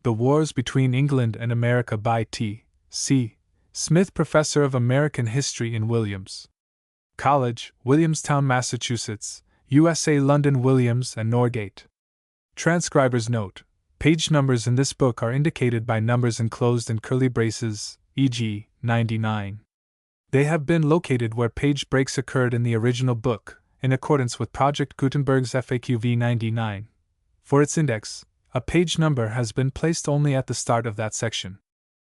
The Wars Between England and America by T.C. Smith, Professor of American History in Williams College, Williamstown, Massachusetts, USA. London: Williams and Norgate. Transcriber's note: page numbers in this book are indicated by numbers enclosed in curly braces, e.g., 99. They have been located where page breaks occurred in the original book, in accordance with Project Gutenberg's FAQ V99. For its index, a page number has been placed only at the start of that section.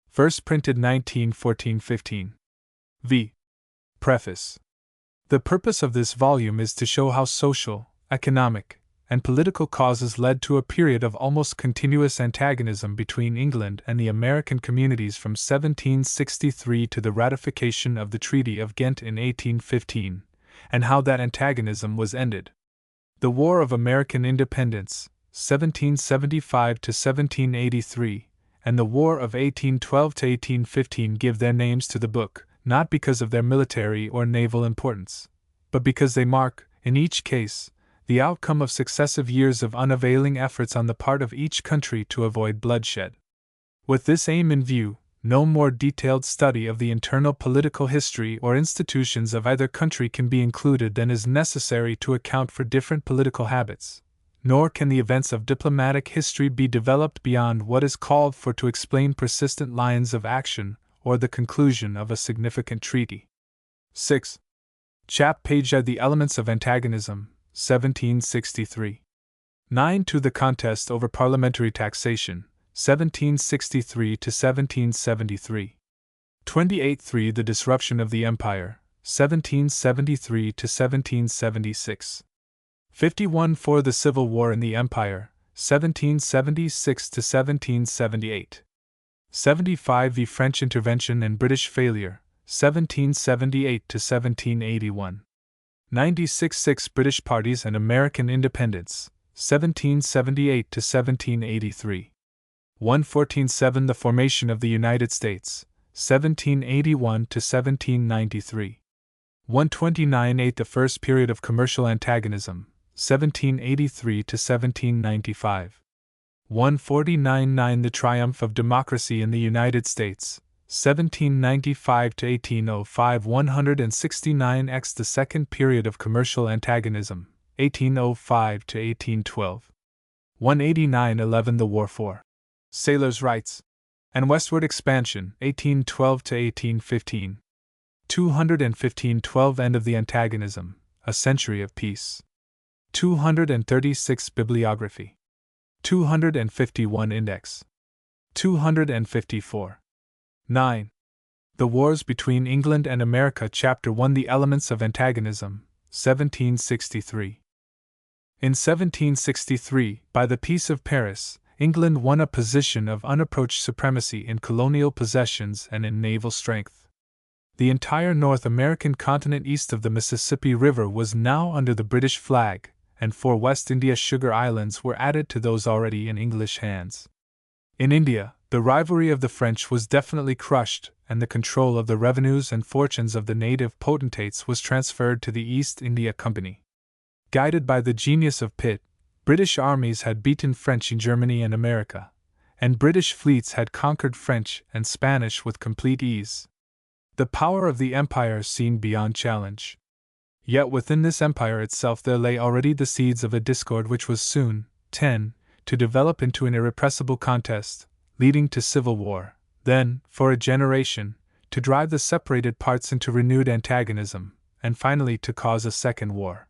First printed 1914-15. V. Preface. The purpose of this volume is to show how social, economic, and political causes led to a period of almost continuous antagonism between England and the American communities from 1763 to the ratification of the Treaty of Ghent in 1815, and how that antagonism was ended. The War of American Independence, 1775 to 1783, and the War of 1812 to 1815 give their names to the book, not because of their military or naval importance, but because they mark, in each case, the outcome of successive years of unavailing efforts on the part of each country to avoid bloodshed. With this aim in view, no more detailed study of the internal political history or institutions of either country can be included than is necessary to account for different political habits, nor can the events of diplomatic history be developed beyond what is called for to explain persistent lines of action or the conclusion of a significant treaty. 6. Chap page The Elements of Antagonism, 1763. 9. To the Contest over Parliamentary Taxation, 1763 to 1773. 28. 3. The Disruption of the Empire, 1773 to 1776. 51. 4. The Civil War in the Empire, 1776 to 1778. 75. The French Intervention and British Failure, 1778 to 1781. 96. 6. British Parties and American Independence, 1778 to 1783. 114. 7. The Formation of the United States, 1781 to 1793. 129. 8. The First Period of Commercial Antagonism, 1783 to 1795. 149. 9. The Triumph of Democracy in the United States, 1795 to 1805. 169. X. The Second Period of Commercial Antagonism, 1805 to 1812. 189. 11. The War for Sailors' Rights and Westward Expansion, 1812 to 1815. 215. 12. End of the Antagonism, A Century of Peace. 236. Bibliography. 251. Index. 254. 9. The Wars Between England and America, Chapter 1. The Elements of Antagonism, 1763. In 1763, by the Peace of Paris, England won a position of unapproached supremacy in colonial possessions and in naval strength. The entire North American continent east of the Mississippi River was now under the British flag, and 4 West India sugar islands were added to those already in English hands. In India, the rivalry of the French was definitely crushed, and the control of the revenues and fortunes of the native potentates was transferred to the East India Company. Guided by the genius of Pitt, British armies had beaten French in Germany and America, and British fleets had conquered French and Spanish with complete ease. The power of the empire seemed beyond challenge. Yet within this empire itself there lay already the seeds of a discord which was soon, to develop into an irrepressible contest, leading to civil war, then, for a generation, to drive the separated parts into renewed antagonism, and finally to cause a second war.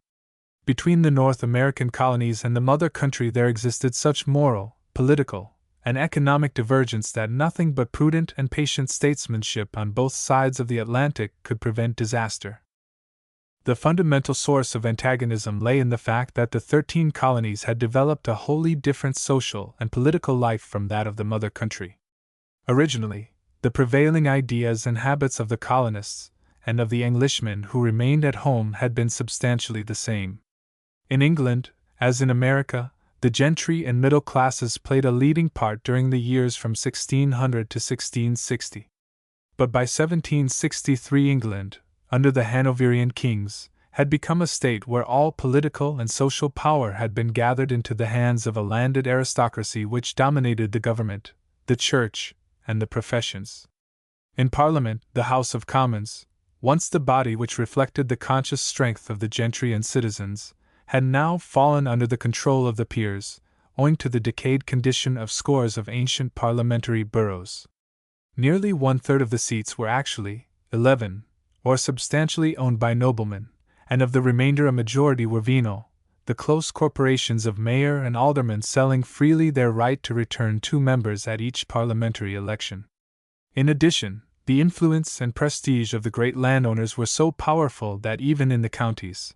Between the North American colonies and the mother country there existed such moral, political, and economic divergence that nothing but prudent and patient statesmanship on both sides of the Atlantic could prevent disaster. The fundamental source of antagonism lay in the fact that the 13 colonies had developed a wholly different social and political life from that of the mother country. Originally, the prevailing ideas and habits of the colonists and of the Englishmen who remained at home had been substantially the same. In England, as in America, the gentry and middle classes played a leading part during the years from 1600 to 1660. But by 1763 England, under the Hanoverian kings, had become a state where all political and social power had been gathered into the hands of a landed aristocracy which dominated the government, the church, and the professions. In Parliament, the House of Commons, once the body which reflected the conscious strength of the gentry and citizens, had now fallen under the control of the peers, owing to the decayed condition of scores of ancient parliamentary boroughs. Nearly 1/3 of the seats were actually, 11, or substantially owned by noblemen, and of the remainder a majority were venal, the close corporations of mayor and aldermen selling freely their right to return 2 members at each parliamentary election. In addition, the influence and prestige of the great landowners were so powerful that even in the counties,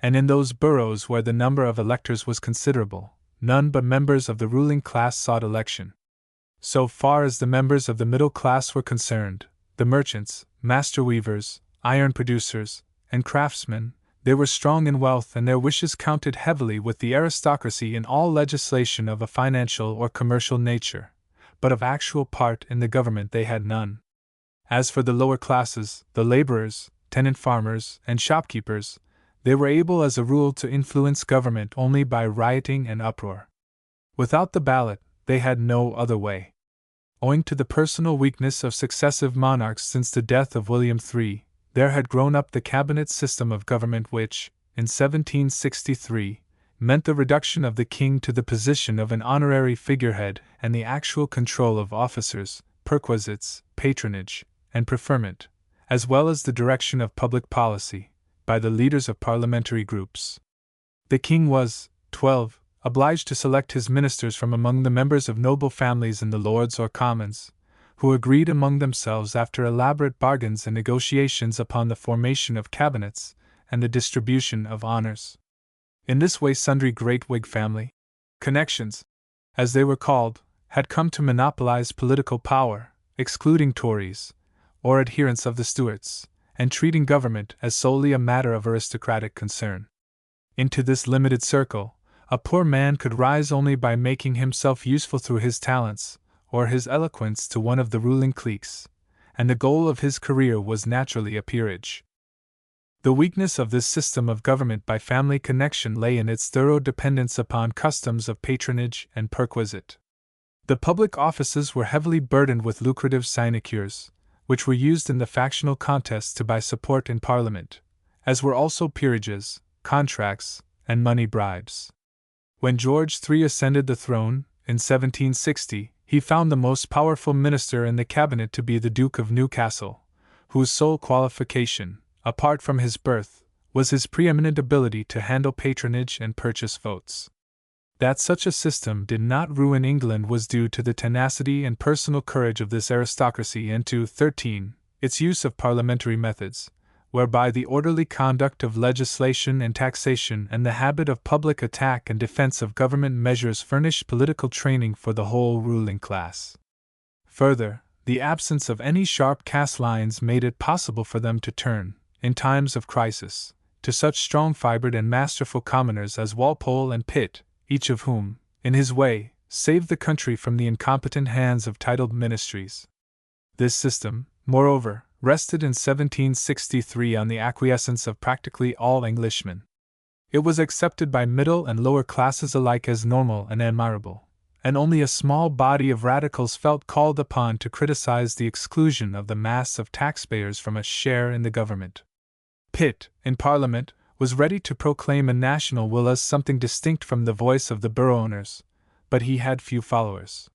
and in those boroughs where the number of electors was considerable, none but members of the ruling class sought election. So far as the members of the middle class were concerned, the merchants, master weavers, iron producers, and craftsmen, they were strong in wealth and their wishes counted heavily with the aristocracy in all legislation of a financial or commercial nature, but of actual part in the government they had none. As for the lower classes, the laborers, tenant farmers, and shopkeepers, they were able as a rule to influence government only by rioting and uproar. Without the ballot, they had no other way. Owing to the personal weakness of successive monarchs since the death of William III, there had grown up the cabinet system of government which, in 1763, meant the reduction of the king to the position of an honorary figurehead and the actual control of officers, perquisites, patronage, and preferment, as well as the direction of public policy, by the leaders of parliamentary groups. The king was, 12, obliged to select his ministers from among the members of noble families in the Lords or Commons, who agreed among themselves after elaborate bargains and negotiations upon the formation of cabinets and the distribution of honors. In this way sundry great Whig family connections, as they were called, had come to monopolize political power, excluding Tories, or adherents of the Stuarts, and treating government as solely a matter of aristocratic concern. Into this limited circle, a poor man could rise only by making himself useful through his talents, or his eloquence to one of the ruling cliques, and the goal of his career was naturally a peerage. The weakness of this system of government by family connection lay in its thorough dependence upon customs of patronage and perquisite. The public offices were heavily burdened with lucrative sinecures, which were used in the factional contests to buy support in Parliament, as were also peerages, contracts, and money bribes. When George III ascended the throne, in 1760, he found the most powerful minister in the cabinet to be the Duke of Newcastle, whose sole qualification, apart from his birth, was his preeminent ability to handle patronage and purchase votes. That such a system did not ruin England was due to the tenacity and personal courage of this aristocracy and to 13, its use of parliamentary methods, whereby the orderly conduct of legislation and taxation and the habit of public attack and defense of government measures furnished political training for the whole ruling class. Further, the absence of any sharp caste lines made it possible for them to turn, in times of crisis, to such strong-fibred and masterful commoners as Walpole and Pitt, each of whom, in his way, saved the country from the incompetent hands of titled ministries. This system, moreover, rested in 1763 on the acquiescence of practically all Englishmen. It was accepted by middle and lower classes alike as normal and admirable, and only a small body of radicals felt called upon to criticize the exclusion of the mass of taxpayers from a share in the government. Pitt, in Parliament, was ready to proclaim a national will as something distinct from the voice of the borough owners, but he had few followers.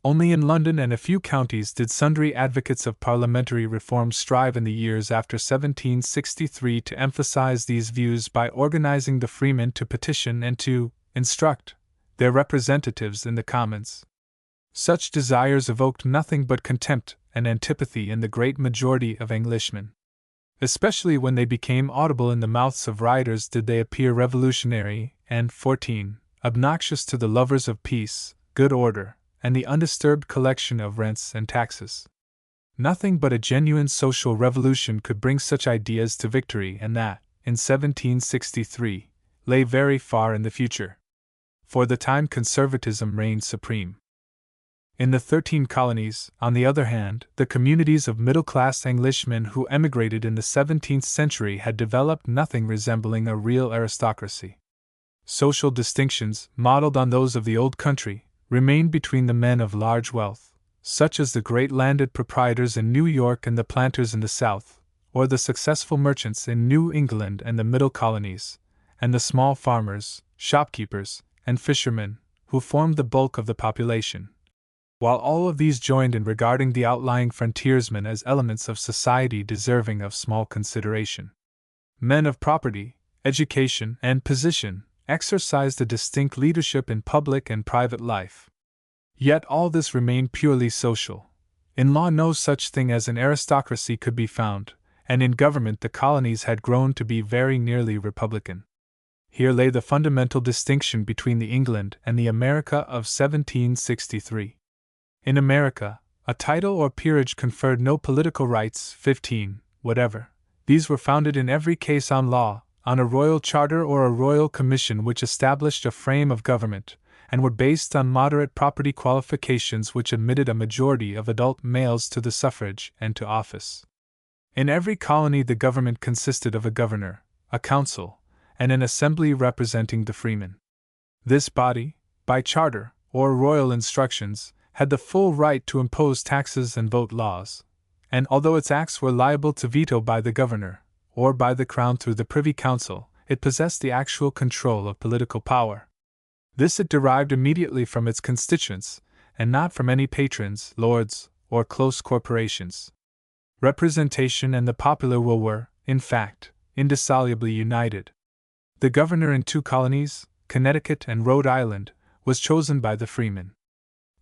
Only in London and a few counties did sundry advocates of parliamentary reform strive in the years after 1763 to emphasize these views by organizing the freemen to petition and to instruct their representatives in the Commons. Such desires evoked nothing but contempt and antipathy in the great majority of Englishmen. Especially when they became audible in the mouths of rioters did they appear revolutionary and, 14, obnoxious to the lovers of peace, good order, and the undisturbed collection of rents and taxes. Nothing but a genuine social revolution could bring such ideas to victory, and that, in 1763, lay very far in the future. For the time conservatism reigned supreme. In the 13 colonies, on the other hand, the communities of middle-class Englishmen who emigrated in the 17th century had developed nothing resembling a real aristocracy. Social distinctions, modeled on those of the old country, remained between the men of large wealth, such as the great landed proprietors in New York and the planters in the South, or the successful merchants in New England and the middle colonies, and the small farmers, shopkeepers, and fishermen, who formed the bulk of the population. While all of these joined in regarding the outlying frontiersmen as elements of society deserving of small consideration. Men of property, education, and position exercised a distinct leadership in public and private life. Yet all this remained purely social. In law no such thing as an aristocracy could be found, and in government the colonies had grown to be very nearly republican. Here lay the fundamental distinction between the England and the America of 1763. In America, a title or peerage conferred no political rights, 15, whatever. These were founded in every case on law, on a royal charter or a royal commission which established a frame of government, and were based on moderate property qualifications which admitted a majority of adult males to the suffrage and to office. In every colony the government consisted of a governor, a council, and an assembly representing the freemen. This body, by charter or royal instructions, had the full right to impose taxes and vote laws, and although its acts were liable to veto by the governor, or by the crown through the Privy Council, it possessed the actual control of political power. This it derived immediately from its constituents, and not from any patrons, lords, or close corporations. Representation and the popular will were, in fact, indissolubly united. The governor in 2 colonies, Connecticut and Rhode Island, was chosen by the freemen.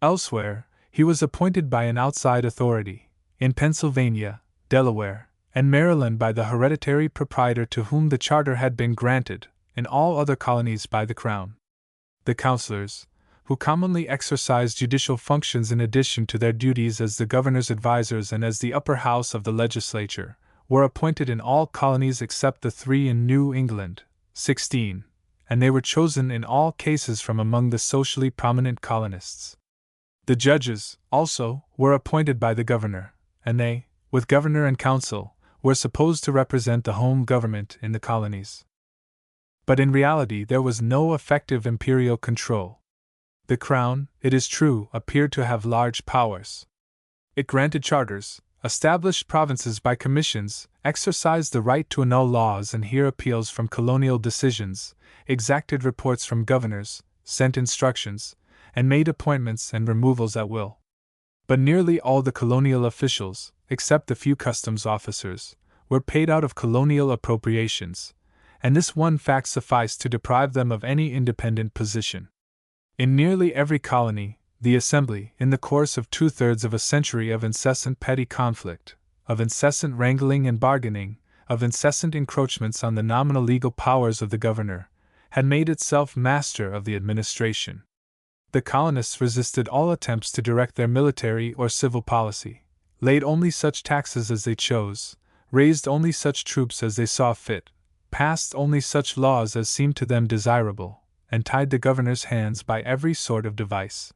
Elsewhere, he was appointed by an outside authority, in Pennsylvania, Delaware, and Maryland by the hereditary proprietor to whom the charter had been granted, in all other colonies by the Crown. The councilors, who commonly exercised judicial functions in addition to their duties as the governor's advisers and as the upper house of the legislature, were appointed in all colonies except the 3 in New England, 16, and they were chosen in all cases from among the socially prominent colonists. The judges, also, were appointed by the governor, and they, with governor and council, were supposed to represent the home government in the colonies. But in reality there was no effective imperial control. The Crown, it is true, appeared to have large powers. It granted charters, established provinces by commissions, exercised the right to annul laws and hear appeals from colonial decisions, exacted reports from governors, sent instructions, and made appointments and removals at will. But nearly all the colonial officials, except the few customs officers, were paid out of colonial appropriations, and this one fact sufficed to deprive them of any independent position. In nearly every colony, the Assembly, in the course of 2/3 of a century of incessant petty conflict, of incessant wrangling and bargaining, of incessant encroachments on the nominal legal powers of the governor, had made itself master of the administration. The colonists resisted all attempts to direct their military or civil policy, laid only such taxes as they chose, raised only such troops as they saw fit, passed only such laws as seemed to them desirable, and tied the governor's hands by every sort of device.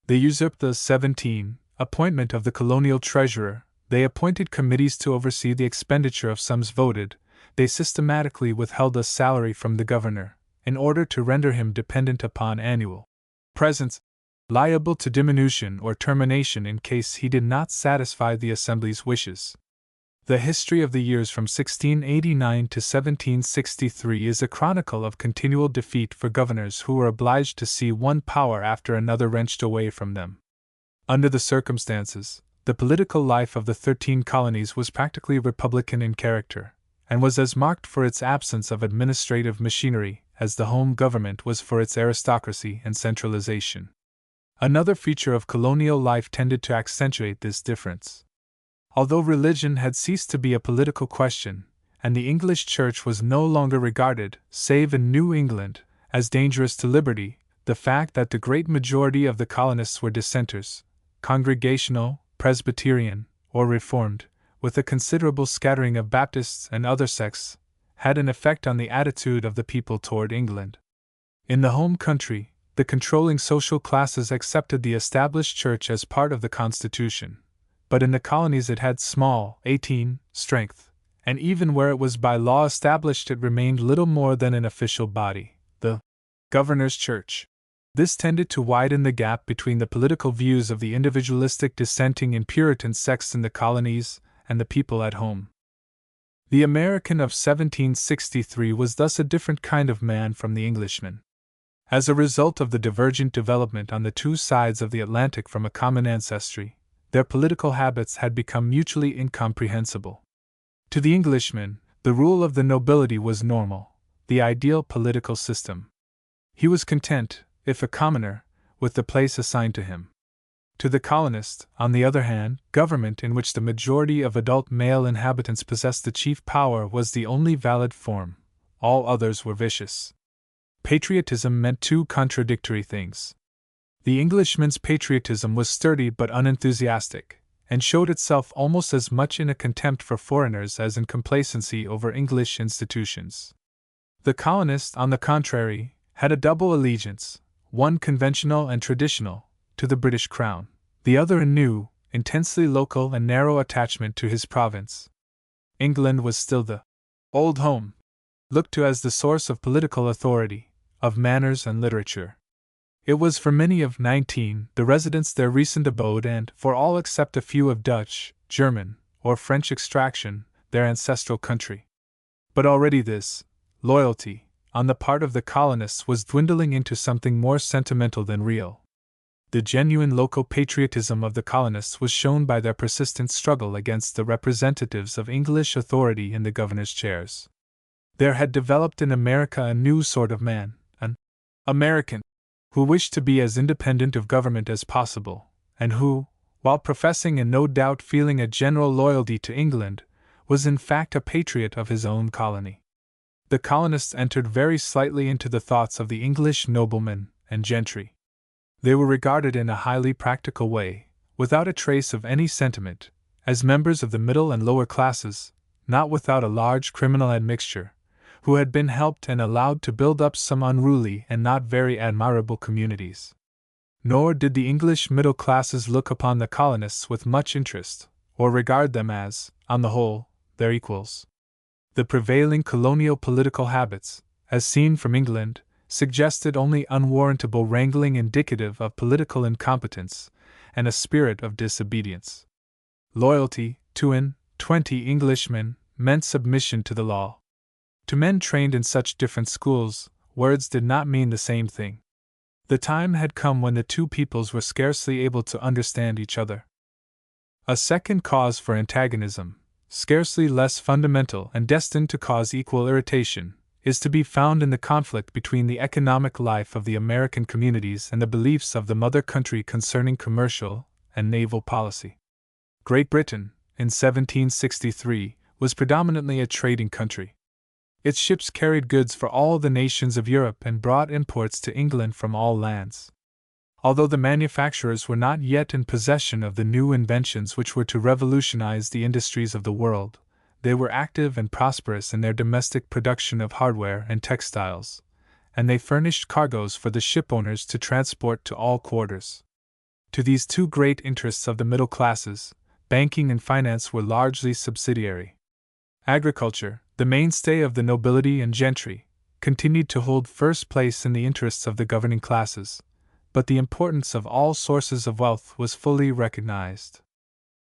They usurped the 17 appointment of the colonial treasurer, they appointed committees to oversee the expenditure of sums voted, they systematically withheld a salary from the governor, in order to render him dependent upon annual presents, liable to diminution or termination in case he did not satisfy the Assembly's wishes. The history of the years from 1689 to 1763 is a chronicle of continual defeat for governors who were obliged to see one power after another wrenched away from them. Under the circumstances, the political life of the 13 colonies was practically republican in character, and was as marked for its absence of administrative machinery as the home government was for its aristocracy and centralization. Another feature of colonial life tended to accentuate this difference. Although religion had ceased to be a political question, and the English Church was no longer regarded, save in New England, as dangerous to liberty, the fact that the great majority of the colonists were dissenters, Congregational, Presbyterian, or Reformed, with a considerable scattering of Baptists and other sects, had an effect on the attitude of the people toward England. In the home country, the controlling social classes accepted the established church as part of the constitution, but in the colonies it had small strength, and even where it was by law established it remained little more than an official body, the governor's church. This tended to widen the gap between the political views of the individualistic dissenting and Puritan sects in the colonies and the people at home. The American of 1763 was thus a different kind of man from the Englishman. As a result of the divergent development on the two sides of the Atlantic from a common ancestry, their political habits had become mutually incomprehensible. To the Englishman, the rule of the nobility was normal, the ideal political system. He was content, if a commoner, with the place assigned to him. To the colonist, on the other hand, government in which the majority of adult male inhabitants possessed the chief power was the only valid form. All others were vicious. Patriotism meant two contradictory things. The Englishman's patriotism was sturdy but unenthusiastic, and showed itself almost as much in a contempt for foreigners as in complacency over English institutions. The colonist, on the contrary, had a double allegiance, one conventional and traditional, to the British crown, the other a new, intensely local and narrow attachment to his province. England was still the old home, looked to as the source of political authority, of manners and literature. It was for many of the residents their recent abode and, for all except a few of Dutch, German, or French extraction, their ancestral country. But already this loyalty, on the part of the colonists, was dwindling into something more sentimental than real. The genuine local patriotism of the colonists was shown by their persistent struggle against the representatives of English authority in the governor's chairs. There had developed in America a new sort of man, an American, who wished to be as independent of government as possible, and who, while professing and no doubt feeling a general loyalty to England, was in fact a patriot of his own colony. The colonists entered very slightly into the thoughts of the English noblemen and gentry. They were regarded in a highly practical way, without a trace of any sentiment, as members of the middle and lower classes, not without a large criminal admixture, who had been helped and allowed to build up some unruly and not very admirable communities. Nor did the English middle classes look upon the colonists with much interest, or regard them as, on the whole, their equals. The prevailing colonial political habits, as seen from England, suggested only unwarrantable wrangling indicative of political incompetence, and a spirit of disobedience. Loyalty, to 20 Englishmen, meant submission to the law. To men trained in such different schools, words did not mean the same thing. The time had come when the two peoples were scarcely able to understand each other. A second cause for antagonism, scarcely less fundamental and destined to cause equal irritation, is to be found in the conflict between the economic life of the American communities and the beliefs of the mother country concerning commercial and naval policy. Great Britain, in 1763, was predominantly a trading country. Its ships carried goods for all the nations of Europe and brought imports to England from all lands. Although the manufacturers were not yet in possession of the new inventions which were to revolutionize the industries of the world, they were active and prosperous in their domestic production of hardware and textiles, and they furnished cargoes for the shipowners to transport to all quarters. To these two great interests of the middle classes, banking and finance were largely subsidiary. Agriculture, the mainstay of the nobility and gentry, continued to hold first place in the interests of the governing classes, but the importance of all sources of wealth was fully recognized.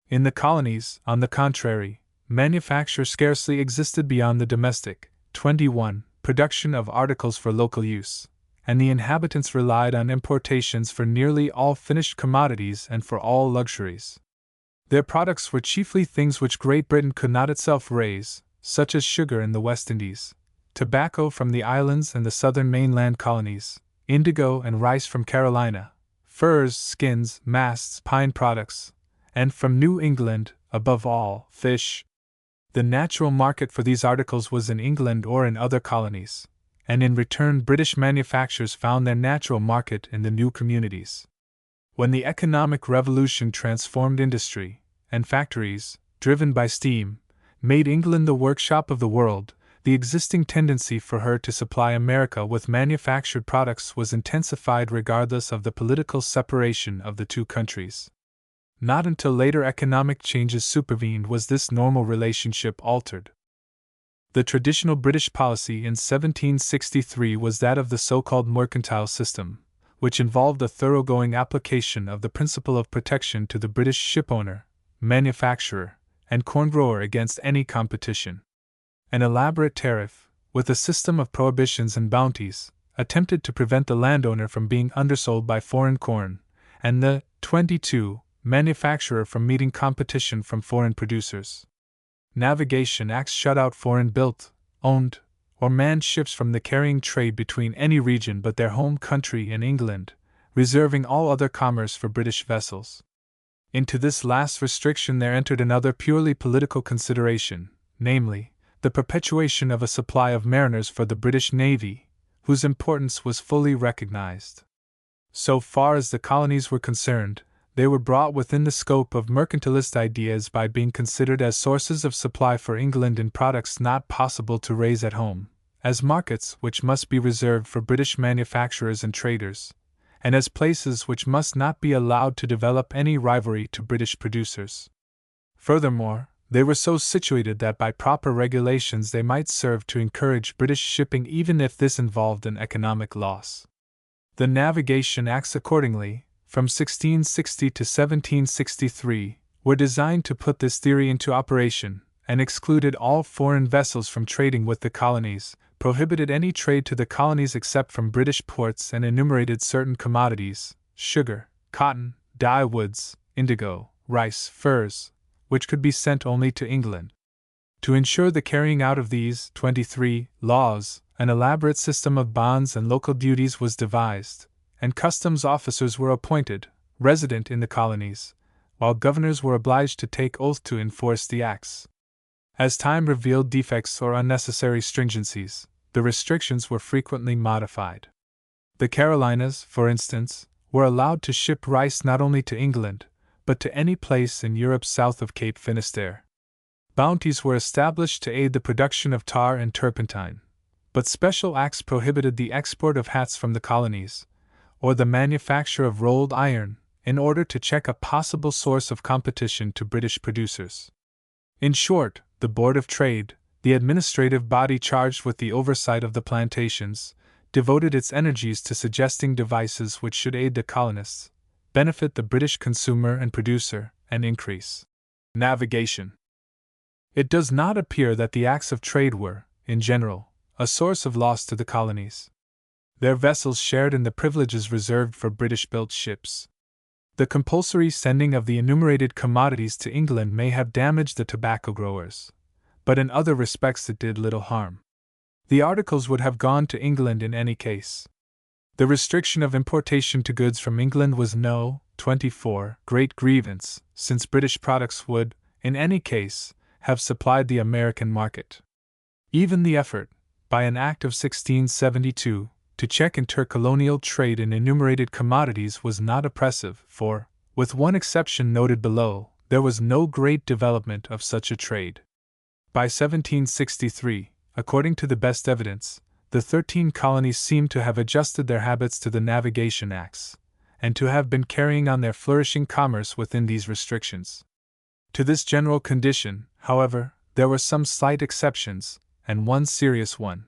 In the colonies, on the contrary, manufacture scarcely existed beyond the domestic, 21, production of articles for local use, and the inhabitants relied on importations for nearly all finished commodities and for all luxuries. Their products were chiefly things which Great Britain could not itself raise, such as sugar in the West Indies, tobacco from the islands and the southern mainland colonies, indigo and rice from Carolina, furs, skins, masts, pine products, and from New England, above all, fish. The natural market for these articles was in England or in other colonies, and in return British manufacturers found their natural market in the new communities. When the economic revolution transformed industry, and factories, driven by steam, made England the workshop of the world, the existing tendency for her to supply America with manufactured products was intensified regardless of the political separation of the two countries. Not until later economic changes supervened was this normal relationship altered. The traditional British policy in 1763 was that of the so-called mercantile system, which involved a thoroughgoing application of the principle of protection to the British shipowner, manufacturer, and corn grower against any competition. An elaborate tariff, with a system of prohibitions and bounties, attempted to prevent the landowner from being undersold by foreign corn, and the 22 manufacturer from meeting competition from foreign producers. Navigation Acts shut out foreign-built, owned, or manned ships from the carrying trade between any region but their home country in England, reserving all other commerce for British vessels. Into this last restriction there entered another purely political consideration, namely, the perpetuation of a supply of mariners for the British Navy, whose importance was fully recognized. So far as the colonies were concerned, they were brought within the scope of mercantilist ideas by being considered as sources of supply for England in products not possible to raise at home, as markets which must be reserved for British manufacturers and traders, and as places which must not be allowed to develop any rivalry to British producers. Furthermore, they were so situated that by proper regulations they might serve to encourage British shipping even if this involved an economic loss. The Navigation Acts accordingly, from 1660 to 1763, were designed to put this theory into operation, and excluded all foreign vessels from trading with the colonies, prohibited any trade to the colonies except from British ports, and enumerated certain commodities, sugar, cotton, dye woods, indigo, rice, furs, which could be sent only to England. To ensure the carrying out of these 23 laws, an elaborate system of bonds and local duties was devised, and customs officers were appointed, resident in the colonies, while governors were obliged to take oath to enforce the acts. As time revealed defects or unnecessary stringencies, the restrictions were frequently modified. The Carolinas, for instance, were allowed to ship rice not only to England, but to any place in Europe south of Cape Finisterre. Bounties were established to aid the production of tar and turpentine, but special acts prohibited the export of hats from the colonies, or the manufacture of rolled iron, in order to check a possible source of competition to British producers. In short, the Board of Trade, the administrative body charged with the oversight of the plantations, devoted its energies to suggesting devices which should aid the colonists, benefit the British consumer and producer, and increase navigation. It does not appear that the acts of trade were, in general, a source of loss to the colonies. Their vessels shared in the privileges reserved for British-built ships. The compulsory sending of the enumerated commodities to England may have damaged the tobacco growers, but in other respects it did little harm. The articles would have gone to England in any case. The restriction of importation to goods from England was no 24 great grievance, since British products would, in any case, have supplied the American market. Even the effort, by an Act of 1672, to check intercolonial trade in enumerated commodities was not oppressive, for, with one exception noted below, there was no great development of such a trade. By 1763, according to the best evidence, the 13 colonies seemed to have adjusted their habits to the Navigation Acts, and to have been carrying on their flourishing commerce within these restrictions. To this general condition, however, there were some slight exceptions, and one serious one.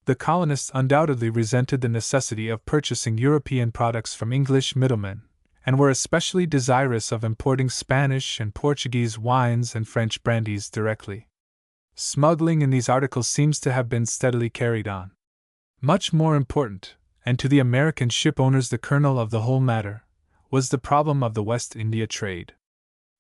The colonists undoubtedly resented the necessity of purchasing European products from English middlemen, and were especially desirous of importing Spanish and Portuguese wines and French brandies directly. Smuggling in these articles seems to have been steadily carried on. Much more important, and to the American ship owners the kernel of the whole matter, was the problem of the West India trade.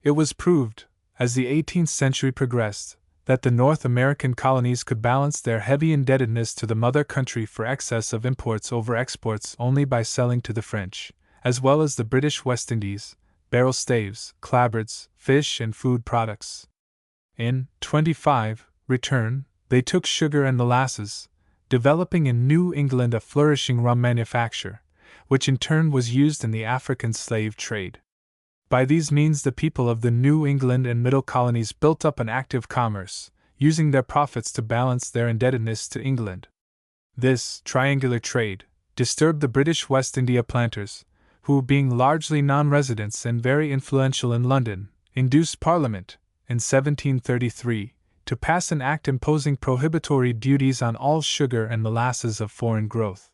It was proved, as the 18th century progressed, that the North American colonies could balance their heavy indebtedness to the mother country for excess of imports over exports only by selling to the French, as well as the British West Indies, barrel staves, clapboards, fish and food products. In 25 return, they took sugar and molasses, developing in New England a flourishing rum manufacture, which in turn was used in the African slave trade. By these means the people of the New England and Middle colonies built up an active commerce, using their profits to balance their indebtedness to England. This triangular trade disturbed the British West India planters, who, being largely non-residents and very influential in London, induced Parliament, in 1733, to pass an act imposing prohibitory duties on all sugar and molasses of foreign growth.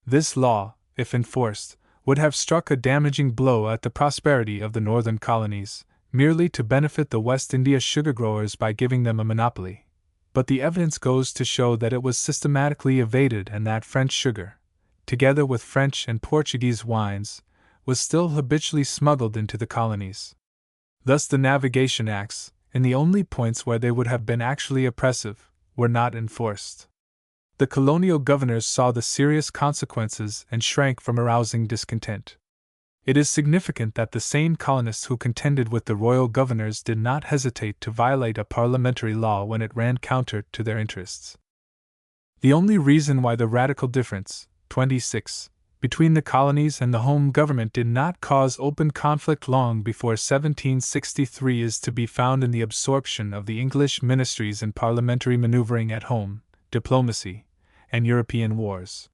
This law, if enforced, would have struck a damaging blow at the prosperity of the northern colonies, merely to benefit the West India sugar growers by giving them a monopoly. But the evidence goes to show that it was systematically evaded and that French sugar, together with French and Portuguese wines, was still habitually smuggled into the colonies. Thus the Navigation Acts, in the only points where they would have been actually oppressive, were not enforced. The colonial governors saw the serious consequences and shrank from arousing discontent. It is significant that the same colonists who contended with the royal governors did not hesitate to violate a parliamentary law when it ran counter to their interests. The only reason why the radical difference, 26, between the colonies and the home government did not cause open conflict long before 1763 is to be found in the absorption of the English ministries in parliamentary maneuvering at home, diplomacy, and European wars.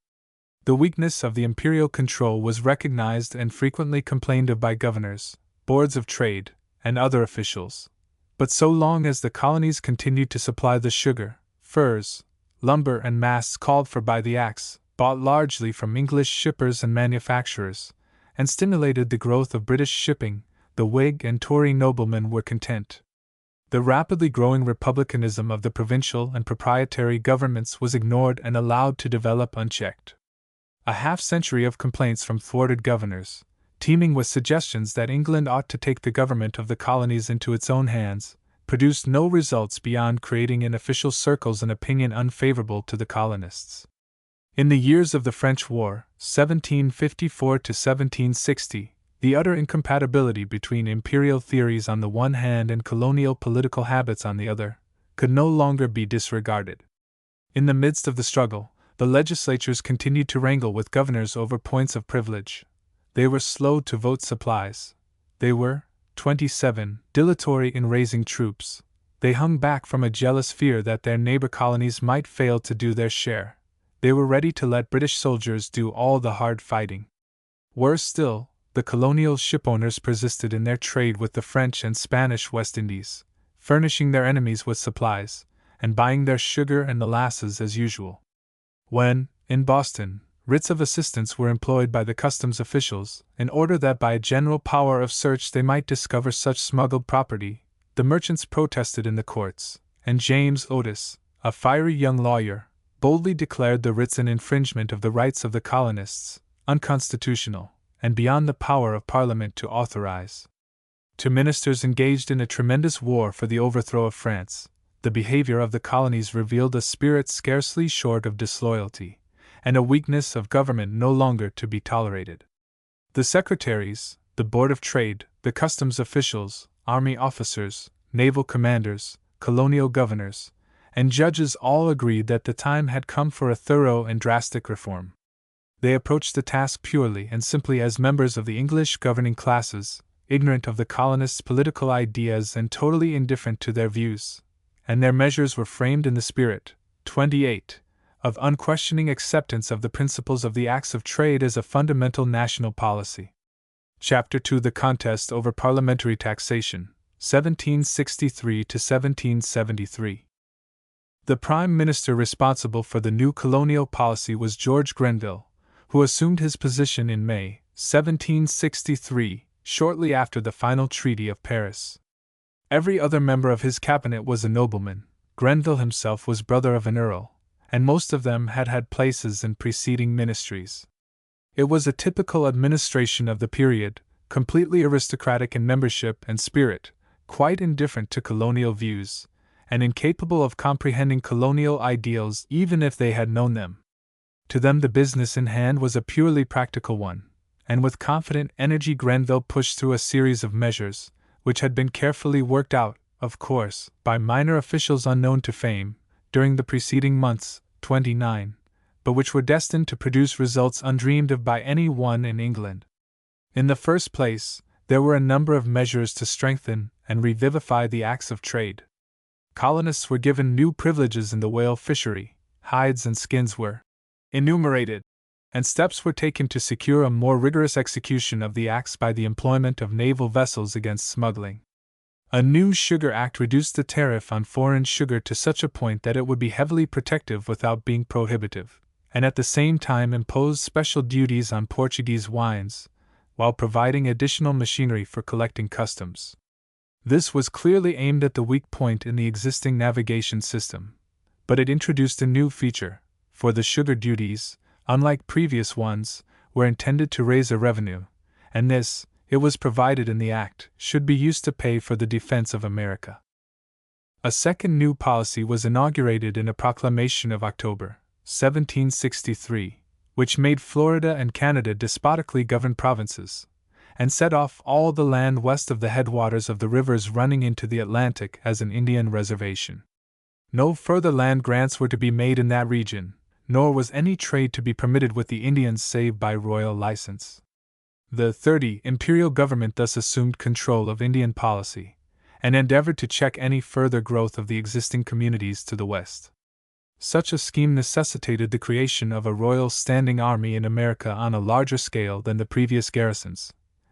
The weakness of the imperial control was recognized and frequently complained of by governors, boards of trade, and other officials. But so long as the colonies continued to supply the sugar, furs, lumber, and masts called for by the Acts, bought largely from English shippers and manufacturers, and stimulated the growth of British shipping, the Whig and Tory noblemen were content. The rapidly growing republicanism of the provincial and proprietary governments was ignored and allowed to develop unchecked. A half-century of complaints from thwarted governors, teeming with suggestions that England ought to take the government of the colonies into its own hands, produced no results beyond creating in official circles an opinion unfavorable to the colonists. In the years of the French War, 1754 to 1760, the utter incompatibility between imperial theories on the one hand and colonial political habits on the other could no longer be disregarded. In the midst of the struggle, the legislatures continued to wrangle with governors over points of privilege. They were slow to vote supplies. They were, 27, dilatory in raising troops. They hung back from a jealous fear that their neighbor colonies might fail to do their share. They were ready to let British soldiers do all the hard fighting. Worse still, the colonial shipowners persisted in their trade with the French and Spanish West Indies, furnishing their enemies with supplies, and buying their sugar and molasses as usual. When, in Boston, writs of assistance were employed by the customs officials, in order that by a general power of search they might discover such smuggled property, the merchants protested in the courts, and James Otis, a fiery young lawyer, boldly declared the writs an infringement of the rights of the colonists, unconstitutional, and beyond the power of Parliament to authorize. To ministers engaged in a tremendous war for the overthrow of France, the behavior of the colonies revealed a spirit scarcely short of disloyalty, and a weakness of government no longer to be tolerated. The secretaries, the Board of Trade, the customs officials, army officers, naval commanders, colonial governors, and judges all agreed that the time had come for a thorough and drastic reform. They approached the task purely and simply as members of the English governing classes, ignorant of the colonists' political ideas and totally indifferent to their views, and their measures were framed in the spirit, 28, of unquestioning acceptance of the principles of the Acts of Trade as a fundamental national policy. Chapter 2: The Contest over Parliamentary Taxation, 1763 to 1773. The Prime Minister responsible for the new colonial policy was George Grenville, who assumed his position in May, 1763, shortly after the final Treaty of Paris. Every other member of his cabinet was a nobleman. Grenville himself was brother of an earl, and most of them had had places in preceding ministries. It was a typical administration of the period, completely aristocratic in membership and spirit, quite indifferent to colonial views, and incapable of comprehending colonial ideals even if they had known them. To them the business in hand was a purely practical one, and with confident energy Grenville pushed through a series of measures, which had been carefully worked out, of course, by minor officials unknown to fame, during the preceding months, 29, but which were destined to produce results undreamed of by any one in England. In the first place, there were a number of measures to strengthen and revivify the Acts of Trade. colonists were given new privileges in the whale fishery, hides and skins were enumerated, and steps were taken to secure a more rigorous execution of the acts by the employment of naval vessels against smuggling. A new Sugar Act reduced the tariff on foreign sugar to such a point that it would be heavily protective without being prohibitive, and at the same time imposed special duties on Portuguese wines, while providing additional machinery for collecting customs. This was clearly aimed at the weak point in the existing navigation system, but it introduced a new feature, for the sugar duties, unlike previous ones, were intended to raise a revenue, and this, it was provided in the Act, should be used to pay for the defense of America. A second new policy was inaugurated in a proclamation of October 1763, which made Florida and Canada despotically governed provinces, and set off all the land west of the headwaters of the rivers running into the Atlantic as an Indian reservation. No further land grants were to be made in that region, nor was any trade to be permitted with the Indians save by royal license. The 30 imperial government thus assumed control of Indian policy, and endeavored to check any further growth of the existing communities to the west. Such a scheme necessitated the creation of a royal standing army in America on a larger scale than the previous garrisons,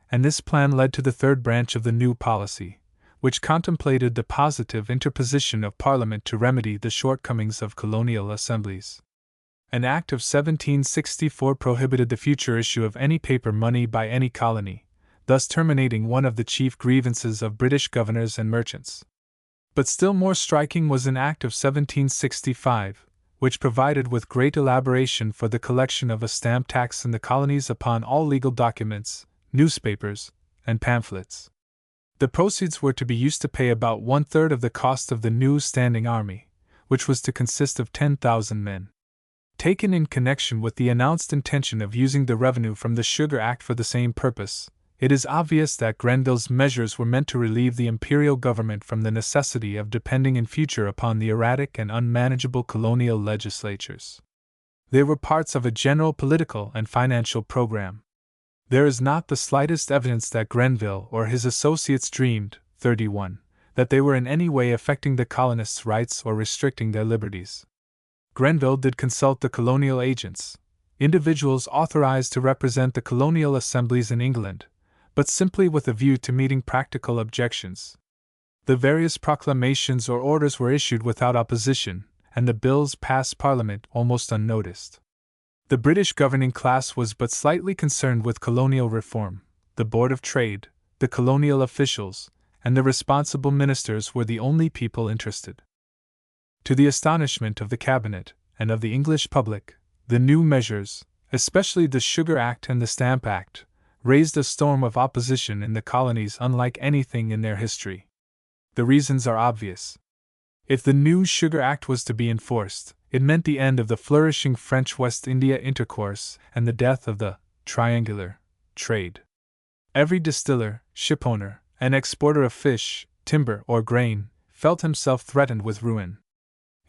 and this plan led to the third branch of the new policy, which contemplated the positive interposition of Parliament to remedy the shortcomings of colonial assemblies. An Act of 1764 prohibited the future issue of any paper money by any colony, thus terminating one of the chief grievances of British governors and merchants. But still more striking was an Act of 1765, which provided with great elaboration for the collection of a stamp tax in the colonies upon all legal documents, newspapers, and pamphlets. The proceeds were to be used to pay about 1/3 of the cost of the new standing army, which was to consist of 10,000 men. Taken in connection with the announced intention of using the revenue from the Sugar Act for the same purpose, it is obvious that Grenville's measures were meant to relieve the imperial government from the necessity of depending in future upon the erratic and unmanageable colonial legislatures. They were parts of a general political and financial program. There is not the slightest evidence that Grenville or his associates dreamed, 31, that they were in any way affecting the colonists' rights or restricting their liberties. Grenville did consult the colonial agents, individuals authorized to represent the colonial assemblies in England, but simply with a view to meeting practical objections. The various proclamations or orders were issued without opposition, and the bills passed Parliament almost unnoticed. The British governing class was but slightly concerned with colonial reform. The Board of Trade, the colonial officials, and the responsible ministers were the only people interested. To the astonishment of the Cabinet and of the English public, the new measures, especially the Sugar Act and the Stamp Act, raised a storm of opposition in the colonies unlike anything in their history. The reasons are obvious. If the new Sugar Act was to be enforced, it meant the end of the flourishing French West India intercourse and the death of the triangular trade. Every distiller, shipowner, and exporter of fish, timber, or grain felt himself threatened with ruin.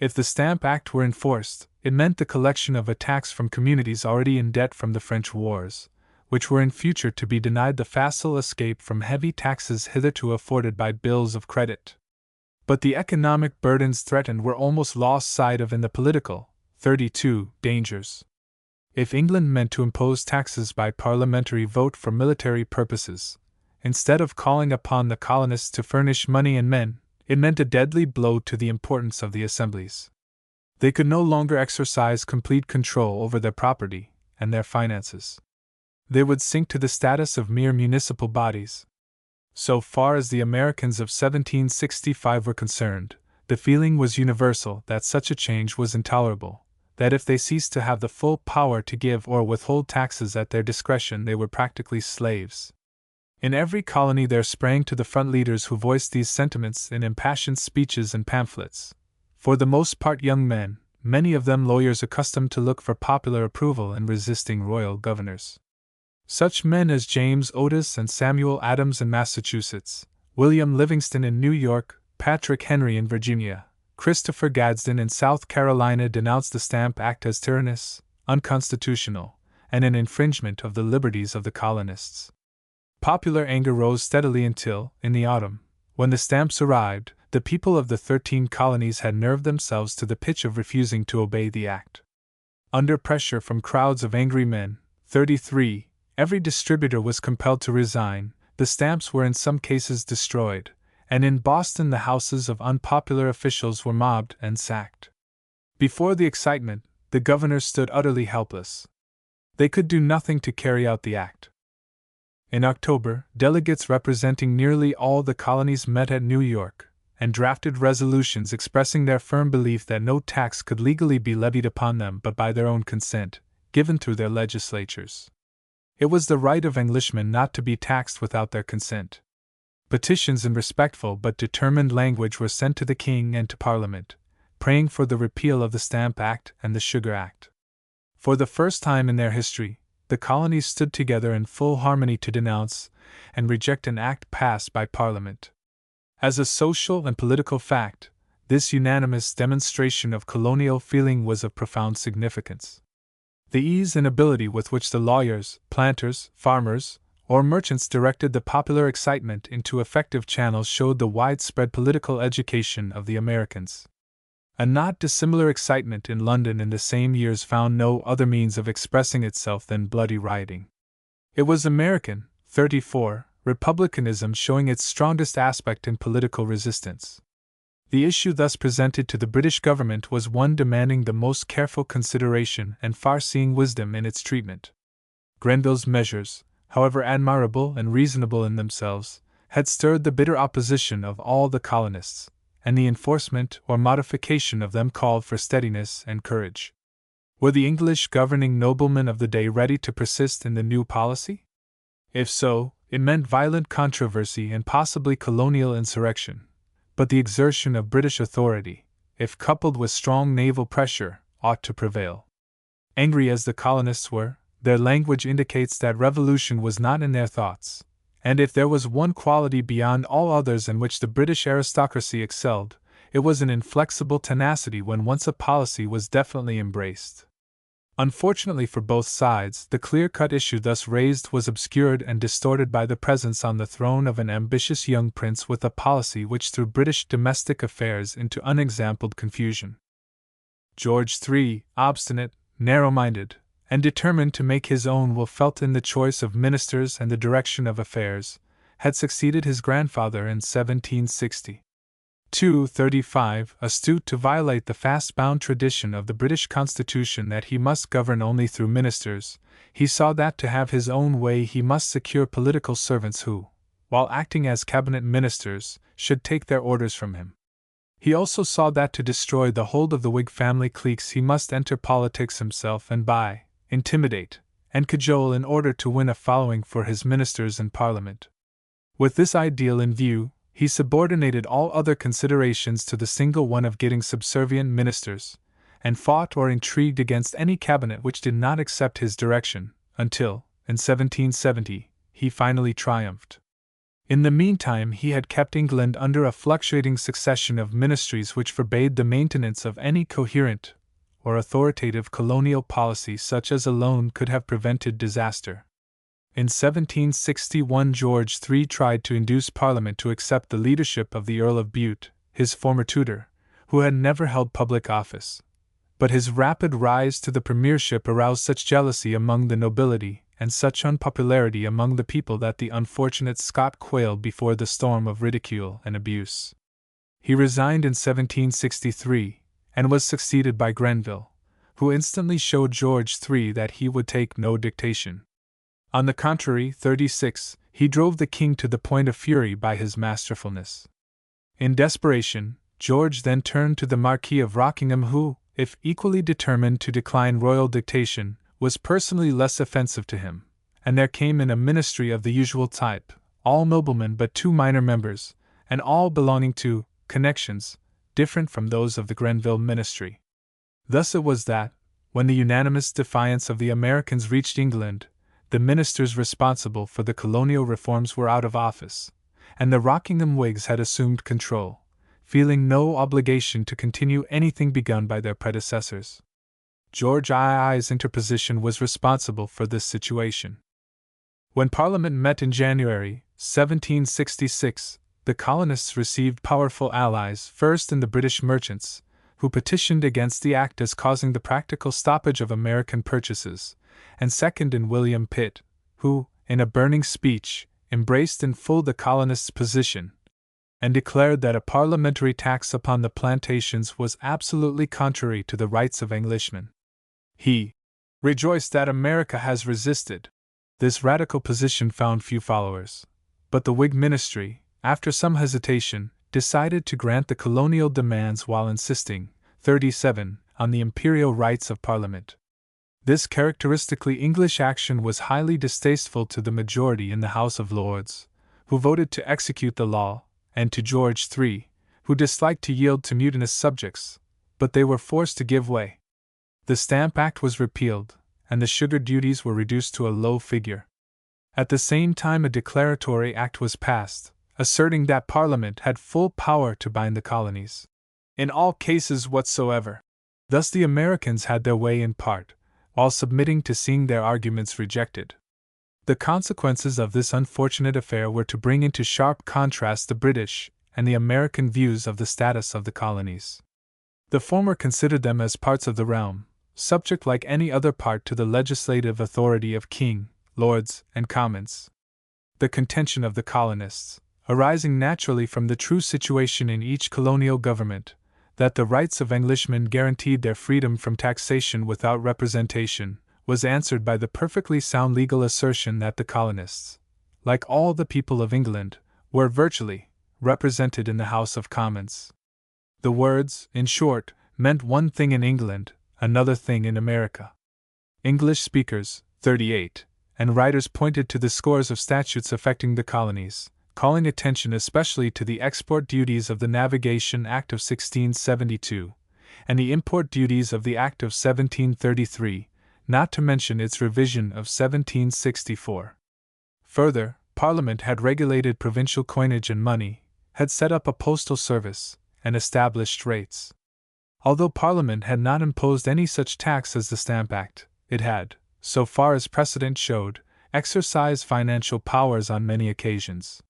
If the Stamp Act were enforced, it meant the collection of a tax from communities already in debt from the French wars, which were in future to be denied the facile escape from heavy taxes hitherto afforded by bills of credit. But the economic burdens threatened were almost lost sight of in the political, 32, dangers. If England meant to impose taxes by parliamentary vote for military purposes, instead of calling upon the colonists to furnish money and men, it meant a deadly blow to the importance of the assemblies. They could no longer exercise complete control over their property and their finances. They would sink to the status of mere municipal bodies. So far as the Americans of 1765 were concerned, the feeling was universal that such a change was intolerable, that if they ceased to have the full power to give or withhold taxes at their discretion, they were practically slaves. In every colony there sprang to the front leaders who voiced these sentiments in impassioned speeches and pamphlets, for the most part young men, many of them lawyers accustomed to look for popular approval in resisting royal governors. Such men as James Otis and Samuel Adams in Massachusetts, William Livingston in New York, Patrick Henry in Virginia, Christopher Gadsden in South Carolina denounced the Stamp Act as tyrannous, unconstitutional, and an infringement of the liberties of the colonists. Popular anger rose steadily until, in the autumn, when the stamps arrived, the people of the 13 colonies had nerved themselves to the pitch of refusing to obey the act. Under pressure from crowds of angry men, 33, every distributor was compelled to resign, the stamps were in some cases destroyed, and in Boston the houses of unpopular officials were mobbed and sacked. Before the excitement, the governors stood utterly helpless. They could do nothing to carry out the act. In October, delegates representing nearly all the colonies met at New York, and drafted resolutions expressing their firm belief that no tax could legally be levied upon them but by their own consent, given through their legislatures. It was the right of Englishmen not to be taxed without their consent. Petitions in respectful but determined language were sent to the King and to Parliament, praying for the repeal of the Stamp Act and the Sugar Act. For the first time in their history, the colonies stood together in full harmony to denounce and reject an act passed by Parliament. As a social and political fact, this unanimous demonstration of colonial feeling was of profound significance. The ease and ability with which the lawyers, planters, farmers, or merchants directed the popular excitement into effective channels showed the widespread political education of the Americans. A not dissimilar excitement in London in the same years found no other means of expressing itself than bloody rioting. It was American, 34, republicanism showing its strongest aspect in political resistance. The issue thus presented to the British government was one demanding the most careful consideration and far-seeing wisdom in its treatment. Grenville's measures, however admirable and reasonable in themselves, had stirred the bitter opposition of all the colonists, and the enforcement or modification of them called for steadiness and courage. Were the English governing noblemen of the day ready to persist in the new policy? If so, it meant violent controversy and possibly colonial insurrection, but the exertion of British authority, if coupled with strong naval pressure, ought to prevail. Angry as the colonists were, their language indicates that revolution was not in their thoughts. And if there was one quality beyond all others in which the British aristocracy excelled, it was an inflexible tenacity when once a policy was definitely embraced. Unfortunately for both sides, the clear-cut issue thus raised was obscured and distorted by the presence on the throne of an ambitious young prince with a policy which threw British domestic affairs into unexampled confusion. George III, obstinate, narrow-minded, and determined to make his own will felt in the choice of ministers and the direction of affairs, had succeeded his grandfather in 1760. 35, astute to violate the fast-bound tradition of the British Constitution that he must govern only through ministers, he saw that to have his own way he must secure political servants who, while acting as cabinet ministers, should take their orders from him. He also saw that to destroy the hold of the Whig family cliques he must enter politics himself and intimidate, and cajole in order to win a following for his ministers in Parliament. With this ideal in view, he subordinated all other considerations to the single one of getting subservient ministers, and fought or intrigued against any cabinet which did not accept his direction, until, in 1770, he finally triumphed. In the meantime, he had kept England under a fluctuating succession of ministries which forbade the maintenance of any coherent or authoritative colonial policy such as alone could have prevented disaster. In 1761, George III tried to induce Parliament to accept the leadership of the Earl of Bute, his former tutor, who had never held public office. But his rapid rise to the premiership aroused such jealousy among the nobility and such unpopularity among the people that the unfortunate Scot quailed before the storm of ridicule and abuse. He resigned in 1763, and was succeeded by Grenville, who instantly showed George III that he would take no dictation. On the contrary, 36, he drove the king to the point of fury by his masterfulness. In desperation, George then turned to the Marquis of Rockingham who, if equally determined to decline royal dictation, was personally less offensive to him, and there came in a ministry of the usual type, all noblemen but 2 minor members, and all belonging to connections different from those of the Grenville ministry. Thus it was that, when the unanimous defiance of the Americans reached England, the ministers responsible for the colonial reforms were out of office, and the Rockingham Whigs had assumed control, feeling no obligation to continue anything begun by their predecessors. George II's interposition was responsible for this situation. When Parliament met in January 1766, the colonists received powerful allies, first in the British merchants, who petitioned against the act as causing the practical stoppage of American purchases, and second in William Pitt, who, in a burning speech, embraced in full the colonists' position, and declared that a parliamentary tax upon the plantations was absolutely contrary to the rights of Englishmen. He rejoiced that America has resisted. This radical position found few followers, but the Whig ministry, after some hesitation, decided to grant the colonial demands while insisting, 37, on the imperial rights of Parliament. This characteristically English action was highly distasteful to the majority in the House of Lords, who voted to execute the law, and to George III, who disliked to yield to mutinous subjects, but they were forced to give way. The Stamp Act was repealed, and the sugar duties were reduced to a low figure. At the same time, a declaratory act was passed, asserting that Parliament had full power to bind the colonies, in all cases whatsoever. Thus the Americans had their way in part, while submitting to seeing their arguments rejected. The consequences of this unfortunate affair were to bring into sharp contrast the British and the American views of the status of the colonies. The former considered them as parts of the realm, subject like any other part to the legislative authority of King, Lords, and Commons. The contention of the colonists, arising naturally from the true situation in each colonial government, that the rights of Englishmen guaranteed their freedom from taxation without representation, was answered by the perfectly sound legal assertion that the colonists, like all the people of England, were virtually represented in the House of Commons. The words, in short, meant one thing in England, another thing in America. English speakers, 38, and writers pointed to the scores of statutes affecting the colonies, calling attention especially to the export duties of the Navigation Act of 1672, and the import duties of the Act of 1733, not to mention its revision of 1764. Further, Parliament had regulated provincial coinage and money, had set up a postal service, and established rates. Although Parliament had not imposed any such tax as the Stamp Act, it had, so far as precedent showed, exercised financial powers on many occasions.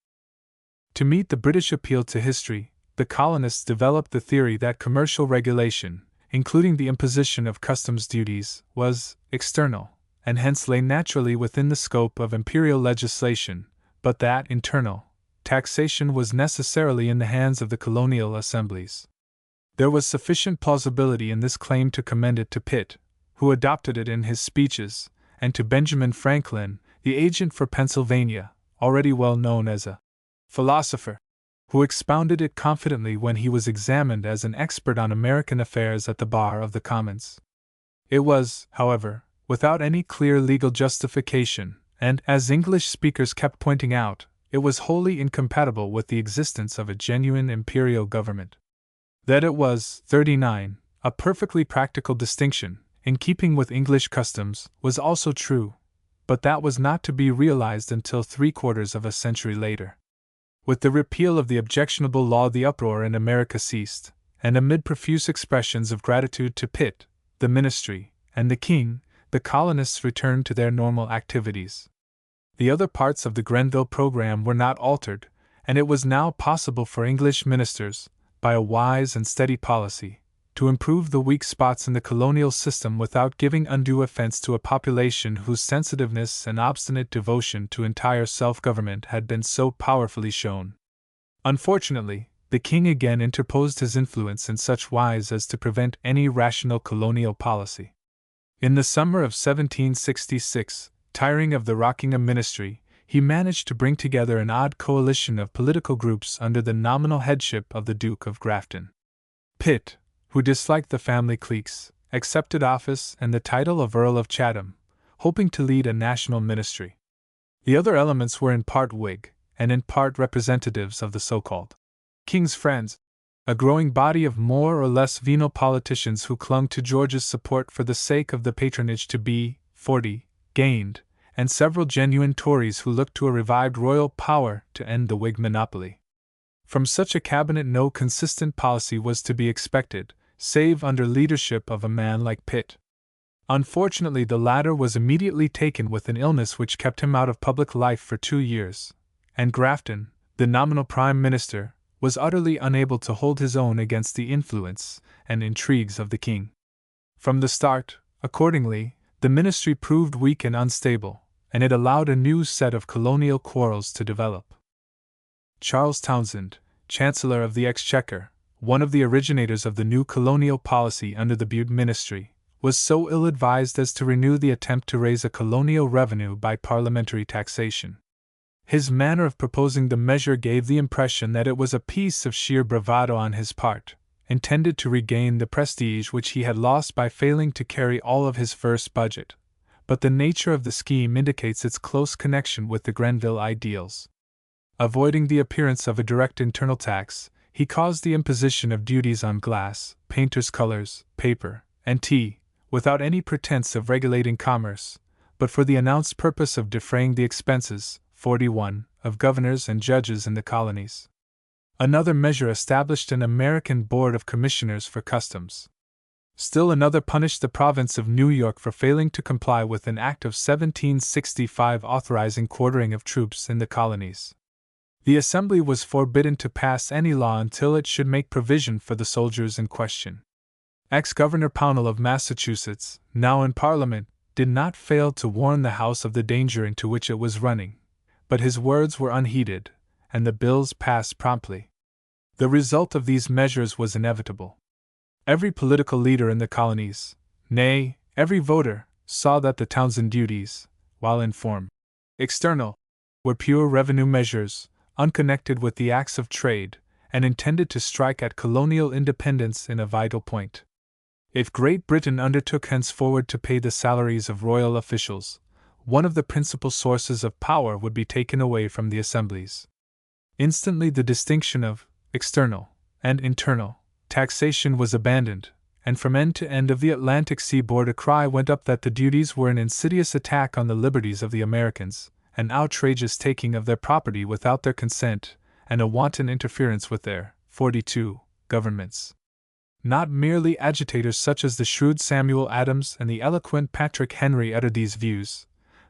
To meet the British appeal to history, the colonists developed the theory that commercial regulation, including the imposition of customs duties, was external, and hence lay naturally within the scope of imperial legislation, but that internal taxation was necessarily in the hands of the colonial assemblies. There was sufficient plausibility in this claim to commend it to Pitt, who adopted it in his speeches, and to Benjamin Franklin, the agent for Pennsylvania, already well known as a philosopher, who expounded it confidently when he was examined as an expert on American affairs at the bar of the Commons. It was, however, without any clear legal justification, and, as English speakers kept pointing out, it was wholly incompatible with the existence of a genuine imperial government. That it was, 39, a perfectly practical distinction, in keeping with English customs, was also true, but that was not to be realized until 3/4 of a century later. With the repeal of the objectionable law, the uproar in America ceased, and amid profuse expressions of gratitude to Pitt, the ministry, and the king, the colonists returned to their normal activities. The other parts of the Grenville program were not altered, and it was now possible for English ministers, by a wise and steady policy, to improve the weak spots in the colonial system without giving undue offense to a population whose sensitiveness and obstinate devotion to entire self-government had been so powerfully shown. Unfortunately, the king again interposed his influence in such wise as to prevent any rational colonial policy. In the summer of 1766, tiring of the Rockingham ministry, he managed to bring together an odd coalition of political groups under the nominal headship of the Duke of Grafton. Pitt, who disliked the family cliques, accepted office and the title of Earl of Chatham, hoping to lead a national ministry. The other elements were in part Whig, and in part representatives of the so-called King's Friends, a growing body of more or less venal politicians who clung to George's support for the sake of the patronage to be, 40, gained, and several genuine Tories who looked to a revived royal power to end the Whig monopoly. From such a cabinet no consistent policy was to be expected, save under leadership of a man like Pitt. Unfortunately, the latter was immediately taken with an illness which kept him out of public life for 2 years, and Grafton, the nominal Prime Minister, was utterly unable to hold his own against the influence and intrigues of the king. From the start, accordingly, the ministry proved weak and unstable, and it allowed a new set of colonial quarrels to develop. Charles Townshend, Chancellor of the Exchequer, one of the originators of the new colonial policy under the Bute ministry, was so ill-advised as to renew the attempt to raise a colonial revenue by parliamentary taxation. His manner of proposing the measure gave the impression that it was a piece of sheer bravado on his part, intended to regain the prestige which he had lost by failing to carry all of his first budget, but the nature of the scheme indicates its close connection with the Grenville ideals. Avoiding the appearance of a direct internal tax, he caused the imposition of duties on glass, painters' colors, paper, and tea, without any pretense of regulating commerce, but for the announced purpose of defraying the expenses, 41, of governors and judges in the colonies. Another measure established an American Board of Commissioners for Customs. Still another punished the province of New York for failing to comply with an act of 1765 authorizing quartering of troops in the colonies. The Assembly was forbidden to pass any law until it should make provision for the soldiers in question. Ex-Governor Pownall of Massachusetts, now in Parliament, did not fail to warn the House of the danger into which it was running, but his words were unheeded, and the bills passed promptly. The result of these measures was inevitable. Every political leader in the colonies, nay, every voter, saw that the Townshend duties, while in form external, were pure revenue measures, unconnected with the acts of trade, and intended to strike at colonial independence in a vital point. If Great Britain undertook henceforward to pay the salaries of royal officials, one of the principal sources of power would be taken away from the assemblies. Instantly the distinction of external and internal taxation was abandoned, and from end to end of the Atlantic seaboard a cry went up that the duties were an insidious attack on the liberties of the Americans, an outrageous taking of their property without their consent, and a wanton interference with their 42 governments. Not merely agitators such as the shrewd Samuel Adams and the eloquent Patrick Henry uttered these views,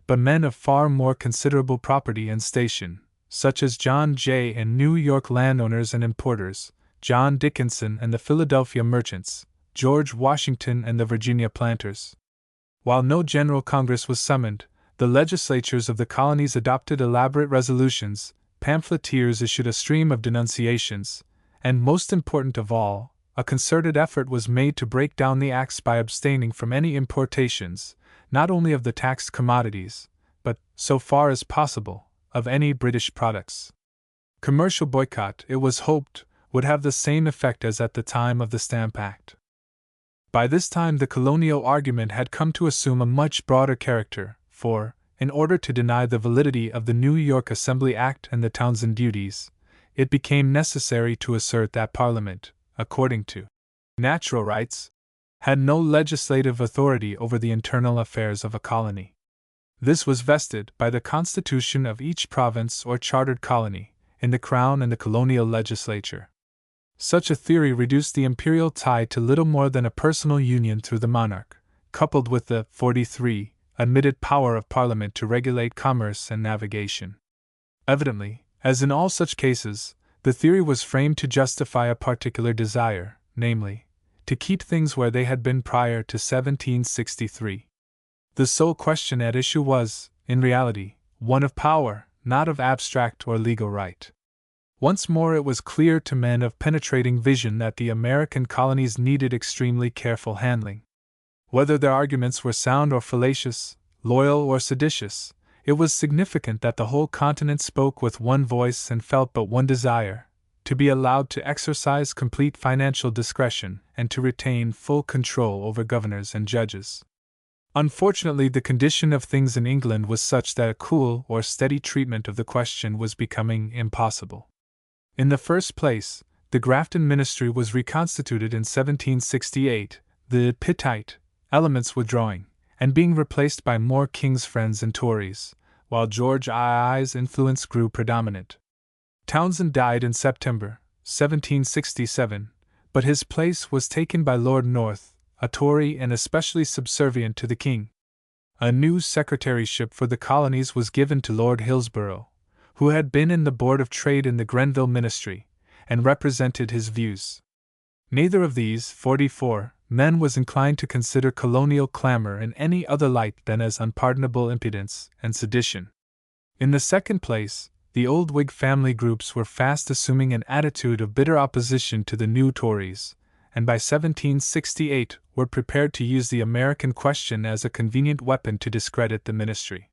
but men of far more considerable property and station, such as John Jay and New York landowners and importers, John Dickinson and the Philadelphia merchants, George Washington and the Virginia planters. While no General Congress was summoned, the legislatures of the colonies adopted elaborate resolutions, pamphleteers issued a stream of denunciations, and most important of all, a concerted effort was made to break down the acts by abstaining from any importations, not only of the taxed commodities, but, so far as possible, of any British products. Commercial boycott, it was hoped, would have the same effect as at the time of the Stamp Act. By this time the colonial argument had come to assume a much broader character, for, in order to deny the validity of the New York Assembly Act and the Townshend duties, it became necessary to assert that Parliament, according to natural rights, had no legislative authority over the internal affairs of a colony. This was vested, by the constitution of each province or chartered colony, in the Crown and the colonial legislature. Such a theory reduced the imperial tie to little more than a personal union through the monarch, coupled with the 43 admitted power of Parliament to regulate commerce and navigation. Evidently, as in all such cases, the theory was framed to justify a particular desire, namely, to keep things where they had been prior to 1763. The sole question at issue was, in reality, one of power, not of abstract or legal right. Once more it was clear to men of penetrating vision that the American colonies needed extremely careful handling. Whether their arguments were sound or fallacious, loyal or seditious, it was significant that the whole continent spoke with one voice and felt but one desire: to be allowed to exercise complete financial discretion and to retain full control over governors and judges. Unfortunately, the condition of things in England was such that a cool or steady treatment of the question was becoming impossible. In the first place, the Grafton Ministry was reconstituted in 1768, the Pittite elements withdrawing, and being replaced by more King's Friends and Tories, while George II's influence grew predominant. Townshend died in September 1767, but his place was taken by Lord North, a Tory and especially subservient to the King. A new secretaryship for the colonies was given to Lord Hillsborough, who had been in the Board of Trade in the Grenville Ministry, and represented his views. Neither of these 44 men was inclined to consider colonial clamor in any other light than as unpardonable impudence and sedition. In the second place, the old Whig family groups were fast assuming an attitude of bitter opposition to the new Tories, and by 1768 were prepared to use the American question as a convenient weapon to discredit the ministry.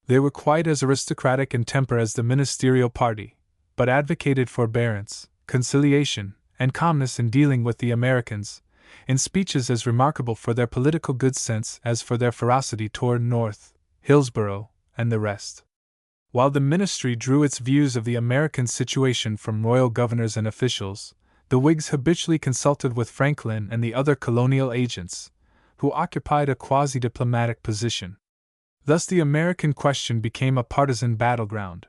They were quite as aristocratic in temper as the ministerial party, but advocated forbearance, conciliation, and calmness in dealing with the Americans, in speeches as remarkable for their political good sense as for their ferocity toward North, Hillsborough, and the rest. While the ministry drew its views of the American situation from royal governors and officials, the Whigs habitually consulted with Franklin and the other colonial agents, who occupied a quasi-diplomatic position. Thus the American question became a partisan battleground.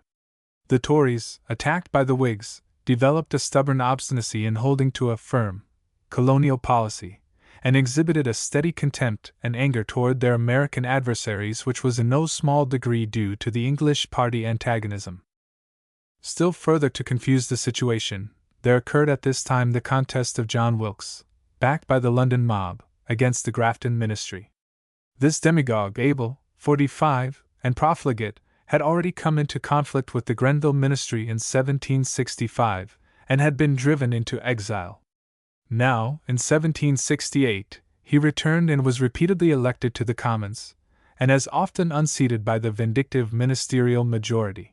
The Tories, attacked by the Whigs, developed a stubborn obstinacy in holding to a firm, colonial policy, and exhibited a steady contempt and anger toward their American adversaries which was in no small degree due to the English party antagonism. Still further to confuse the situation, there occurred at this time the contest of John Wilkes, backed by the London mob, against the Grafton ministry. This demagogue, able, 45, and profligate, had already come into conflict with the Grenville ministry in 1765, and had been driven into exile. Now, in 1768, he returned and was repeatedly elected to the Commons, and as often unseated by the vindictive ministerial majority.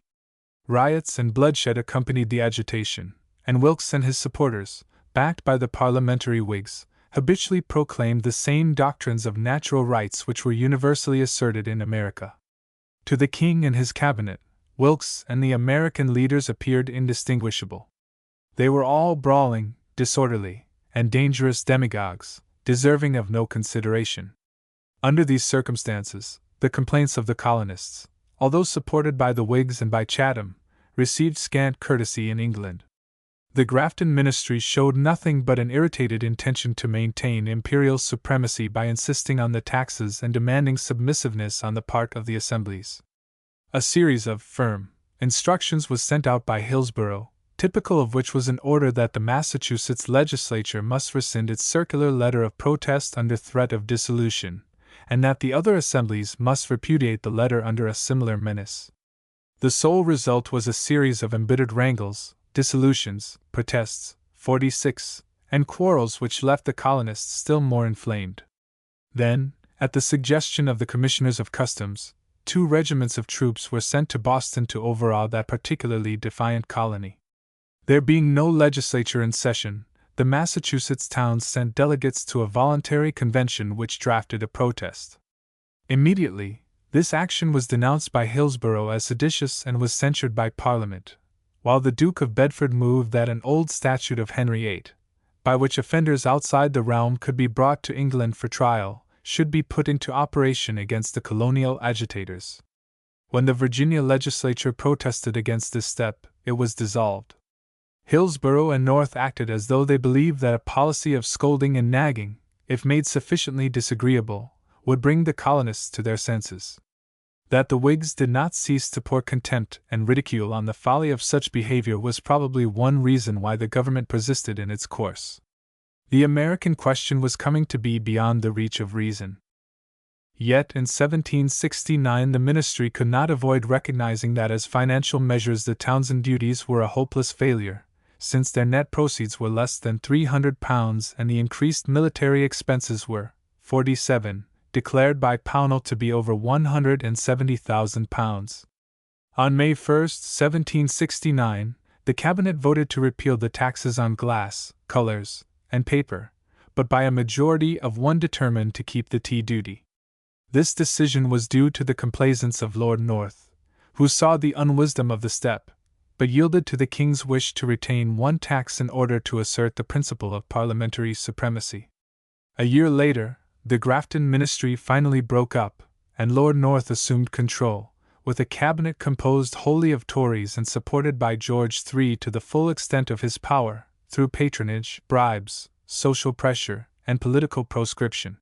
Riots and bloodshed accompanied the agitation, and Wilkes and his supporters, backed by the parliamentary Whigs, habitually proclaimed the same doctrines of natural rights which were universally asserted in America. To the king and his cabinet, Wilkes and the American leaders appeared indistinguishable. They were all brawling, disorderly, and dangerous demagogues, deserving of no consideration. Under these circumstances, the complaints of the colonists, although supported by the Whigs and by Chatham, received scant courtesy in England. The Grafton ministry showed nothing but an irritated intention to maintain imperial supremacy by insisting on the taxes and demanding submissiveness on the part of the assemblies. A series of firm instructions was sent out by Hillsborough, typical of which was an order that the Massachusetts legislature must rescind its circular letter of protest under threat of dissolution, and that the other assemblies must repudiate the letter under a similar menace. The sole result was a series of embittered wrangles, dissolutions, protests, 46, and quarrels which left the colonists still more inflamed. Then, at the suggestion of the Commissioners of Customs, 2 regiments of troops were sent to Boston to overawe that particularly defiant colony. There being no legislature in session, the Massachusetts towns sent delegates to a voluntary convention which drafted a protest. Immediately, this action was denounced by Hillsborough as seditious and was censured by Parliament, while the Duke of Bedford moved that an old statute of Henry VIII, by which offenders outside the realm could be brought to England for trial, should be put into operation against the colonial agitators. When the Virginia legislature protested against this step, it was dissolved. Hillsborough and North acted as though they believed that a policy of scolding and nagging, if made sufficiently disagreeable, would bring the colonists to their senses. That the Whigs did not cease to pour contempt and ridicule on the folly of such behavior was probably one reason why the government persisted in its course. The American question was coming to be beyond the reach of reason. Yet in 1769 the ministry could not avoid recognizing that as financial measures the Townshend duties were a hopeless failure, since their net proceeds were less than £300 and the increased military expenses were, 47, declared by Pownall to be over £170,000. On May 1, 1769, the Cabinet voted to repeal the taxes on glass, colors, and paper, but by a majority of 1 determined to keep the tea duty. This decision was due to the complaisance of Lord North, who saw the unwisdom of the step, but yielded to the King's wish to retain 1 tax in order to assert the principle of parliamentary supremacy. A year later, the Grafton ministry finally broke up, and Lord North assumed control, with a cabinet composed wholly of Tories and supported by George III to the full extent of his power, through patronage, bribes, social pressure, and political proscription.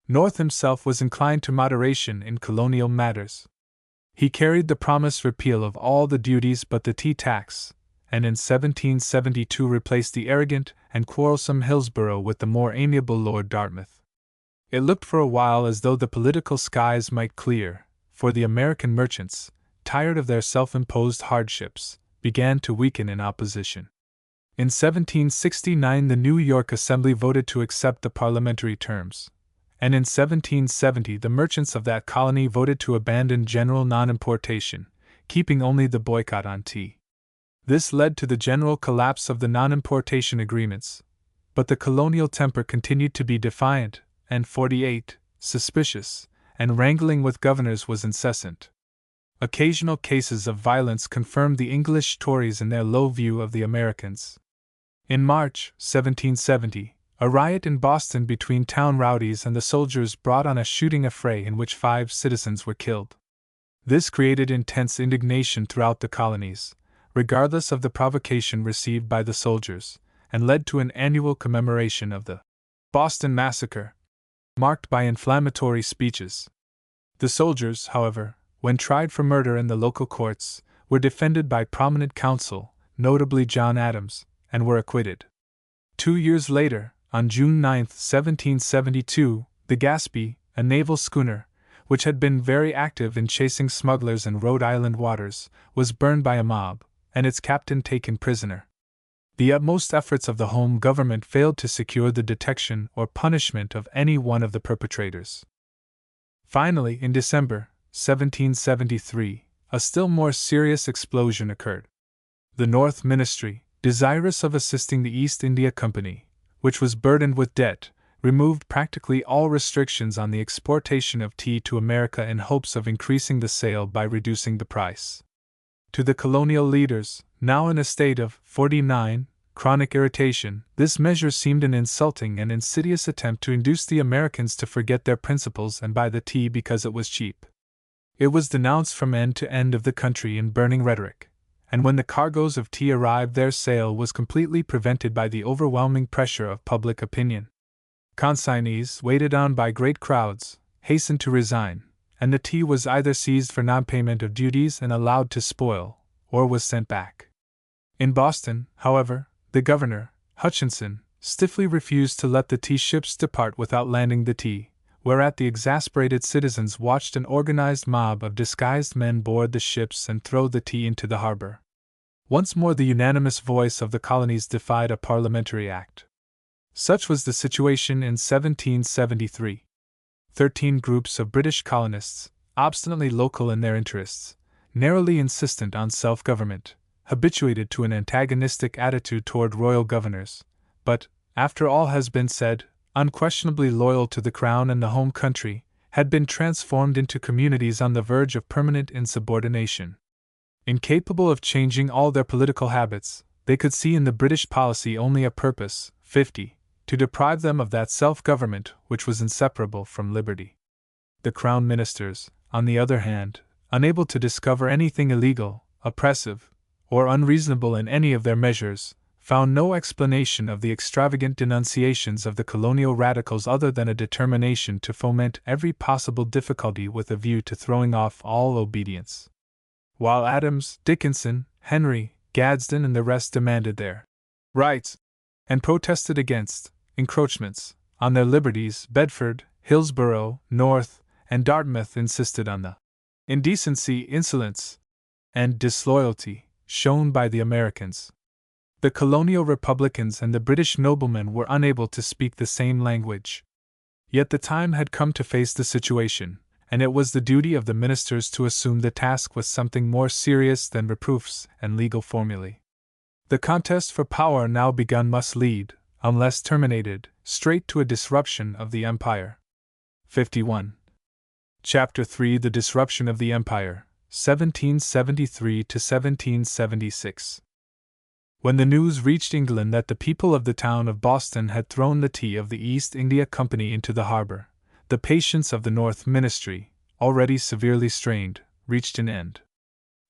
North himself was inclined to moderation in colonial matters. He carried the promised repeal of all the duties but the tea tax, and in 1772 replaced the arrogant and quarrelsome Hillsborough with the more amiable Lord Dartmouth. It looked for a while as though the political skies might clear, for the American merchants, tired of their self-imposed hardships, began to weaken in opposition. In 1769 the New York Assembly voted to accept the parliamentary terms, and in 1770 the merchants of that colony voted to abandon general non-importation, keeping only the boycott on tea. This led to the general collapse of the non-importation agreements, but the colonial temper continued to be defiant, and suspicious, and wrangling with governors was incessant. Occasional cases of violence confirmed the English Tories in their low view of the Americans. In March 1770, a riot in Boston between town rowdies and the soldiers brought on a shooting affray in which 5 citizens were killed. This created intense indignation throughout the colonies, regardless of the provocation received by the soldiers, and led to an annual commemoration of the Boston Massacre, marked by inflammatory speeches. The soldiers, however, when tried for murder in the local courts, were defended by prominent counsel, notably John Adams, and were acquitted. 2 years later, on June 9, 1772, the Gaspee, a naval schooner, which had been very active in chasing smugglers in Rhode Island waters, was burned by a mob, and its captain taken prisoner. The utmost efforts of the home government failed to secure the detection or punishment of any one of the perpetrators. Finally, in December 1773, a still more serious explosion occurred. The North Ministry, desirous of assisting the East India Company, which was burdened with debt, removed practically all restrictions on the exportation of tea to America in hopes of increasing the sale by reducing the price. To the colonial leaders, now in a state of chronic irritation, this measure seemed an insulting and insidious attempt to induce the Americans to forget their principles and buy the tea because it was cheap. It was denounced from end to end of the country in burning rhetoric, and when the cargoes of tea arrived their sale was completely prevented by the overwhelming pressure of public opinion. Consignees, weighted on by great crowds, hastened to resign, and the tea was either seized for non-payment of duties and allowed to spoil, or was sent back. In Boston, however, the governor, Hutchinson, stiffly refused to let the tea ships depart without landing the tea, whereat the exasperated citizens watched an organized mob of disguised men board the ships and throw the tea into the harbor. Once more the unanimous voice of the colonies defied a parliamentary act. Such was the situation in 1773. 13 groups of British colonists, obstinately local in their interests, narrowly insistent on self-government, habituated to an antagonistic attitude toward royal governors, but, after all has been said, unquestionably loyal to the crown and the home country, had been transformed into communities on the verge of permanent insubordination. Incapable of changing all their political habits, they could see in the British policy only a purpose, to deprive them of that self-government which was inseparable from liberty. The Crown Ministers, on the other hand, unable to discover anything illegal, oppressive, or unreasonable in any of their measures, found no explanation of the extravagant denunciations of the colonial radicals other than a determination to foment every possible difficulty with a view to throwing off all obedience. While Adams, Dickinson, Henry, Gadsden and the rest demanded their rights and protested against encroachments on their liberties, Bedford, Hillsborough, North, and Dartmouth insisted on the indecency, insolence, and disloyalty shown by the Americans. The colonial Republicans and the British noblemen were unable to speak the same language. Yet the time had come to face the situation, and it was the duty of the ministers to assume the task with something more serious than reproofs and legal formulae. The contest for power now begun must lead, unless terminated, straight to a disruption of the empire. 51. Chapter 3: The Disruption of the Empire, 1773 to 1776. When the news reached England that the people of the town of Boston had thrown the tea of the East India Company into the harbor, the patience of the North Ministry, already severely strained, reached an end.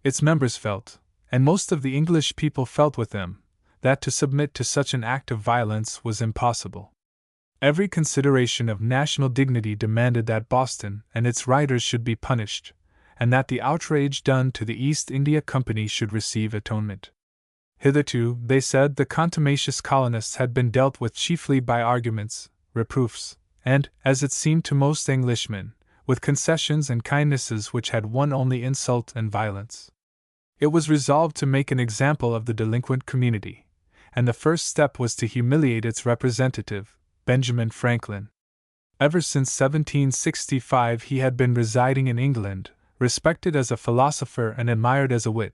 Its members felt, and most of the English people felt with them, that to submit to such an act of violence was impossible. Every consideration of national dignity demanded that Boston and its writers should be punished, and that the outrage done to the East India Company should receive atonement. Hitherto, they said, the contumacious colonists had been dealt with chiefly by arguments, reproofs, and, as it seemed to most Englishmen, with concessions and kindnesses which had won only insult and violence. It was resolved to make an example of the delinquent community, and the first step was to humiliate its representative, Benjamin Franklin. Ever since 1765 he had been residing in England, respected as a philosopher and admired as a wit,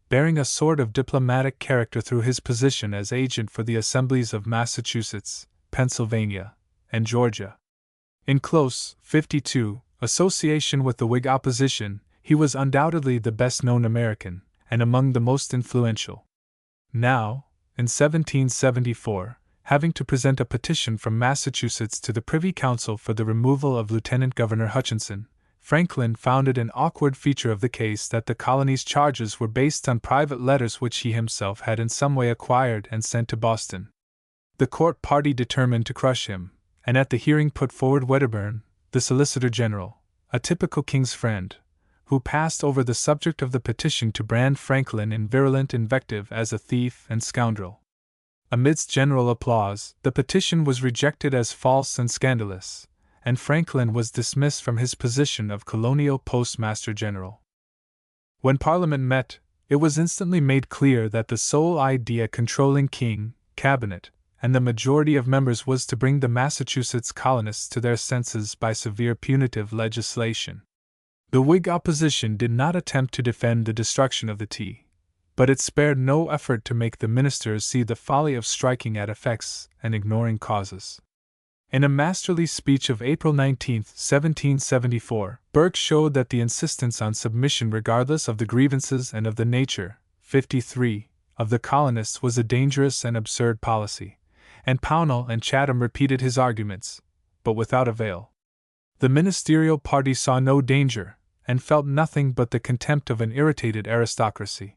bearing a sort of diplomatic character through his position as agent for the assemblies of Massachusetts, Pennsylvania, and Georgia. In close association with the Whig opposition, he was undoubtedly the best-known American, and among the most influential. Now, in 1774, having to present a petition from Massachusetts to the Privy Council for the removal of Lieutenant Governor Hutchinson, Franklin found it an awkward feature of the case that the colony's charges were based on private letters which he himself had in some way acquired and sent to Boston. The court party determined to crush him, and at the hearing put forward Wedderburn, the Solicitor General, a typical King's friend, who passed over the subject of the petition to brand Franklin in virulent invective as a thief and scoundrel. Amidst general applause, the petition was rejected as false and scandalous, and Franklin was dismissed from his position of Colonial Postmaster General. When Parliament met, it was instantly made clear that the sole idea controlling King, Cabinet, and the majority of members was to bring the Massachusetts colonists to their senses by severe punitive legislation. The Whig opposition did not attempt to defend the destruction of the tea, but it spared no effort to make the ministers see the folly of striking at effects and ignoring causes. In a masterly speech of April 19, 1774, Burke showed that the insistence on submission regardless of the grievances and of the nature, 53, of the colonists was a dangerous and absurd policy, and Pownall and Chatham repeated his arguments, but without avail. The ministerial party saw no danger, and felt nothing but the contempt of an irritated aristocracy.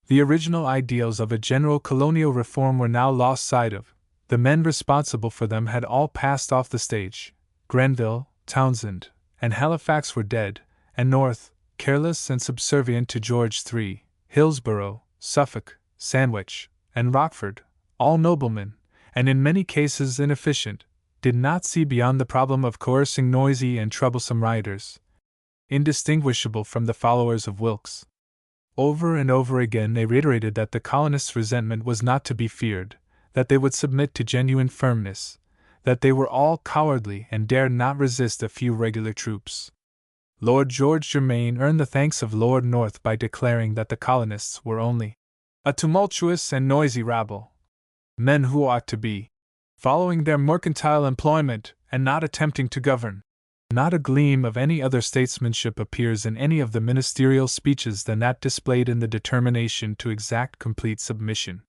The original ideals of a general colonial reform were now lost sight of. The men responsible for them had all passed off the stage. Grenville, Townsend, and Halifax were dead, and North, careless and subservient to George III, Hillsborough, Suffolk, Sandwich, and Rockford, all noblemen, and in many cases inefficient, did not see beyond the problem of coercing noisy and troublesome rioters, indistinguishable from the followers of Wilkes. Over and over again they reiterated that the colonists' resentment was not to be feared, that they would submit to genuine firmness, that they were all cowardly and dared not resist a few regular troops. Lord George Germain earned the thanks of Lord North by declaring that the colonists were only a tumultuous and noisy rabble, men who ought to be following their mercantile employment and not attempting to govern. Not a gleam of any other statesmanship appears in any of the ministerial speeches than that displayed in the determination to exact complete submission.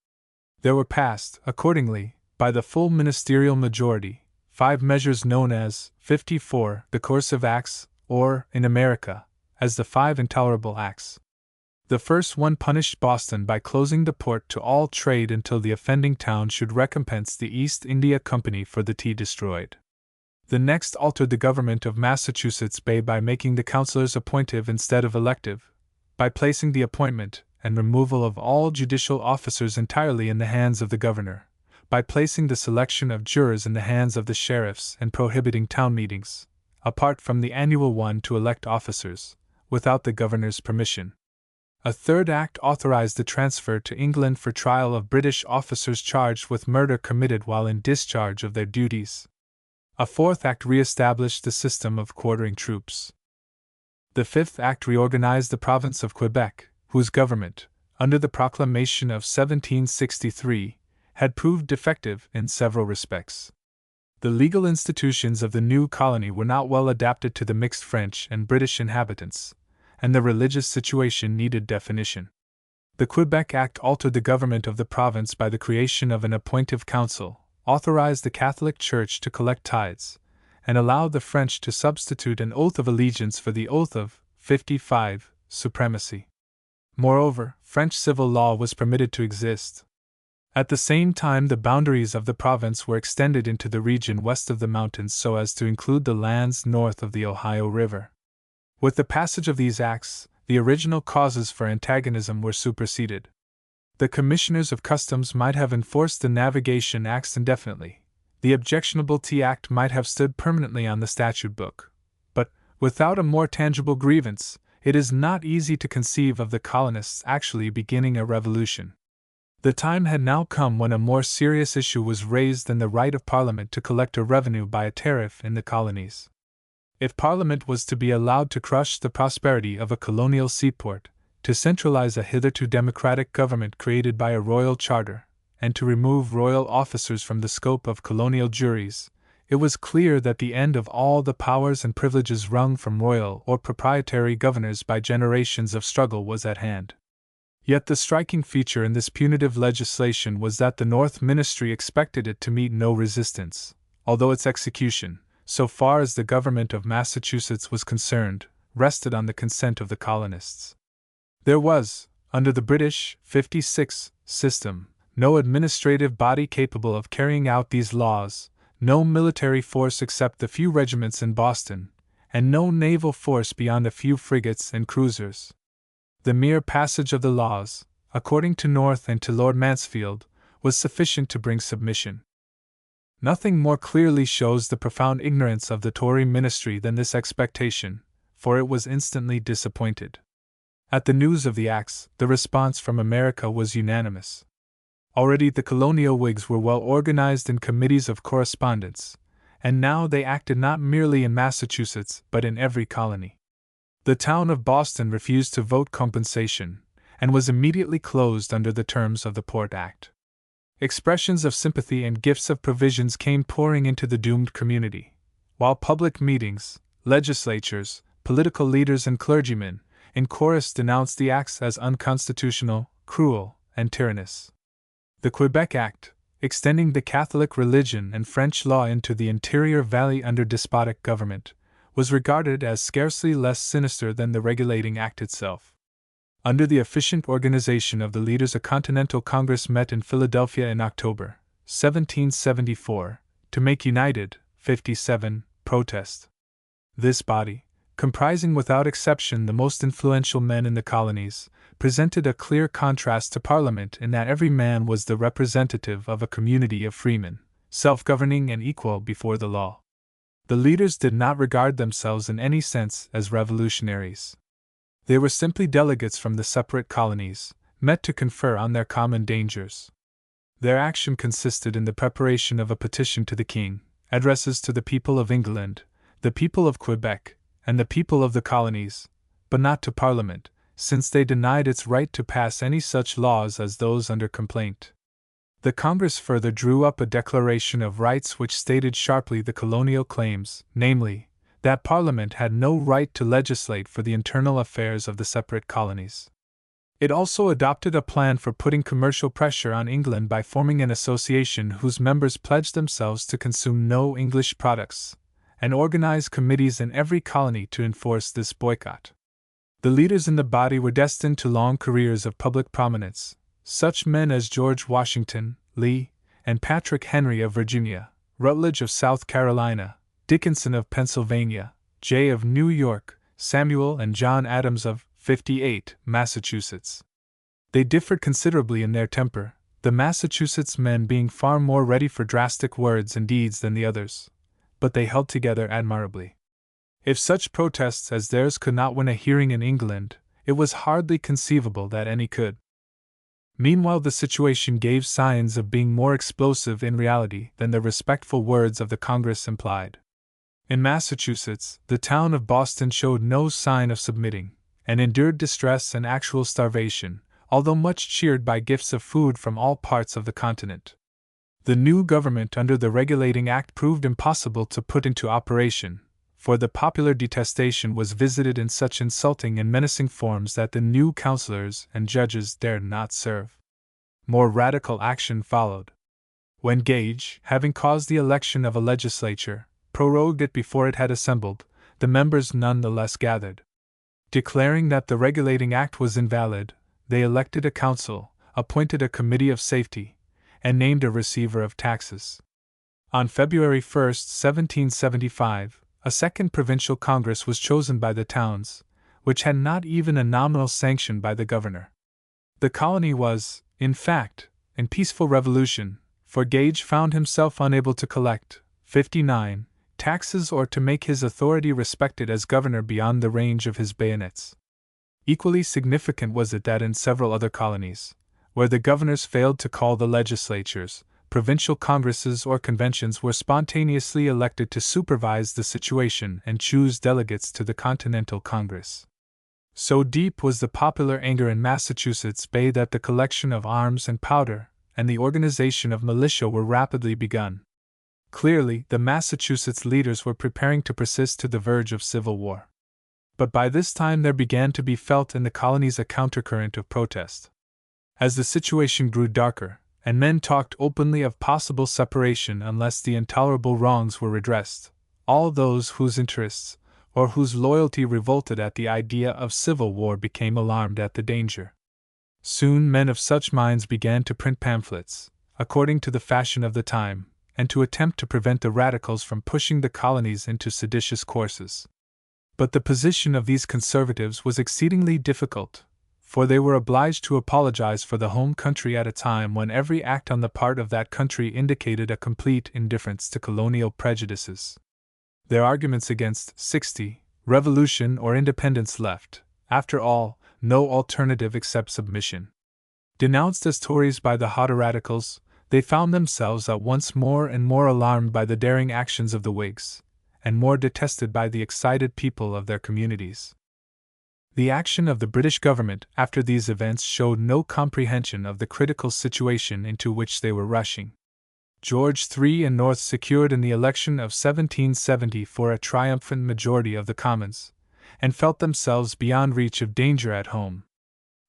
There were passed, accordingly, by the full ministerial majority, 5 measures known as 54, the Coercive Acts, or, in America, as the 5 Intolerable Acts. The first one punished Boston by closing the port to all trade until the offending town should recompense the East India Company for the tea destroyed. The next altered the government of Massachusetts Bay by making the councilors appointive instead of elective, by placing the appointment and removal of all judicial officers entirely in the hands of the governor, by placing the selection of jurors in the hands of the sheriffs and prohibiting town meetings, apart from the annual one to elect officers, without the governor's permission. A third act authorized the transfer to England for trial of British officers charged with murder committed while in discharge of their duties. A fourth act re-established the system of quartering troops. The fifth act reorganized the province of Quebec, whose government, under the proclamation of 1763, had proved defective in several respects. The legal institutions of the new colony were not well adapted to the mixed French and British inhabitants, and the religious situation needed definition. The Quebec Act altered the government of the province by the creation of an appointive council, authorized the Catholic Church to collect tithes, and allowed the French to substitute an oath of allegiance for the oath of 55 supremacy. Moreover, French civil law was permitted to exist. At the same time, the boundaries of the province were extended into the region west of the mountains so as to include the lands north of the Ohio River. With the passage of these acts, the original causes for antagonism were superseded. The Commissioners of Customs might have enforced the Navigation Acts indefinitely. The Objectionability Act might have stood permanently on the statute book. But, without a more tangible grievance, it is not easy to conceive of the colonists actually beginning a revolution. The time had now come when a more serious issue was raised than the right of Parliament to collect a revenue by a tariff in the colonies. If Parliament was to be allowed to crush the prosperity of a colonial seaport, to centralize a hitherto democratic government created by a royal charter, and to remove royal officers from the scope of colonial juries, it was clear that the end of all the powers and privileges wrung from royal or proprietary governors by generations of struggle was at hand. Yet the striking feature in this punitive legislation was that the North Ministry expected it to meet no resistance, although its execution, so far as the government of Massachusetts was concerned, rested on the consent of the colonists. There was, under the British 56 system, no administrative body capable of carrying out these laws, no military force except the few regiments in Boston, and no naval force beyond a few frigates and cruisers. The mere passage of the laws, according to North and to Lord Mansfield, was sufficient to bring submission. Nothing more clearly shows the profound ignorance of the Tory ministry than this expectation, for it was instantly disappointed. At the news of the acts, the response from America was unanimous. Already the colonial Whigs were well organized in committees of correspondence, and now they acted not merely in Massachusetts but in every colony. The town of Boston refused to vote compensation, and was immediately closed under the terms of the Port Act. Expressions of sympathy and gifts of provisions came pouring into the doomed community, while public meetings, legislatures, political leaders and clergymen, in chorus denounced the acts as unconstitutional, cruel, and tyrannous. The Quebec Act, extending the Catholic religion and French law into the interior valley under despotic government, was regarded as scarcely less sinister than the Regulating Act itself. Under the efficient organization of the leaders, a Continental Congress met in Philadelphia in October 1774 to make united 57 protest. This body, comprising without exception the most influential men in the colonies, presented a clear contrast to Parliament in that every man was the representative of a community of freemen, self-governing and equal before the law. The leaders did not regard themselves in any sense as revolutionaries. They were simply delegates from the separate colonies, met to confer on their common dangers. Their action consisted in the preparation of a petition to the King, addresses to the people of England, the people of Quebec, and the people of the colonies, but not to Parliament, since they denied its right to pass any such laws as those under complaint. The Congress further drew up a Declaration of Rights which stated sharply the colonial claims, namely, that Parliament had no right to legislate for the internal affairs of the separate colonies. It also adopted a plan for putting commercial pressure on England by forming an association whose members pledged themselves to consume no English products, and organized committees in every colony to enforce this boycott. The leaders in the body were destined to long careers of public prominence, such men as George Washington, Lee, and Patrick Henry of Virginia, Rutledge of South Carolina, Dickinson of Pennsylvania, Jay of New York, Samuel and John Adams of 58, Massachusetts. They differed considerably in their temper, the Massachusetts men being far more ready for drastic words and deeds than the others, but they held together admirably. If such protests as theirs could not win a hearing in England, it was hardly conceivable that any could. Meanwhile, the situation gave signs of being more explosive in reality than the respectful words of the Congress implied. In Massachusetts, the town of Boston showed no sign of submitting, and endured distress and actual starvation, although much cheered by gifts of food from all parts of the continent. The new government under the Regulating Act proved impossible to put into operation, for the popular detestation was visited in such insulting and menacing forms that the new councilors and judges dared not serve. More radical action followed. When Gage, having caused the election of a legislature, prorogued it before it had assembled, the members none the less gathered. Declaring that the Regulating Act was invalid, they elected a council, appointed a committee of safety, and named a receiver of taxes. On February 1, 1775, a second provincial congress was chosen by the towns, which had not even a nominal sanction by the governor. The colony was, in fact, in peaceful revolution, for Gage found himself unable to collect 59 taxes or to make his authority respected as governor beyond the range of his bayonets. Equally significant was it that in several other colonies, where the governors failed to call the legislatures, provincial congresses or conventions were spontaneously elected to supervise the situation and choose delegates to the Continental Congress. So deep was the popular anger in Massachusetts Bay that the collection of arms and powder and the organization of militia were rapidly begun. Clearly, the Massachusetts leaders were preparing to persist to the verge of civil war. But by this time there began to be felt in the colonies a countercurrent of protest. As the situation grew darker, and men talked openly of possible separation unless the intolerable wrongs were redressed, all those whose interests or whose loyalty revolted at the idea of civil war became alarmed at the danger. Soon men of such minds began to print pamphlets, according to the fashion of the time, and to attempt to prevent the radicals from pushing the colonies into seditious courses. But the position of these conservatives was exceedingly difficult, for they were obliged to apologize for the home country at a time when every act on the part of that country indicated a complete indifference to colonial prejudices. Their arguments against 60 revolution or independence left, after all, no alternative except submission. Denounced as Tories by the haughty radicals, they found themselves at once more and more alarmed by the daring actions of the Whigs, and more detested by the excited people of their communities. The action of the British government after these events showed no comprehension of the critical situation into which they were rushing. George III and North secured in the election of 1774 a triumphant majority of the Commons, and felt themselves beyond reach of danger at home.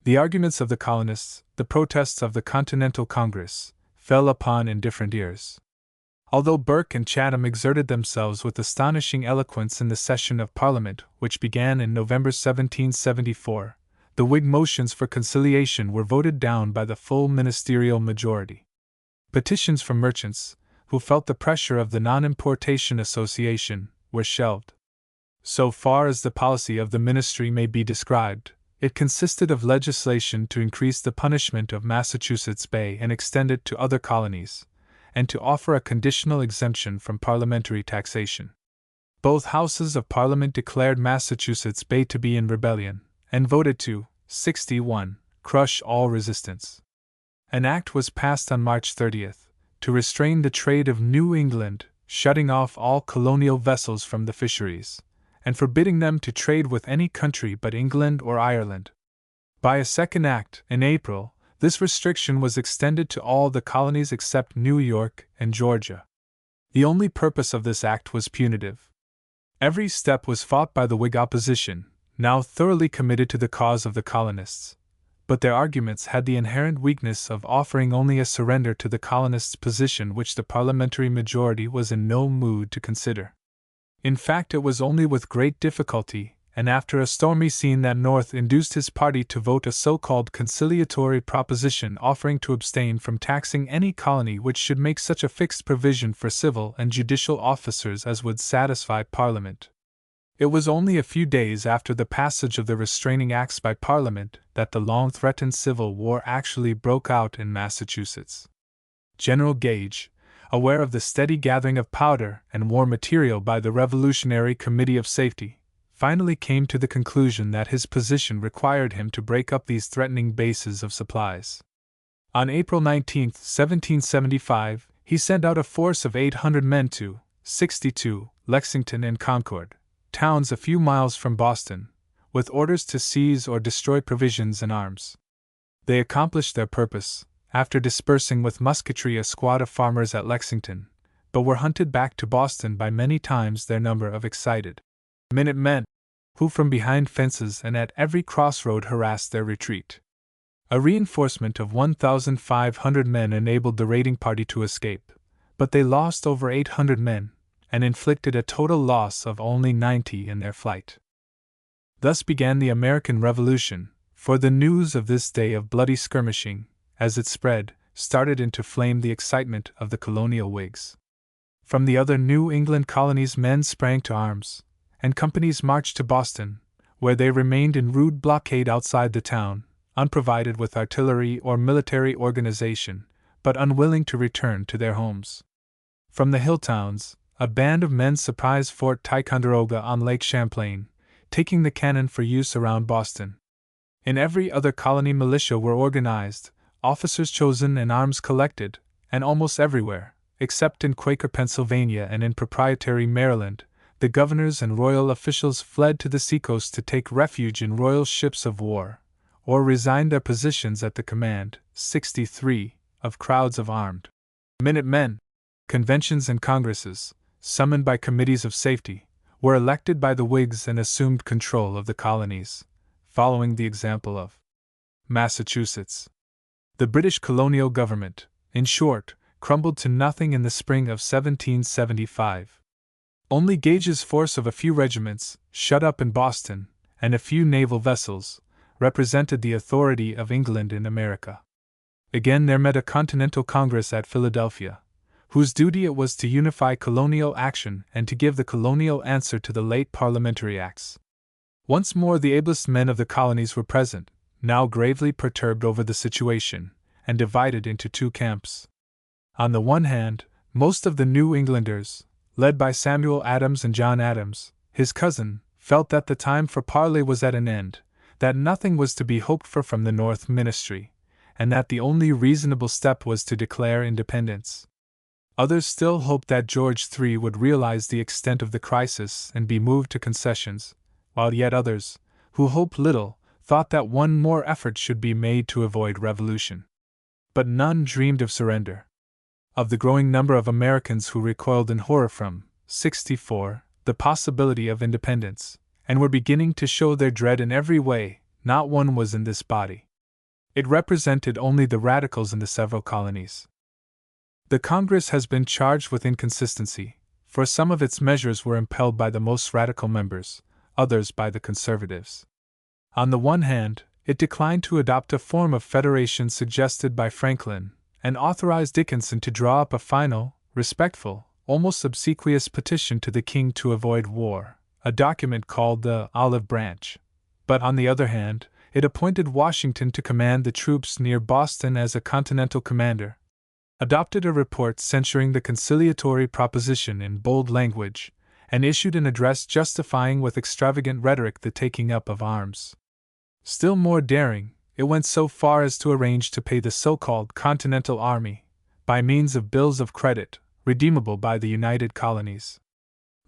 The arguments of the colonists, the protests of the Continental Congress, fell upon indifferent ears. Although Burke and Chatham exerted themselves with astonishing eloquence in the session of Parliament which began in November 1774, the Whig motions for conciliation were voted down by the full ministerial majority. Petitions from merchants, who felt the pressure of the Non-Importation Association, were shelved. So far as the policy of the ministry may be described, it consisted of legislation to increase the punishment of Massachusetts Bay and extend it to other colonies, and to offer a conditional exemption from parliamentary taxation. Both houses of Parliament declared Massachusetts Bay to be in rebellion, and voted to 61 crush all resistance. An act was passed on March 30th, to restrain the trade of New England, shutting off all colonial vessels from the fisheries, and forbidding them to trade with any country but England or Ireland. By a second act, in April, this restriction was extended to all the colonies except New York and Georgia. The only purpose of this act was punitive. Every step was fought by the Whig opposition, now thoroughly committed to the cause of the colonists, but their arguments had the inherent weakness of offering only a surrender to the colonists' position which the parliamentary majority was in no mood to consider. In fact, it was only with great difficulty, and after a stormy scene, that North induced his party to vote a so-called conciliatory proposition offering to abstain from taxing any colony which should make such a fixed provision for civil and judicial officers as would satisfy Parliament. It was only a few days after the passage of the restraining acts by Parliament that the long-threatened Civil War actually broke out in Massachusetts. General Gage, aware of the steady gathering of powder and war material by the Revolutionary Committee of Safety, finally came to the conclusion that his position required him to break up these threatening bases of supplies. On April 19, 1775, he sent out a force of 800 men to 62 Lexington and Concord, towns a few miles from Boston, with orders to seize or destroy provisions and arms. They accomplished their purpose, after dispersing with musketry a squad of farmers at Lexington, but were hunted back to Boston by many times their number of excited Minutemen, who from behind fences and at every crossroad harassed their retreat. A reinforcement of 1,500 men enabled the raiding party to escape, but they lost over 800 men, and inflicted a total loss of only 90 in their flight. Thus began the American Revolution, for the news of this day of bloody skirmishing, as it spread, started into flame the excitement of the colonial Whigs. From the other New England colonies men sprang to arms, and companies marched to Boston, where they remained in rude blockade outside the town, unprovided with artillery or military organization, but unwilling to return to their homes. From the hill towns, a band of men surprised Fort Ticonderoga on Lake Champlain, taking the cannon for use around Boston. In every other colony militia were organized, officers chosen and arms collected, and almost everywhere, except in Quaker Pennsylvania and in proprietary Maryland, the governors and royal officials fled to the seacoast to take refuge in royal ships of war, or resigned their positions at the command, 63, of crowds of armed Minutemen. Conventions and congresses, summoned by committees of safety, were elected by the Whigs and assumed control of the colonies, following the example of Massachusetts. The British colonial government, in short, crumbled to nothing in the spring of 1775. Only Gage's force of a few regiments, shut up in Boston, and a few naval vessels, represented the authority of England in America. Again there met a Continental Congress at Philadelphia, whose duty it was to unify colonial action and to give the colonial answer to the late parliamentary acts. Once more the ablest men of the colonies were present, now gravely perturbed over the situation, and divided into two camps. On the one hand, most of the New Englanders, led by Samuel Adams and John Adams, his cousin, felt that the time for parley was at an end, that nothing was to be hoped for from the North Ministry, and that the only reasonable step was to declare independence. Others still hoped that George III would realize the extent of the crisis and be moved to concessions, while yet others, who hoped little, thought that one more effort should be made to avoid revolution. But none dreamed of surrender. Of the growing number of Americans who recoiled in horror from 64, the possibility of independence, and were beginning to show their dread in every way, not one was in this body. It represented only the radicals in the several colonies. The Congress has been charged with inconsistency, for some of its measures were impelled by the most radical members, others by the conservatives. On the one hand, it declined to adopt a form of federation suggested by Franklin, and authorized Dickinson to draw up a final, respectful, almost obsequious petition to the king to avoid war, a document called the Olive Branch. But on the other hand, it appointed Washington to command the troops near Boston as a continental commander, adopted a report censuring the conciliatory proposition in bold language, and issued an address justifying with extravagant rhetoric the taking up of arms. Still more daring, it went so far as to arrange to pay the so-called Continental Army, by means of bills of credit, redeemable by the United Colonies.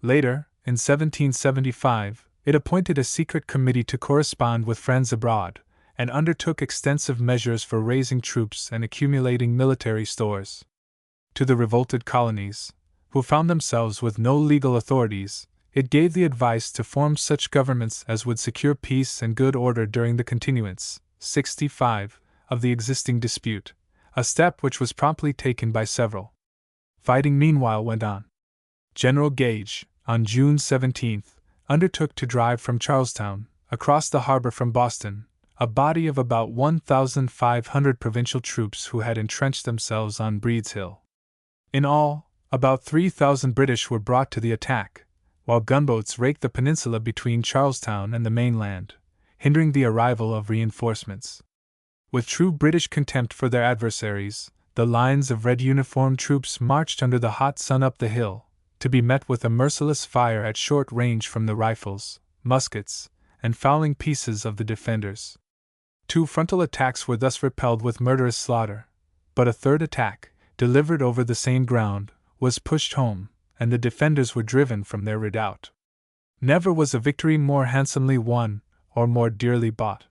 Later, in 1775, it appointed a secret committee to correspond with friends abroad, and undertook extensive measures for raising troops and accumulating military stores. To the revolted colonies, who found themselves with no legal authorities, it gave the advice to form such governments as would secure peace and good order during the continuance, 65, of the existing dispute, a step which was promptly taken by several. Fighting meanwhile went on. General Gage, on June 17, undertook to drive from Charlestown, across the harbor from Boston, a body of about 1,500 provincial troops who had entrenched themselves on Breed's Hill. In all, about 3,000 British were brought to the attack, while gunboats raked the peninsula between Charlestown and the mainland, hindering the arrival of reinforcements. With true British contempt for their adversaries, the lines of red uniformed troops marched under the hot sun up the hill, to be met with a merciless fire at short range from the rifles, muskets, and fowling pieces of the defenders. 2 frontal attacks were thus repelled with murderous slaughter, but a third attack, delivered over the same ground, was pushed home, and the defenders were driven from their redoubt. Never was a victory more handsomely won, or more dearly bought.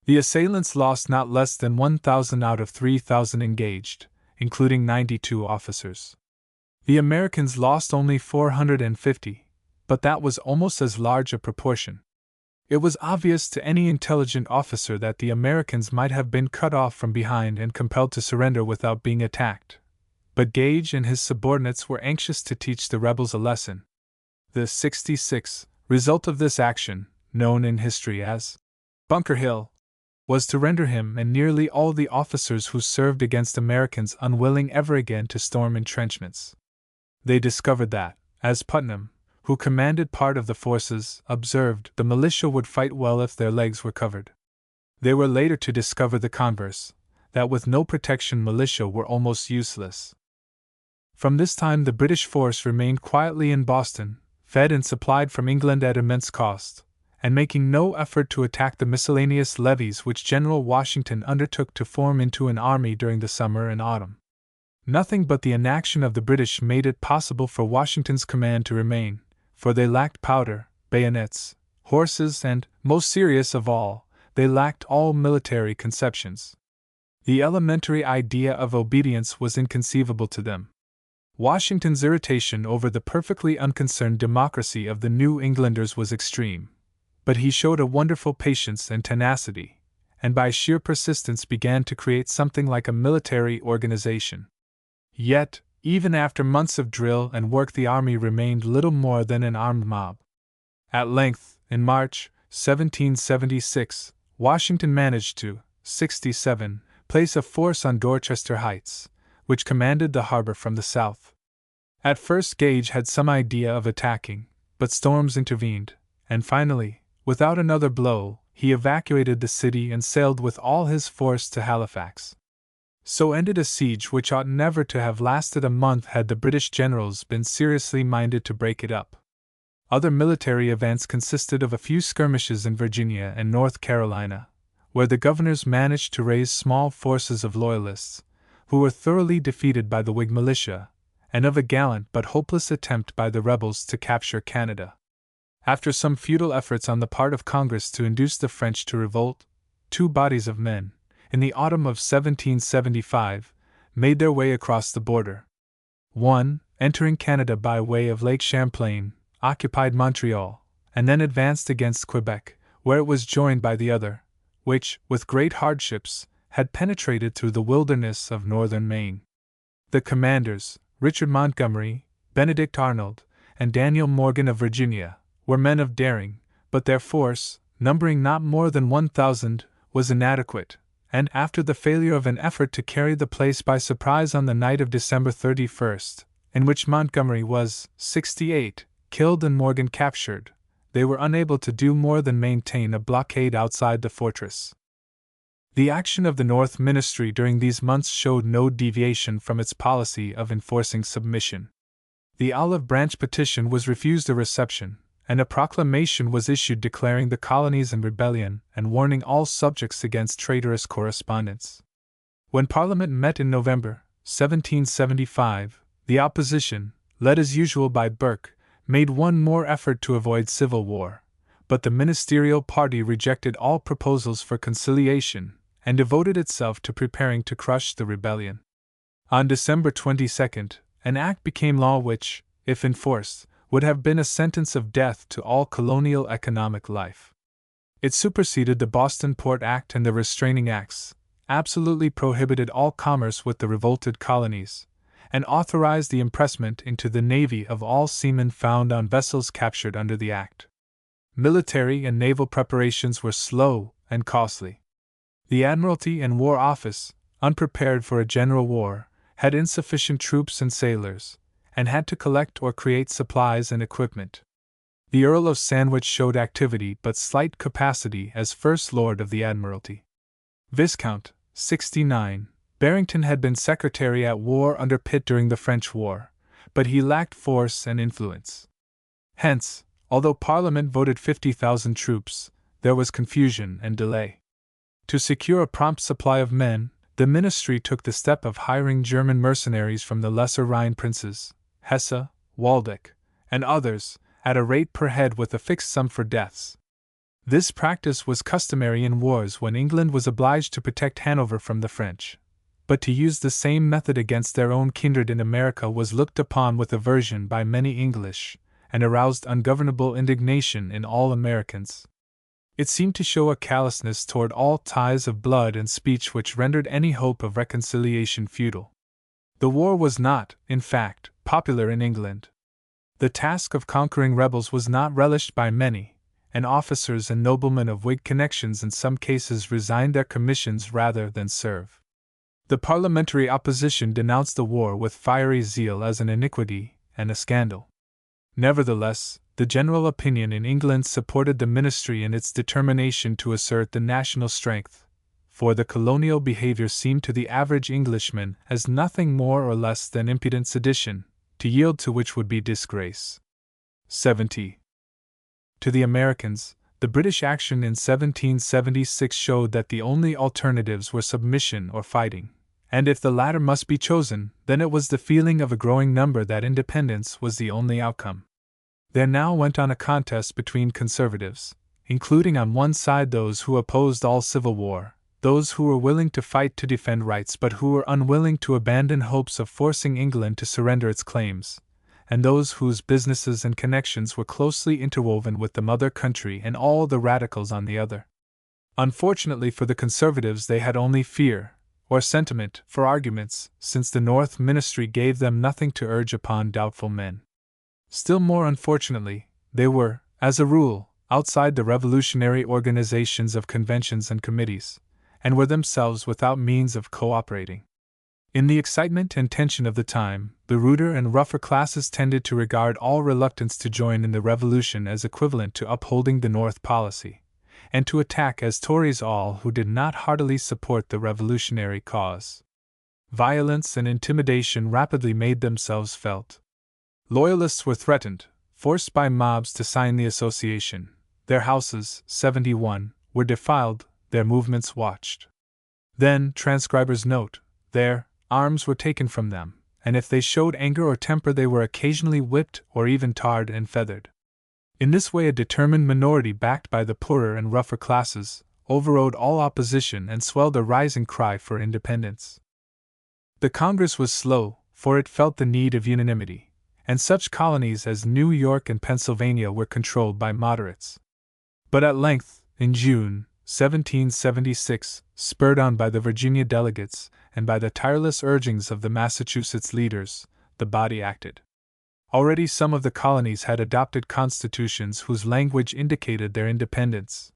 The assailants lost not less than 1,000 out of 3,000 engaged, including 92 officers. The Americans lost only 450, but that was almost as large a proportion. It was obvious to any intelligent officer that the Americans might have been cut off from behind and compelled to surrender without being attacked. But Gage and his subordinates were anxious to teach the rebels a lesson. The 66 result of this action, known in history as Bunker Hill, was to render him and nearly all the officers who served against Americans unwilling ever again to storm entrenchments. They discovered that, as Putnam, who commanded part of the forces, observed, the militia would fight well if their legs were covered. They were later to discover the converse, that with no protection militia were almost useless. From this time the British force remained quietly in Boston, fed and supplied from England at immense cost, and making no effort to attack the miscellaneous levies which General Washington undertook to form into an army during the summer and autumn. Nothing but the inaction of the British made it possible for Washington's command to remain, for they lacked powder, bayonets, horses, and, most serious of all, they lacked all military conceptions. The elementary idea of obedience was inconceivable to them. Washington's irritation over the perfectly unconcerned democracy of the New Englanders was extreme, but he showed a wonderful patience and tenacity, and by sheer persistence began to create something like a military organization. Yet, even after months of drill and work, the army remained little more than an armed mob. At length, in March 1776, Washington managed to, 67, place a force on Dorchester Heights, which commanded the harbor from the south. At first Gage had some idea of attacking, but storms intervened, and finally, without another blow, he evacuated the city and sailed with all his force to Halifax. So ended a siege which ought never to have lasted a month had the British generals been seriously minded to break it up. Other military events consisted of a few skirmishes in Virginia and North Carolina, where the governors managed to raise small forces of loyalists, who were thoroughly defeated by the Whig militia, and of a gallant but hopeless attempt by the rebels to capture Canada. After some futile efforts on the part of Congress to induce the French to revolt, two bodies of men, in the autumn of 1775, made their way across the border. One, entering Canada by way of Lake Champlain, occupied Montreal, and then advanced against Quebec, where it was joined by the other, which, with great hardships, had penetrated through the wilderness of northern Maine. The commanders, Richard Montgomery, Benedict Arnold, and Daniel Morgan of Virginia, were men of daring, but their force, numbering not more than 1,000, was inadequate, and after the failure of an effort to carry the place by surprise on the night of December 31st, in which Montgomery was, 68, killed and Morgan captured, they were unable to do more than maintain a blockade outside the fortress. The action of the North Ministry during these months showed no deviation from its policy of enforcing submission. The Olive Branch Petition was refused a reception, and a proclamation was issued declaring the colonies in rebellion and warning all subjects against traitorous correspondence. When Parliament met in November 1775, the opposition, led as usual by Burke, made one more effort to avoid civil war, but the ministerial party rejected all proposals for conciliation and devoted itself to preparing to crush the rebellion. On December 22, an act became law which, if enforced, would have been a sentence of death to all colonial economic life. It superseded the Boston Port Act and the Restraining Acts, absolutely prohibited all commerce with the revolted colonies, and authorized the impressment into the navy of all seamen found on vessels captured under the act. Military and naval preparations were slow and costly. The Admiralty and War Office, unprepared for a general war, had insufficient troops and sailors, and had to collect or create supplies and equipment. The Earl of Sandwich showed activity but slight capacity as First Lord of the Admiralty. Viscount, 69, Barrington had been Secretary at War under Pitt during the French War, but he lacked force and influence. Hence, although Parliament voted 50,000 troops, there was confusion and delay. To secure a prompt supply of men, the ministry took the step of hiring German mercenaries from the lesser Rhine princes, Hesse, Waldeck, and others, at a rate per head with a fixed sum for deaths. This practice was customary in wars when England was obliged to protect Hanover from the French, but to use the same method against their own kindred in America was looked upon with aversion by many English, and aroused ungovernable indignation in all Americans. It seemed to show a callousness toward all ties of blood and speech which rendered any hope of reconciliation futile. The war was not, in fact, popular in England. The task of conquering rebels was not relished by many, and officers and noblemen of Whig connections in some cases resigned their commissions rather than serve. The parliamentary opposition denounced the war with fiery zeal as an iniquity, and a scandal. Nevertheless, the general opinion in England supported the ministry in its determination to assert the national strength, for the colonial behavior seemed to the average Englishman as nothing more or less than impudent sedition, to yield to which would be disgrace. 70. To the Americans, the British action in 1776 showed that the only alternatives were submission or fighting, and if the latter must be chosen, then it was the feeling of a growing number that independence was the only outcome. There now went on a contest between conservatives, including on one side those who opposed all civil war, those who were willing to fight to defend rights but who were unwilling to abandon hopes of forcing England to surrender its claims, and those whose businesses and connections were closely interwoven with the mother country, and all the radicals on the other. Unfortunately for the conservatives, they had only fear, or sentiment, for arguments, since the North Ministry gave them nothing to urge upon doubtful men. Still more unfortunately, they were, as a rule, outside the revolutionary organizations of conventions and committees, and were themselves without means of cooperating. In the excitement and tension of the time, the ruder and rougher classes tended to regard all reluctance to join in the revolution as equivalent to upholding the North policy, and to attack as Tories all who did not heartily support the revolutionary cause. Violence and intimidation rapidly made themselves felt. Loyalists were threatened, forced by mobs to sign the association. Their houses, 71, were defiled, their movements watched. Then, transcribers note, their arms were taken from them, and if they showed anger or temper they were occasionally whipped or even tarred and feathered. In this way a determined minority backed by the poorer and rougher classes overrode all opposition and swelled a rising cry for independence. The Congress was slow, for it felt the need of unanimity, and such colonies as New York and Pennsylvania were controlled by moderates. But at length, in June 1776, spurred on by the Virginia delegates and by the tireless urgings of the Massachusetts leaders, the body acted. Already some of the colonies had adopted constitutions whose language indicated their independence.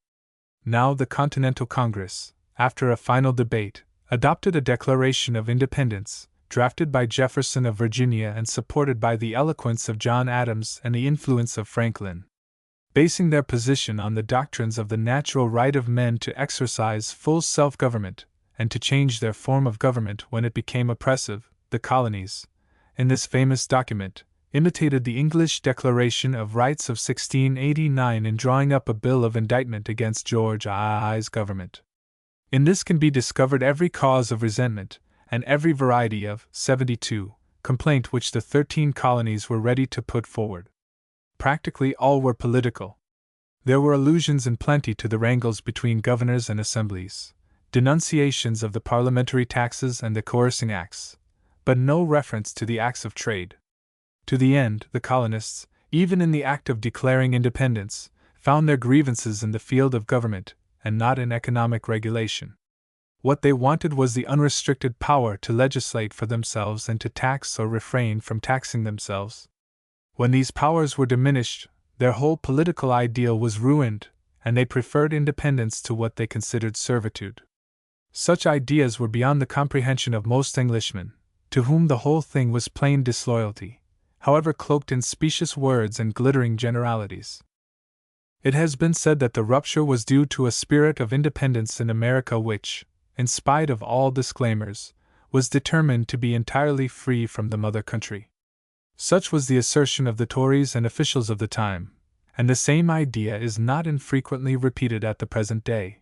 Now the Continental Congress, after a final debate, adopted a Declaration of Independence, drafted by Jefferson of Virginia and supported by the eloquence of John Adams and the influence of Franklin. Basing their position on the doctrines of the natural right of men to exercise full self-government, and to change their form of government when it became oppressive, the colonies, in this famous document, imitated the English Declaration of Rights of 1689 in drawing up a bill of indictment against George I.'s government. In this can be discovered every cause of resentment, and every variety of 72 complaint which the 13 colonies were ready to put forward. Practically all were political. There were allusions in plenty to the wrangles between governors and assemblies, denunciations of the parliamentary taxes and the coercing acts, but no reference to the acts of trade. To the end, the colonists, even in the act of declaring independence, found their grievances in the field of government, and not in economic regulation. What they wanted was the unrestricted power to legislate for themselves and to tax or refrain from taxing themselves. When these powers were diminished, their whole political ideal was ruined, and they preferred independence to what they considered servitude. Such ideas were beyond the comprehension of most Englishmen, to whom the whole thing was plain disloyalty, however cloaked in specious words and glittering generalities. It has been said that the rupture was due to a spirit of independence in America which, in spite of all disclaimers, was determined to be entirely free from the mother country. Such was the assertion of the Tories and officials of the time, and the same idea is not infrequently repeated at the present day.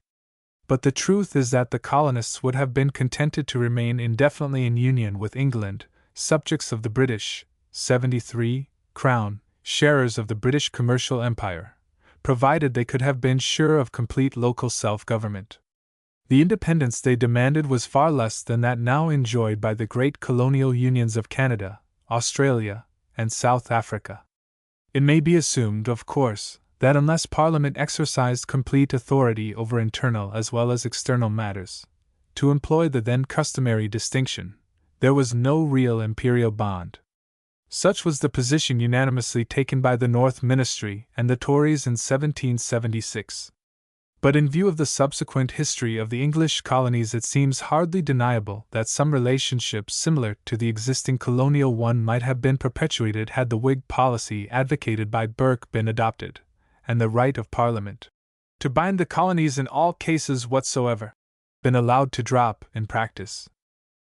But the truth is that the colonists would have been contented to remain indefinitely in union with England, subjects of the British, 73, Crown, sharers of the British commercial empire, provided they could have been sure of complete local self-government. The independence they demanded was far less than that now enjoyed by the great colonial unions of Canada, Australia, and South Africa. It may be assumed, of course, that unless Parliament exercised complete authority over internal as well as external matters, to employ the then customary distinction, there was no real imperial bond. Such was the position unanimously taken by the North Ministry and the Tories in 1776. But in view of the subsequent history of the English colonies, it seems hardly deniable that some relationship similar to the existing colonial one might have been perpetuated had the Whig policy advocated by Burke been adopted, and the right of Parliament to bind the colonies in all cases whatsoever been allowed to drop in practice.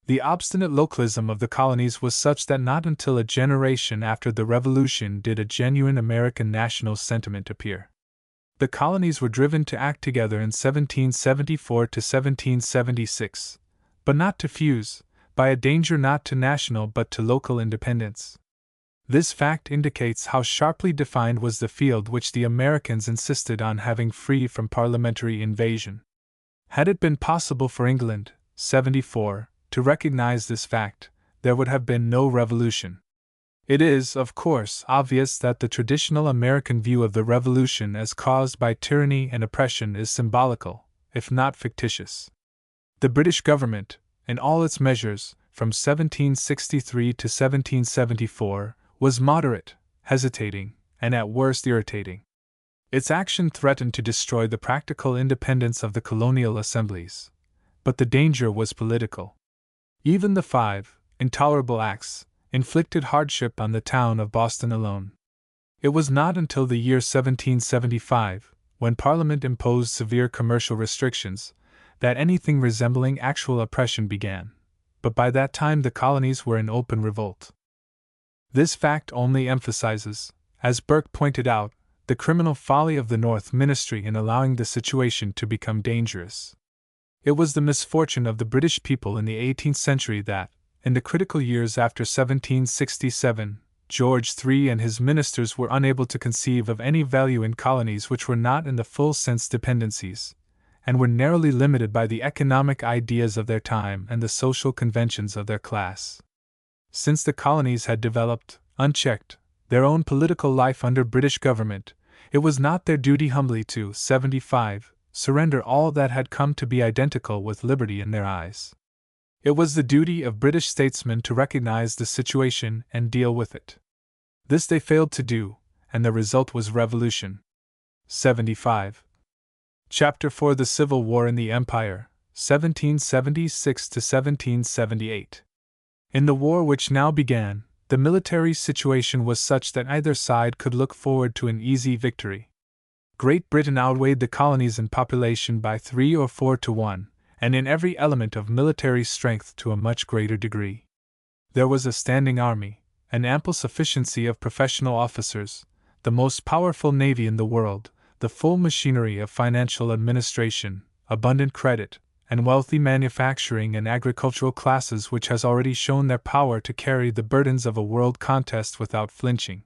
The obstinate localism of the colonies was such that not until a generation after the Revolution did a genuine American national sentiment appear. The colonies were driven to act together in 1774 to 1776, but not to fuse, by a danger not to national but to local independence. This fact indicates how sharply defined was the field which the Americans insisted on having free from parliamentary invasion. Had it been possible for England, 74, to recognize this fact, there would have been no revolution. It is, of course, obvious that the traditional American view of the Revolution as caused by tyranny and oppression is symbolical, if not fictitious. The British government, in all its measures, from 1763 to 1774, was moderate, hesitating, and at worst irritating. Its action threatened to destroy the practical independence of the colonial assemblies, but the danger was political. Even the 5 intolerable acts inflicted hardship on the town of Boston alone. It was not until the year 1775, when Parliament imposed severe commercial restrictions, that anything resembling actual oppression began, but by that time the colonies were in open revolt. This fact only emphasizes, as Burke pointed out, the criminal folly of the North Ministry in allowing the situation to become dangerous. It was the misfortune of the British people in the 18th century that, in the critical years after 1767, George III and his ministers were unable to conceive of any value in colonies which were not in the full sense dependencies, and were narrowly limited by the economic ideas of their time and the social conventions of their class. Since the colonies had developed, unchecked, their own political life under British government, it was not their duty humbly to 75 surrender all that had come to be identical with liberty in their eyes. It was the duty of British statesmen to recognize the situation and deal with it. This they failed to do, and the result was revolution. 75. Chapter 4: The Civil War in the Empire, 1776 to 1778. In the war which now began, the military situation was such that either side could look forward to an easy victory. Great Britain outweighed the colonies in population by 3 or 4 to 1, and in every element of military strength to a much greater degree. There was a standing army, an ample sufficiency of professional officers, the most powerful navy in the world, the full machinery of financial administration, abundant credit, and wealthy manufacturing and agricultural classes which has already shown their power to carry the burdens of a world contest without flinching.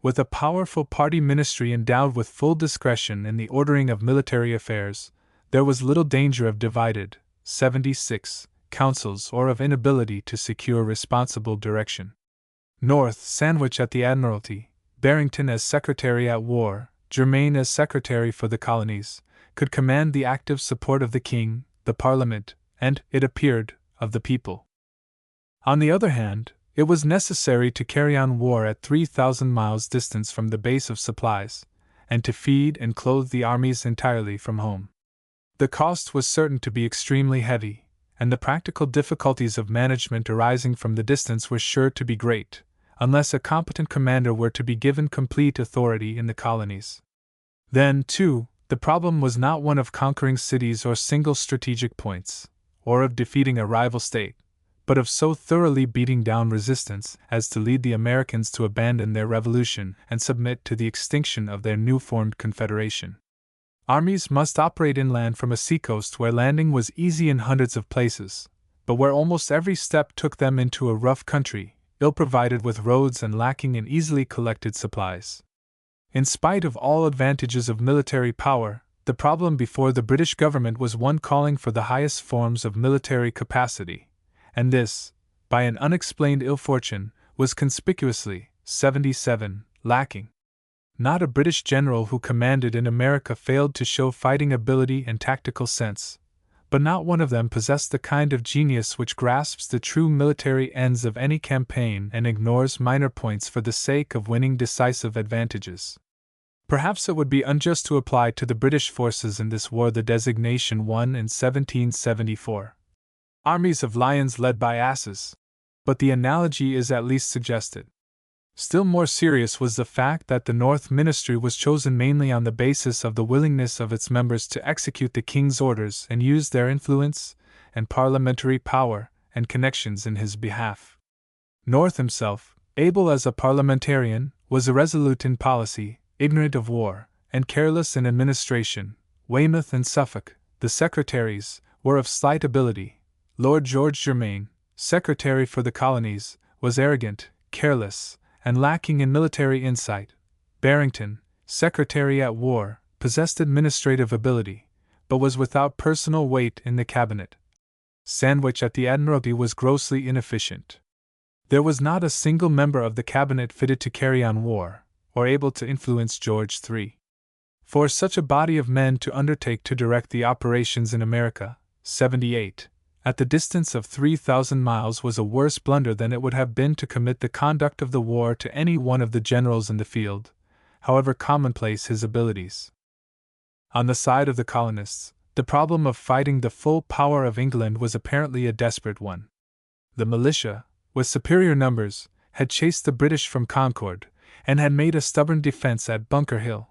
With a powerful party ministry endowed with full discretion in the ordering of military affairs, there was little danger of divided, 76, councils or of inability to secure responsible direction. North, Sandwich at the Admiralty, Barrington as Secretary at War, Germain as Secretary for the Colonies, could command the active support of the King, the Parliament, and, it appeared, of the people. On the other hand, it was necessary to carry on war at 3,000 miles distance from the base of supplies, and to feed and clothe the armies entirely from home. The cost was certain to be extremely heavy, and the practical difficulties of management arising from the distance were sure to be great, unless a competent commander were to be given complete authority in the colonies. Then, too, the problem was not one of conquering cities or single strategic points, or of defeating a rival state, but of so thoroughly beating down resistance as to lead the Americans to abandon their revolution and submit to the extinction of their new-formed confederation. Armies must operate inland from a seacoast where landing was easy in hundreds of places, but where almost every step took them into a rough country, ill-provided with roads and lacking in easily collected supplies. In spite of all advantages of military power, the problem before the British government was one calling for the highest forms of military capacity, and this, by an unexplained ill fortune, was conspicuously, 77, lacking. Not a British general who commanded in America failed to show fighting ability and tactical sense, but not one of them possessed the kind of genius which grasps the true military ends of any campaign and ignores minor points for the sake of winning decisive advantages. Perhaps it would be unjust to apply to the British forces in this war the designation won in 1774. Armies of lions led by asses. But the analogy is at least suggested. Still more serious was the fact that the North Ministry was chosen mainly on the basis of the willingness of its members to execute the King's orders and use their influence and parliamentary power and connections in his behalf. North himself, able as a parliamentarian, was irresolute in policy, ignorant of war, and careless in administration. Weymouth and Suffolk, the secretaries, were of slight ability. Lord George Germain, Secretary for the Colonies, was arrogant, careless, and lacking in military insight. Barrington, Secretary at War, possessed administrative ability, but was without personal weight in the cabinet. Sandwich at the Admiralty was grossly inefficient. There was not a single member of the cabinet fitted to carry on war, or able to influence George III. For such a body of men to undertake to direct the operations in America, 78, at the distance of 3,000 miles was a worse blunder than it would have been to commit the conduct of the war to any one of the generals in the field, however commonplace his abilities. On the side of the colonists, the problem of fighting the full power of England was apparently a desperate one. The militia, with superior numbers, had chased the British from Concord, and had made a stubborn defense at Bunker Hill,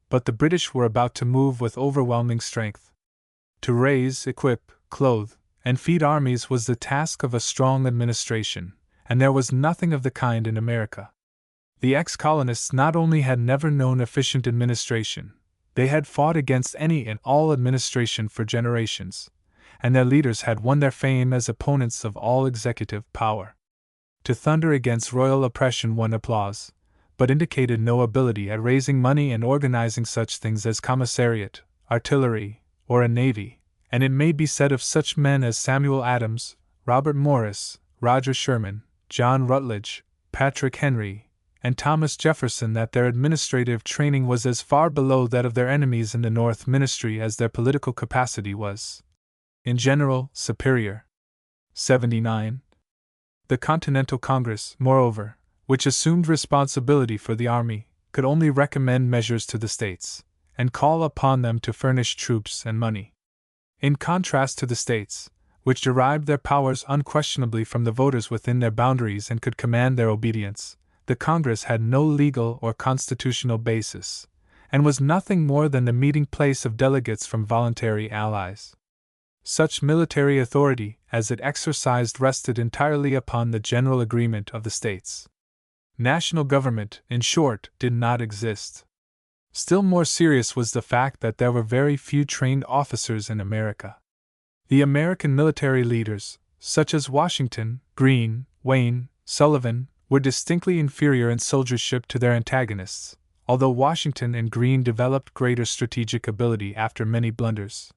but the British were about to move with overwhelming strength. To raise, equip, clothe, and feed armies was the task of a strong administration, and there was nothing of the kind in America. The ex-colonists not only had never known efficient administration, they had fought against any and all administration for generations, and their leaders had won their fame as opponents of all executive power. To thunder against royal oppression won applause, but indicated no ability at raising money and organizing such things as commissariat, artillery, or a navy. And it may be said of such men as Samuel Adams, Robert Morris, Roger Sherman, John Rutledge, Patrick Henry, and Thomas Jefferson that their administrative training was as far below that of their enemies in the North Ministry as their political capacity was, in general, superior. 79. The Continental Congress, moreover, which assumed responsibility for the army, could only recommend measures to the states, and call upon them to furnish troops and money. In contrast to the states, which derived their powers unquestionably from the voters within their boundaries and could command their obedience, the Congress had no legal or constitutional basis, and was nothing more than the meeting place of delegates from voluntary allies. Such military authority as it exercised rested entirely upon the general agreement of the states. National government, in short, did not exist. Still more serious was the fact that there were very few trained officers in America. The American military leaders, such as Washington, Greene, Wayne, Sullivan, were distinctly inferior in soldiership to their antagonists, although Washington and Greene developed greater strategic ability after many blunders.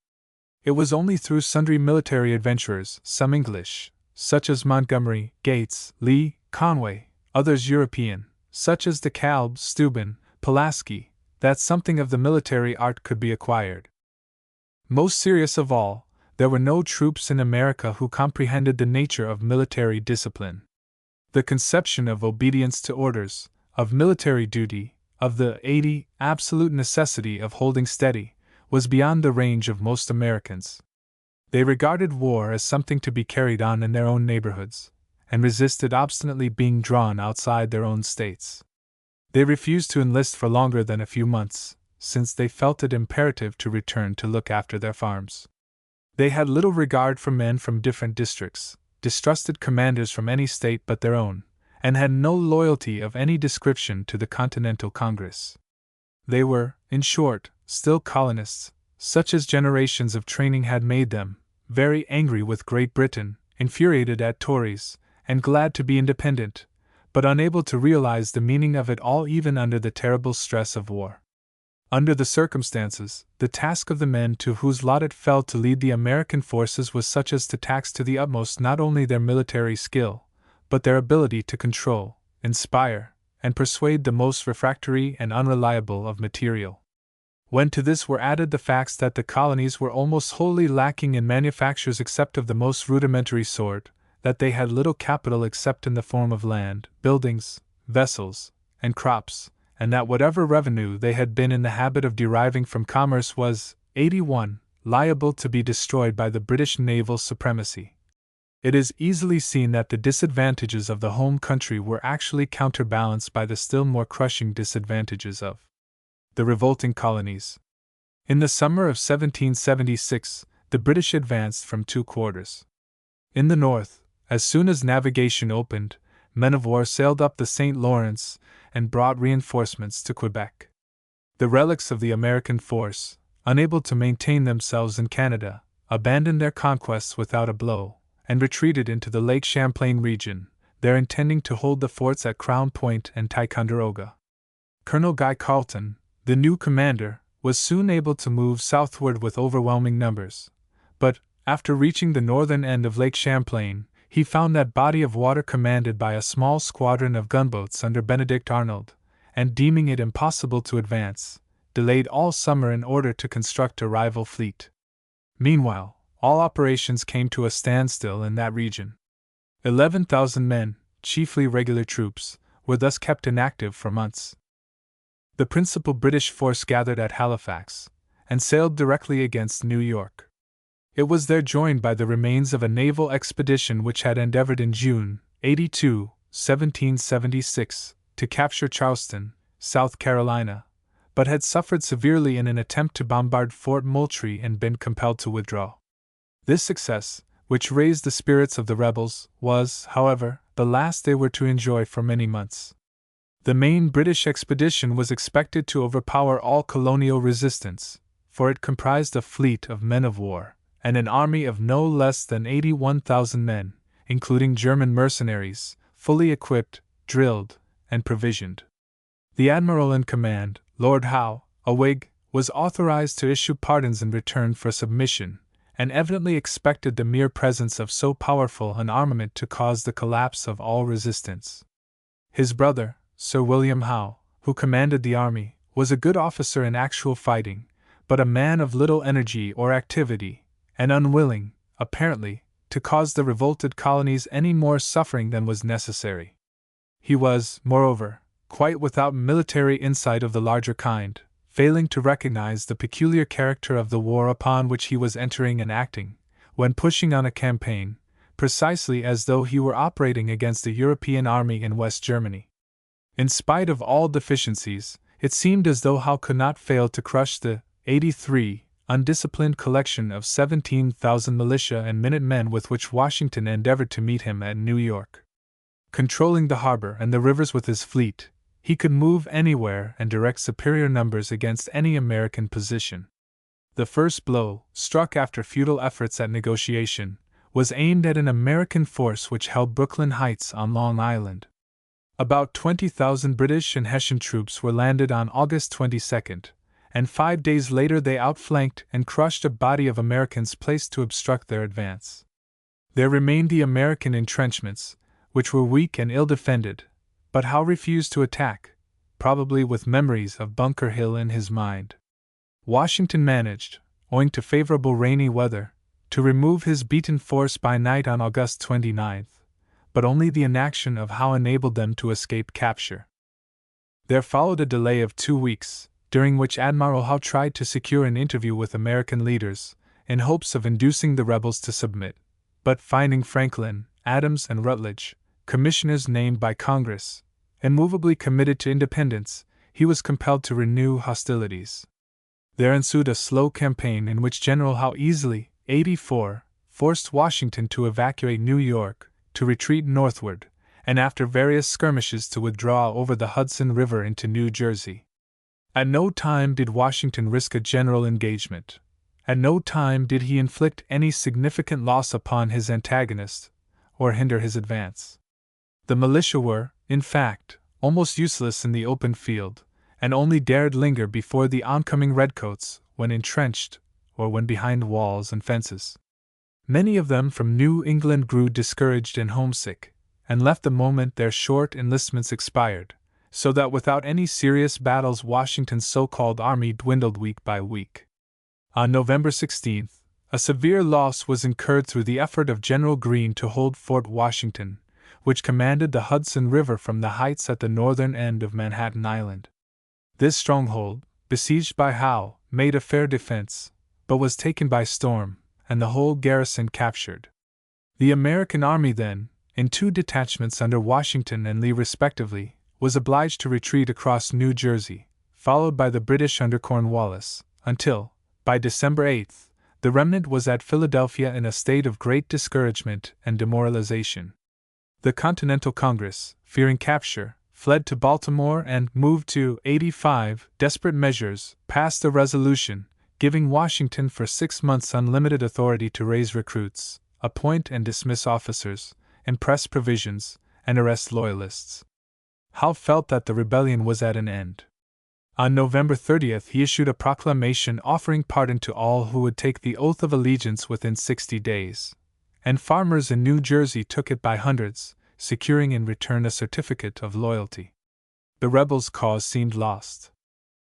It was only through sundry military adventurers, some English, such as Montgomery, Gates, Lee, Conway, others European, such as DeKalb, Steuben, Pulaski, that something of the military art could be acquired. Most serious of all, there were no troops in America who comprehended the nature of military discipline. The conception of obedience to orders, of military duty, of the absolute necessity of holding steady, was beyond the range of most Americans. They regarded war as something to be carried on in their own neighborhoods, and resisted obstinately being drawn outside their own states. They refused to enlist for longer than a few months, since they felt it imperative to return to look after their farms. They had little regard for men from different districts, distrusted commanders from any state but their own, and had no loyalty of any description to the Continental Congress. They were, in short, still colonists, such as generations of training had made them, very angry with Great Britain, infuriated at Tories, and glad to be independent, but unable to realize the meaning of it all even under the terrible stress of war. Under the circumstances, the task of the men to whose lot it fell to lead the American forces was such as to tax to the utmost not only their military skill, but their ability to control, inspire, and persuade the most refractory and unreliable of material. When to this were added the facts that the colonies were almost wholly lacking in manufactures except of the most rudimentary sort, that they had little capital except in the form of land, buildings, vessels, and crops, and that whatever revenue they had been in the habit of deriving from commerce was, 81, liable to be destroyed by the British naval supremacy. It is easily seen that the disadvantages of the home country were actually counterbalanced by the still more crushing disadvantages of the revolting colonies. In the summer of 1776, the British advanced from two quarters. In the north, as soon as navigation opened, men of war sailed up the St. Lawrence and brought reinforcements to Quebec. The relics of the American force, unable to maintain themselves in Canada, abandoned their conquests without a blow, and retreated into the Lake Champlain region, there intending to hold the forts at Crown Point and Ticonderoga. Colonel Guy Carleton, the new commander, was soon able to move southward with overwhelming numbers, but, after reaching the northern end of Lake Champlain, he found that body of water commanded by a small squadron of gunboats under Benedict Arnold, and deeming it impossible to advance, delayed all summer in order to construct a rival fleet. Meanwhile, all operations came to a standstill in that region. 11,000 men, chiefly regular troops, were thus kept inactive for months. The principal British force gathered at Halifax, and sailed directly against New York. It was there joined by the remains of a naval expedition which had endeavored in June 82, 1776, to capture Charleston, South Carolina, but had suffered severely in an attempt to bombard Fort Moultrie and been compelled to withdraw. This success, which raised the spirits of the rebels, was, however, the last they were to enjoy for many months. The main British expedition was expected to overpower all colonial resistance, for it comprised a fleet of men of war, and an army of no less than 81,000 men, including German mercenaries, fully equipped, drilled, and provisioned. The admiral in command, Lord Howe, a Whig, was authorized to issue pardons in return for submission, and evidently expected the mere presence of so powerful an armament to cause the collapse of all resistance. His brother, Sir William Howe, who commanded the army, was a good officer in actual fighting, but a man of little energy or activity, and unwilling, apparently, to cause the revolted colonies any more suffering than was necessary. He was, moreover, quite without military insight of the larger kind, failing to recognize the peculiar character of the war upon which he was entering and acting, when pushing on a campaign, precisely as though he were operating against a European army in West Germany. In spite of all deficiencies, it seemed as though Howe could not fail to crush the 83 undisciplined collection of 17,000 militia and minute men with which Washington endeavored to meet him at New York. Controlling the harbor and the rivers with his fleet, he could move anywhere and direct superior numbers against any American position. The first blow, struck after futile efforts at negotiation, was aimed at an American force which held Brooklyn Heights on Long Island. About 20,000 British and Hessian troops were landed on August 22, and 5 days later they outflanked and crushed a body of Americans placed to obstruct their advance. There remained the American entrenchments, which were weak and ill-defended, but Howe refused to attack, probably with memories of Bunker Hill in his mind. Washington managed, owing to favorable rainy weather, to remove his beaten force by night on August 29, but only the inaction of Howe enabled them to escape capture. There followed a delay of 2 weeks, during which Admiral Howe tried to secure an interview with American leaders, in hopes of inducing the rebels to submit, but finding Franklin, Adams, and Rutledge, commissioners named by Congress, immovably committed to independence, he was compelled to renew hostilities. There ensued a slow campaign in which General Howe easily, 84, forced Washington to evacuate New York, to retreat northward, and after various skirmishes to withdraw over the Hudson River into New Jersey. At no time did Washington risk a general engagement. At no time did he inflict any significant loss upon his antagonist, or hinder his advance. The militia were, in fact, almost useless in the open field, and only dared linger before the oncoming redcoats when entrenched, or when behind walls and fences. Many of them from New England grew discouraged and homesick, and left the moment their short enlistments expired, so that without any serious battles Washington's so-called army dwindled week by week. On November 16, a severe loss was incurred through the effort of General Greene to hold Fort Washington, which commanded the Hudson River from the heights at the northern end of Manhattan Island. This stronghold, besieged by Howe, made a fair defense, but was taken by storm, and the whole garrison captured. The American army then, in 2 detachments under Washington and Lee respectively, was obliged to retreat across New Jersey, followed by the British under Cornwallis, until, by December 8, the remnant was at Philadelphia in a state of great discouragement and demoralization. The Continental Congress, fearing capture, fled to Baltimore and, moved to 85 desperate measures, passed a resolution giving Washington for 6 months unlimited authority to raise recruits, appoint and dismiss officers, impress provisions, and arrest loyalists. Howe felt that the rebellion was at an end. On November 30th, he issued a proclamation offering pardon to all who would take the oath of allegiance within 60 days, and farmers in New Jersey took it by hundreds, securing in return a certificate of loyalty. The rebels' cause seemed lost.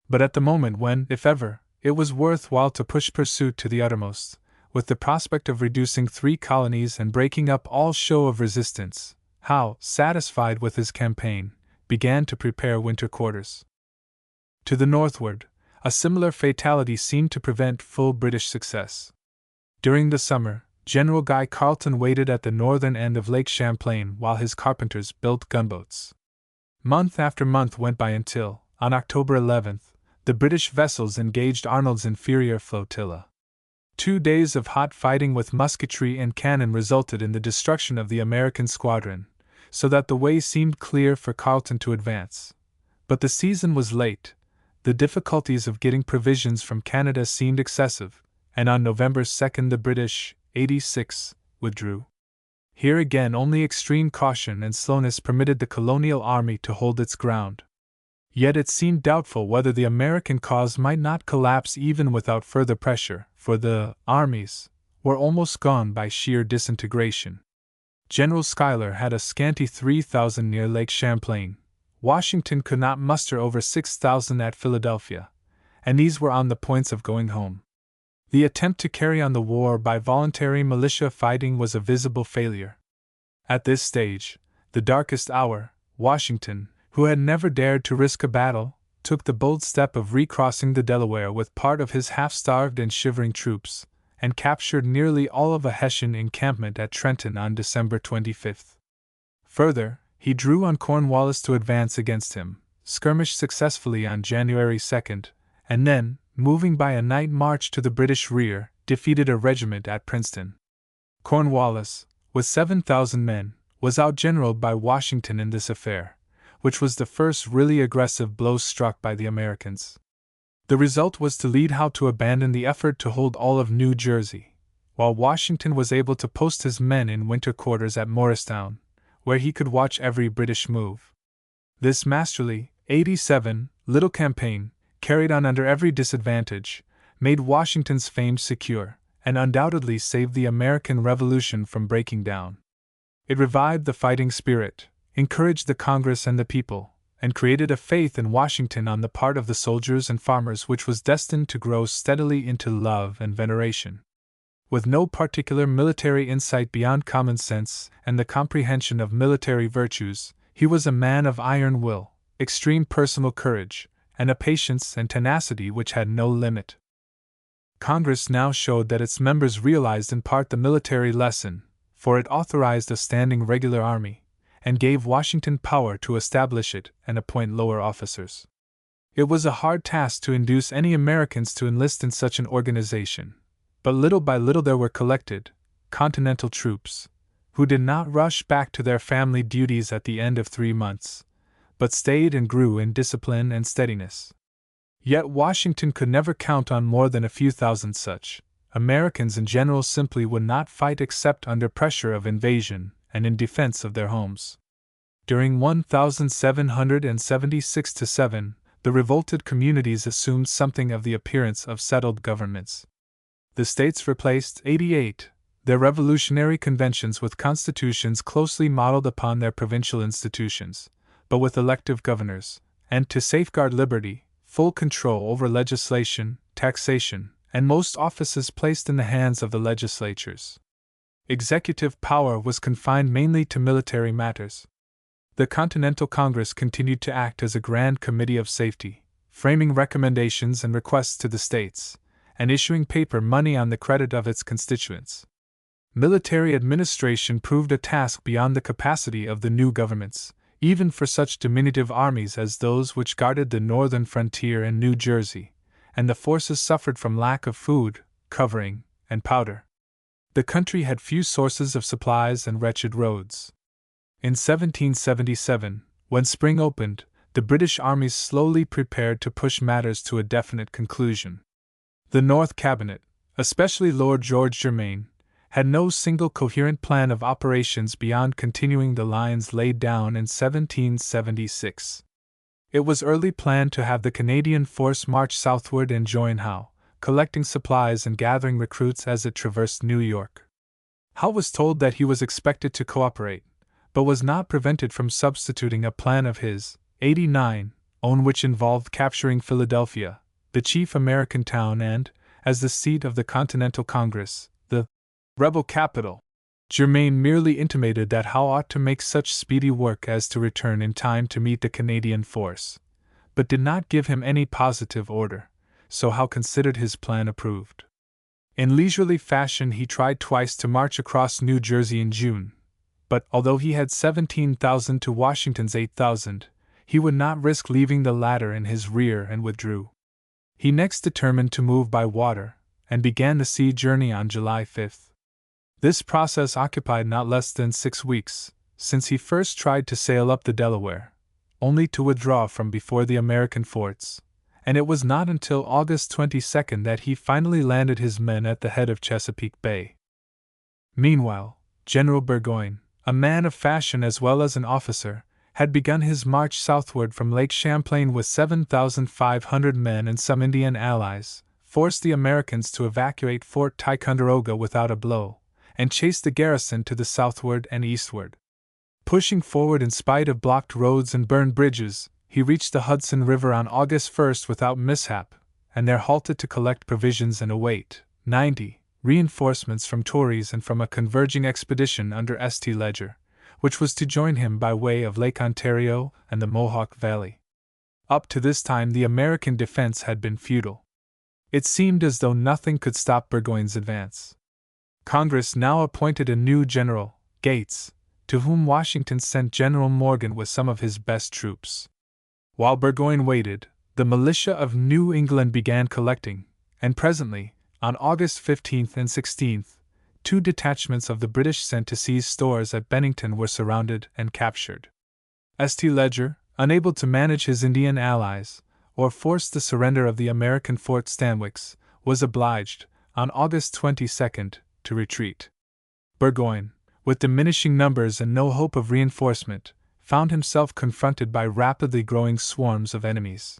But at the moment when, if ever, it was worthwhile to push pursuit to the uttermost, with the prospect of reducing 3 colonies and breaking up all show of resistance, Howe, satisfied with his campaign, began to prepare winter quarters. To the northward, a similar fatality seemed to prevent full British success. During the summer, General Guy Carleton waited at the northern end of Lake Champlain while his carpenters built gunboats. Month after month went by until, on October 11th, the British vessels engaged Arnold's inferior flotilla. 2 days of hot fighting with musketry and cannon resulted in the destruction of the American squadron, so that the way seemed clear for Carleton to advance. But the season was late, the difficulties of getting provisions from Canada seemed excessive, and on November 2nd the British, 86, withdrew. Here again only extreme caution and slowness permitted the colonial army to hold its ground. Yet it seemed doubtful whether the American cause might not collapse even without further pressure, for the armies were almost gone by sheer disintegration. General Schuyler had a scanty 3,000 near Lake Champlain. Washington could not muster over 6,000 at Philadelphia, and these were on the points of going home. The attempt to carry on the war by voluntary militia fighting was a visible failure. At this stage, the darkest hour, Washington, who had never dared to risk a battle, took the bold step of recrossing the Delaware with part of his half-starved and shivering troops, and captured nearly all of a Hessian encampment at Trenton on December 25. Further, he drew on Cornwallis to advance against him, skirmished successfully on January 2, and then, moving by a night march to the British rear, defeated a regiment at Princeton. Cornwallis, with 7,000 men, was outgeneraled by Washington in this affair, which was the first really aggressive blow struck by the Americans. The result was to lead Howe to abandon the effort to hold all of New Jersey, while Washington was able to post his men in winter quarters at Morristown, where he could watch every British move. This masterly, 87, little campaign, carried on under every disadvantage, made Washington's fame secure, and undoubtedly saved the American Revolution from breaking down. It revived the fighting spirit, encouraged the Congress and the people, and created a faith in Washington on the part of the soldiers and farmers which was destined to grow steadily into love and veneration. With no particular military insight beyond common sense and the comprehension of military virtues, he was a man of iron will, extreme personal courage, and a patience and tenacity which had no limit. Congress now showed that its members realized in part the military lesson, for it authorized a standing regular army, and gave Washington power to establish it and appoint lower officers. It was a hard task to induce any Americans to enlist in such an organization, but little by little there were collected Continental troops, who did not rush back to their family duties at the end of 3 months, but stayed and grew in discipline and steadiness. Yet Washington could never count on more than a few thousand such. Americans in general simply would not fight except under pressure of invasion and in defense of their homes. During 1776-7, the revolted communities assumed something of the appearance of settled governments. The states replaced 88 their revolutionary conventions with constitutions closely modeled upon their provincial institutions, but with elective governors, and to safeguard liberty, full control over legislation, taxation, and most offices placed in the hands of the legislatures. Executive power was confined mainly to military matters. The Continental Congress continued to act as a grand committee of safety, framing recommendations and requests to the states, and issuing paper money on the credit of its constituents. Military administration proved a task beyond the capacity of the new governments, even for such diminutive armies as those which guarded the northern frontier in New Jersey, and the forces suffered from lack of food, covering, and powder. The country had few sources of supplies and wretched roads. In 1777, when spring opened, the British armies slowly prepared to push matters to a definite conclusion. The North Cabinet, especially Lord George Germain, had no single coherent plan of operations beyond continuing the lines laid down in 1776. It was early planned to have the Canadian force march southward and join Howe, collecting supplies and gathering recruits as it traversed New York. Howe was told that he was expected to cooperate, but was not prevented from substituting a plan of his, 89, own which involved capturing Philadelphia, the chief American town and, as the seat of the Continental Congress, the rebel capital. Germain merely intimated that Howe ought to make such speedy work as to return in time to meet the Canadian force, but did not give him any positive order, so Howe considered his plan approved. In leisurely fashion he tried twice to march across New Jersey in June, but although he had 17,000 to Washington's 8,000, he would not risk leaving the latter in his rear and withdrew. He next determined to move by water, and began the sea journey on July 5. This process occupied not less than 6 weeks, since he first tried to sail up the Delaware, only to withdraw from before the American forts, and it was not until August 22 that he finally landed his men at the head of Chesapeake Bay. Meanwhile, General Burgoyne, a man of fashion as well as an officer, had begun his march southward from Lake Champlain with 7,500 men and some Indian allies, forced the Americans to evacuate Fort Ticonderoga without a blow, and chased the garrison to the southward and eastward. Pushing forward in spite of blocked roads and burned bridges, he reached the Hudson River on August 1 without mishap, and there halted to collect provisions and await 90 reinforcements from Tories and from a converging expedition under St. Leger, which was to join him by way of Lake Ontario and the Mohawk Valley. Up to this time the American defense had been futile. It seemed as though nothing could stop Burgoyne's advance. Congress now appointed a new general, Gates, to whom Washington sent General Morgan with some of his best troops. While Burgoyne waited, the militia of New England began collecting, and presently, on August 15 and 16, 2 detachments of the British sent to seize stores at Bennington were surrounded and captured. St. Leger, unable to manage his Indian allies, or force the surrender of the American Fort Stanwix, was obliged, on August 22, to retreat. Burgoyne, with diminishing numbers and no hope of reinforcement, found himself confronted by rapidly growing swarms of enemies.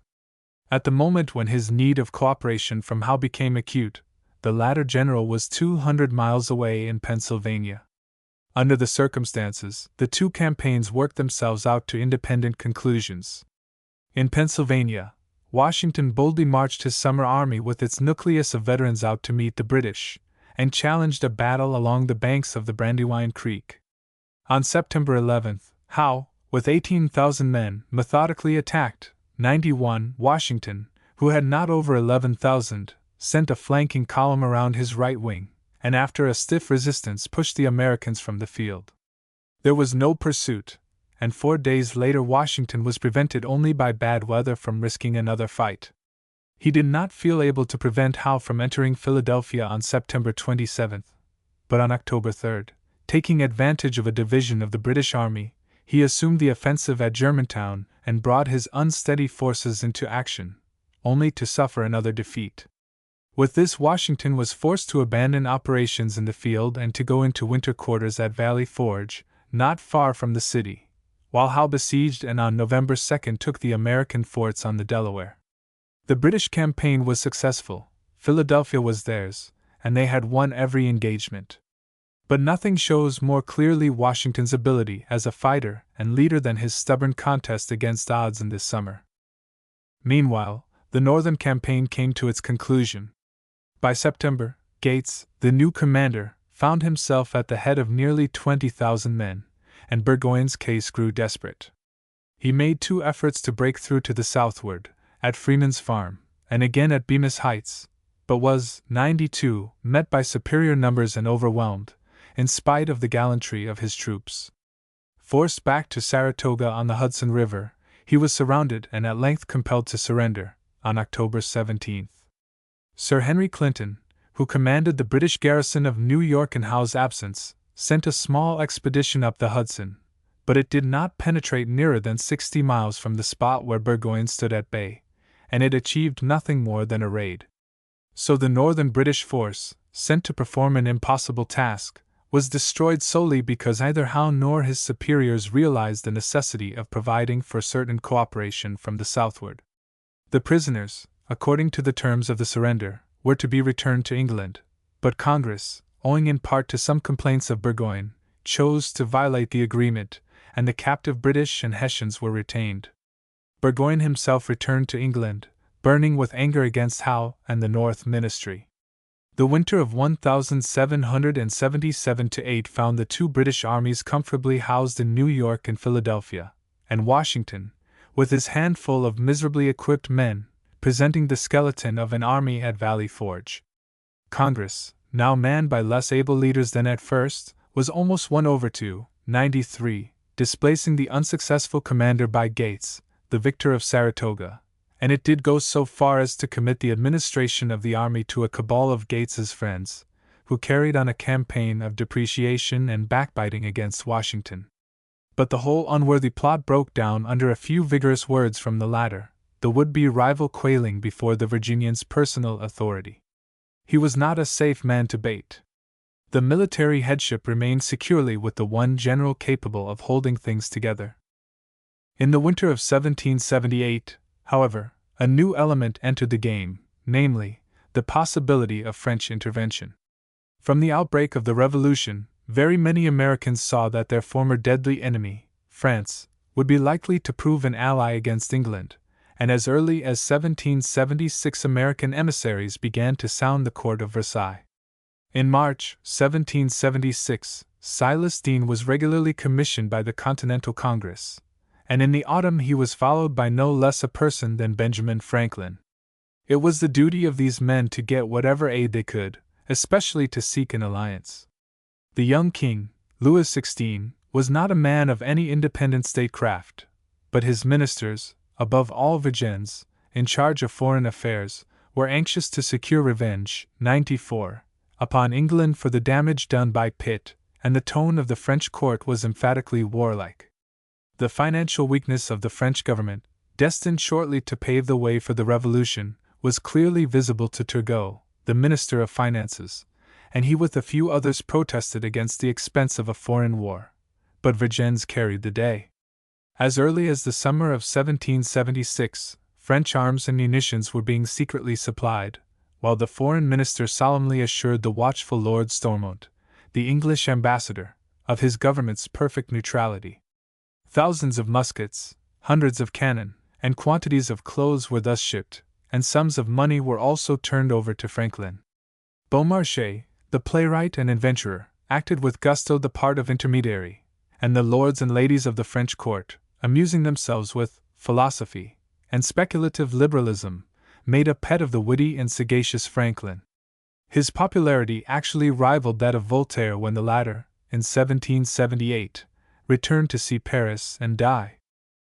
At the moment when his need of cooperation from Howe became acute, the latter general was 200 miles away in Pennsylvania. Under the circumstances, the 2 campaigns worked themselves out to independent conclusions. In Pennsylvania, Washington boldly marched his summer army with its nucleus of veterans out to meet the British, and challenged a battle along the banks of the Brandywine Creek. On September 11, Howe, with 18,000 men, methodically attacked 91 Washington, who had not over 11,000, sent a flanking column around his right wing, and after a stiff resistance pushed the Americans from the field. There was no pursuit, and 4 days later Washington was prevented only by bad weather from risking another fight. He did not feel able to prevent Howe from entering Philadelphia on September 27, but on October 3, taking advantage of a division of the British Army, he assumed the offensive at Germantown and brought his unsteady forces into action, only to suffer another defeat. With this, Washington was forced to abandon operations in the field and to go into winter quarters at Valley Forge, not far from the city, while Howe besieged and on November 2 took the American forts on the Delaware. The British campaign was successful, Philadelphia was theirs, and they had won every engagement. But nothing shows more clearly Washington's ability as a fighter and leader than his stubborn contest against odds in this summer. Meanwhile, the Northern campaign came to its conclusion. By September, Gates, the new commander, found himself at the head of nearly 20,000 men, and Burgoyne's case grew desperate. He made 2 efforts to break through to the southward, at Freeman's Farm, and again at Bemis Heights, but was, 92, met by superior numbers and overwhelmed, in spite of the gallantry of his troops. Forced back to Saratoga on the Hudson River, he was surrounded and at length compelled to surrender, on October 17. Sir Henry Clinton, who commanded the British garrison of New York in Howe's absence, sent a small expedition up the Hudson, but it did not penetrate nearer than 60 miles from the spot where Burgoyne stood at bay, and it achieved nothing more than a raid. So the northern British force, sent to perform an impossible task, was destroyed solely because neither Howe nor his superiors realized the necessity of providing for certain cooperation from the southward. The prisoners, according to the terms of the surrender, were to be returned to England, but Congress, owing in part to some complaints of Burgoyne, chose to violate the agreement, and the captive British and Hessians were retained. Burgoyne himself returned to England, burning with anger against Howe and the North Ministry. The winter of 1777-8 found the two British armies comfortably housed in New York and Philadelphia, and Washington, with his handful of miserably equipped men, presenting the skeleton of an army at Valley Forge. Congress, now manned by less able leaders than at first, was almost won over to 93, displacing the unsuccessful commander by Gates, the victor of Saratoga, and it did go so far as to commit the administration of the army to a cabal of Gates's friends, who carried on a campaign of depreciation and backbiting against Washington. But the whole unworthy plot broke down under a few vigorous words from the latter, the would-be rival quailing before the Virginian's personal authority. He was not a safe man to bait. The military headship remained securely with the one general capable of holding things together. In the winter of 1778, however, a new element entered the game, namely, the possibility of French intervention. From the outbreak of the Revolution, very many Americans saw that their former deadly enemy, France, would be likely to prove an ally against England, and as early as 1776 American emissaries began to sound the court of Versailles. In March 1776, Silas Deane was regularly commissioned by the Continental Congress, and in the autumn he was followed by no less a person than Benjamin Franklin. It was the duty of these men to get whatever aid they could, especially to seek an alliance. The young king, Louis XVI, was not a man of any independent statecraft, but his ministers, above all Vergennes, in charge of foreign affairs, were anxious to secure revenge, 94, upon England for the damage done by Pitt, and the tone of the French court was emphatically warlike. The financial weakness of the French government, destined shortly to pave the way for the Revolution, was clearly visible to Turgot, the Minister of Finances, and he with a few others protested against the expense of a foreign war. But Vergennes carried the day. As early as the summer of 1776, French arms and munitions were being secretly supplied, while the foreign minister solemnly assured the watchful Lord Stormont, the English ambassador, of his government's perfect neutrality. Thousands of muskets, hundreds of cannon, and quantities of clothes were thus shipped, and sums of money were also turned over to Franklin. Beaumarchais, the playwright and adventurer, acted with gusto the part of intermediary, and the lords and ladies of the French court, amusing themselves with philosophy and speculative liberalism, made a pet of the witty and sagacious Franklin. His popularity actually rivaled that of Voltaire when the latter, in 1778, returned to see Paris and die.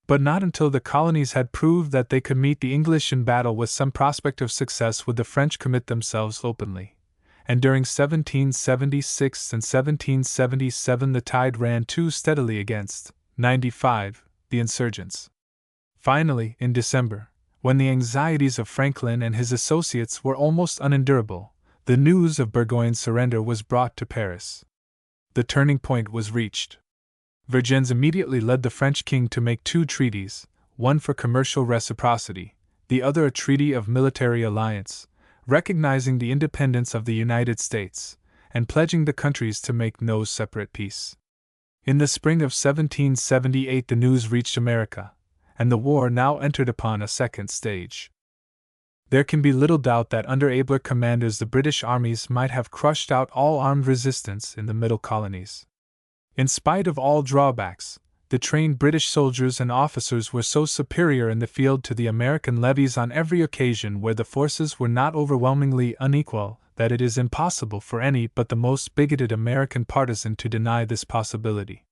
But not until the colonies had proved that they could meet the English in battle with some prospect of success would the French commit themselves openly, and during 1776 and 1777 the tide ran too steadily against 95, the insurgents. Finally, in December, when the anxieties of Franklin and his associates were almost unendurable, the news of Burgoyne's surrender was brought to Paris. The turning point was reached. Vergennes immediately led the French king to make two treaties, one for commercial reciprocity, the other a treaty of military alliance, recognizing the independence of the United States, and pledging the countries to make no separate peace. In the spring of 1778 the news reached America, and the war now entered upon a second stage. There can be little doubt that under abler commanders the British armies might have crushed out all armed resistance in the middle colonies. In spite of all drawbacks, the trained British soldiers and officers were so superior in the field to the American levies on every occasion where the forces were not overwhelmingly unequal that it is impossible for any but the most bigoted American partisan to deny this possibility.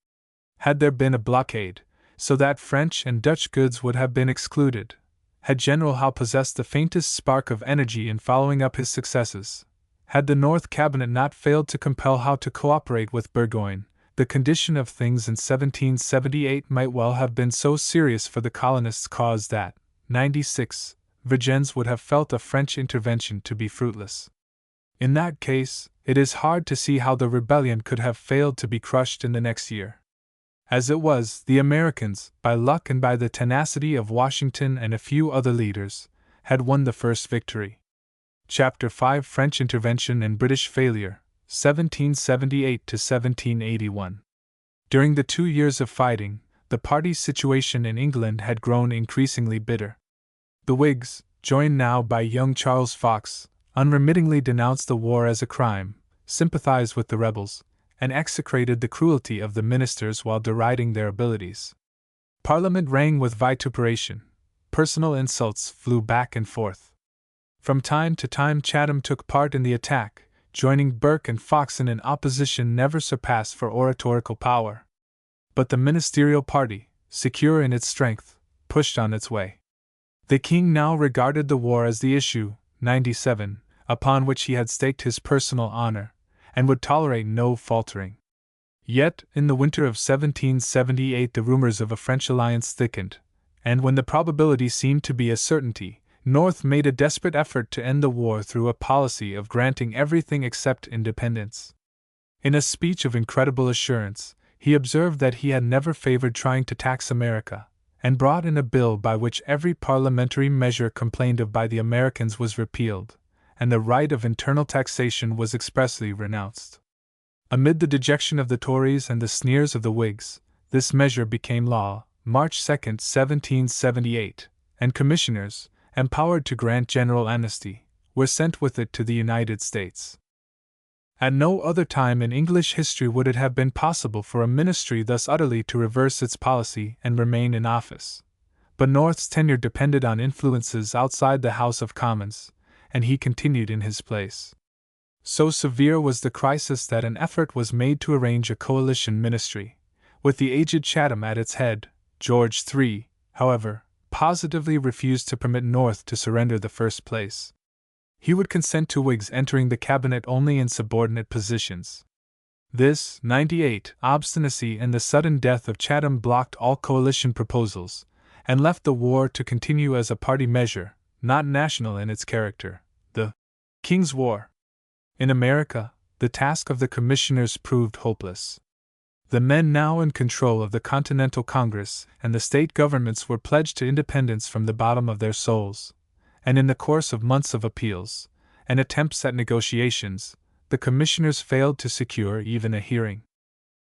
Had there been a blockade, so that French and Dutch goods would have been excluded, had General Howe possessed the faintest spark of energy in following up his successes, had the North Cabinet not failed to compel Howe to cooperate with Burgoyne, the condition of things in 1778 might well have been so serious for the colonists' cause that, 96, Vergennes would have felt a French intervention to be fruitless. In that case, it is hard to see how the rebellion could have failed to be crushed in the next year. As it was, the Americans, by luck and by the tenacity of Washington and a few other leaders, had won the first victory. Chapter 5 French Intervention and British Failure, 1778 to 1781. During the 2 years of fighting, the party's situation in England had grown increasingly bitter. The Whigs, joined now by young Charles Fox, unremittingly denounced the war as a crime, sympathized with the rebels, and execrated the cruelty of the ministers while deriding their abilities. Parliament rang with vituperation. Personal insults flew back and forth. From time to time Chatham took part in the attack, joining Burke and Fox in an opposition never surpassed for oratorical power. But the ministerial party, secure in its strength, pushed on its way. The king now regarded the war as the issue, 97, upon which he had staked his personal honor, and would tolerate no faltering. Yet, in the winter of 1778 the rumors of a French alliance thickened, and when the probability seemed to be a certainty, North made a desperate effort to end the war through a policy of granting everything except independence. In a speech of incredible assurance, he observed that he had never favored trying to tax America, and brought in a bill by which every parliamentary measure complained of by the Americans was repealed, and the right of internal taxation was expressly renounced. Amid the dejection of the Tories and the sneers of the Whigs, this measure became law, March 2, 1778, and commissioners, empowered to grant general amnesty, were sent with it to the United States. At no other time in English history would it have been possible for a ministry thus utterly to reverse its policy and remain in office. But North's tenure depended on influences outside the House of Commons, and he continued in his place. So severe was the crisis that an effort was made to arrange a coalition ministry, with the aged Chatham at its head. George III, however, positively refused to permit North to surrender the first place. He would consent to Whigs entering the cabinet only in subordinate positions. This, 98, obstinacy and the sudden death of Chatham blocked all coalition proposals, and left the war to continue as a party measure, not national in its character, the King's War. In America, the task of the commissioners proved hopeless. The men now in control of the Continental Congress and the state governments were pledged to independence from the bottom of their souls, and in the course of months of appeals and attempts at negotiations, the commissioners failed to secure even a hearing.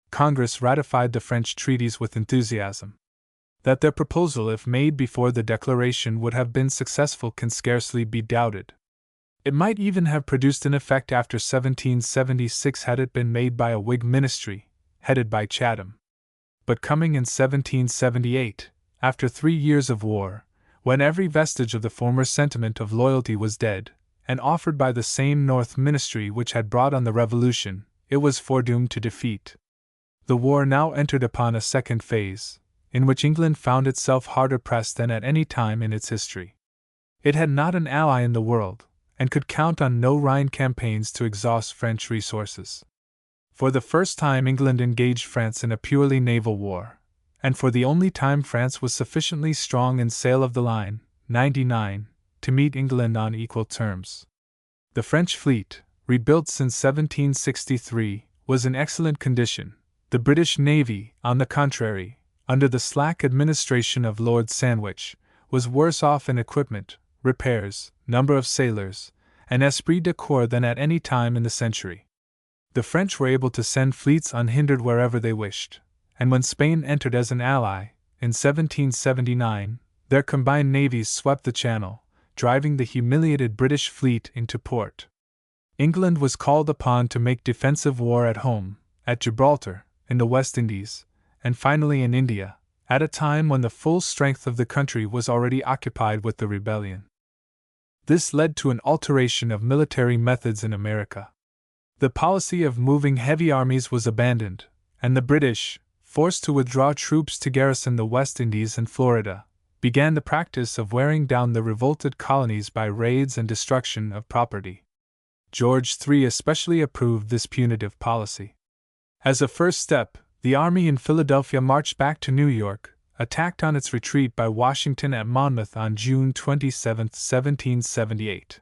Congress ratified the French treaties with enthusiasm. That their proposal, if made before the Declaration, would have been successful can scarcely be doubted. It might even have produced an effect after 1776 had it been made by a Whig ministry, headed by Chatham. But coming in 1778, after 3 years of war, when every vestige of the former sentiment of loyalty was dead, and offered by the same North ministry which had brought on the Revolution, it was foredoomed to defeat. The war now entered upon a second phase, in which England found itself harder pressed than at any time in its history. It had not an ally in the world, and could count on no Rhine campaigns to exhaust French resources. For the first time England engaged France in a purely naval war, and for the only time France was sufficiently strong in sail of the line, 99, to meet England on equal terms. The French fleet, rebuilt since 1763, was in excellent condition. The British Navy, on the contrary, under the slack administration of Lord Sandwich, was worse off in equipment, repairs, number of sailors, and esprit de corps than at any time in the century. The French were able to send fleets unhindered wherever they wished, and when Spain entered as an ally, in 1779, their combined navies swept the Channel, driving the humiliated British fleet into port. England was called upon to make defensive war at home, at Gibraltar, in the West Indies, and finally in India, at a time when the full strength of the country was already occupied with the rebellion. This led to an alteration of military methods in America. The policy of moving heavy armies was abandoned, and the British, forced to withdraw troops to garrison the West Indies and Florida, began the practice of wearing down the revolted colonies by raids and destruction of property. George III especially approved this punitive policy. As a first step, the army in Philadelphia marched back to New York, attacked on its retreat by Washington at Monmouth on June 27, 1778.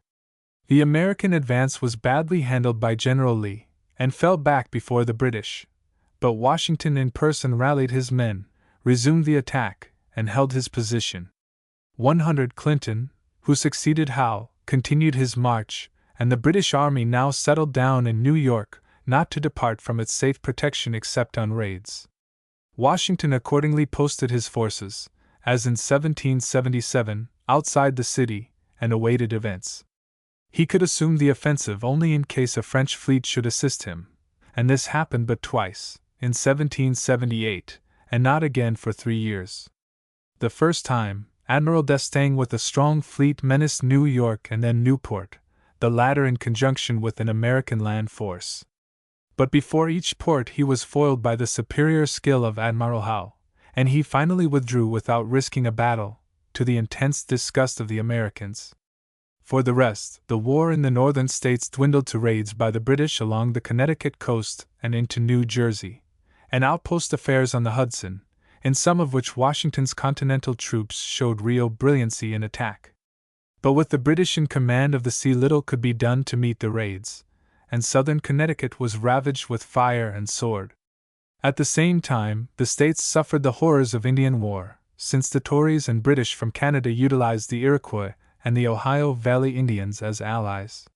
The American advance was badly handled by General Lee, and fell back before the British, but Washington in person rallied his men, resumed the attack, and held his position. 100 Clinton, who succeeded Howe, continued his march, and the British army now settled down in New York, not to depart from its safe protection except on raids. Washington accordingly posted his forces, as in 1777, outside the city, and awaited events. He could assume the offensive only in case a French fleet should assist him, and this happened but twice, in 1778, and not again for 3 years. The first time, Admiral d'Estaing with a strong fleet menaced New York and then Newport, the latter in conjunction with an American land force. But before each port he was foiled by the superior skill of Admiral Howe, and he finally withdrew without risking a battle, to the intense disgust of the Americans. For the rest, the war in the northern states dwindled to raids by the British along the Connecticut coast and into New Jersey, and outpost affairs on the Hudson, in some of which Washington's Continental troops showed real brilliancy in attack. But with the British in command of the sea, little could be done to meet the raids, and southern Connecticut was ravaged with fire and sword. At the same time, the states suffered the horrors of Indian war, since the Tories and British from Canada utilized the Iroquois and the Ohio Valley Indians as allies.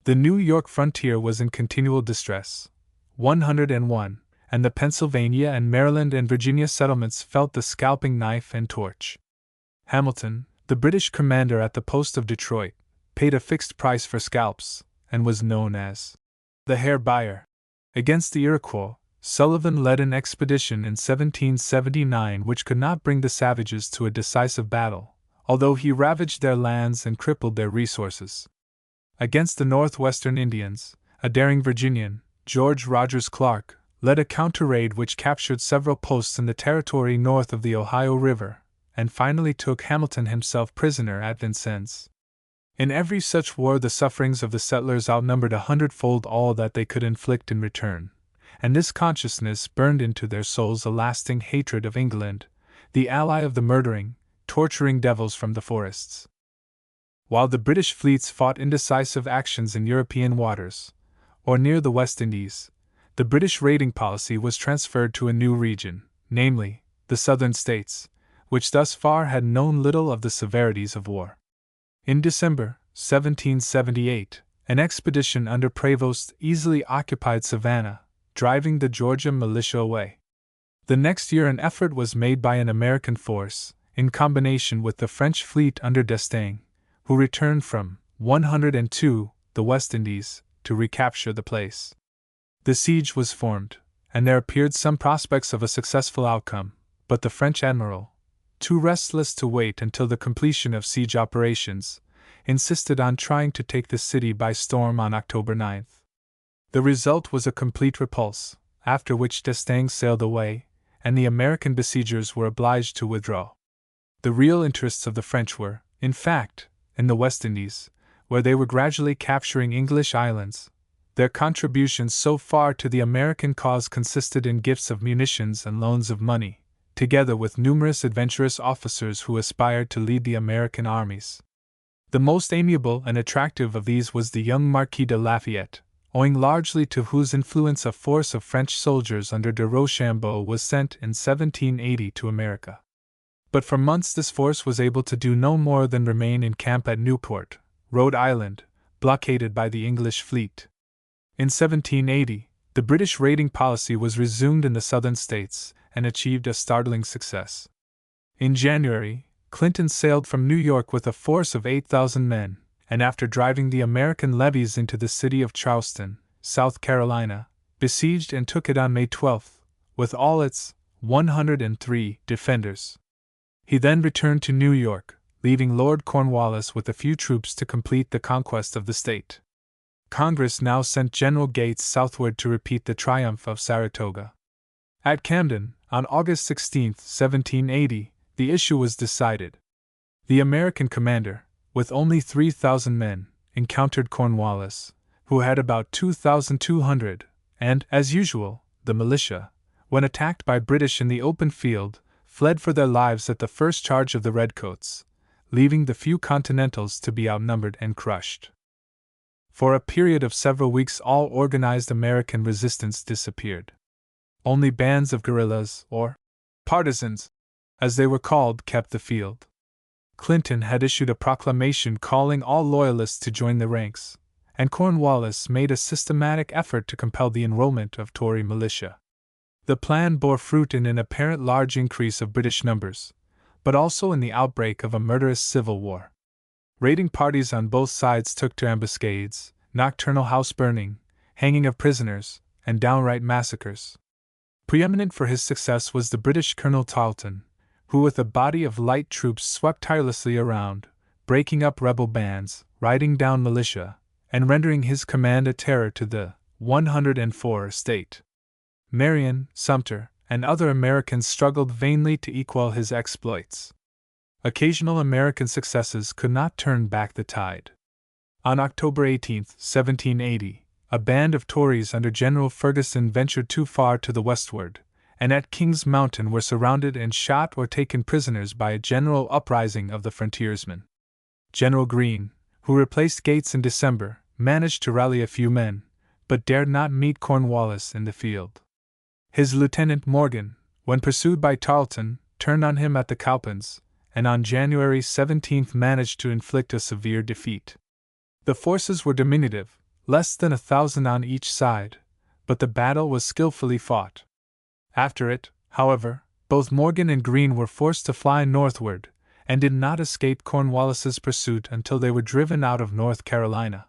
The New York frontier was in continual distress. 101, and the Pennsylvania and Maryland and Virginia settlements felt the scalping knife and torch. Hamilton, the British commander at the post of Detroit, paid a fixed price for scalps, and was known as the hair buyer. Against the Iroquois, Sullivan led an expedition in 1779 which could not bring the savages to a decisive battle, although he ravaged their lands and crippled their resources. Against the Northwestern Indians, a daring Virginian, George Rogers Clark, led a counter-raid which captured several posts in the territory north of the Ohio River, and finally took Hamilton himself prisoner at Vincennes. In every such war the sufferings of the settlers outnumbered 100-fold all that they could inflict in return, and this consciousness burned into their souls a lasting hatred of England, the ally of the murdering, torturing devils from the forests. While the British fleets fought indecisive actions in European waters, or near the West Indies, the British raiding policy was transferred to a new region, namely, the southern states, which thus far had known little of the severities of war. In December 1778, an expedition under Prevost easily occupied Savannah, driving the Georgia militia away. The next year an effort was made by an American force, in combination with the French fleet under d'Estaing, who returned from 102, the West Indies, to recapture the place. The siege was formed, and there appeared some prospects of a successful outcome, but the French admiral, too restless to wait until the completion of siege operations, insisted on trying to take the city by storm on October 9. The result was a complete repulse, after which d'Estaing sailed away, and the American besiegers were obliged to withdraw. The real interests of the French were, in fact, in the West Indies, where they were gradually capturing English islands. Their contributions so far to the American cause consisted in gifts of munitions and loans of money, together with numerous adventurous officers who aspired to lead the American armies. The most amiable and attractive of these was the young Marquis de Lafayette, owing largely to whose influence a force of French soldiers under de Rochambeau was sent in 1780 to America. But for months this force was able to do no more than remain in camp at Newport, Rhode Island, blockaded by the English fleet. In 1780, the British raiding policy was resumed in the southern states, and achieved a startling success. In January, Clinton sailed from New York with a force of 8,000 men, and after driving the American levies into the city of Charleston, South Carolina, besieged and took it on May 12, with all its 103 defenders. He then returned to New York, leaving Lord Cornwallis with a few troops to complete the conquest of the state. Congress now sent General Gates southward to repeat the triumph of Saratoga. At Camden, on August 16, 1780, the issue was decided. The American commander, with only 3,000 men, encountered Cornwallis, who had about 2,200, and, as usual, the militia, when attacked by British in the open field, fled for their lives at the first charge of the redcoats, leaving the few Continentals to be outnumbered and crushed. For a period of several weeks all organized American resistance disappeared. Only bands of guerrillas, or partisans, as they were called, kept the field. Clinton had issued a proclamation calling all Loyalists to join the ranks, and Cornwallis made a systematic effort to compel the enrollment of Tory militia. The plan bore fruit in an apparent large increase of British numbers, but also in the outbreak of a murderous civil war. Raiding parties on both sides took to ambuscades, nocturnal house burning, hanging of prisoners, and downright massacres. Preeminent for his success was the British Colonel Tarleton, who with a body of light troops swept tirelessly around, breaking up rebel bands, riding down militia, and rendering his command a terror to the 104 state. Marion, Sumter, and other Americans struggled vainly to equal his exploits. Occasional American successes could not turn back the tide. On October 18, 1780, a band of Tories under General Ferguson ventured too far to the westward, and at King's Mountain were surrounded and shot or taken prisoners by a general uprising of the frontiersmen. General Greene, who replaced Gates in December, managed to rally a few men, but dared not meet Cornwallis in the field. His lieutenant Morgan, when pursued by Tarleton, turned on him at the Cowpens, and on January 17 managed to inflict a severe defeat. The forces were diminutive, less than 1,000 on each side, but the battle was skillfully fought. After it, however, both Morgan and Greene were forced to fly northward, and did not escape Cornwallis's pursuit until they were driven out of North Carolina.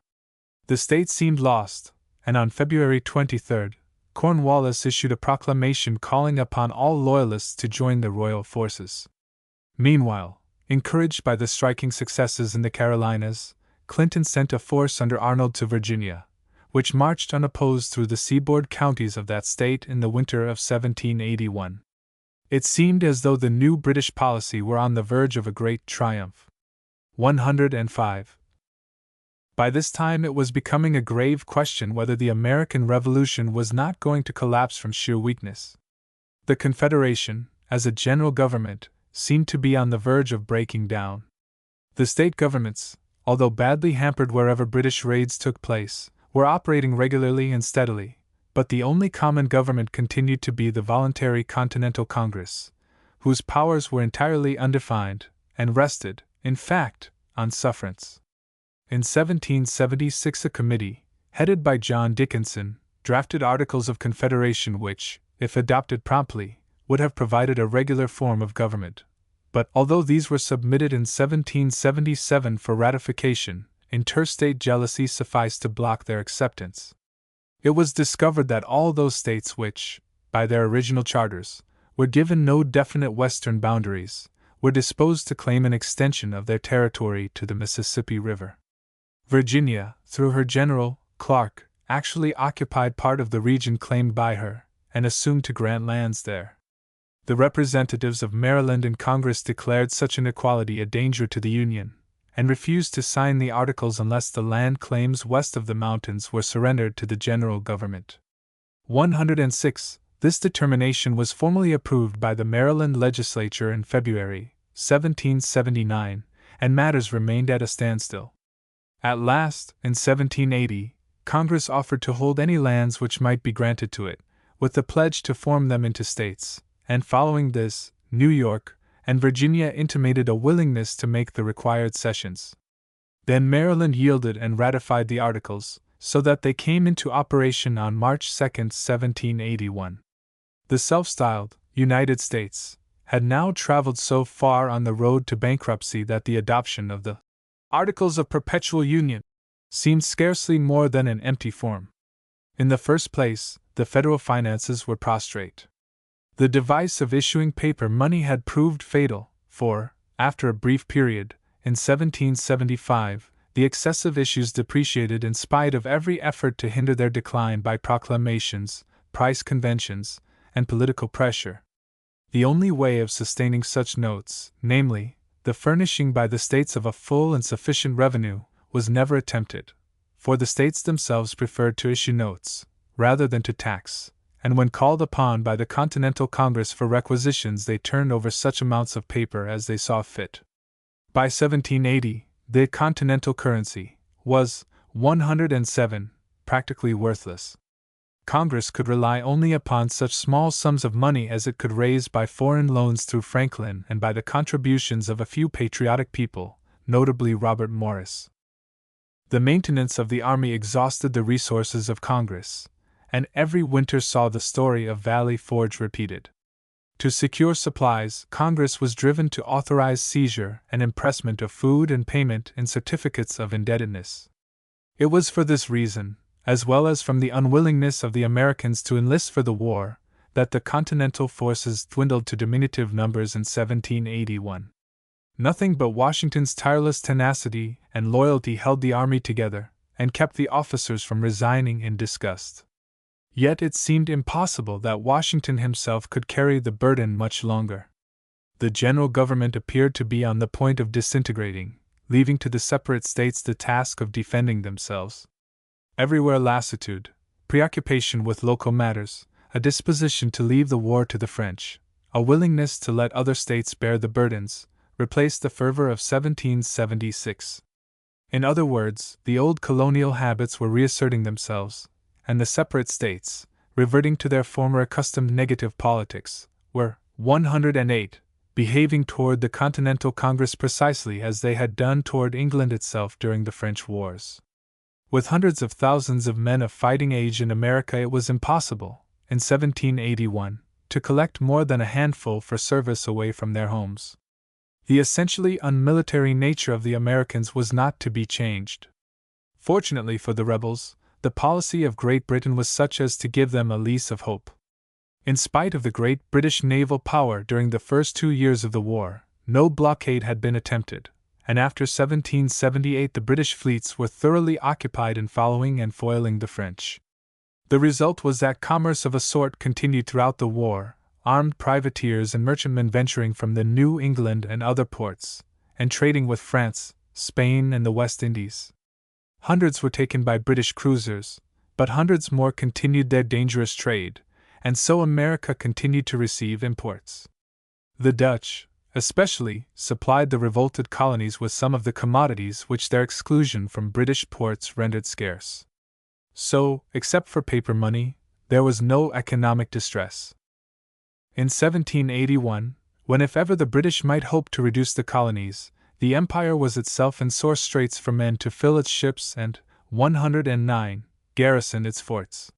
The state seemed lost, and on February 23, Cornwallis issued a proclamation calling upon all Loyalists to join the royal forces. Meanwhile, encouraged by the striking successes in the Carolinas, Clinton sent a force under Arnold to Virginia, which marched unopposed through the seaboard counties of that state in the winter of 1781. It seemed as though the new British policy were on the verge of a great triumph. 105. By this time it was becoming a grave question whether the American Revolution was not going to collapse from sheer weakness. The Confederation, as a general government, seemed to be on the verge of breaking down. The state governments, although badly hampered wherever British raids took place, were operating regularly and steadily, but the only common government continued to be the voluntary Continental Congress, whose powers were entirely undefined, and rested, in fact, on sufferance. In 1776 a committee, headed by John Dickinson, drafted Articles of Confederation which, if adopted promptly, would have provided a regular form of government. But although these were submitted in 1777 for ratification, interstate jealousy sufficed to block their acceptance. It was discovered that all those states which, by their original charters, were given no definite western boundaries, were disposed to claim an extension of their territory to the Mississippi River. Virginia, through her general, Clarke, actually occupied part of the region claimed by her, and assumed to grant lands there. The representatives of Maryland in Congress declared such an equality a danger to the Union, and refused to sign the articles unless the land claims west of the mountains were surrendered to the general government. 106. This determination was formally approved by the Maryland legislature in February 1779, and matters remained at a standstill. At last, in 1780, Congress offered to hold any lands which might be granted to it, with the pledge to form them into states, and following this, New York and Virginia intimated a willingness to make the required cessions. Then Maryland yielded and ratified the articles, so that they came into operation on March 2, 1781. The self-styled United States had now traveled so far on the road to bankruptcy that the adoption of the Articles of Perpetual Union seemed scarcely more than an empty form. In the first place, the federal finances were prostrate. The device of issuing paper money had proved fatal, for, after a brief period, in 1775, the excessive issues depreciated in spite of every effort to hinder their decline by proclamations, price conventions, and political pressure. The only way of sustaining such notes, namely, the furnishing by the states of a full and sufficient revenue, was never attempted, for the states themselves preferred to issue notes, rather than to tax, and when called upon by the Continental Congress for requisitions they turned over such amounts of paper as they saw fit. By 1780, the continental currency was 107, practically worthless. Congress could rely only upon such small sums of money as it could raise by foreign loans through Franklin and by the contributions of a few patriotic people, notably Robert Morris. The maintenance of the army exhausted the resources of Congress, and every winter saw the story of Valley Forge repeated. To secure supplies, Congress was driven to authorize seizure and impressment of food and payment in certificates of indebtedness. It was for this reason, as well as from the unwillingness of the Americans to enlist for the war, that the Continental forces dwindled to diminutive numbers in 1781. Nothing but Washington's tireless tenacity and loyalty held the army together, and kept the officers from resigning in disgust. Yet it seemed impossible that Washington himself could carry the burden much longer. The general government appeared to be on the point of disintegrating, leaving to the separate states the task of defending themselves. Everywhere lassitude, preoccupation with local matters, a disposition to leave the war to the French, a willingness to let other states bear the burdens, replaced the fervor of 1776. In other words, the old colonial habits were reasserting themselves, and the separate states, reverting to their former accustomed negative politics, were 108, behaving toward the Continental Congress precisely as they had done toward England itself during the French wars. With hundreds of thousands of men of fighting age in America, it was impossible, in 1781, to collect more than a handful for service away from their homes. The essentially unmilitary nature of the Americans was not to be changed. Fortunately for the rebels, the policy of Great Britain was such as to give them a lease of hope. In spite of the great British naval power during the first 2 years of the war, no blockade had been attempted, and after 1778 the British fleets were thoroughly occupied in following and foiling the French. The result was that commerce of a sort continued throughout the war, armed privateers and merchantmen venturing from the New England and other ports, and trading with France, Spain, and the West Indies. Hundreds were taken by British cruisers, but hundreds more continued their dangerous trade, and so America continued to receive imports. The Dutch, especially, supplied the revolted colonies with some of the commodities which their exclusion from British ports rendered scarce. So, except for paper money, there was no economic distress. In 1781, when if ever the British might hope to reduce the colonies, the Empire was itself in sore straits for men to fill its ships and, 109, garrison its forts.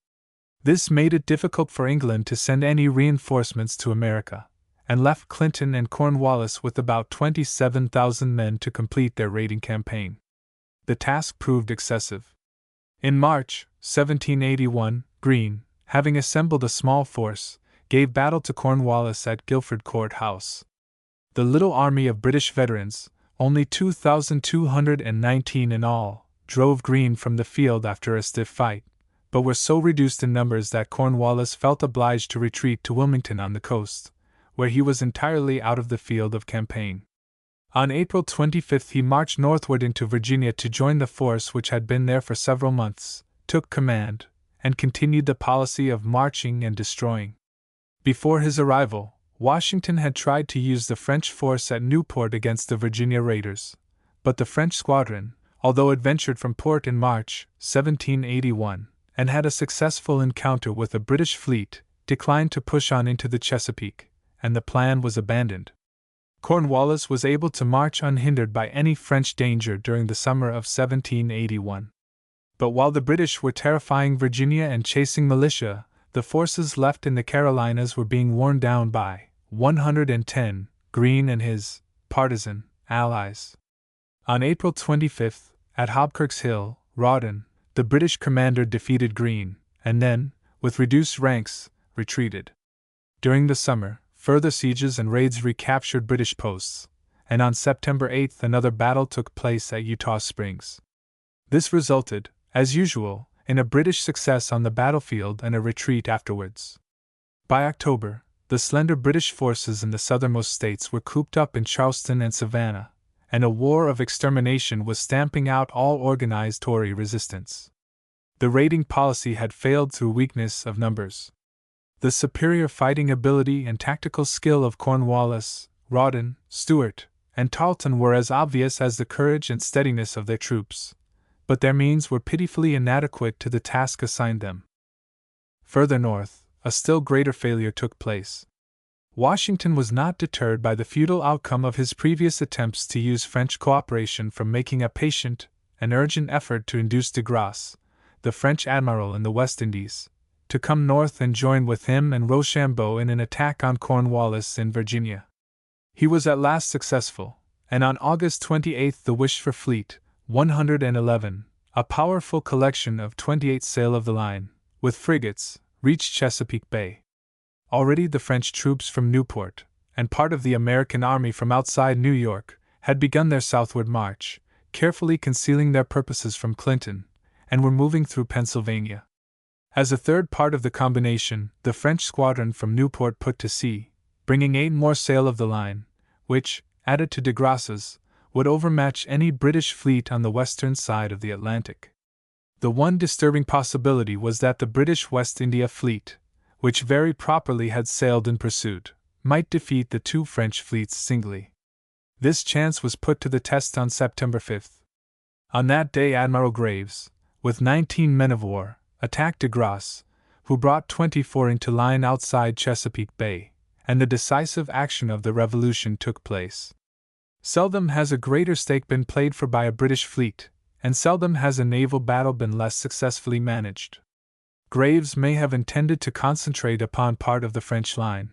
This made it difficult for England to send any reinforcements to America, and left Clinton and Cornwallis with about 27,000 men to complete their raiding campaign. The task proved excessive. In March, 1781, Greene, having assembled a small force, gave battle to Cornwallis at Guilford Court House. The little army of British veterans, only 2,219 in all, drove Greene from the field after a stiff fight, but were so reduced in numbers that Cornwallis felt obliged to retreat to Wilmington on the coast, where he was entirely out of the field of campaign. On April 25 he marched northward into Virginia to join the force which had been there for several months, took command, and continued the policy of marching and destroying. Before his arrival, Washington had tried to use the French force at Newport against the Virginia raiders, but the French squadron, although it ventured from port in March, 1781, and had a successful encounter with a British fleet, declined to push on into the Chesapeake, and the plan was abandoned. Cornwallis was able to march unhindered by any French danger during the summer of 1781. But while the British were terrifying Virginia and chasing militia, the forces left in the Carolinas were being worn down by 110 Greene and his partisan allies. On April 25, at Hobkirk's Hill, Rawdon, the British commander defeated Greene, and then, with reduced ranks, retreated. During the summer, further sieges and raids recaptured British posts, and on September 8 another battle took place at Eutaw Springs. This resulted, as usual, in a British success on the battlefield and a retreat afterwards. By October, the slender British forces in the southernmost states were cooped up in Charleston and Savannah, and a war of extermination was stamping out all organized Tory resistance. The raiding policy had failed through weakness of numbers. The superior fighting ability and tactical skill of Cornwallis, Rawdon, Stuart, and Tarleton were as obvious as the courage and steadiness of their troops, but their means were pitifully inadequate to the task assigned them. Further north, a still greater failure took place. Washington was not deterred by the futile outcome of his previous attempts to use French cooperation from making a patient and urgent effort to induce de Grasse, the French admiral in the West Indies, to come north and join with him and Rochambeau in an attack on Cornwallis in Virginia. He was at last successful, and on August 28 the wished-for fleet, 111, a powerful collection of 28 sail of the line, with frigates, reached Chesapeake Bay. Already the French troops from Newport, and part of the American army from outside New York, had begun their southward march, carefully concealing their purposes from Clinton, and were moving through Pennsylvania. As a third part of the combination, the French squadron from Newport put to sea, bringing 8 more sail of the line, which, added to de Grasse's, would overmatch any British fleet on the western side of the Atlantic. The one disturbing possibility was that the British West India fleet, which very properly had sailed in pursuit, might defeat the 2 French fleets singly. This chance was put to the test on September 5. On that day Admiral Graves, with 19 men of war, attacked de Grasse, who brought 24 into line outside Chesapeake Bay, and the decisive action of the Revolution took place. Seldom has a greater stake been played for by a British fleet, and seldom has a naval battle been less successfully managed. Graves may have intended to concentrate upon part of the French line,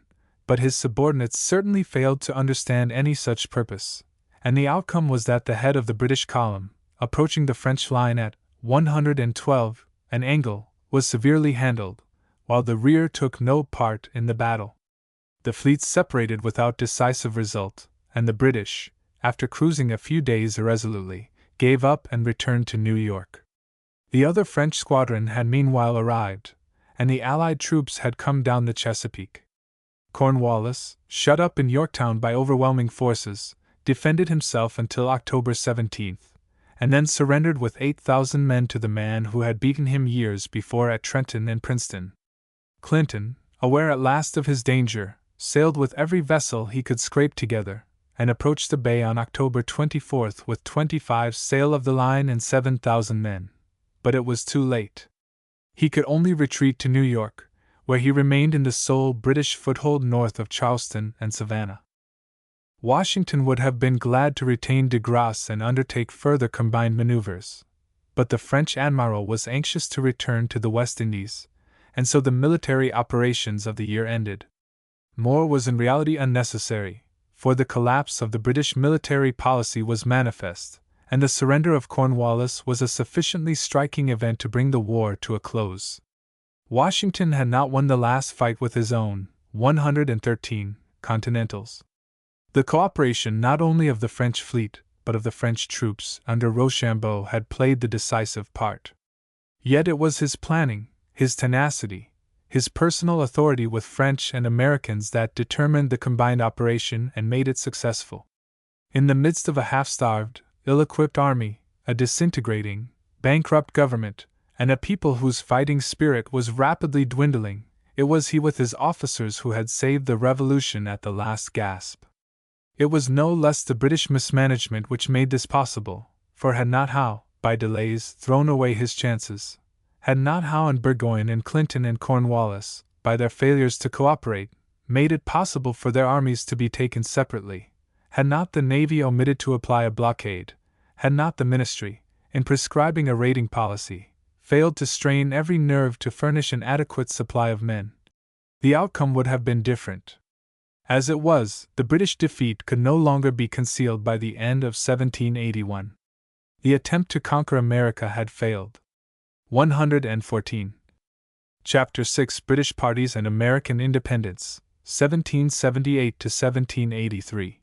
but his subordinates certainly failed to understand any such purpose, and the outcome was that the head of the British column, approaching the French line at 112, an angle, was severely handled, while the rear took no part in the battle. The fleets separated without decisive result, and the British, after cruising a few days irresolutely, gave up and returned to New York. The other French squadron had meanwhile arrived, and the Allied troops had come down the Chesapeake. Cornwallis, shut up in Yorktown by overwhelming forces, defended himself until October 17, and then surrendered with 8,000 men to the man who had beaten him years before at Trenton and Princeton. Clinton, aware at last of his danger, sailed with every vessel he could scrape together, and approached the bay on October 24 with 25 sail of the line and 7,000 men. But it was too late. He could only retreat to New York, where he remained in the sole British foothold north of Charleston and Savannah. Washington would have been glad to retain de Grasse and undertake further combined maneuvers, but the French admiral was anxious to return to the West Indies, and so the military operations of the year ended. More was in reality unnecessary, for the collapse of the British military policy was manifest, and the surrender of Cornwallis was a sufficiently striking event to bring the war to a close. Washington had not won the last fight with his own 113 Continentals. The cooperation not only of the French fleet, but of the French troops under Rochambeau had played the decisive part. Yet it was his planning, his tenacity, his personal authority with French and Americans that determined the combined operation and made it successful. In the midst of a half-starved, ill-equipped army, a disintegrating, bankrupt government, and a people whose fighting spirit was rapidly dwindling, it was he with his officers who had saved the Revolution at the last gasp. It was no less the British mismanagement which made this possible, for had not Howe, by delays, thrown away his chances, had not Howe and Burgoyne and Clinton and Cornwallis, by their failures to cooperate, made it possible for their armies to be taken separately, had not the Navy omitted to apply a blockade, had not the Ministry, in prescribing a raiding policy, failed to strain every nerve to furnish an adequate supply of men, the outcome would have been different. As it was, the British defeat could no longer be concealed by the end of 1781. The attempt to conquer America had failed. 114. Chapter 6 British Parties and American Independence, 1778 to 1783.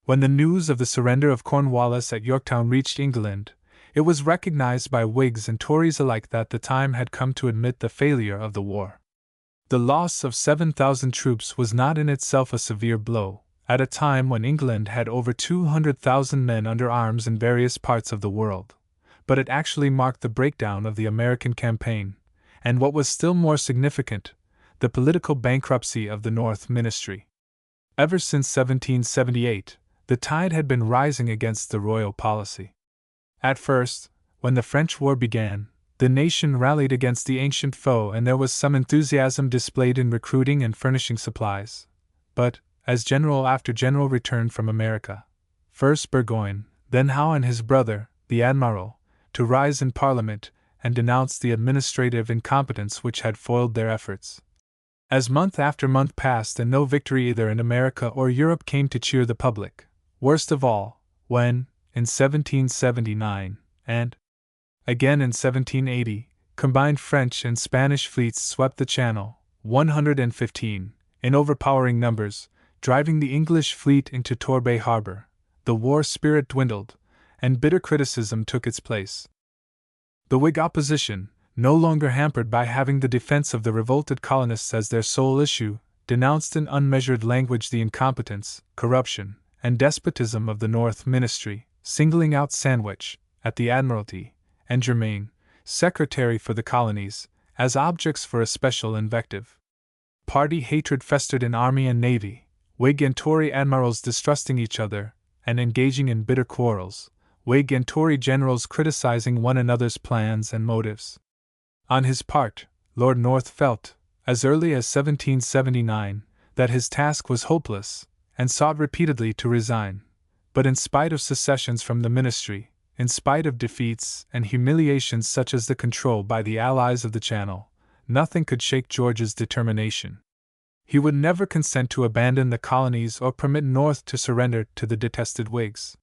When the news of the surrender of Cornwallis at Yorktown reached England, it was recognized by Whigs and Tories alike that the time had come to admit the failure of the war. The loss of 7,000 troops was not in itself a severe blow, at a time when England had over 200,000 men under arms in various parts of the world, but it actually marked the breakdown of the American campaign, and what was still more significant, the political bankruptcy of the North Ministry. Ever since 1778, the tide had been rising against the royal policy. At first, when the French War began, the nation rallied against the ancient foe and there was some enthusiasm displayed in recruiting and furnishing supplies. But, as general after general returned from America, first Burgoyne, then Howe and his brother, the Admiral, to rise in Parliament and denounce the administrative incompetence which had foiled their efforts. As month after month passed and no victory either in America or Europe came to cheer the public, worst of all, when, in 1779, and again in 1780, combined French and Spanish fleets swept the Channel, 115, in overpowering numbers, driving the English fleet into Torbay Harbor, the war spirit dwindled, and bitter criticism took its place. The Whig opposition, no longer hampered by having the defense of the revolted colonists as their sole issue, denounced in unmeasured language the incompetence, corruption, and despotism of the North Ministry, singling out Sandwich, at the Admiralty, and Germain, Secretary for the Colonies, as objects for especial invective. Party hatred festered in army and navy, Whig and Tory admirals distrusting each other, and engaging in bitter quarrels, Whig and Tory generals criticizing one another's plans and motives. On his part, Lord North felt, as early as 1779, that his task was hopeless, and sought repeatedly to resign. But in spite of secessions from the ministry, in spite of defeats and humiliations such as the control by the Allies of the Channel, nothing could shake George's determination. He would never consent to abandon the colonies or permit North to surrender to the detested Whigs.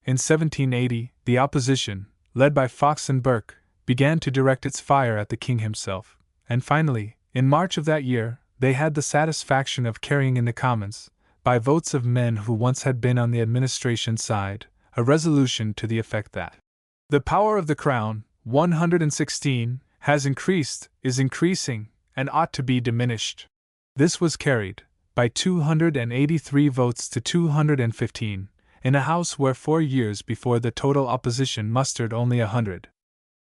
In 1780, the opposition, led by Fox and Burke, began to direct its fire at the king himself, and finally, in March of that year, they had the satisfaction of carrying in the Commons, by votes of men who once had been on the administration side, a resolution to the effect that the power of the Crown, 116, has increased, is increasing, and ought to be diminished. This was carried, by 283 votes to 215, in a House where 4 years before the total opposition mustered only 100.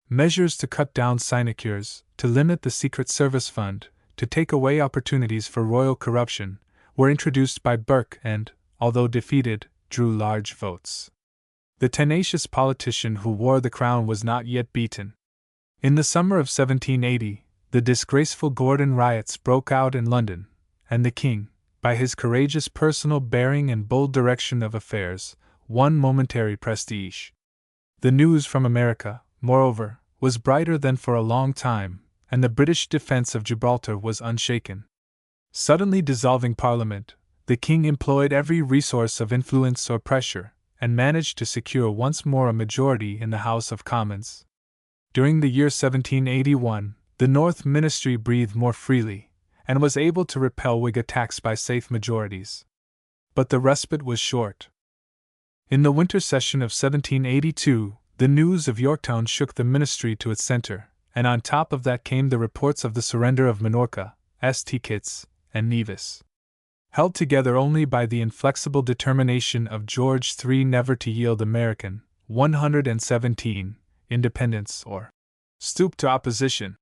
Measures to cut down sinecures, to limit the Secret Service Fund, to take away opportunities for royal corruption, were introduced by Burke and, although defeated, drew large votes. The tenacious politician who wore the crown was not yet beaten. In the summer of 1780, the disgraceful Gordon riots broke out in London, and the king, by his courageous personal bearing and bold direction of affairs, won momentary prestige. The news from America, moreover, was brighter than for a long time, and the British defense of Gibraltar was unshaken. Suddenly dissolving Parliament, the king employed every resource of influence or pressure, and managed to secure once more a majority in the House of Commons. During the year 1781, the North Ministry breathed more freely, and was able to repel Whig attacks by safe majorities. But the respite was short. In the winter session of 1782, the news of Yorktown shook the ministry to its center, and on top of that came the reports of the surrender of Minorca, St. Kitts, and Nevis. Held together only by the inflexible determination of George III never to yield American, 117, independence or stoop to opposition,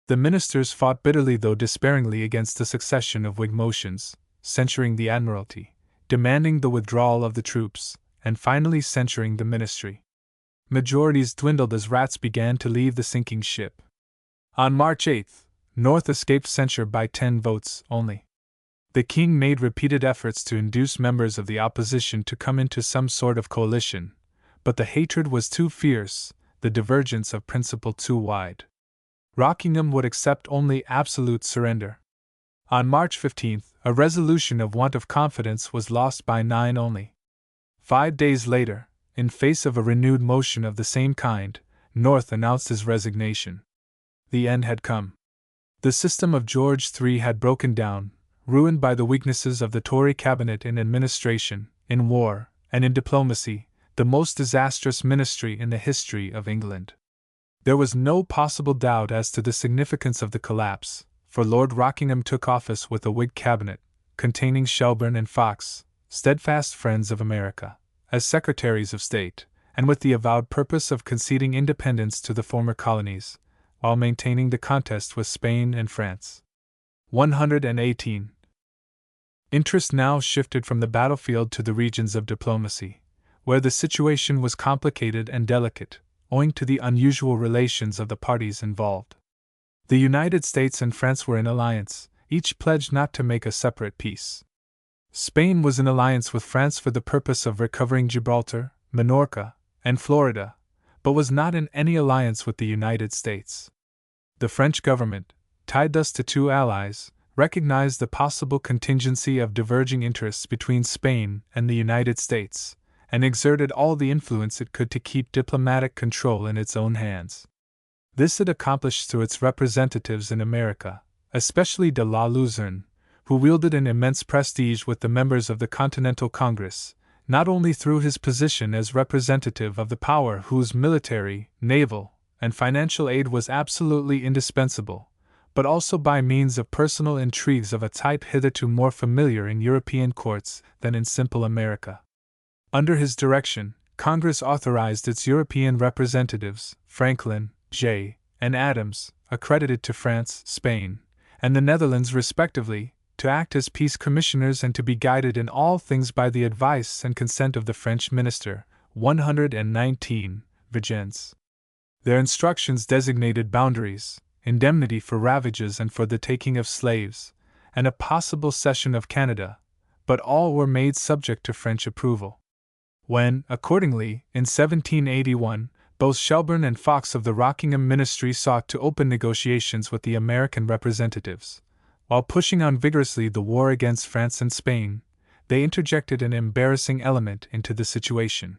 the ministers fought bitterly though despairingly against a succession of Whig motions, censuring the Admiralty, demanding the withdrawal of the troops, and finally censuring the ministry. Majorities dwindled as rats began to leave the sinking ship. On March 8, North escaped censure by 10 votes only. The king made repeated efforts to induce members of the opposition to come into some sort of coalition, but the hatred was too fierce, the divergence of principle too wide. Rockingham would accept only absolute surrender. On March 15, a resolution of want of confidence was lost by 9 only. 5 days later, in face of a renewed motion of the same kind, North announced his resignation. The end had come. The system of George III had broken down, ruined by the weaknesses of the Tory cabinet in administration, in war, and in diplomacy, the most disastrous ministry in the history of England. There was no possible doubt as to the significance of the collapse, for Lord Rockingham took office with a Whig cabinet, containing Shelburne and Fox, steadfast friends of America, as Secretaries of State, and with the avowed purpose of conceding independence to the former colonies, while maintaining the contest with Spain and France. 118. Interest now shifted from the battlefield to the regions of diplomacy, where the situation was complicated and delicate, owing to the unusual relations of the parties involved. The United States and France were in alliance, each pledged not to make a separate peace. Spain was in alliance with France for the purpose of recovering Gibraltar, Minorca, and Florida, but was not in any alliance with the United States. The French government, tied thus to two allies, recognized the possible contingency of diverging interests between Spain and the United States, and exerted all the influence it could to keep diplomatic control in its own hands. This it accomplished through its representatives in America, especially de la Luzerne, who wielded an immense prestige with the members of the Continental Congress, not only through his position as representative of the power whose military, naval, and financial aid was absolutely indispensable, but also by means of personal intrigues of a type hitherto more familiar in European courts than in simple America. Under his direction, Congress authorized its European representatives, Franklin, Jay, and Adams, accredited to France, Spain, and the Netherlands respectively, to act as peace commissioners and to be guided in all things by the advice and consent of the French minister. 119. Vergennes. Their instructions designated boundaries, indemnity for ravages and for the taking of slaves, and a possible cession of Canada, but all were made subject to French approval. When, accordingly, in 1781, both Shelburne and Fox of the Rockingham ministry sought to open negotiations with the American representatives, while pushing on vigorously the war against France and Spain, they interjected an embarrassing element into the situation.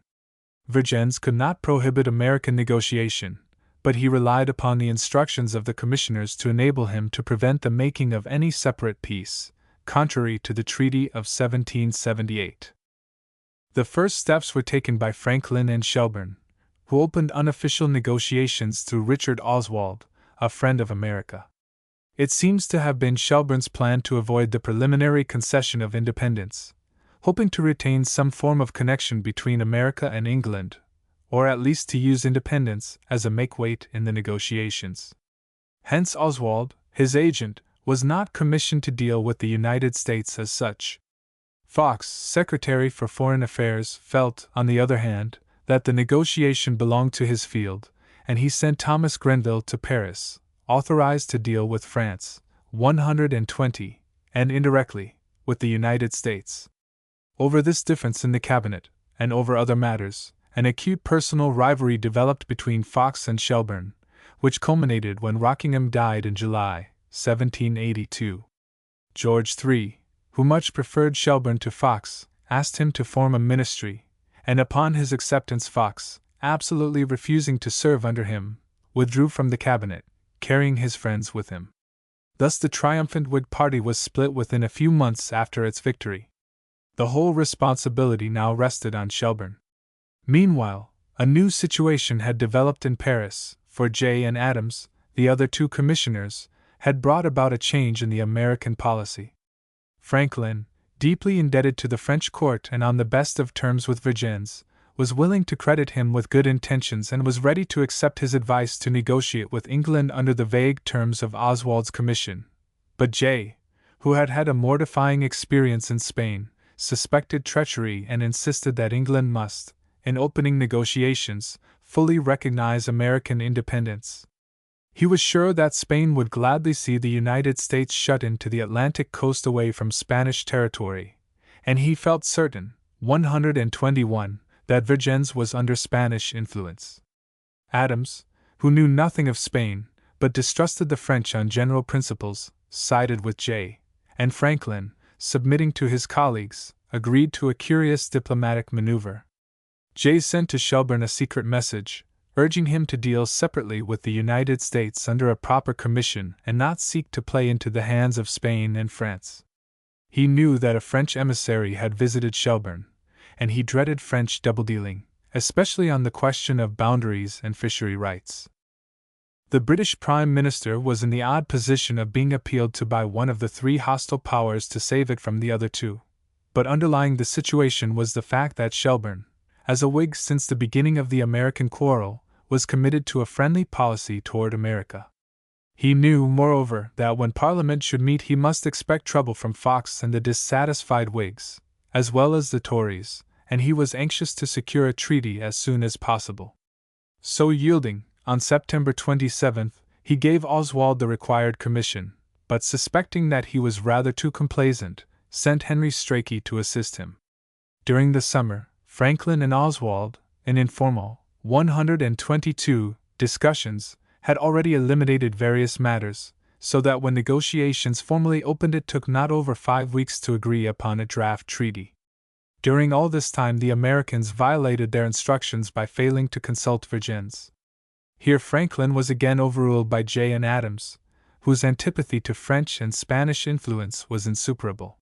Vergennes could not prohibit American negotiation, but he relied upon the instructions of the commissioners to enable him to prevent the making of any separate peace, contrary to the Treaty of 1778. The first steps were taken by Franklin and Shelburne, who opened unofficial negotiations through Richard Oswald, a friend of America. It seems to have been Shelburne's plan to avoid the preliminary concession of independence, hoping to retain some form of connection between America and England, or at least to use independence as a make-weight in the negotiations. Hence Oswald, his agent, was not commissioned to deal with the United States as such. Fox, Secretary for Foreign Affairs, felt, on the other hand, that the negotiation belonged to his field, and he sent Thomas Grenville to Paris, authorized to deal with France, 120, and indirectly, with the United States. Over this difference in the cabinet, and over other matters, an acute personal rivalry developed between Fox and Shelburne, which culminated when Rockingham died in July, 1782. George III, who much preferred Shelburne to Fox, asked him to form a ministry, and upon his acceptance Fox, absolutely refusing to serve under him, withdrew from the cabinet, carrying his friends with him. Thus the triumphant Whig party was split within a few months after its victory. The whole responsibility now rested on Shelburne. Meanwhile, a new situation had developed in Paris, for Jay and Adams, the other two commissioners, had brought about a change in the American policy. Franklin, deeply indebted to the French court and on the best of terms with Vergennes, was willing to credit him with good intentions and was ready to accept his advice to negotiate with England under the vague terms of Oswald's commission. But Jay, who had had a mortifying experience in Spain, suspected treachery and insisted that England must, in opening negotiations, fully recognize American independence. He was sure that Spain would gladly see the United States shut into the Atlantic coast away from Spanish territory, and he felt certain, 121, that Vergennes was under Spanish influence. Adams, who knew nothing of Spain, but distrusted the French on general principles, sided with Jay, and Franklin, submitting to his colleagues, agreed to a curious diplomatic maneuver. Jay sent to Shelburne a secret message, urging him to deal separately with the United States under a proper commission and not seek to play into the hands of Spain and France. He knew that a French emissary had visited Shelburne, and he dreaded French double-dealing, especially on the question of boundaries and fishery rights. The British Prime Minister was in the odd position of being appealed to by one of the three hostile powers to save it from the other two, but underlying the situation was the fact that Shelburne, as a Whig since the beginning of the American quarrel, was committed to a friendly policy toward America. He knew, moreover, that when Parliament should meet he must expect trouble from Fox and the dissatisfied Whigs, as well as the Tories, and he was anxious to secure a treaty as soon as possible. So yielding, on September 27, he gave Oswald the required commission, but suspecting that he was rather too complaisant, sent Henry Strachey to assist him. During the summer, Franklin and Oswald, in informal, 122 discussions, had already eliminated various matters, so that when negotiations formally opened it took not over 5 weeks to agree upon a draft treaty. During all this time the Americans violated their instructions by failing to consult Vergennes. Here Franklin was again overruled by Jay and Adams, whose antipathy to French and Spanish influence was insuperable.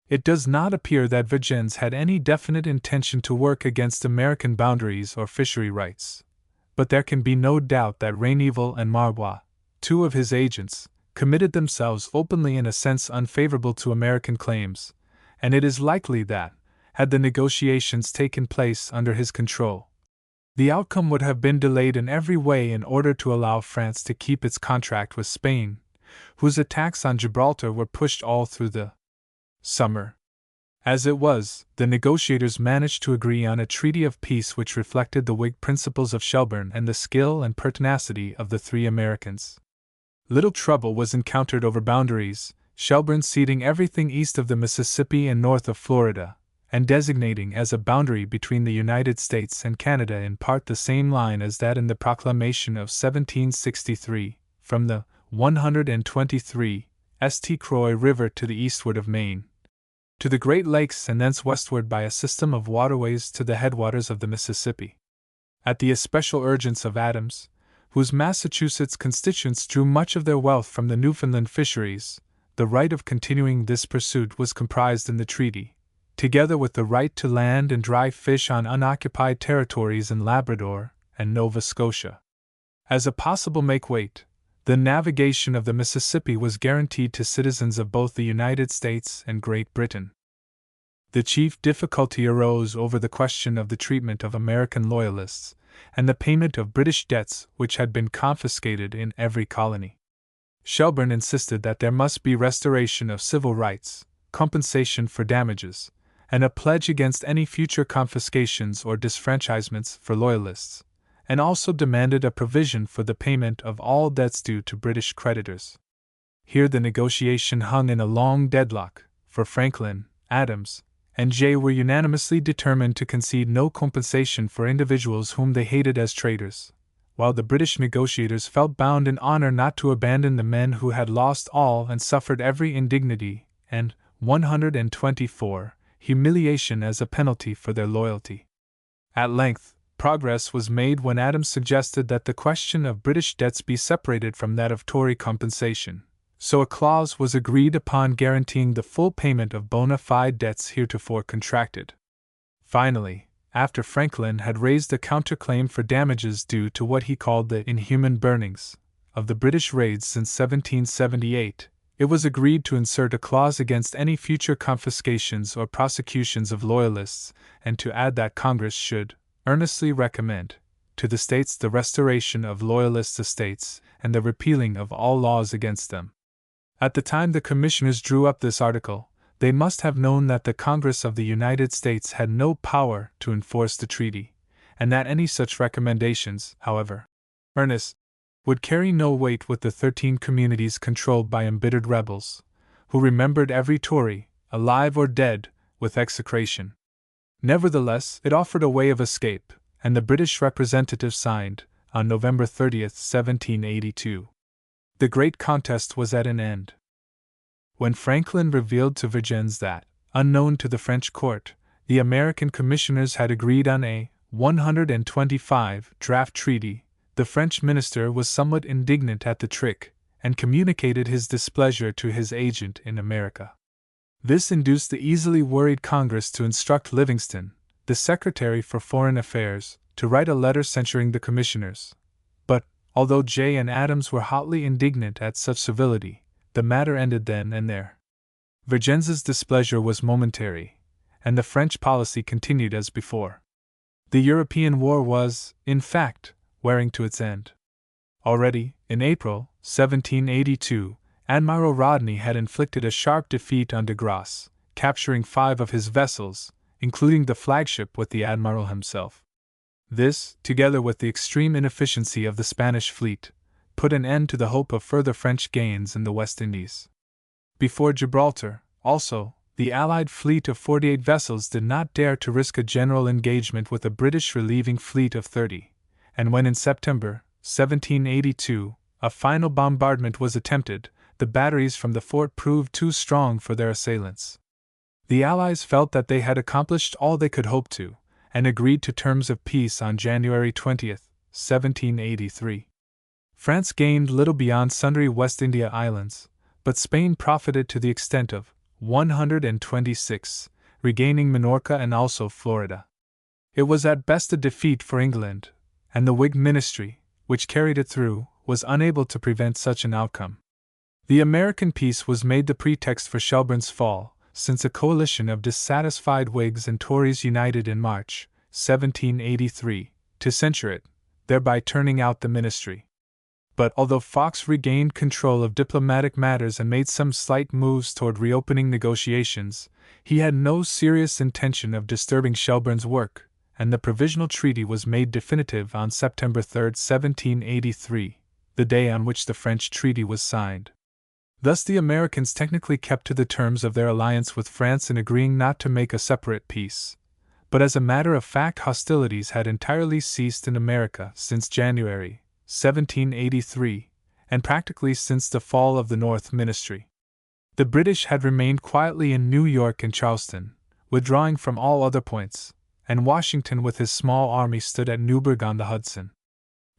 It does not appear that Vergennes had any definite intention to work against American boundaries or fishery rights, but there can be no doubt that Raineville and Marbois, two of his agents, committed themselves openly in a sense unfavorable to American claims, and it is likely that, had the negotiations taken place under his control, the outcome would have been delayed in every way in order to allow France to keep its contract with Spain, whose attacks on Gibraltar were pushed all through the summer. As it was, the negotiators managed to agree on a treaty of peace which reflected the Whig principles of Shelburne and the skill and pertinacity of the three Americans. Little trouble was encountered over boundaries, Shelburne ceding everything east of the Mississippi and north of Florida, and designating as a boundary between the United States and Canada in part the same line as that in the Proclamation of 1763, from the 123 St. Croix River to the eastward of Maine, to the Great Lakes and thence westward by a system of waterways to the headwaters of the Mississippi. At the especial urgence of Adams, whose Massachusetts constituents drew much of their wealth from the Newfoundland fisheries, the right of continuing this pursuit was comprised in the treaty, together with the right to land and dry fish on unoccupied territories in Labrador and Nova Scotia. As a possible make-weight, the navigation of the Mississippi was guaranteed to citizens of both the United States and Great Britain. The chief difficulty arose over the question of the treatment of American loyalists, and the payment of British debts which had been confiscated in every colony. Shelburne insisted that there must be restoration of civil rights, compensation for damages, and a pledge against any future confiscations or disfranchisements for loyalists, and also demanded a provision for the payment of all debts due to British creditors. Here the negotiation hung in a long deadlock, for Franklin, Adams, and Jay were unanimously determined to concede no compensation for individuals whom they hated as traitors, while the British negotiators felt bound in honor not to abandon the men who had lost all and suffered every indignity and 124 humiliation as a penalty for their loyalty. At length, progress was made when Adams suggested that the question of British debts be separated from that of Tory compensation, so a clause was agreed upon guaranteeing the full payment of bona fide debts heretofore contracted. Finally, after Franklin had raised a counterclaim for damages due to what he called the inhuman burnings of the British raids since 1778, it was agreed to insert a clause against any future confiscations or prosecutions of loyalists, and to add that Congress should earnestly recommend to the states the restoration of loyalist estates and the repealing of all laws against them. At the time the commissioners drew up this article, they must have known that the Congress of the United States had no power to enforce the treaty, and that any such recommendations, however earnest, would carry no weight with the 13 communities controlled by embittered rebels, who remembered every Tory, alive or dead, with execration. Nevertheless, it offered a way of escape, and the British representative signed, on November 30, 1782. The great contest was at an end. When Franklin revealed to Vergennes that, unknown to the French court, the American commissioners had agreed on a 125 draft treaty, the French minister was somewhat indignant at the trick, and communicated his displeasure to his agent in America. This induced the easily worried Congress to instruct Livingston, the Secretary for Foreign Affairs, to write a letter censuring the commissioners. But, although Jay and Adams were hotly indignant at such civility, the matter ended then and there. Vergennes' displeasure was momentary, and the French policy continued as before. The European war was, in fact, wearing to its end. Already, in April 1782, Admiral Rodney had inflicted a sharp defeat on de Grasse, capturing 5 of his vessels, including the flagship with the admiral himself. This, together with the extreme inefficiency of the Spanish fleet, put an end to the hope of further French gains in the West Indies. Before Gibraltar, also, the Allied fleet of 48 vessels did not dare to risk a general engagement with a British relieving fleet of 30, and when in September 1782 a final bombardment was attempted, the batteries from the fort proved too strong for their assailants. The Allies felt that they had accomplished all they could hope to, and agreed to terms of peace on January 20, 1783. France gained little beyond sundry West India islands, but Spain profited to the extent of 126, regaining Minorca and also Florida. It was at best a defeat for England, and the Whig ministry, which carried it through, was unable to prevent such an outcome. The American peace was made the pretext for Shelburne's fall, since a coalition of dissatisfied Whigs and Tories united in March 1783 to censure it, thereby turning out the ministry. But although Fox regained control of diplomatic matters and made some slight moves toward reopening negotiations, he had no serious intention of disturbing Shelburne's work, and the provisional treaty was made definitive on September 3, 1783, the day on which the French treaty was signed. Thus the Americans technically kept to the terms of their alliance with France in agreeing not to make a separate peace, but as a matter of fact hostilities had entirely ceased in America since January 1783, and practically since the fall of the North Ministry. The British had remained quietly in New York and Charleston, withdrawing from all other points, and Washington with his small army stood at Newburgh on the Hudson.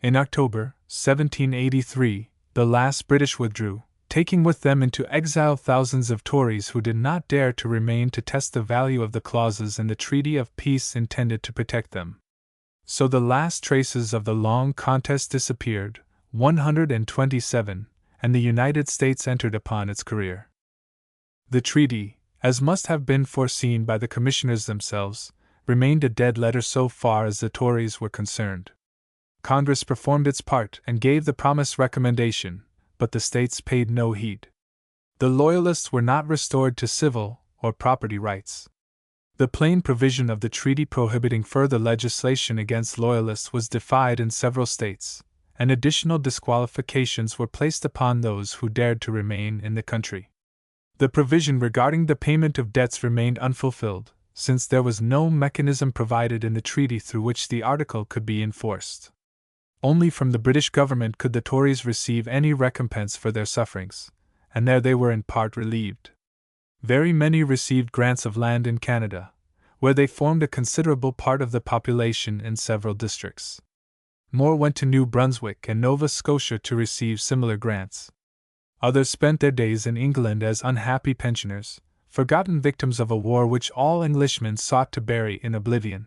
In October 1783, the last British withdrew, taking with them into exile thousands of Tories who did not dare to remain to test the value of the clauses in the treaty of peace intended to protect them. So the last traces of the long contest disappeared, 127, and the United States entered upon its career. The treaty, as must have been foreseen by the commissioners themselves, remained a dead letter so far as the Tories were concerned. Congress performed its part and gave the promised recommendation, but the states paid no heed. The Loyalists were not restored to civil or property rights. The plain provision of the treaty prohibiting further legislation against Loyalists was defied in several states, and additional disqualifications were placed upon those who dared to remain in the country. The provision regarding the payment of debts remained unfulfilled, since there was no mechanism provided in the treaty through which the article could be enforced. Only from the British government could the Tories receive any recompense for their sufferings, and there they were in part relieved. Very many received grants of land in Canada, where they formed a considerable part of the population in several districts. More went to New Brunswick and Nova Scotia to receive similar grants. Others spent their days in England as unhappy pensioners, forgotten victims of a war which all Englishmen sought to bury in oblivion.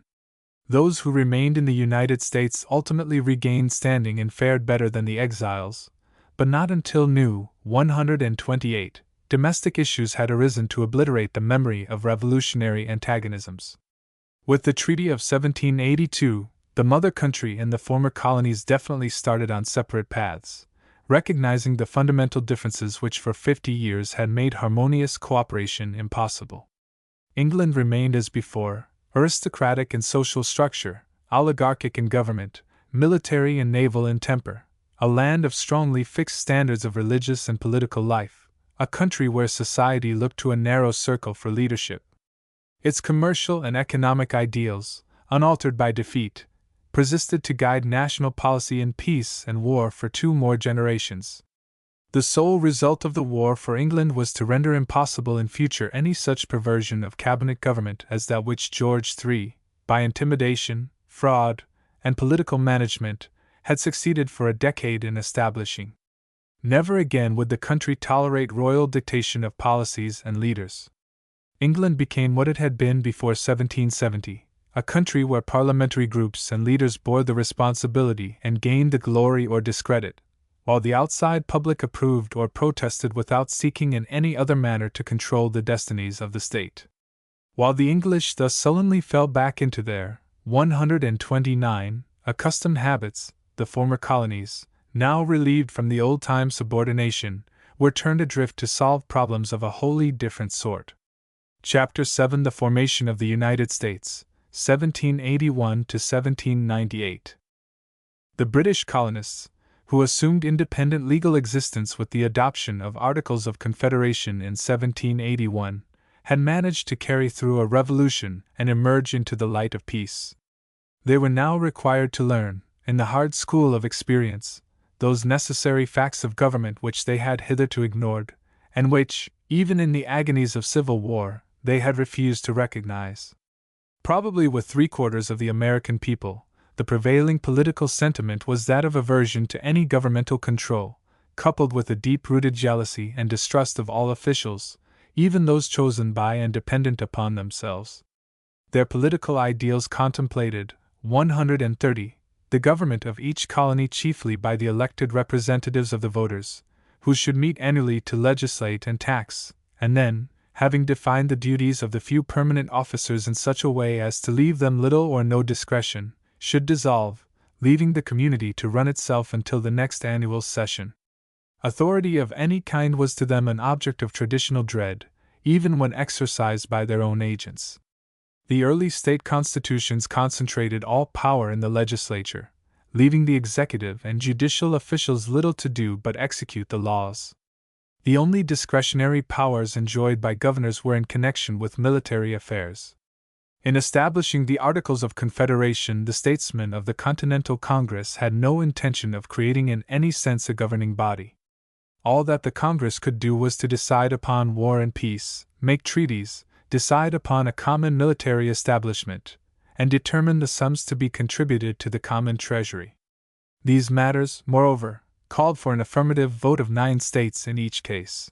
Those who remained in the United States ultimately regained standing and fared better than the exiles, but not until new 128 domestic issues had arisen to obliterate the memory of revolutionary antagonisms. With the Treaty of 1782, the mother country and the former colonies definitely started on separate paths, recognizing the fundamental differences which for 50 years had made harmonious cooperation impossible. England remained as before, aristocratic in social structure, oligarchic in government, military and naval in temper, a land of strongly fixed standards of religious and political life, a country where society looked to a narrow circle for leadership. Its commercial and economic ideals, unaltered by defeat, persisted to guide national policy in peace and war for 2 more generations. The sole result of the war for England was to render impossible in future any such perversion of cabinet government as that which George III, by intimidation, fraud, and political management, had succeeded for a decade in establishing. Never again would the country tolerate royal dictation of policies and leaders. England became what it had been before 1770, a country where parliamentary groups and leaders bore the responsibility and gained the glory or discredit, while the outside public approved or protested without seeking in any other manner to control the destinies of the state. While the English thus sullenly fell back into their 129 accustomed habits, the former colonies, now relieved from the old-time subordination, were turned adrift to solve problems of a wholly different sort. Chapter 7: The Formation of the United States, 1781 to 1798. The British colonists, who assumed independent legal existence with the adoption of Articles of Confederation in 1781, had managed to carry through a revolution and emerge into the light of peace. They were now required to learn, in the hard school of experience, those necessary facts of government which they had hitherto ignored, and which, even in the agonies of civil war, they had refused to recognize. Probably with 3/4 of the American people, the prevailing political sentiment was that of aversion to any governmental control, coupled with a deep-rooted jealousy and distrust of all officials, even those chosen by and dependent upon themselves. Their political ideals contemplated, 130, the government of each colony chiefly by the elected representatives of the voters, who should meet annually to legislate and tax, and then, having defined the duties of the few permanent officers in such a way as to leave them little or no discretion, should dissolve, leaving the community to run itself until the next annual session. Authority of any kind was to them an object of traditional dread, even when exercised by their own agents. The early state constitutions concentrated all power in the legislature, leaving the executive and judicial officials little to do but execute the laws. The only discretionary powers enjoyed by governors were in connection with military affairs. In establishing the Articles of Confederation, the statesmen of the Continental Congress had no intention of creating in any sense a governing body. All that the Congress could do was to decide upon war and peace, make treaties, decide upon a common military establishment, and determine the sums to be contributed to the common treasury. These matters, moreover, called for an affirmative vote of 9 states in each case.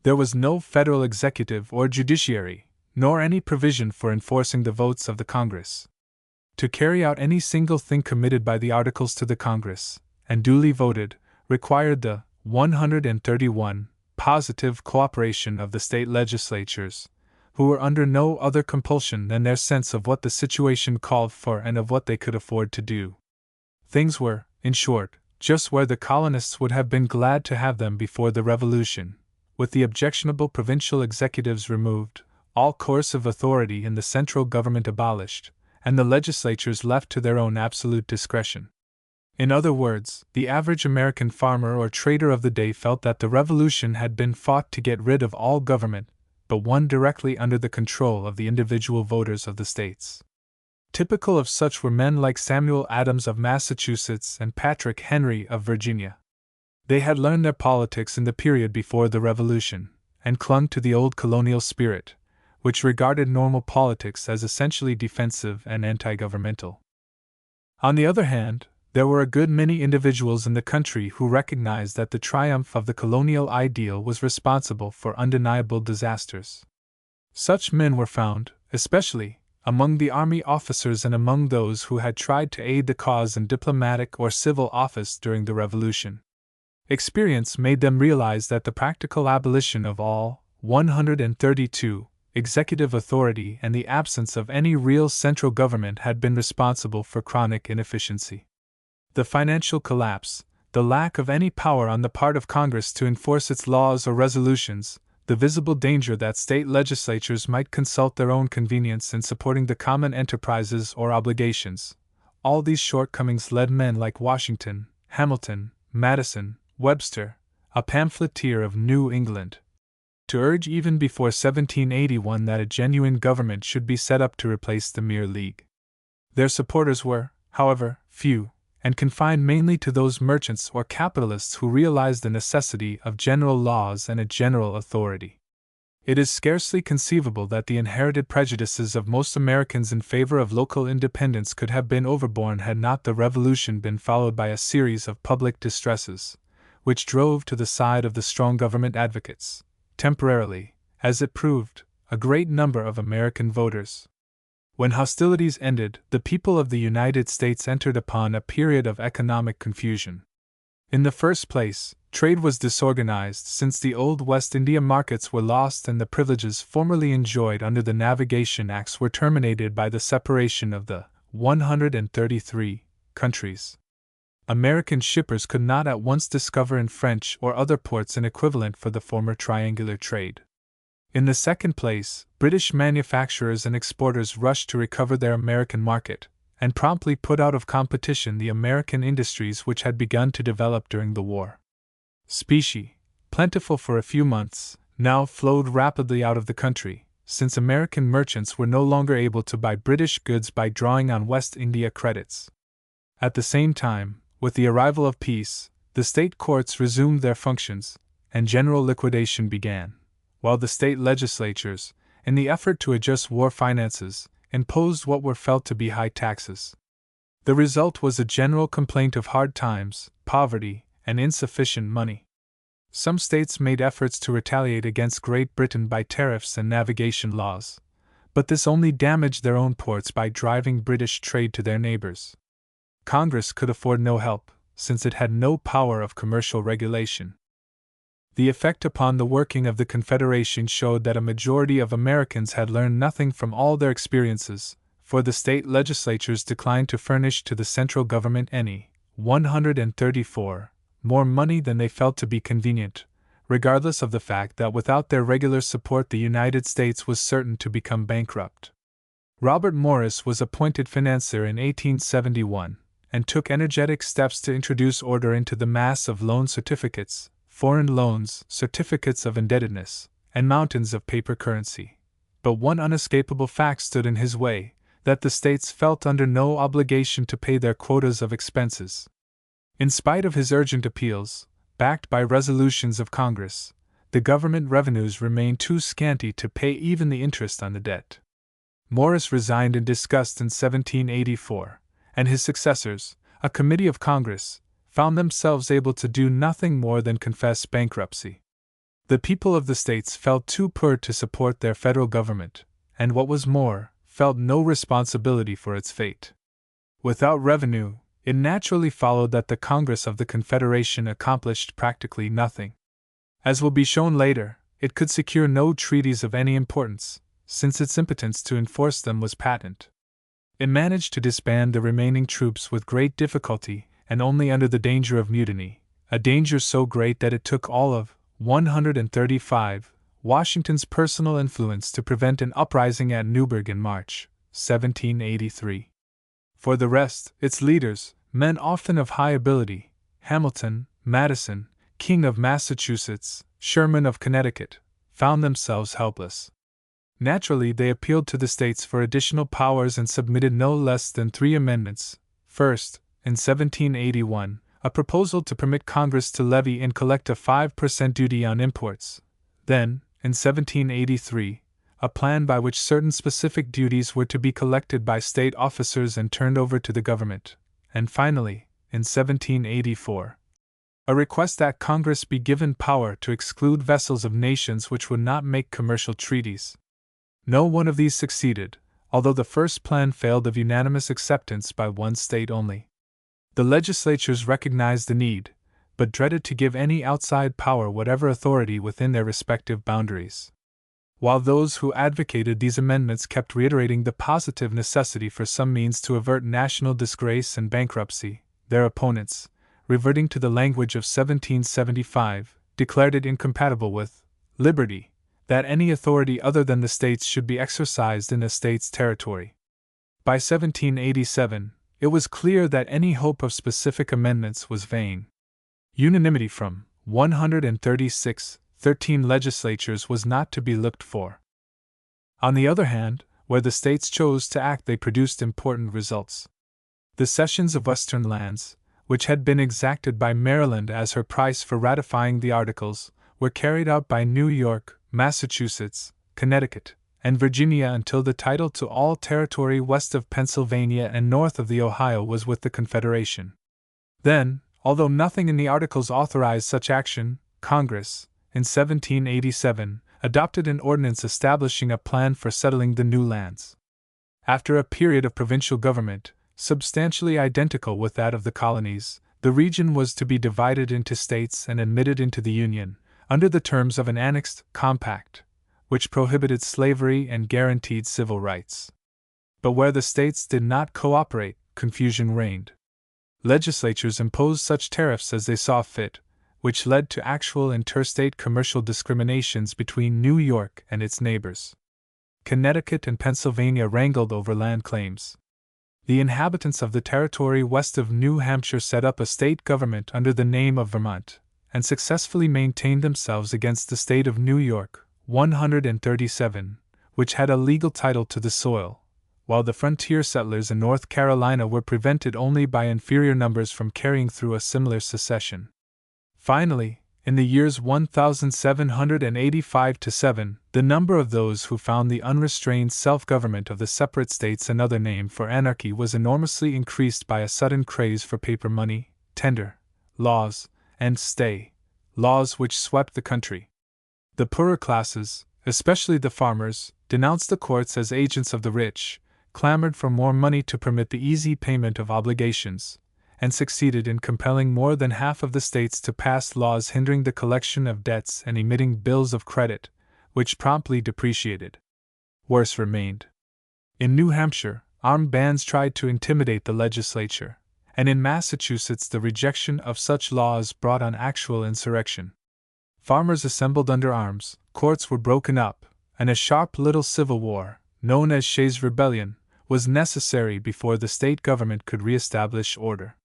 There was no federal executive or judiciary, nor any provision for enforcing the votes of the Congress. To carry out any single thing committed by the Articles to the Congress, and duly voted, required the 131 positive cooperation of the state legislatures, who were under no other compulsion than their sense of what the situation called for and of what they could afford to do. Things were, in short, just where the colonists would have been glad to have them before the Revolution, with the objectionable provincial executives removed, all coercive authority in the central government abolished, and the legislatures left to their own absolute discretion. In other words, the average American farmer or trader of the day felt that the Revolution had been fought to get rid of all government, but one directly under the control of the individual voters of the states. Typical of such were men like Samuel Adams of Massachusetts and Patrick Henry of Virginia. They had learned their politics in the period before the Revolution, and clung to the old colonial spirit, which regarded normal politics as essentially defensive and anti-governmental. On the other hand, there were a good many individuals in the country who recognized that the triumph of the colonial ideal was responsible for undeniable disasters. Such men were found, especially, among the army officers and among those who had tried to aid the cause in diplomatic or civil office during the Revolution. Experience made them realize that the practical abolition of all 132 executive authority and the absence of any real central government had been responsible for chronic inefficiency. The financial collapse, the lack of any power on the part of Congress to enforce its laws or resolutions, the visible danger that state legislatures might consult their own convenience in supporting the common enterprises or obligations, all these shortcomings led men like Washington, Hamilton, Madison, Webster, a pamphleteer of New England, to urge even before 1781 that a genuine government should be set up to replace the mere league. Their supporters were, however, few, and confined mainly to those merchants or capitalists who realized the necessity of general laws and a general authority. It is scarcely conceivable that the inherited prejudices of most Americans in favor of local independence could have been overborne had not the Revolution been followed by a series of public distresses, which drove to the side of the strong government advocates, temporarily, as it proved, a great number of American voters. When hostilities ended, the people of the United States entered upon a period of economic confusion. In the first place, trade was disorganized since the old West India markets were lost and the privileges formerly enjoyed under the Navigation Acts were terminated by the separation of the 133 countries. American shippers could not at once discover in French or other ports an equivalent for the former triangular trade. In the second place, British manufacturers and exporters rushed to recover their American market, and promptly put out of competition the American industries which had begun to develop during the war. Specie, plentiful for a few months, now flowed rapidly out of the country, since American merchants were no longer able to buy British goods by drawing on West India credits. At the same time, with the arrival of peace, the state courts resumed their functions, and general liquidation began, while the state legislatures, in the effort to adjust war finances, imposed what were felt to be high taxes. The result was a general complaint of hard times, poverty, and insufficient money. Some states made efforts to retaliate against Great Britain by tariffs and navigation laws, but this only damaged their own ports by driving British trade to their neighbors. Congress could afford no help, since it had no power of commercial regulation. The effect upon the working of the Confederation showed that a majority of Americans had learned nothing from all their experiences, for the state legislatures declined to furnish to the central government any 134 more money than they felt to be convenient, regardless of the fact that without their regular support the United States was certain to become bankrupt. Robert Morris was appointed financier in 1871, and took energetic steps to introduce order into the mass of loan certificates, foreign loans, certificates of indebtedness, and mountains of paper currency. But one unescapable fact stood in his way, that the states felt under no obligation to pay their quotas of expenses. In spite of his urgent appeals, backed by resolutions of Congress, the government revenues remained too scanty to pay even the interest on the debt. Morris resigned in disgust in 1784, and his successors, a committee of Congress, found themselves able to do nothing more than confess bankruptcy. The people of the states felt too poor to support their federal government, and what was more, felt no responsibility for its fate. Without revenue, it naturally followed that the Congress of the Confederation accomplished practically nothing. As will be shown later, it could secure no treaties of any importance, since its impotence to enforce them was patent. It managed to disband the remaining troops with great difficulty, and only under the danger of mutiny, a danger so great that it took all of 135 Washington's personal influence to prevent an uprising at Newburgh in March 1783. For the rest, its leaders, men often of high ability, Hamilton, Madison, King of Massachusetts, Sherman of Connecticut, found themselves helpless. Naturally, they appealed to the states for additional powers and submitted no less than 3 amendments. First, in 1781, a proposal to permit Congress to levy and collect a 5% duty on imports. Then, in 1783, a plan by which certain specific duties were to be collected by state officers and turned over to the government. And finally, in 1784, a request that Congress be given power to exclude vessels of nations which would not make commercial treaties. No one of these succeeded, although the first plan failed of unanimous acceptance by one state only. The legislatures recognized the need, but dreaded to give any outside power whatever authority within their respective boundaries. While those who advocated these amendments kept reiterating the positive necessity for some means to avert national disgrace and bankruptcy, their opponents, reverting to the language of 1775, declared it incompatible with liberty, that any authority other than the states should be exercised in a state's territory. By 1787, it was clear that any hope of specific amendments was vain. Unanimity from 13 legislatures was not to be looked for. On the other hand, where the states chose to act, they produced important results. The cessions of Western lands, which had been exacted by Maryland as her price for ratifying the Articles, were carried out by New York, Massachusetts, Connecticut, and Virginia until the title to all territory west of Pennsylvania and north of the Ohio was with the Confederation. Then, although nothing in the Articles authorized such action, Congress, in 1787, adopted an ordinance establishing a plan for settling the new lands. After a period of provincial government, substantially identical with that of the colonies, the region was to be divided into states and admitted into the Union, under the terms of an annexed compact, which prohibited slavery and guaranteed civil rights. But where the states did not cooperate, confusion reigned. Legislatures imposed such tariffs as they saw fit, which led to actual interstate commercial discriminations between New York and its neighbors. Connecticut and Pennsylvania wrangled over land claims. The inhabitants of the territory west of New Hampshire set up a state government under the name of Vermont, and successfully maintained themselves against the state of New York, 137, which had a legal title to the soil, while the frontier settlers in North Carolina were prevented only by inferior numbers from carrying through a similar secession. Finally, in the years 1785–7, the number of those who found the unrestrained self-government of the separate states another name for anarchy was enormously increased by a sudden craze for paper money, tender laws, and stay laws which swept the country. The poorer classes, especially the farmers, denounced the courts as agents of the rich, clamored for more money to permit the easy payment of obligations, and succeeded in compelling more than half of the states to pass laws hindering the collection of debts and emitting bills of credit, which promptly depreciated. Worse remained. In New Hampshire, armed bands tried to intimidate the legislature, and in Massachusetts the rejection of such laws brought on actual insurrection. Farmers assembled under arms, courts were broken up, and a sharp little civil war, known as Shays' Rebellion, was necessary before the state government could re-establish order.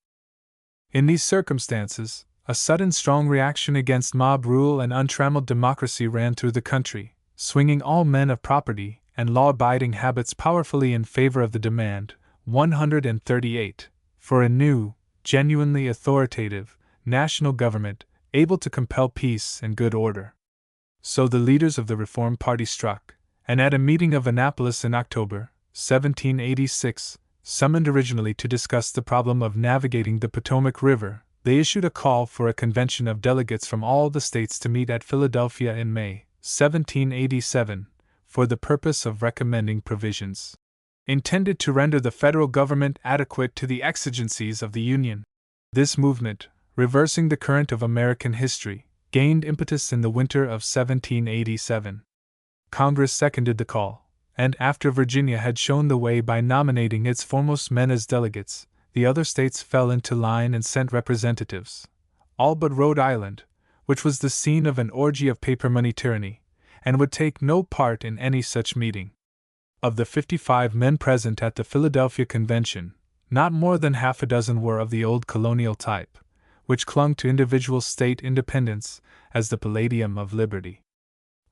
In these circumstances, a sudden strong reaction against mob rule and untrammeled democracy ran through the country, swinging all men of property and law-abiding habits powerfully in favor of the demand, 138, for a new, genuinely authoritative, national government, able to compel peace and good order. So the leaders of the Reform Party struck, and at a meeting of Annapolis in October, 1786, summoned originally to discuss the problem of navigating the Potomac River, they issued a call for a convention of delegates from all the states to meet at Philadelphia in May, 1787, for the purpose of recommending provisions intended to render the federal government adequate to the exigencies of the Union. This movement, reversing the current of American history, gained impetus in the winter of 1787. Congress seconded the call, and after Virginia had shown the way by nominating its foremost men as delegates, the other states fell into line and sent representatives, all but Rhode Island, which was the scene of an orgy of paper money tyranny, and would take no part in any such meeting. Of the 55 men present at the Philadelphia Convention, not more than half a dozen were of the old colonial type, which clung to individual state independence as the palladium of liberty.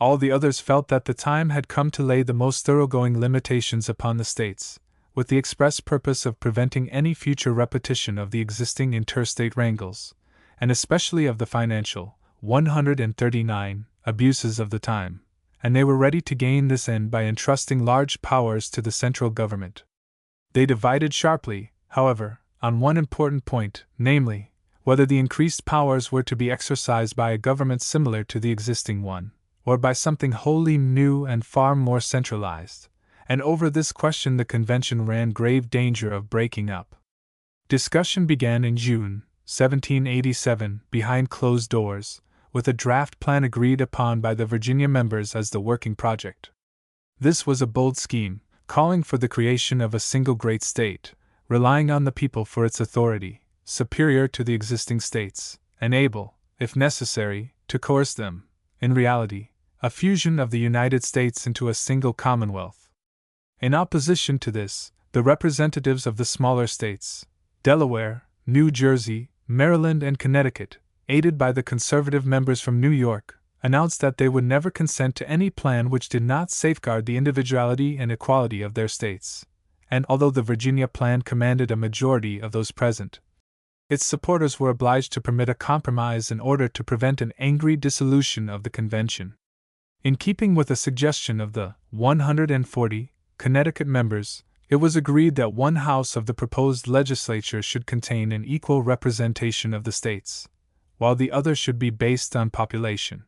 All the others felt that the time had come to lay the most thoroughgoing limitations upon the states, with the express purpose of preventing any future repetition of the existing interstate wrangles, and especially of the financial, 139, abuses of the time, and they were ready to gain this end by entrusting large powers to the central government. They divided sharply, however, on one important point, namely, whether the increased powers were to be exercised by a government similar to the existing one, or by something wholly new and far more centralized, and over this question the convention ran grave danger of breaking up. Discussion began in June, 1787, behind closed doors, with a draft plan agreed upon by the Virginia members as the working project. This was a bold scheme, calling for the creation of a single great state, relying on the people for its authority, superior to the existing states, and able, if necessary, to coerce them. In reality, a fusion of the United States into a single commonwealth. In opposition to this, the representatives of the smaller states, Delaware, New Jersey, Maryland, and Connecticut, aided by the conservative members from New York, announced that they would never consent to any plan which did not safeguard the individuality and equality of their states, and although the Virginia plan commanded a majority of those present, its supporters were obliged to permit a compromise in order to prevent an angry dissolution of the convention. In keeping with a suggestion of the 140 Connecticut members, it was agreed that one house of the proposed legislature should contain an equal representation of the states, while the other should be based on population.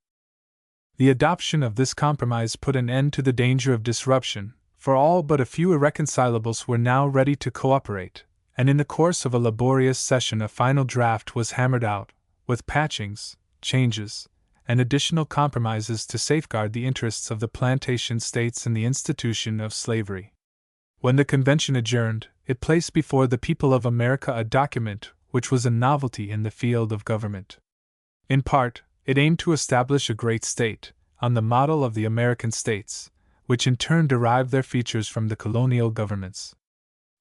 The adoption of this compromise put an end to the danger of disruption, for all but a few irreconcilables were now ready to cooperate, and in the course of a laborious session a final draft was hammered out, with patchings, changes, and additional compromises to safeguard the interests of the plantation states in the institution of slavery. When the convention adjourned, it placed before the people of America a document which was a novelty in the field of government. In part, it aimed to establish a great state, on the model of the American states, which in turn derived their features from the colonial governments.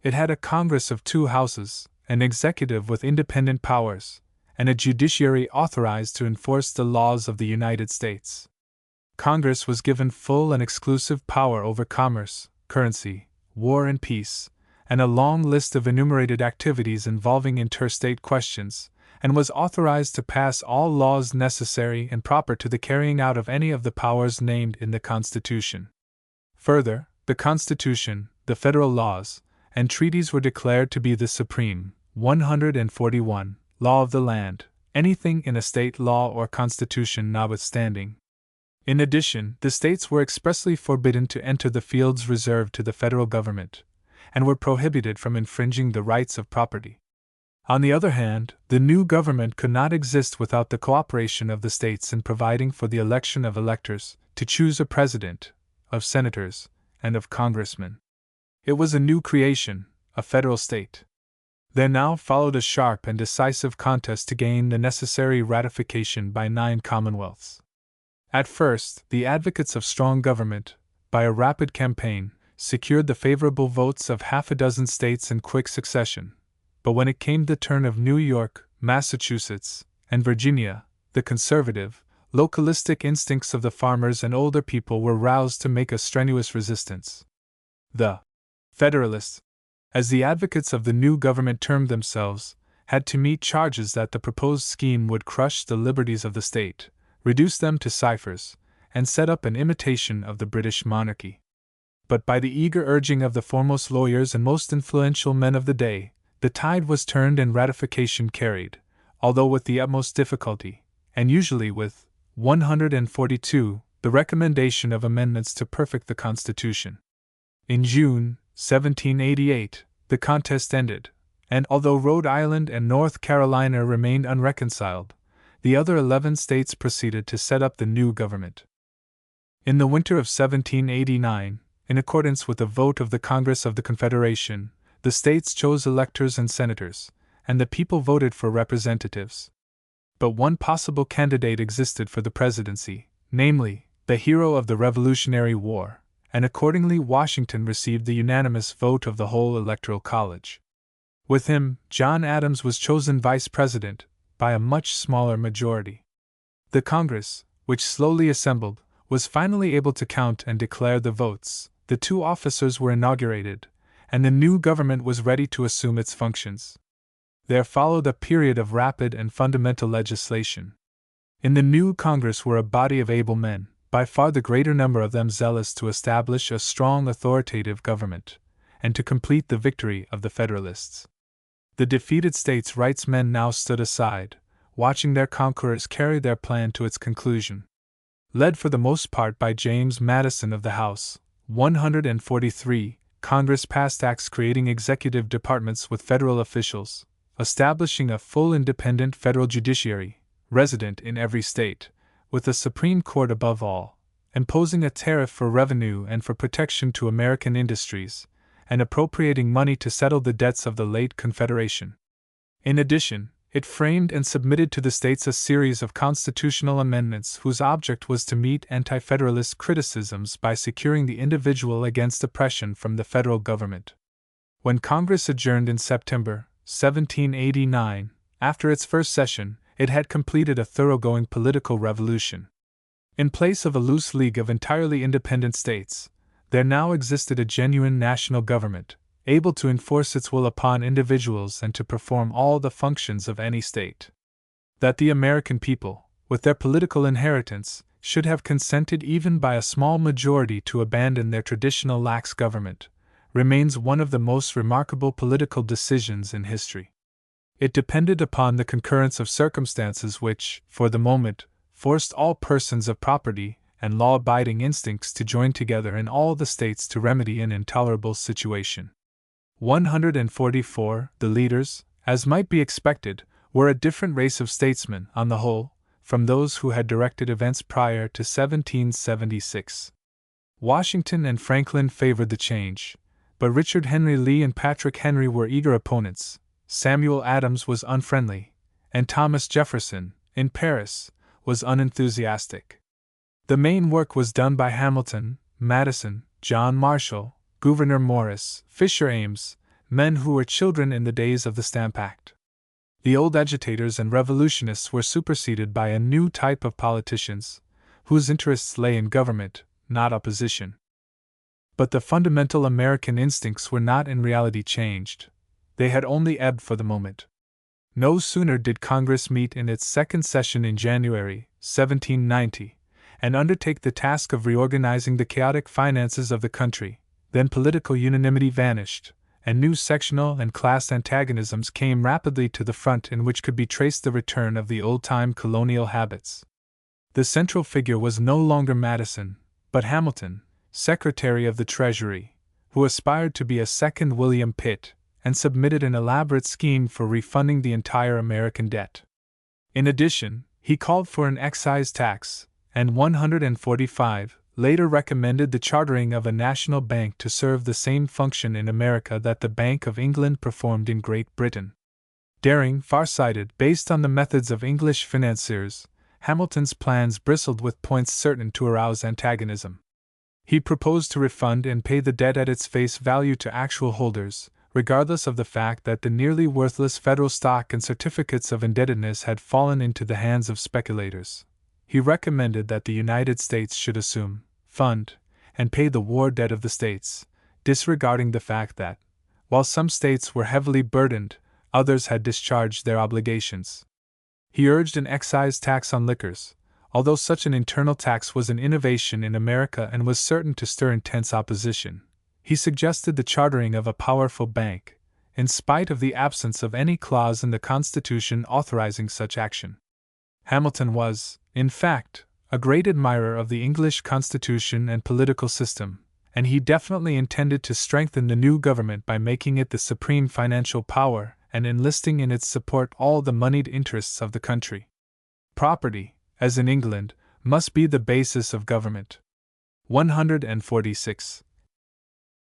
It had a Congress of 2 houses, an executive with independent powers, and a judiciary authorized to enforce the laws of the United States. Congress was given full and exclusive power over commerce, currency, war and peace, and a long list of enumerated activities involving interstate questions, and was authorized to pass all laws necessary and proper to the carrying out of any of the powers named in the Constitution. Further, the Constitution, the federal laws, and treaties were declared to be the supreme, 141, law of the land, anything in a state law or constitution notwithstanding. In addition, the states were expressly forbidden to enter the fields reserved to the federal government, and were prohibited from infringing the rights of property. On the other hand, the new government could not exist without the cooperation of the states in providing for the election of electors, to choose a president, of senators, and of congressmen. It was a new creation, a federal state. There now followed a sharp and decisive contest to gain the necessary ratification by 9 commonwealths. At first, the advocates of strong government, by a rapid campaign, secured the favorable votes of half a dozen states in quick succession, but when it came the turn of New York, Massachusetts, and Virginia, the conservative, localistic instincts of the farmers and older people were roused to make a strenuous resistance. The Federalists, as the advocates of the new government termed themselves, had to meet charges that the proposed scheme would crush the liberties of the state, reduce them to ciphers, and set up an imitation of the British monarchy. But by the eager urging of the foremost lawyers and most influential men of the day, the tide was turned and ratification carried, although with the utmost difficulty, and usually with 142, the recommendation of amendments to perfect the Constitution. In June 1788, the contest ended, and although Rhode Island and North Carolina remained unreconciled, the other 11 states proceeded to set up the new government. In the winter of 1789, in accordance with the vote of the Congress of the Confederation, the states chose electors and senators, and the people voted for representatives. But one possible candidate existed for the presidency, namely, the hero of the Revolutionary War, and accordingly Washington received the unanimous vote of the whole Electoral College. With him, John Adams was chosen vice president, by a much smaller majority. The Congress, which slowly assembled, was finally able to count and declare the votes, the 2 officers were inaugurated, and the new government was ready to assume its functions. There followed a period of rapid and fundamental legislation. In the new Congress were a body of able men, by far the greater number of them zealous to establish a strong authoritative government, and to complete the victory of the Federalists. The defeated states' rights men now stood aside, watching their conquerors carry their plan to its conclusion. Led for the most part by James Madison of the House, 143, Congress passed acts creating executive departments with federal officials, establishing a full independent federal judiciary, resident in every state, with a Supreme Court above all, imposing a tariff for revenue and for protection to American industries, and appropriating money to settle the debts of the late Confederation. In addition, it framed and submitted to the states a series of constitutional amendments whose object was to meet anti-federalist criticisms by securing the individual against oppression from the federal government. When Congress adjourned in September 1789, after its first session, it had completed a thoroughgoing political revolution. In place of a loose league of entirely independent states, there now existed a genuine national government, able to enforce its will upon individuals and to perform all the functions of any state. That the American people, with their political inheritance, should have consented even by a small majority to abandon their traditional lax government, remains one of the most remarkable political decisions in history. It depended upon the concurrence of circumstances which, for the moment, forced all persons of property, and law-abiding instincts to join together in all the states to remedy an intolerable situation. 144. The leaders, as might be expected, were a different race of statesmen, on the whole, from those who had directed events prior to 1776. Washington and Franklin favored the change, but Richard Henry Lee and Patrick Henry were eager opponents. Samuel Adams was unfriendly, and Thomas Jefferson, in Paris, was unenthusiastic. The main work was done by Hamilton, Madison, John Marshall, Gouverneur Morris, Fisher Ames, men who were children in the days of the Stamp Act. The old agitators and revolutionists were superseded by a new type of politicians, whose interests lay in government, not opposition. But the fundamental American instincts were not in reality changed. They had only ebbed for the moment. No sooner did Congress meet in its second session in January, 1790, and undertake the task of reorganizing the chaotic finances of the country, than political unanimity vanished, and new sectional and class antagonisms came rapidly to the front, in which could be traced the return of the old-time colonial habits. The central figure was no longer Madison, but Hamilton, Secretary of the Treasury, who aspired to be a second William Pitt, and submitted an elaborate scheme for refunding the entire American debt. In addition, he called for an excise tax, and 145 later recommended the chartering of a national bank to serve the same function in America that the Bank of England performed in Great Britain. Daring, far-sighted, based on the methods of English financiers, Hamilton's plans bristled with points certain to arouse antagonism. He proposed to refund and pay the debt at its face value to actual holders, regardless of the fact that the nearly worthless federal stock and certificates of indebtedness had fallen into the hands of speculators. He recommended that the United States should assume, fund, and pay the war debt of the states, disregarding the fact that, while some states were heavily burdened, others had discharged their obligations. He urged an excise tax on liquors, although such an internal tax was an innovation in America and was certain to stir intense opposition. He suggested the chartering of a powerful bank, in spite of the absence of any clause in the Constitution authorizing such action. Hamilton was, in fact, a great admirer of the English Constitution and political system, and he definitely intended to strengthen the new government by making it the supreme financial power and enlisting in its support all the moneyed interests of the country. Property, as in England, must be the basis of government. 146.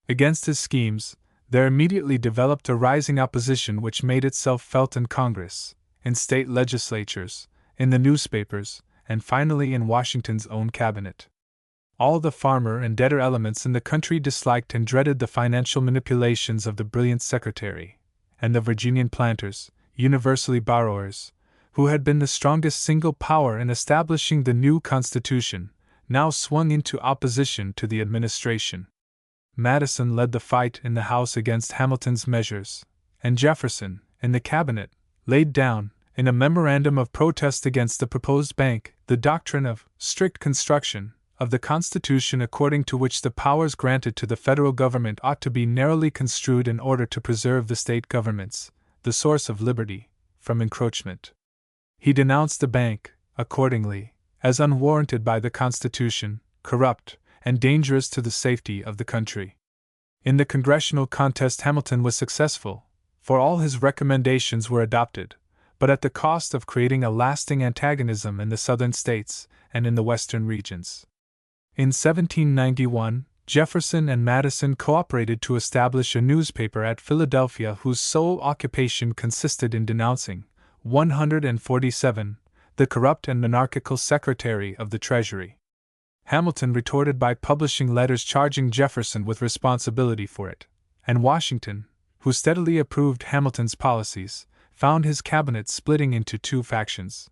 Against his schemes, there immediately developed a rising opposition which made itself felt in Congress, in state legislatures, in the newspapers, and finally in Washington's own cabinet. All the farmer and debtor elements in the country disliked and dreaded the financial manipulations of the brilliant secretary, and the Virginian planters, universally borrowers, who had been the strongest single power in establishing the new Constitution, now swung into opposition to the administration. Madison led the fight in the House against Hamilton's measures, and Jefferson, in the cabinet, laid down, in a memorandum of protest against the proposed bank, the doctrine of strict construction of the Constitution, according to which the powers granted to the federal government ought to be narrowly construed in order to preserve the state governments, the source of liberty, from encroachment. He denounced the bank, accordingly, as unwarranted by the Constitution, corrupt, and dangerous to the safety of the country. In the congressional contest Hamilton was successful, for all his recommendations were adopted, but at the cost of creating a lasting antagonism in the southern states and in the western regions. In 1791, Jefferson and Madison cooperated to establish a newspaper at Philadelphia whose sole occupation consisted in denouncing, 147, the corrupt and monarchical Secretary of the Treasury. Hamilton retorted by publishing letters charging Jefferson with responsibility for it, and Washington, who steadily approved Hamilton's policies, found his cabinet splitting into two factions.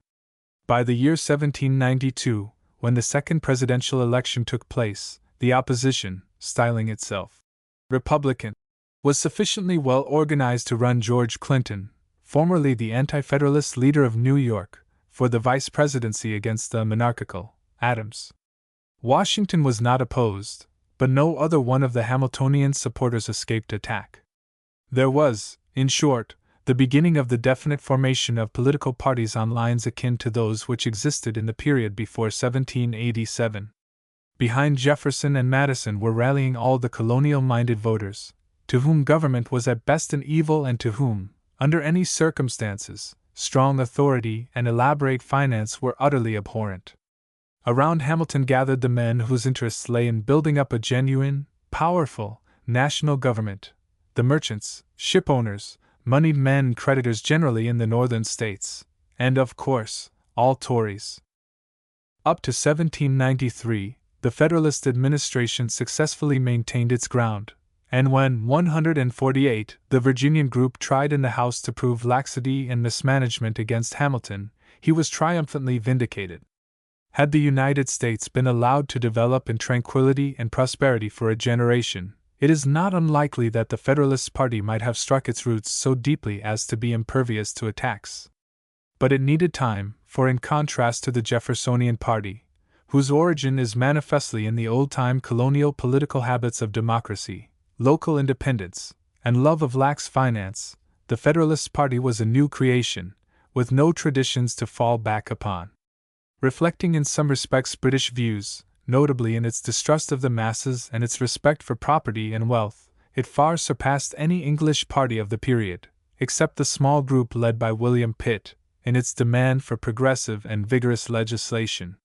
By the year 1792, when the second presidential election took place, the opposition, styling itself Republican, was sufficiently well organized to run George Clinton, formerly the anti-federalist leader of New York, for the vice presidency against the monarchical Adams. Washington was not opposed, but no other one of the Hamiltonian supporters escaped attack. There was, in short, the beginning of the definite formation of political parties on lines akin to those which existed in the period before 1787. Behind Jefferson and Madison were rallying all the colonial-minded voters, to whom government was at best an evil and to whom, under any circumstances, strong authority and elaborate finance were utterly abhorrent. Around Hamilton gathered the men whose interests lay in building up a genuine, powerful, national government, the merchants, shipowners, moneyed men and creditors generally in the northern states, and, of course, all Tories. Up to 1793, the Federalist administration successfully maintained its ground, and when 148, the Virginian group tried in the House to prove laxity and mismanagement against Hamilton, he was triumphantly vindicated. Had the United States been allowed to develop in tranquility and prosperity for a generation, it is not unlikely that the Federalist Party might have struck its roots so deeply as to be impervious to attacks. But it needed time, for in contrast to the Jeffersonian Party, whose origin is manifestly in the old-time colonial political habits of democracy, local independence, and love of lax finance, the Federalist Party was a new creation, with no traditions to fall back upon. Reflecting in some respects British views, notably in its distrust of the masses and its respect for property and wealth, it far surpassed any English party of the period, except the small group led by William Pitt, in its demand for progressive and vigorous legislation.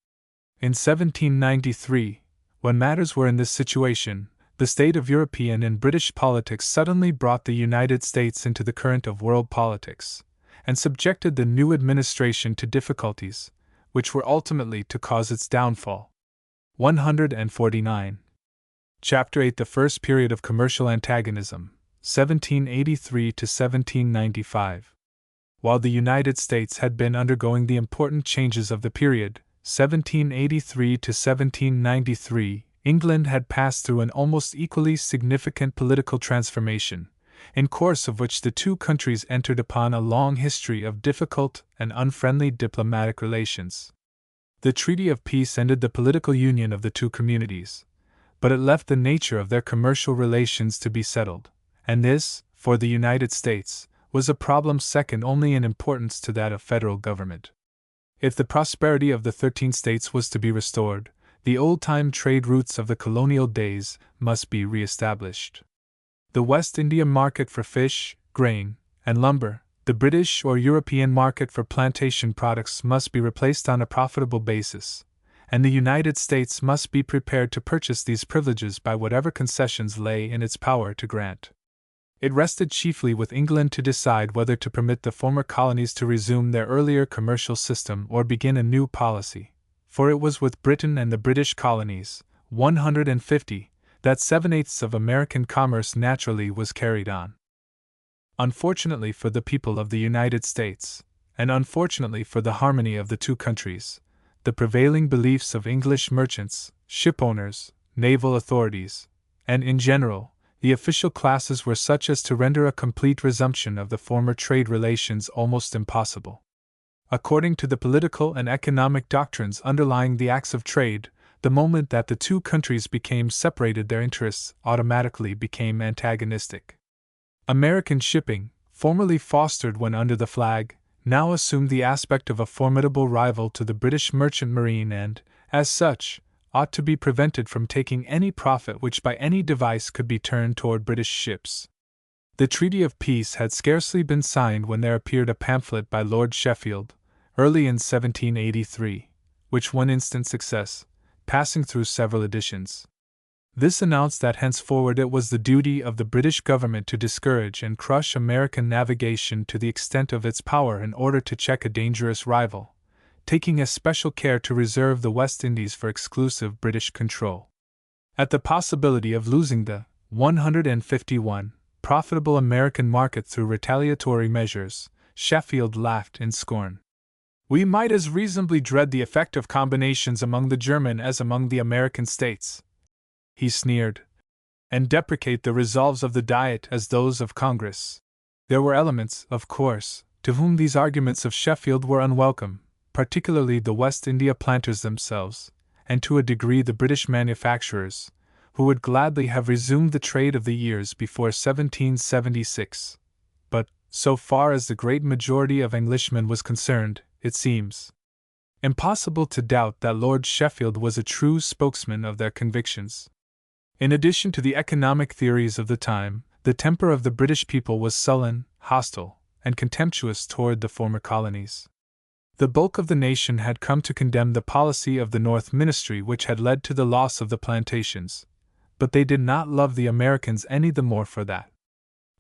In 1793, when matters were in this situation, the state of European and British politics suddenly brought the United States into the current of world politics, and subjected the new administration to difficulties, which were ultimately to cause its downfall. 149. Chapter 8: The First Period of Commercial Antagonism, 1783 to 1795. While the United States had been undergoing the important changes of the period, 1783 to 1793, England had passed through an almost equally significant political transformation, in course of which the two countries entered upon a long history of difficult and unfriendly diplomatic relations. The Treaty of Peace ended the political union of the two communities, but it left the nature of their commercial relations to be settled, and this, for the United States, was a problem second only in importance to that of federal government. If the prosperity of the 13 states was to be restored, the old-time trade routes of the colonial days must be re-established. The West India market for fish, grain, and lumber, the British or European market for plantation products must be replaced on a profitable basis, and the United States must be prepared to purchase these privileges by whatever concessions lay in its power to grant. It rested chiefly with England to decide whether to permit the former colonies to resume their earlier commercial system or begin a new policy, for it was with Britain and the British colonies, 150, that 7/8 of American commerce naturally was carried on. Unfortunately for the people of the United States, and unfortunately for the harmony of the two countries, the prevailing beliefs of English merchants, shipowners, naval authorities, and in general, the official classes were such as to render a complete resumption of the former trade relations almost impossible. According to the political and economic doctrines underlying the Acts of Trade, the moment that the two countries became separated, their interests automatically became antagonistic. American shipping, formerly fostered when under the flag, now assumed the aspect of a formidable rival to the British merchant marine and, as such, ought to be prevented from taking any profit which by any device could be turned toward British ships. The Treaty of Peace had scarcely been signed when there appeared a pamphlet by Lord Sheffield, early in 1783, which won instant success, passing through several editions. This announced that henceforward it was the duty of the British government to discourage and crush American navigation to the extent of its power in order to check a dangerous rival, taking especial care to reserve the West Indies for exclusive British control. At the possibility of losing the 151 profitable American market through retaliatory measures, Sheffield laughed in scorn. "We might as reasonably dread the effect of combinations among the German as among the American states," he sneered, "and deprecate the resolves of the Diet as those of Congress." There were elements, of course, to whom these arguments of Sheffield were unwelcome, particularly the West India planters themselves, and to a degree the British manufacturers, who would gladly have resumed the trade of the years before 1776. But, so far as the great majority of Englishmen was concerned, it seems Impossible to doubt that Lord Sheffield was a true spokesman of their convictions. In addition to the economic theories of the time, the temper of the British people was sullen, hostile, and contemptuous toward the former colonies. The bulk of the nation had come to condemn the policy of the North Ministry, which had led to the loss of the plantations, but they did not love the Americans any the more for that.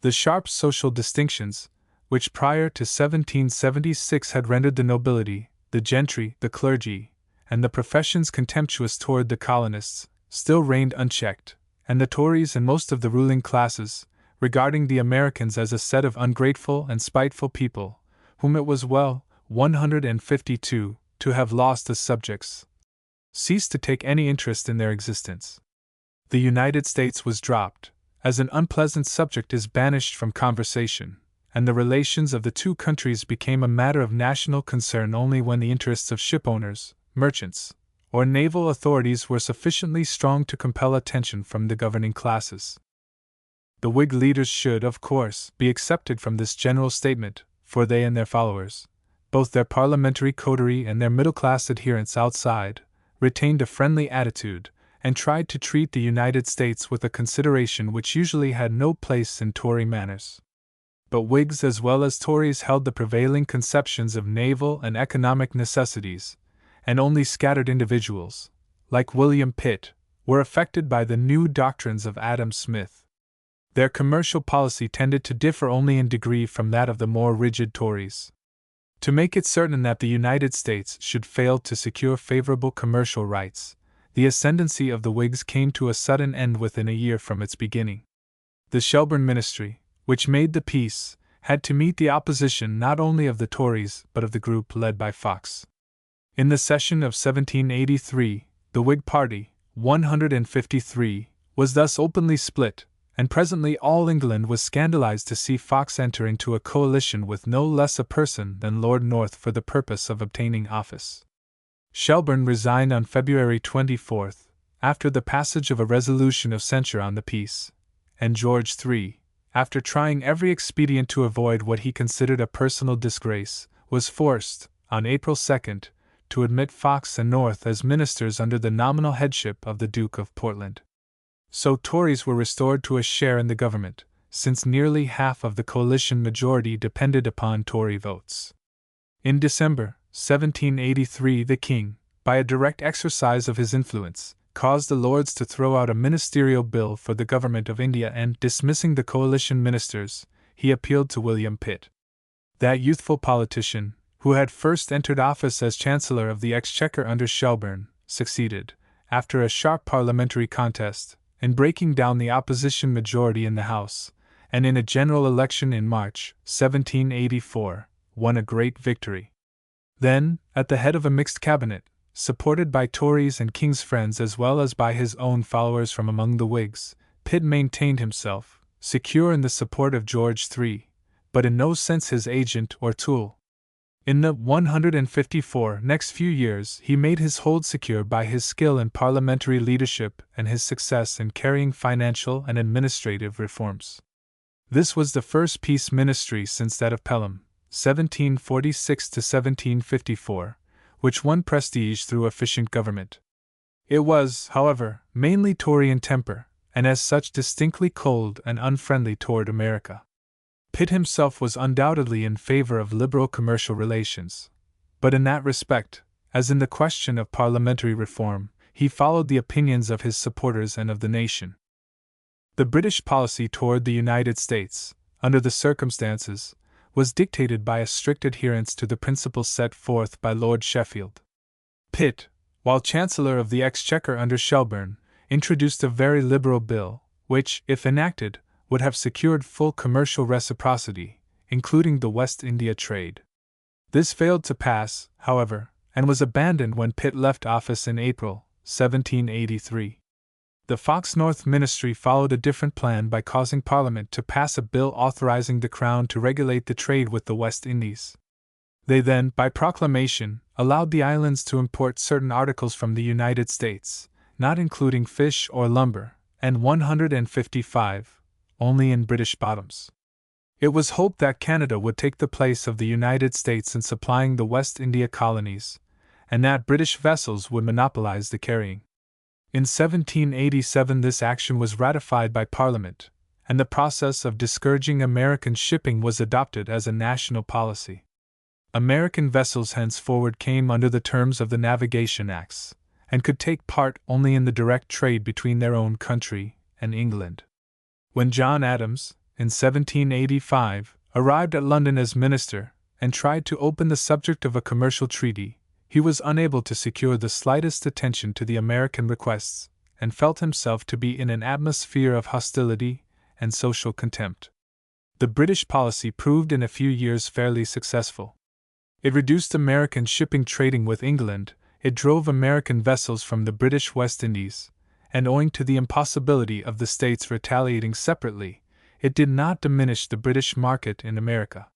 The sharp social distinctions, which prior to 1776 had rendered the nobility, the gentry, the clergy, and the professions contemptuous toward the colonists, still reigned unchecked, and the Tories and most of the ruling classes, regarding the Americans as a set of ungrateful and spiteful people, whom it was well, 152, to have lost as subjects, ceased to take any interest in their existence. The United States was dropped, as an unpleasant subject is banished from conversation, and the relations of the two countries became a matter of national concern only when the interests of shipowners, merchants, or naval authorities were sufficiently strong to compel attention from the governing classes. The Whig leaders should, of course, be excepted from this general statement, for they and their followers, both their parliamentary coterie and their middle-class adherents outside, retained a friendly attitude, and tried to treat the United States with a consideration which usually had no place in Tory manners. But Whigs as well as Tories held the prevailing conceptions of naval and economic necessities, and only scattered individuals, like William Pitt, were affected by the new doctrines of Adam Smith. Their commercial policy tended to differ only in degree from that of the more rigid Tories. To make it certain that the United States should fail to secure favorable commercial rights, the ascendancy of the Whigs came to a sudden end within a year from its beginning. The Shelburne Ministry, which made the peace, had to meet the opposition not only of the Tories but of the group led by Fox. In the session of 1783, the Whig party, 153, was thus openly split, and presently all England was scandalized to see Fox enter into a coalition with no less a person than Lord North for the purpose of obtaining office. Shelburne resigned on February 24, after the passage of a resolution of censure on the peace, and George III, after trying every expedient to avoid what he considered a personal disgrace, was forced, on April 2, to admit Fox and North as ministers under the nominal headship of the Duke of Portland. So Tories were restored to a share in the government, since nearly half of the coalition majority depended upon Tory votes. In December 1783, the King, by a direct exercise of his influence, caused the Lords to throw out a ministerial bill for the government of India, and, dismissing the coalition ministers, he appealed to William Pitt. That youthful politician, who had first entered office as Chancellor of the Exchequer under Shelburne, succeeded, after a sharp parliamentary contest, in breaking down the opposition majority in the House, and in a general election in March 1784, won a great victory. Then, at the head of a mixed cabinet, supported by Tories and King's friends as well as by his own followers from among the Whigs, Pitt maintained himself, secure in the support of George III, but in no sense his agent or tool. In the 154 next few years he made his hold secure by his skill in parliamentary leadership and his success in carrying financial and administrative reforms. This was the first peace ministry since that of Pelham, 1746 to 1754, which won prestige through efficient government. It was, however, mainly Tory in temper, and as such distinctly cold and unfriendly toward America. Pitt himself was undoubtedly in favor of liberal commercial relations, but in that respect, as in the question of parliamentary reform, he followed the opinions of his supporters and of the nation. The British policy toward the United States, under the circumstances, was dictated by a strict adherence to the principles set forth by Lord Sheffield. Pitt, while Chancellor of the Exchequer under Shelburne, introduced a very liberal bill, which, if enacted, would have secured full commercial reciprocity, including the West India trade. This failed to pass, however, and was abandoned when Pitt left office in April 1783. The Fox-North ministry followed a different plan by causing Parliament to pass a bill authorizing the Crown to regulate the trade with the West Indies. They then, by proclamation, allowed the islands to import certain articles from the United States, not including fish or lumber, and 155, only in British bottoms. It was hoped that Canada would take the place of the United States in supplying the West India colonies, and that British vessels would monopolize the carrying. In 1787, this action was ratified by Parliament, and the process of discouraging American shipping was adopted as a national policy. American vessels henceforward came under the terms of the Navigation Acts, and could take part only in the direct trade between their own country and England. When John Adams, in 1785, arrived at London as minister and tried to open the subject of a commercial treaty, he was unable to secure the slightest attention to the American requests, and felt himself to be in an atmosphere of hostility and social contempt. The British policy proved in a few years fairly successful. It reduced American shipping trading with England, it drove American vessels from the British West Indies, and owing to the impossibility of the states retaliating separately, it did not diminish the British market in America.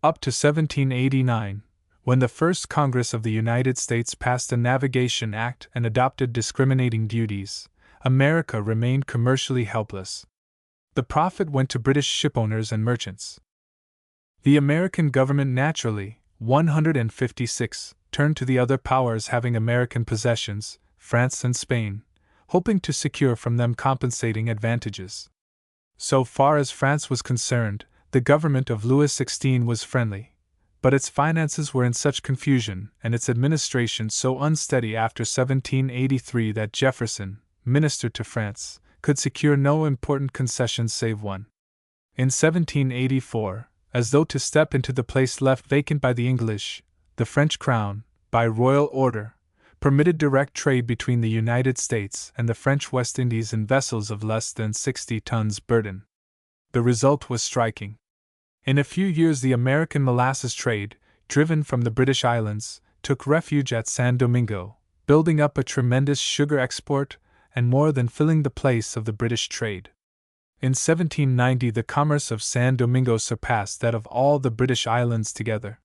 Up to 1789, when the first Congress of the United States passed a Navigation Act and adopted discriminating duties, America remained commercially helpless. The profit went to British shipowners and merchants. The American government naturally, 156, turned to the other powers having American possessions, France and Spain, hoping to secure from them compensating advantages. So far as France was concerned, the government of Louis XVI was friendly, but its finances were in such confusion and its administration so unsteady after 1783 that Jefferson, minister to France, could secure no important concessions save one. In 1784, as though to step into the place left vacant by the English, the French crown, by royal order, permitted direct trade between the United States and the French West Indies in vessels of less than 60 tons burden. The result was striking. In a few years, the American molasses trade, driven from the British Islands, took refuge at San Domingo, building up a tremendous sugar export and more than filling the place of the British trade. In 1790, the commerce of San Domingo surpassed that of all the British islands together.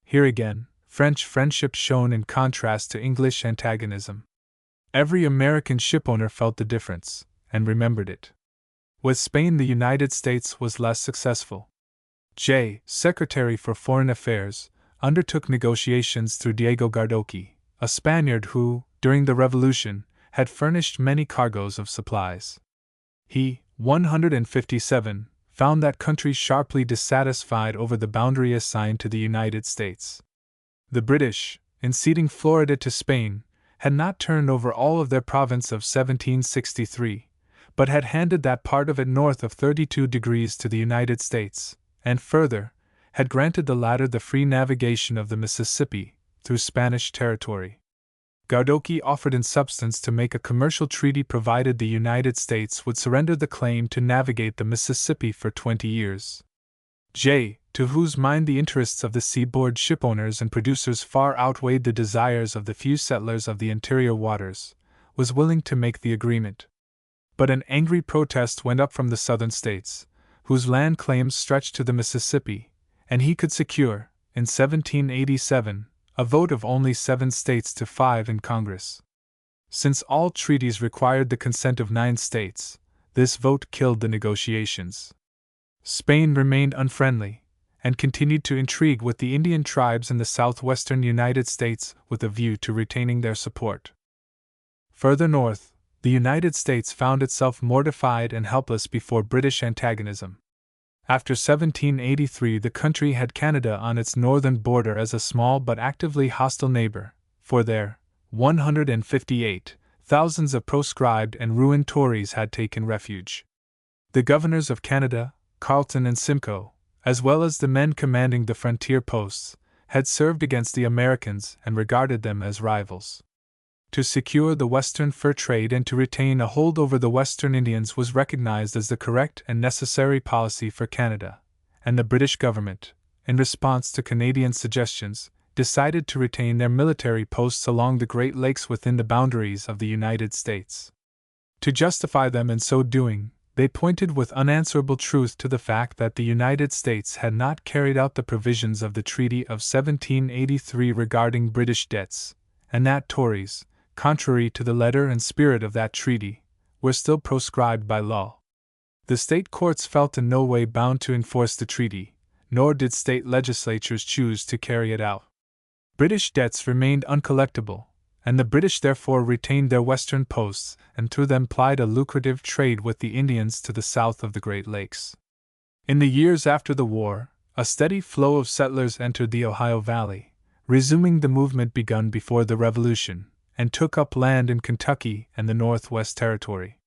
Here again, French friendship shone in contrast to English antagonism. Every American shipowner felt the difference, and remembered it. With Spain, the United States was less successful. J. Secretary for Foreign Affairs, undertook negotiations through Diego Gardoqui, a Spaniard who, during the Revolution, had furnished many cargoes of supplies. He, 157, found that country sharply dissatisfied over the boundary assigned to the United States. The British, in ceding Florida to Spain, had not turned over all of their province of 1763, but had handed that part of it north of 32 degrees to the United States, and further, had granted the latter the free navigation of the Mississippi through Spanish territory. Gardoqui offered in substance to make a commercial treaty provided the United States would surrender the claim to navigate the Mississippi for 20 years. J., to whose mind the interests of the seaboard shipowners and producers far outweighed the desires of the few settlers of the interior waters, was willing to make the agreement. But an angry protest went up from the southern states, whose land claims stretched to the Mississippi, and he could secure, in 1787, a vote of only 7 states to 5 in Congress. Since all treaties required the consent of 9 states, this vote killed the negotiations. Spain remained unfriendly, and continued to intrigue with the Indian tribes in the southwestern United States with a view to retaining their support. Further north, the United States found itself mortified and helpless before British antagonism. After 1783, the country had Canada on its northern border as a small but actively hostile neighbor, for there, 158, thousands of proscribed and ruined Tories had taken refuge. The governors of Canada, Carleton and Simcoe, as well as the men commanding the frontier posts, had served against the Americans and regarded them as rivals. To secure the Western fur trade and to retain a hold over the Western Indians was recognized as the correct and necessary policy for Canada, and the British government, in response to Canadian suggestions, decided to retain their military posts along the Great Lakes within the boundaries of the United States. To justify them in so doing, they pointed with unanswerable truth to the fact that the United States had not carried out the provisions of the Treaty of 1783 regarding British debts, and that Tories, contrary to the letter and spirit of that treaty, were still proscribed by law. The state courts felt in no way bound to enforce the treaty, nor did state legislatures choose to carry it out. British debts remained uncollectible, and the British therefore retained their western posts and through them plied a lucrative trade with the Indians to the south of the Great Lakes. In the years after the war, a steady flow of settlers entered the Ohio Valley, resuming the movement begun before the Revolution, and took up land in Kentucky and the Northwest Territory.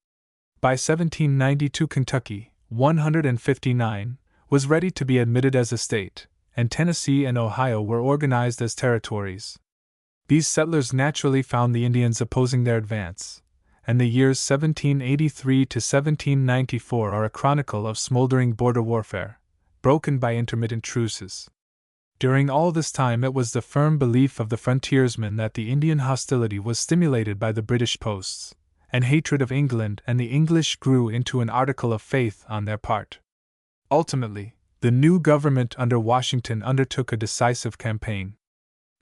By 1792 Kentucky, 159, was ready to be admitted as a state, and Tennessee and Ohio were organized as territories. These settlers naturally found the Indians opposing their advance, and the years 1783 to 1794 are a chronicle of smoldering border warfare, broken by intermittent truces. During all this time it was the firm belief of the frontiersmen that the Indian hostility was stimulated by the British posts, and hatred of England and the English grew into an article of faith on their part. Ultimately, the new government under Washington undertook a decisive campaign.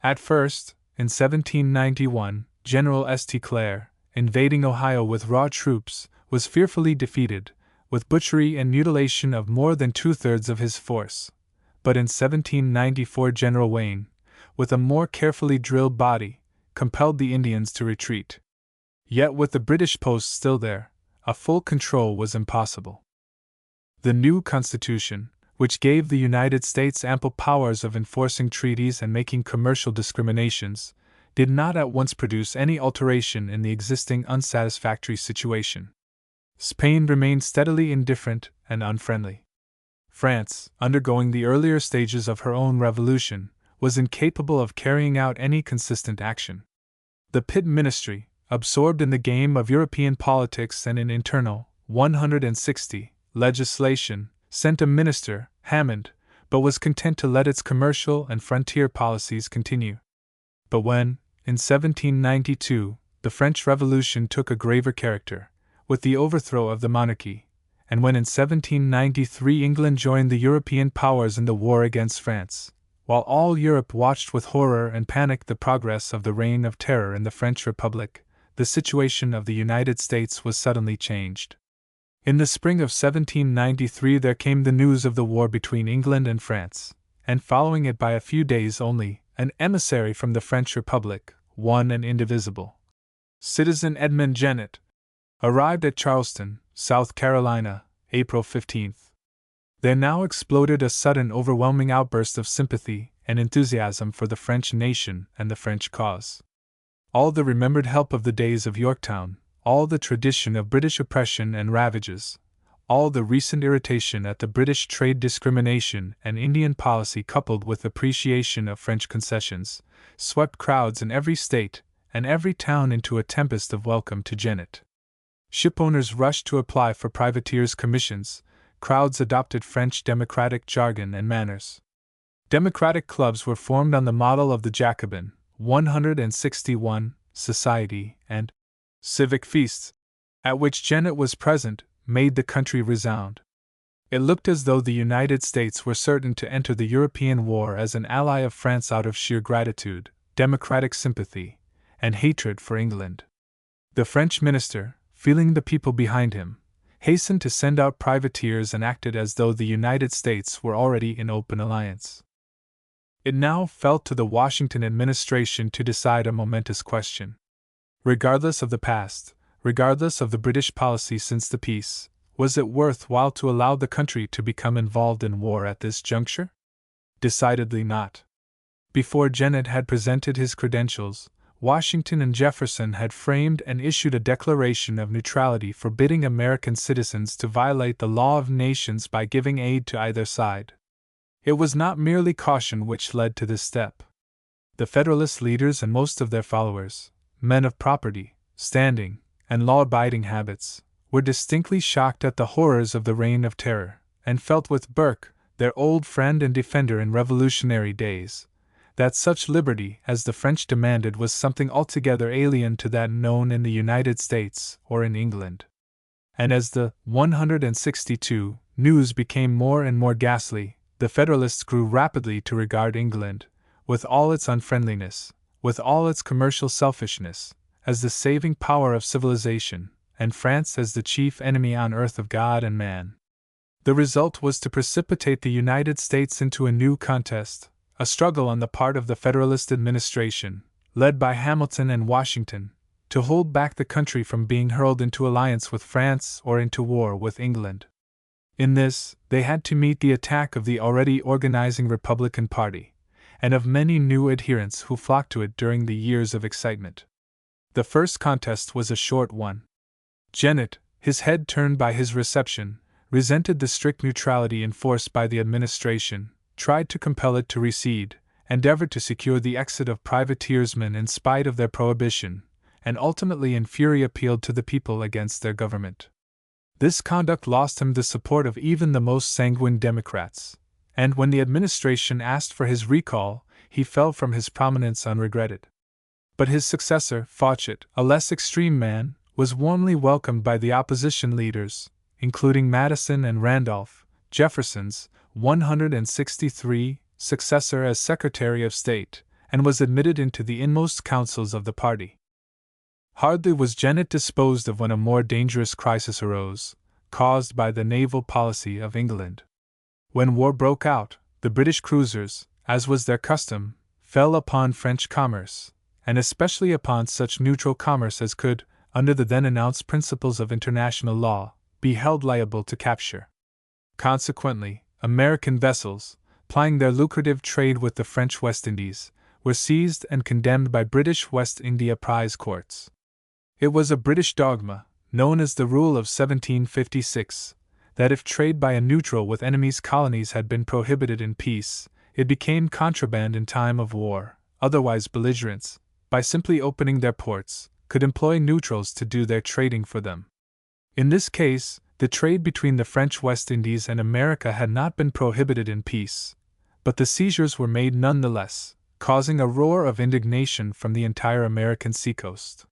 At first, in 1791, General St. Clair, invading Ohio with raw troops, was fearfully defeated, with butchery and mutilation of more than two-thirds of his force. But in 1794 General Wayne, with a more carefully drilled body, compelled the Indians to retreat. Yet with the British posts still there, a full control was impossible. The new Constitution, which gave the United States ample powers of enforcing treaties and making commercial discriminations, did not at once produce any alteration in the existing unsatisfactory situation. Spain remained steadily indifferent and unfriendly. France, undergoing the earlier stages of her own revolution, was incapable of carrying out any consistent action. The Pitt ministry, absorbed in the game of European politics and in internal, 160, legislation, sent a minister, Hammond, but was content to let its commercial and frontier policies continue. But when, in 1792, the French Revolution took a graver character, with the overthrow of the monarchy, and when in 1793 England joined the European powers in the war against France, while all Europe watched with horror and panic the progress of the Reign of Terror in the French Republic, the situation of the United States was suddenly changed. In the spring of 1793 there came the news of the war between England and France, and following it by a few days only, an emissary from the French Republic, one and indivisible, Citizen Edmund Jennett, arrived at Charleston, South Carolina, April 15th. There now exploded a sudden overwhelming outburst of sympathy and enthusiasm for the French nation and the French cause. All the remembered help of the days of Yorktown, all the tradition of British oppression and ravages, all the recent irritation at the British trade discrimination and Indian policy coupled with appreciation of French concessions, swept crowds in every state and every town into a tempest of welcome to Jennett. Shipowners rushed to apply for privateers' commissions, crowds adopted French democratic jargon and manners. Democratic clubs were formed on the model of the Jacobin, 161, Society, and civic feasts, at which Jennett was present, made the country resound. It looked as though the United States were certain to enter the European war as an ally of France out of sheer gratitude, democratic sympathy, and hatred for England. The French minister, feeling the people behind him, hastened to send out privateers and acted as though the United States were already in open alliance. It now fell to the Washington administration to decide a momentous question. Regardless of the past, regardless of the British policy since the peace, was it worth while to allow the country to become involved in war at this juncture? Decidedly not. Before Jennett had presented his credentials, Washington and Jefferson had framed and issued a declaration of neutrality forbidding American citizens to violate the law of nations by giving aid to either side. It was not merely caution which led to this step. The Federalist leaders and most of their followers, men of property, standing, and law-abiding habits, were distinctly shocked at the horrors of the Reign of Terror, and felt with Burke, their old friend and defender in revolutionary days, that such liberty as the French demanded was something altogether alien to that known in the United States or in England. And as the 162 news became more and more ghastly, the Federalists grew rapidly to regard England, with all its unfriendliness, with all its commercial selfishness, as the saving power of civilization, and France as the chief enemy on earth of God and man. The result was to precipitate the United States into a new contest, a struggle on the part of the Federalist administration, led by Hamilton and Washington, to hold back the country from being hurled into alliance with France or into war with England. In this, they had to meet the attack of the already organizing Republican Party, and of many new adherents who flocked to it during the years of excitement. The first contest was a short one. Jennett, his head turned by his reception, resented the strict neutrality enforced by the administration, tried to compel it to recede, endeavored to secure the exit of privateersmen in spite of their prohibition, and ultimately in fury appealed to the people against their government. This conduct lost him the support of even the most sanguine Democrats, and when the administration asked for his recall, he fell from his prominence unregretted. But his successor, Fawcett, a less extreme man, was warmly welcomed by the opposition leaders, including Madison and Randolph, Jefferson's 163 successor as Secretary of State, and was admitted into the inmost councils of the party. Hardly was Jennett disposed of when a more dangerous crisis arose, caused by the naval policy of England. When war broke out, the British cruisers, as was their custom, fell upon French commerce, and especially upon such neutral commerce as could, under the then announced principles of international law, be held liable to capture. Consequently, American vessels, plying their lucrative trade with the French West Indies, were seized and condemned by British West India prize courts. It was a British dogma, known as the Rule of 1756, that if trade by a neutral with enemies' colonies had been prohibited in peace, it became contraband in time of war. Otherwise, belligerents, by simply opening their ports, could employ neutrals to do their trading for them. In this case, the trade between the French West Indies and America had not been prohibited in peace, but the seizures were made nonetheless, causing a roar of indignation from the entire American seacoast.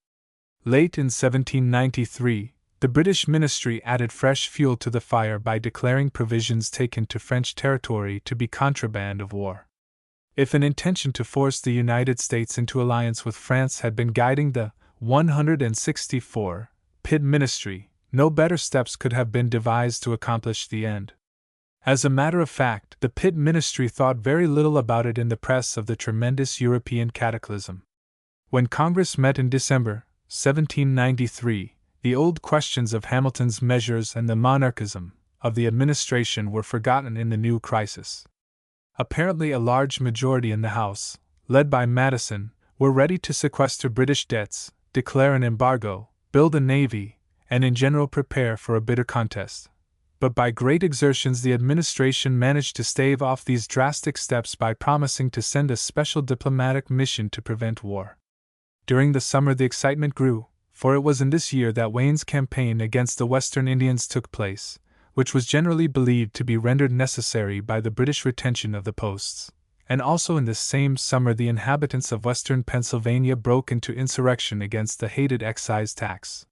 Late in 1793, the British ministry added fresh fuel to the fire by declaring provisions taken to French territory to be contraband of war. If an intention to force the United States into alliance with France had been guiding the 164 Pitt ministry, no better steps could have been devised to accomplish the end. As a matter of fact, the Pitt ministry thought very little about it in the press of the tremendous European cataclysm. When Congress met in December 1793, the old questions of Hamilton's measures and the monarchism of the administration were forgotten in the new crisis. Apparently, a large majority in the House, led by Madison, were ready to sequester British debts, declare an embargo, build a navy, and in general prepare for a bitter contest. But by great exertions, the administration managed to stave off these drastic steps by promising to send a special diplomatic mission to prevent war. During the summer, the excitement grew, for it was in this year that Wayne's campaign against the Western Indians took place, which was generally believed to be rendered necessary by the British retention of the posts. And also in this same summer, the inhabitants of western Pennsylvania broke into insurrection against the hated excise tax.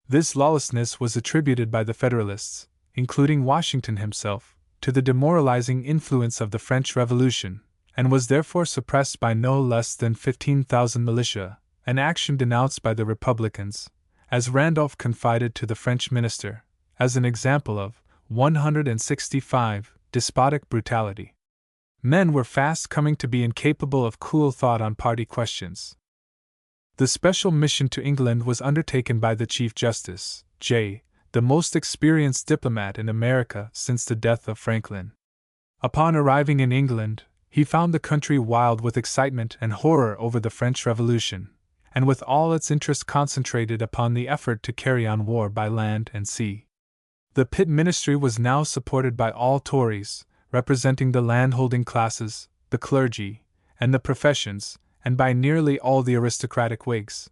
This lawlessness was attributed by the Federalists, including Washington himself, to the demoralizing influence of the French Revolution, and was therefore suppressed by no less than 15,000 militia, an action denounced by the Republicans, as Randolph confided to the French minister, as an example of 165 despotic brutality. Men were fast coming to be incapable of cool thought on party questions. The special mission to England was undertaken by the Chief Justice, J., the most experienced diplomat in America since the death of Franklin. Upon arriving in England, he found the country wild with excitement and horror over the French Revolution, and with all its interest concentrated upon the effort to carry on war by land and sea. The Pitt ministry was now supported by all Tories, representing the landholding classes, the clergy, and the professions, and by nearly all the aristocratic Whigs.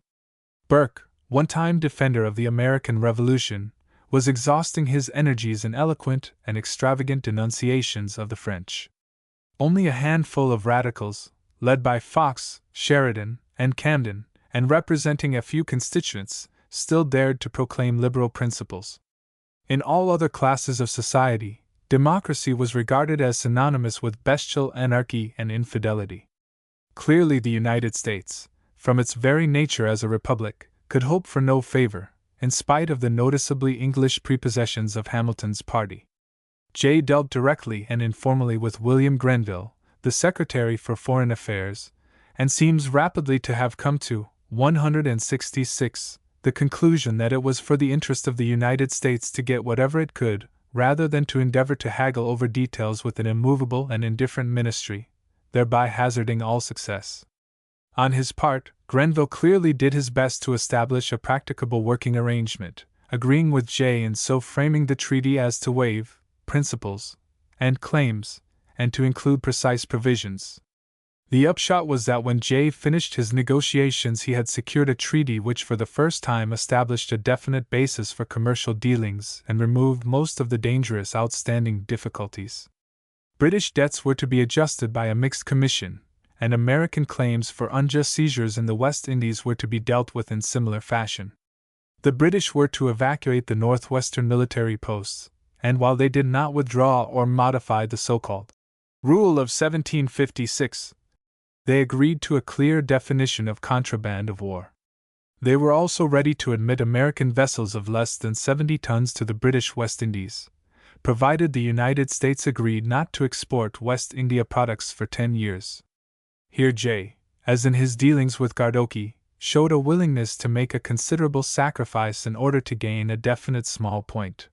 Burke, one-time defender of the American Revolution, was exhausting his energies in eloquent and extravagant denunciations of the French. Only a handful of radicals, led by Fox, Sheridan, and Camden, and representing a few constituents, still dared to proclaim liberal principles. In all other classes of society, democracy was regarded as synonymous with bestial anarchy and infidelity. Clearly, the United States, from its very nature as a republic, could hope for no favor, in spite of the noticeably English prepossessions of Hamilton's party. Jay dealt directly and informally with William Grenville, the Secretary for Foreign Affairs, and seems rapidly to have come to 166 the conclusion that it was for the interest of the United States to get whatever it could, rather than to endeavor to haggle over details with an immovable and indifferent ministry, thereby hazarding all success. On his part, Grenville clearly did his best to establish a practicable working arrangement, agreeing with Jay in so framing the treaty as to waive principles and claims, and to include precise provisions. The upshot was that when Jay finished his negotiations, he had secured a treaty which for the first time established a definite basis for commercial dealings and removed most of the dangerous outstanding difficulties. British debts were to be adjusted by a mixed commission, and American claims for unjust seizures in the West Indies were to be dealt with in similar fashion. The British were to evacuate the northwestern military posts, and while they did not withdraw or modify the so-called Rule of 1756, they agreed to a clear definition of contraband of war. They were also ready to admit American vessels of less than 70 tons to the British West Indies, provided the United States agreed not to export West India products for 10 years. Here Jay, as in his dealings with Gardoqui, showed a willingness to make a considerable sacrifice in order to gain a definite small point.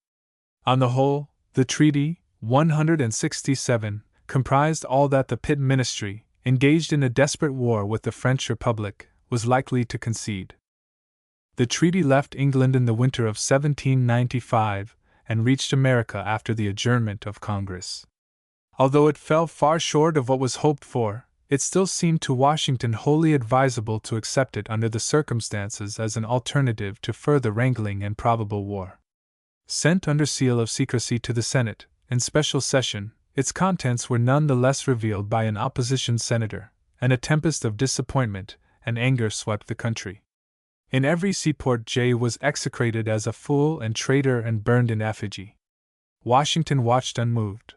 On the whole, the Treaty 167 comprised all that the Pitt ministry, engaged in a desperate war with the French Republic, was likely to concede. The treaty left England in the winter of 1795 and reached America after the adjournment of Congress. Although it fell far short of what was hoped for, it still seemed to Washington wholly advisable to accept it under the circumstances as an alternative to further wrangling and probable war. Sent under seal of secrecy to the Senate, in special session, its contents were none the less revealed by an opposition senator, and a tempest of disappointment and anger swept the country. In every seaport Jay was execrated as a fool and traitor and burned in effigy. Washington watched unmoved.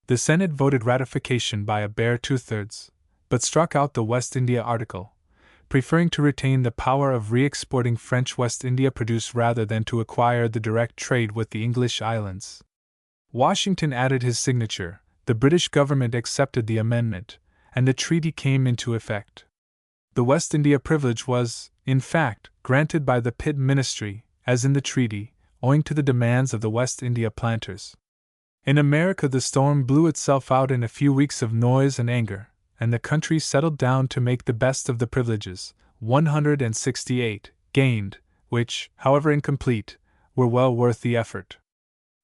The Senate voted ratification by a bare 2/3, but struck out the West India article, preferring to retain the power of re-exporting French West India produce rather than to acquire the direct trade with the English islands. Washington added his signature, the British government accepted the amendment, and the treaty came into effect. The West India privilege was, in fact, granted by the Pitt ministry, as in the treaty, owing to the demands of the West India planters. In America the storm blew itself out in a few weeks of noise and anger, and the country settled down to make the best of the privileges, 168, gained, which, however incomplete, were well worth the effort.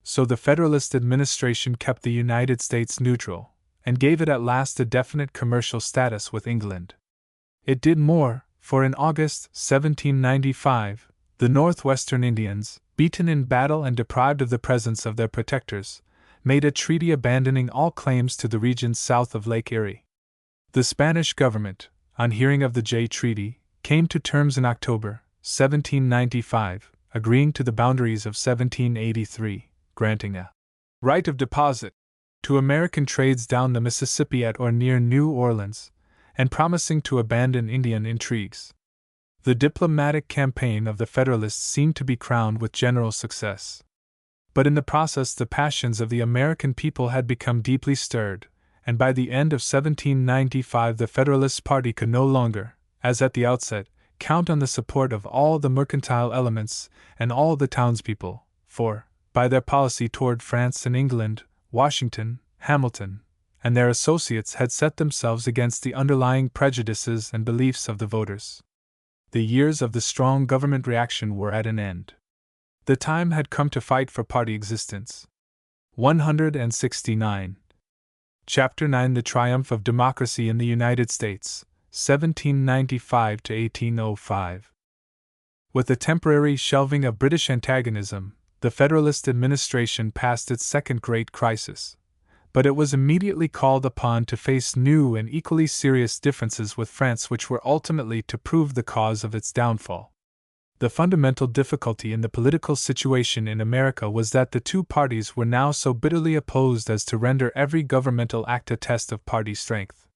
So the Federalist administration kept the United States neutral, and gave it at last a definite commercial status with England. It did more, for in August 1795, the Northwestern Indians, beaten in battle and deprived of the presence of their protectors, made a treaty abandoning all claims to the regions south of Lake Erie. The Spanish government, on hearing of the Jay Treaty, came to terms in October 1795, agreeing to the boundaries of 1783, granting a right of deposit to American trades down the Mississippi at or near New Orleans, and promising to abandon Indian intrigues. The diplomatic campaign of the Federalists seemed to be crowned with general success. But in the process the passions of the American people had become deeply stirred, and by the end of 1795 the Federalist party could no longer, as at the outset, count on the support of all the mercantile elements and all the townspeople, for, by their policy toward France and England, Washington, Hamilton, and their associates had set themselves against the underlying prejudices and beliefs of the voters. The years of the strong government reaction were at an end. The time had come to fight for party existence. 169. Chapter 9 The Triumph of Democracy in the United States, 1795 to 1805. With the temporary shelving of British antagonism, the Federalist administration passed its second great crisis, but it was immediately called upon to face new and equally serious differences with France which were ultimately to prove the cause of its downfall. The fundamental difficulty in the political situation in America was that the two parties were now so bitterly opposed as to render every governmental act a test of party strength.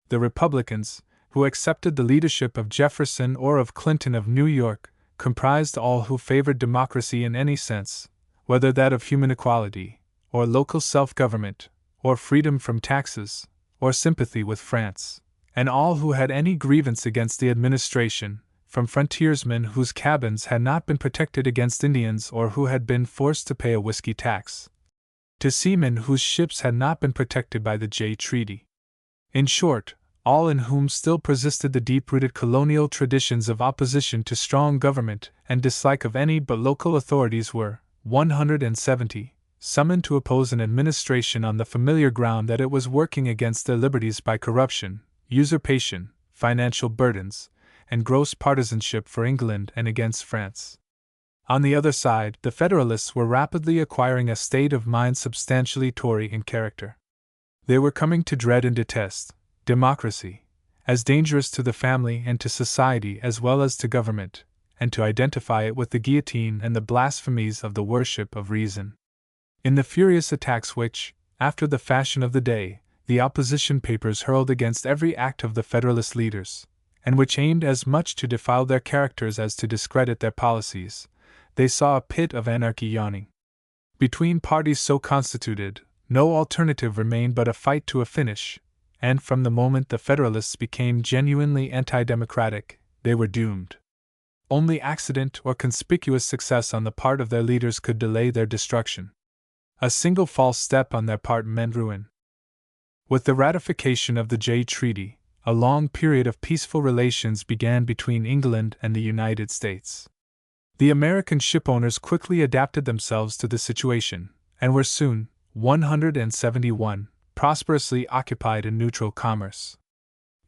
The Republicans, who accepted the leadership of Jefferson or of Clinton of New York, comprised all who favored democracy in any sense, whether that of human equality, or local self-government, or freedom from taxes, or sympathy with France, and all who had any grievance against the administration, from frontiersmen whose cabins had not been protected against Indians or who had been forced to pay a whiskey tax, to seamen whose ships had not been protected by the Jay Treaty. In short, all in whom still persisted the deep-rooted colonial traditions of opposition to strong government and dislike of any but local authorities were, 170, summoned to oppose an administration on the familiar ground that it was working against their liberties by corruption, usurpation, financial burdens, and gross partisanship for England and against France. On the other side, the Federalists were rapidly acquiring a state of mind substantially Tory in character. They were coming to dread and detest democracy, as dangerous to the family and to society as well as to government, and to identify it with the guillotine and the blasphemies of the worship of reason. In the furious attacks which, after the fashion of the day, the opposition papers hurled against every act of the Federalist leaders, and which aimed as much to defile their characters as to discredit their policies, they saw a pit of anarchy yawning. Between parties so constituted, no alternative remained but a fight to a finish, and from the moment the Federalists became genuinely anti-democratic, they were doomed. Only accident or conspicuous success on the part of their leaders could delay their destruction. A single false step on their part meant ruin. With the ratification of the Jay Treaty, a long period of peaceful relations began between England and the United States. The American shipowners quickly adapted themselves to the situation, and were soon, 171, prosperously occupied in neutral commerce.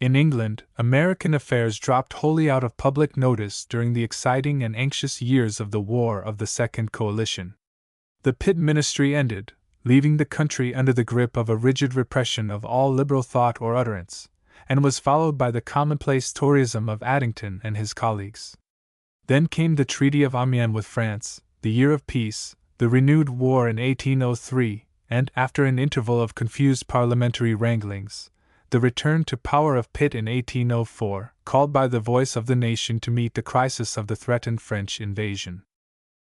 In England, American affairs dropped wholly out of public notice during the exciting and anxious years of the War of the Second Coalition. The Pitt ministry ended, leaving the country under the grip of a rigid repression of all liberal thought or utterance, and was followed by the commonplace Toryism of Addington and his colleagues. Then came the Treaty of Amiens with France, the year of peace, the renewed war in 1803, and, after an interval of confused parliamentary wranglings, the return to power of Pitt in 1804, called by the voice of the nation to meet the crisis of the threatened French invasion.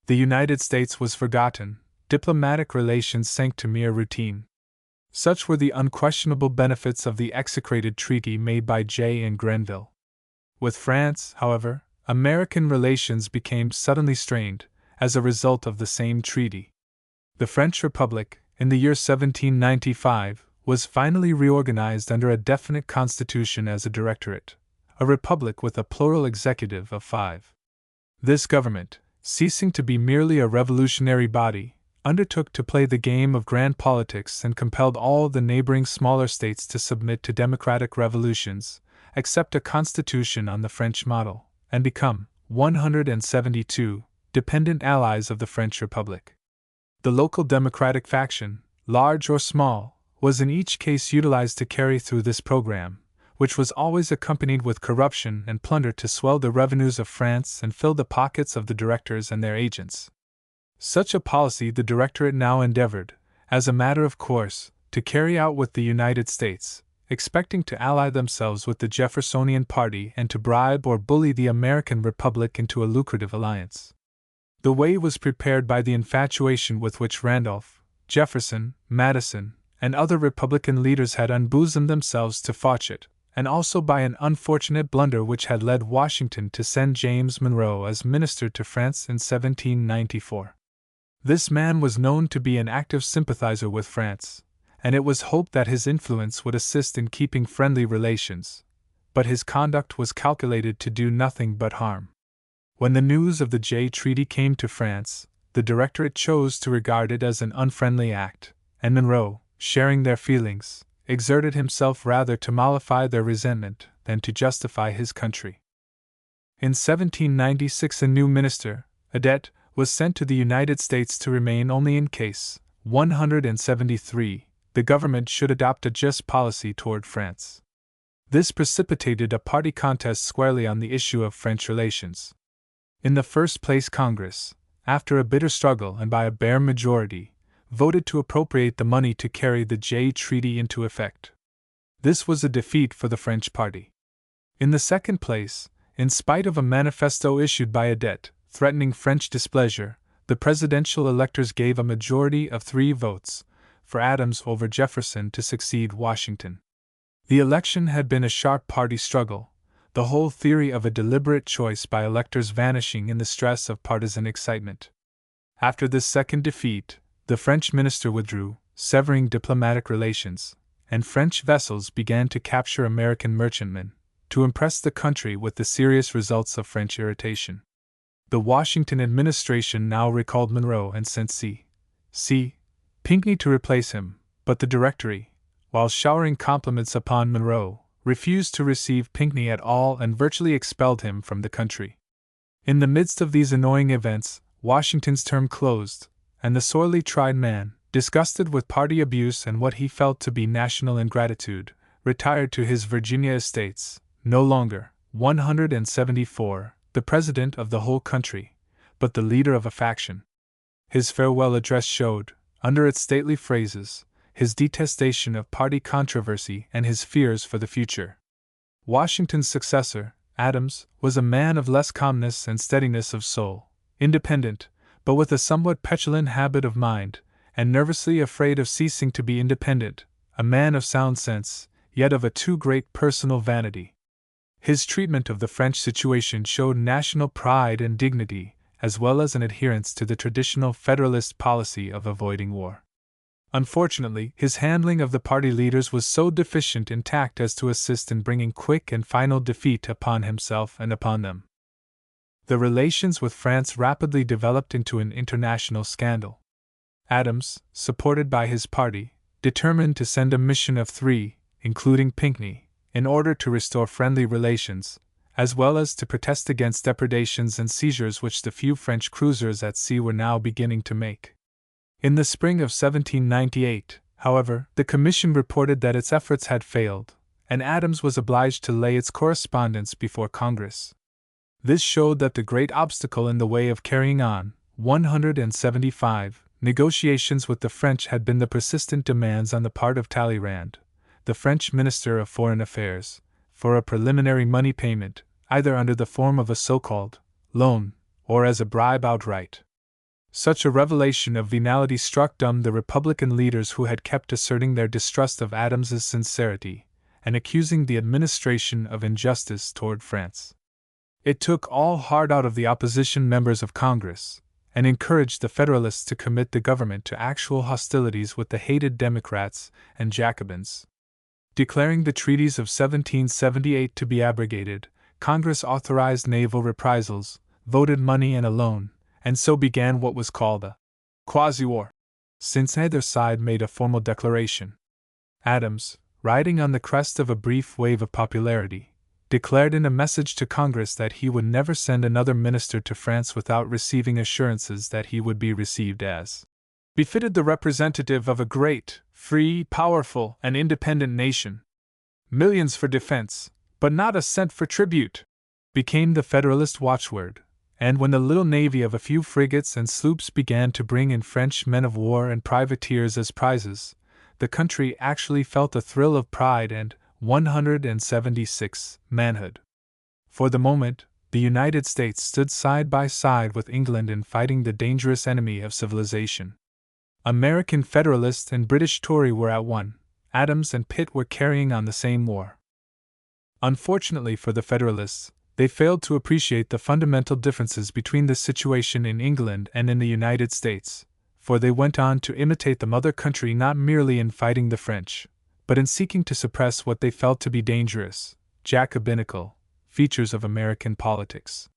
The United States was forgotten, diplomatic relations sank to mere routine. Such were the unquestionable benefits of the execrated treaty made by Jay and Grenville. With France, however, American relations became suddenly strained, as a result of the same treaty. The French Republic, in the year 1795, was finally reorganized under a definite constitution as a directorate, a republic with a plural executive of 5. This government, ceasing to be merely a revolutionary body, undertook to play the game of grand politics and compelled all the neighboring smaller states to submit to democratic revolutions, accept a constitution on the French model, and become, 172, dependent allies of the French Republic. The local democratic faction, large or small, was in each case utilized to carry through this program, which was always accompanied with corruption and plunder to swell the revenues of France and fill the pockets of the directors and their agents. Such a policy the Directorate now endeavored, as a matter of course, to carry out with the United States, expecting to ally themselves with the Jeffersonian party and to bribe or bully the American Republic into a lucrative alliance. The way was prepared by the infatuation with which Randolph, Jefferson, Madison, and other Republican leaders had unbosomed themselves to Fauchet, and also by an unfortunate blunder which had led Washington to send James Monroe as minister to France in 1794. This man was known to be an active sympathizer with France, and it was hoped that his influence would assist in keeping friendly relations, but his conduct was calculated to do nothing but harm. When the news of the Jay Treaty came to France, the Directorate chose to regard it as an unfriendly act, and Monroe, sharing their feelings, exerted himself rather to mollify their resentment than to justify his country. In 1796 a new minister, Adet, was sent to the United States to remain only in case, 173, the government should adopt a just policy toward France. This precipitated a party contest squarely on the issue of French relations. In the first place Congress, after a bitter struggle and by a bare majority, voted to appropriate the money to carry the Jay Treaty into effect. This was a defeat for the French party. In the second place, in spite of a manifesto issued by Adet, threatening French displeasure, the presidential electors gave a majority of 3 votes for Adams over Jefferson to succeed Washington. The election had been a sharp party struggle, the whole theory of a deliberate choice by electors vanishing in the stress of partisan excitement. After this second defeat, the French minister withdrew, severing diplomatic relations, and French vessels began to capture American merchantmen, to impress the country with the serious results of French irritation. The Washington administration now recalled Monroe and sent C. Pinckney to replace him, but the Directory, while showering compliments upon Monroe, refused to receive Pinckney at all and virtually expelled him from the country. In the midst of these annoying events, Washington's term closed, and the sorely tried man, disgusted with party abuse and what he felt to be national ingratitude, retired to his Virginia estates, no longer, 174, the president of the whole country, but the leader of a faction. His farewell address showed, under its stately phrases, his detestation of party controversy and his fears for the future. Washington's successor, Adams, was a man of less calmness and steadiness of soul, independent, but with a somewhat petulant habit of mind, and nervously afraid of ceasing to be independent, a man of sound sense, yet of a too great personal vanity. His treatment of the French situation showed national pride and dignity, as well as an adherence to the traditional Federalist policy of avoiding war. Unfortunately, his handling of the party leaders was so deficient in tact as to assist in bringing quick and final defeat upon himself and upon them. The relations with France rapidly developed into an international scandal. Adams, supported by his party, determined to send a mission of 3, including Pinckney, in order to restore friendly relations, as well as to protest against depredations and seizures which the few French cruisers at sea were now beginning to make. In the spring of 1798, however, the commission reported that its efforts had failed, and Adams was obliged to lay its correspondence before Congress. This showed that the great obstacle in the way of carrying on 175 negotiations with the French had been the persistent demands on the part of Talleyrand, the French Minister of Foreign Affairs, for a preliminary money payment, either under the form of a so-called loan, or as a bribe outright. Such a revelation of venality struck dumb the Republican leaders who had kept asserting their distrust of Adams's sincerity, and accusing the administration of injustice toward France. It took all heart out of the opposition members of Congress, and encouraged the Federalists to commit the government to actual hostilities with the hated Democrats and Jacobins. Declaring the treaties of 1778 to be abrogated, Congress authorized naval reprisals, voted money and a loan, and so began what was called a quasi-war, since neither side made a formal declaration. Adams, riding on the crest of a brief wave of popularity, declared in a message to Congress that he would never send another minister to France without receiving assurances that he would be received as befitted the representative of a great, free, powerful, and independent nation. Millions for defense, but not a cent for tribute, became the Federalist watchword, and when the little navy of a few frigates and sloops began to bring in French men of war and privateers as prizes, the country actually felt a thrill of pride and 176 manhood. For the moment, the United States stood side by side with England in fighting the dangerous enemy of civilization. American Federalist and British Tory were at one. Adams and Pitt were carrying on the same war. Unfortunately for the Federalists, they failed to appreciate the fundamental differences between the situation in England and in the United States, for they went on to imitate the mother country not merely in fighting the French, but in seeking to suppress what they felt to be dangerous, Jacobinical, features of American politics.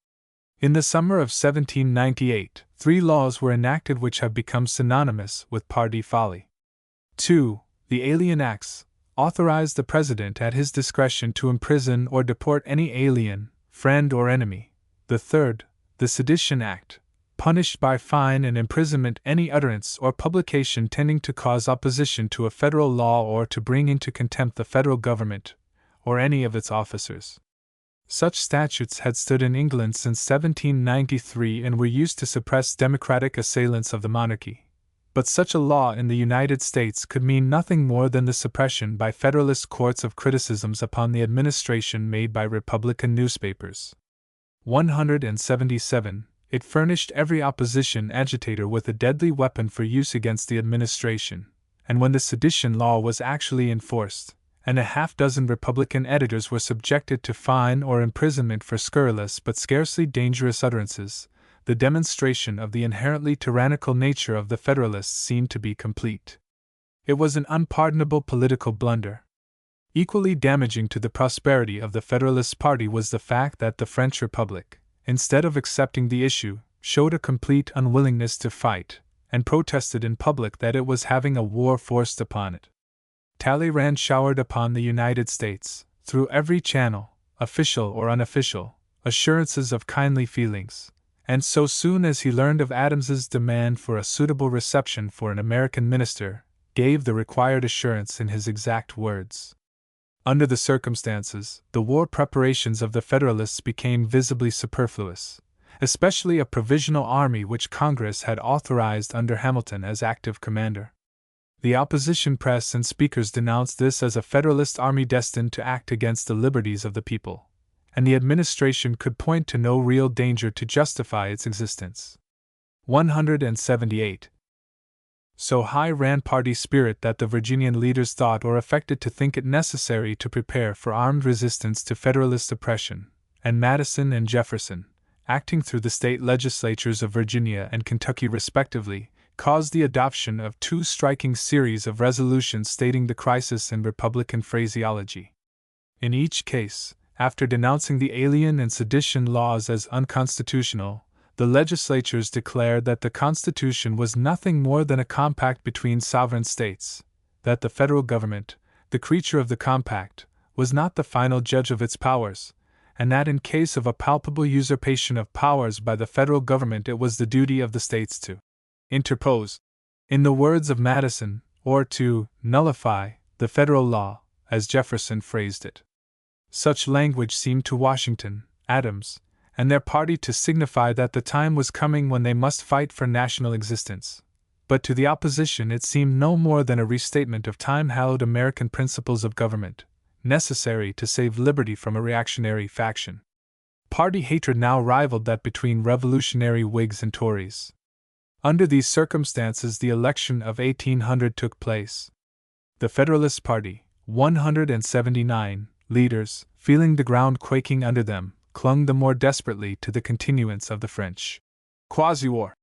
In the summer of 1798, 3 laws were enacted which have become synonymous with party folly. 2. The Alien Acts authorized the President at his discretion to imprison or deport any alien, friend or enemy. The 3rd, the Sedition Act, punished by fine and imprisonment any utterance or publication tending to cause opposition to a federal law or to bring into contempt the federal government, or any of its officers. Such statutes had stood in England since 1793 and were used to suppress democratic assailants of the monarchy. But such a law in the United States could mean nothing more than the suppression by Federalist courts of criticisms upon the administration made by Republican newspapers. 177. It furnished every opposition agitator with a deadly weapon for use against the administration, and when the sedition law was actually enforced, and a half-dozen Republican editors were subjected to fine or imprisonment for scurrilous but scarcely dangerous utterances. The demonstration of the inherently tyrannical nature of the Federalists seemed to be complete. It was an unpardonable political blunder. Equally damaging to the prosperity of the Federalist Party was the fact that the French Republic, instead of accepting the issue, showed a complete unwillingness to fight, and protested in public that it was having a war forced upon it. Talleyrand showered upon the United States, through every channel, official or unofficial, assurances of kindly feelings, and so soon as he learned of Adams's demand for a suitable reception for an American minister, gave the required assurance in his exact words. Under the circumstances, the war preparations of the Federalists became visibly superfluous, especially a provisional army which Congress had authorized under Hamilton as active commander. The opposition press and speakers denounced this as a Federalist army destined to act against the liberties of the people, and the administration could point to no real danger to justify its existence. 178. So high ran party spirit that the Virginian leaders thought or affected to think it necessary to prepare for armed resistance to Federalist oppression, and Madison and Jefferson, acting through the state legislatures of Virginia and Kentucky respectively, caused the adoption of two striking series of resolutions stating the crisis in Republican phraseology. In each case, after denouncing the Alien and Sedition laws as unconstitutional, the legislatures declared that the Constitution was nothing more than a compact between sovereign states, that the federal government, the creature of the compact, was not the final judge of its powers, and that in case of a palpable usurpation of powers by the federal government it was the duty of the states to interpose, in the words of Madison, or to nullify the federal law, as Jefferson phrased it. Such language seemed to Washington, Adams, and their party to signify that the time was coming when they must fight for national existence, but to the opposition it seemed no more than a restatement of time-hallowed American principles of government, necessary to save liberty from a reactionary faction. Party hatred now rivaled that between revolutionary Whigs and Tories. Under these circumstances the election of 1800 took place. The Federalist Party, 179 leaders, feeling the ground quaking under them, clung the more desperately to the continuance of the French quasi-war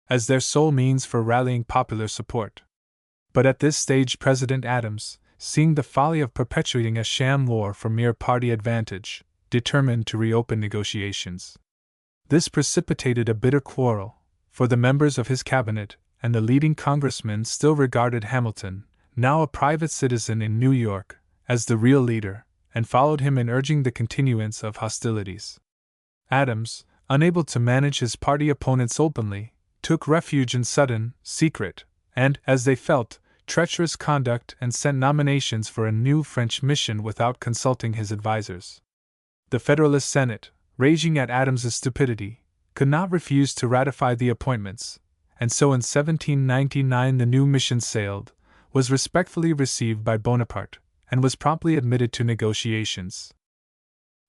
as their sole means for rallying popular support. But at this stage President Adams, seeing the folly of perpetuating a sham war for mere party advantage, determined to reopen negotiations. This precipitated a bitter quarrel, for the members of his cabinet and the leading congressmen still regarded Hamilton, now a private citizen in New York, as the real leader, and followed him in urging the continuance of hostilities. Adams, unable to manage his party opponents openly, took refuge in sudden, secret, and, as they felt, treacherous conduct and sent nominations for a new French mission without consulting his advisers. The Federalist Senate, raging at Adams's stupidity, could not refuse to ratify the appointments, and so in 1799 the new mission sailed, was respectfully received by Bonaparte, and was promptly admitted to negotiations.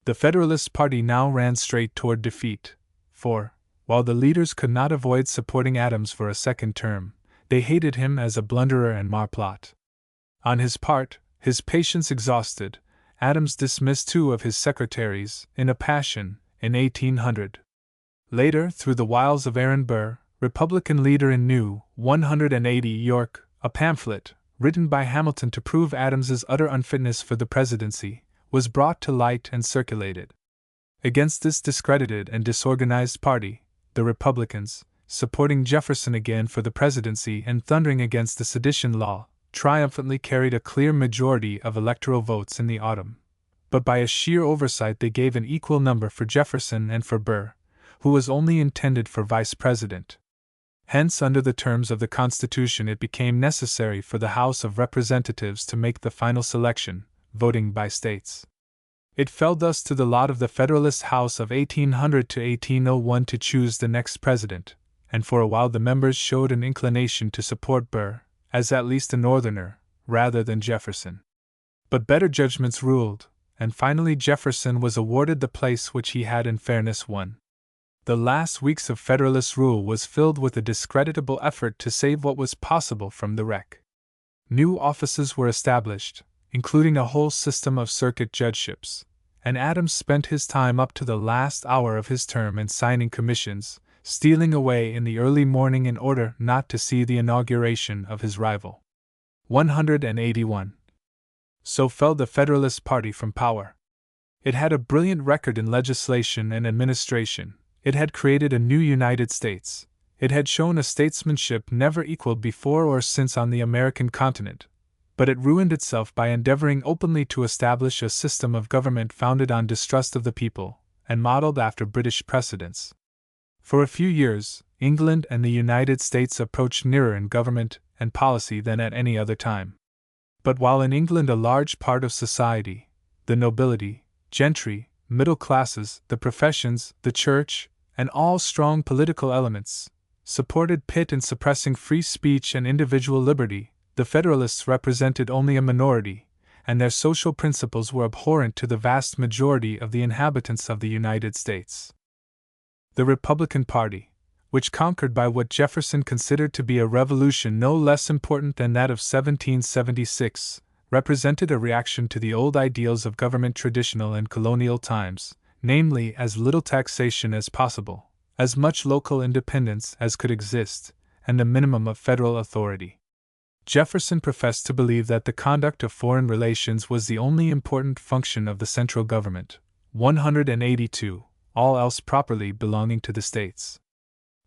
The Federalist Party now ran straight toward defeat, for, while the leaders could not avoid supporting Adams for a second term, they hated him as a blunderer and marplot. On his part, his patience exhausted, Adams dismissed two of his secretaries, in a passion, in 1800. Later, through the wiles of Aaron Burr, Republican leader in New 180 York, a pamphlet, written by Hamilton to prove Adams's utter unfitness for the presidency, was brought to light and circulated. Against this discredited and disorganized party, the Republicans, supporting Jefferson again for the presidency and thundering against the sedition law, triumphantly carried a clear majority of electoral votes in the autumn. But by a sheer oversight they gave an equal number for Jefferson and for Burr, who was only intended for vice president. Hence, under the terms of the Constitution, it became necessary for the House of Representatives to make the final selection, voting by states. It fell thus to the lot of the Federalist House of 1800 to 1801 to choose the next president, and for a while the members showed an inclination to support Burr, as at least a Northerner, rather than Jefferson. But better judgments ruled, and finally Jefferson was awarded the place which he had in fairness won. The last weeks of Federalist rule was filled with a discreditable effort to save what was possible from the wreck. New offices were established, including a whole system of circuit judgeships, and Adams spent his time up to the last hour of his term in signing commissions, stealing away in the early morning in order not to see the inauguration of his rival. 181. So fell the Federalist Party from power. It had a brilliant record in legislation and administration. It had created a new United States. It had shown a statesmanship never equaled before or since on the American continent. But it ruined itself by endeavoring openly to establish a system of government founded on distrust of the people, and modeled after British precedents. For a few years, England and the United States approached nearer in government and policy than at any other time. But while in England a large part of society, the nobility, gentry, middle classes, the professions, the church, and all strong political elements, supported Pitt in suppressing free speech and individual liberty, the Federalists represented only a minority, and their social principles were abhorrent to the vast majority of the inhabitants of the United States. The Republican Party, which conquered by what Jefferson considered to be a revolution no less important than that of 1776, represented a reaction to the old ideals of government traditional in colonial times, namely as little taxation as possible, as much local independence as could exist, and a minimum of federal authority. Jefferson professed to believe that the conduct of foreign relations was the only important function of the central government. 182, all else properly belonging to the states.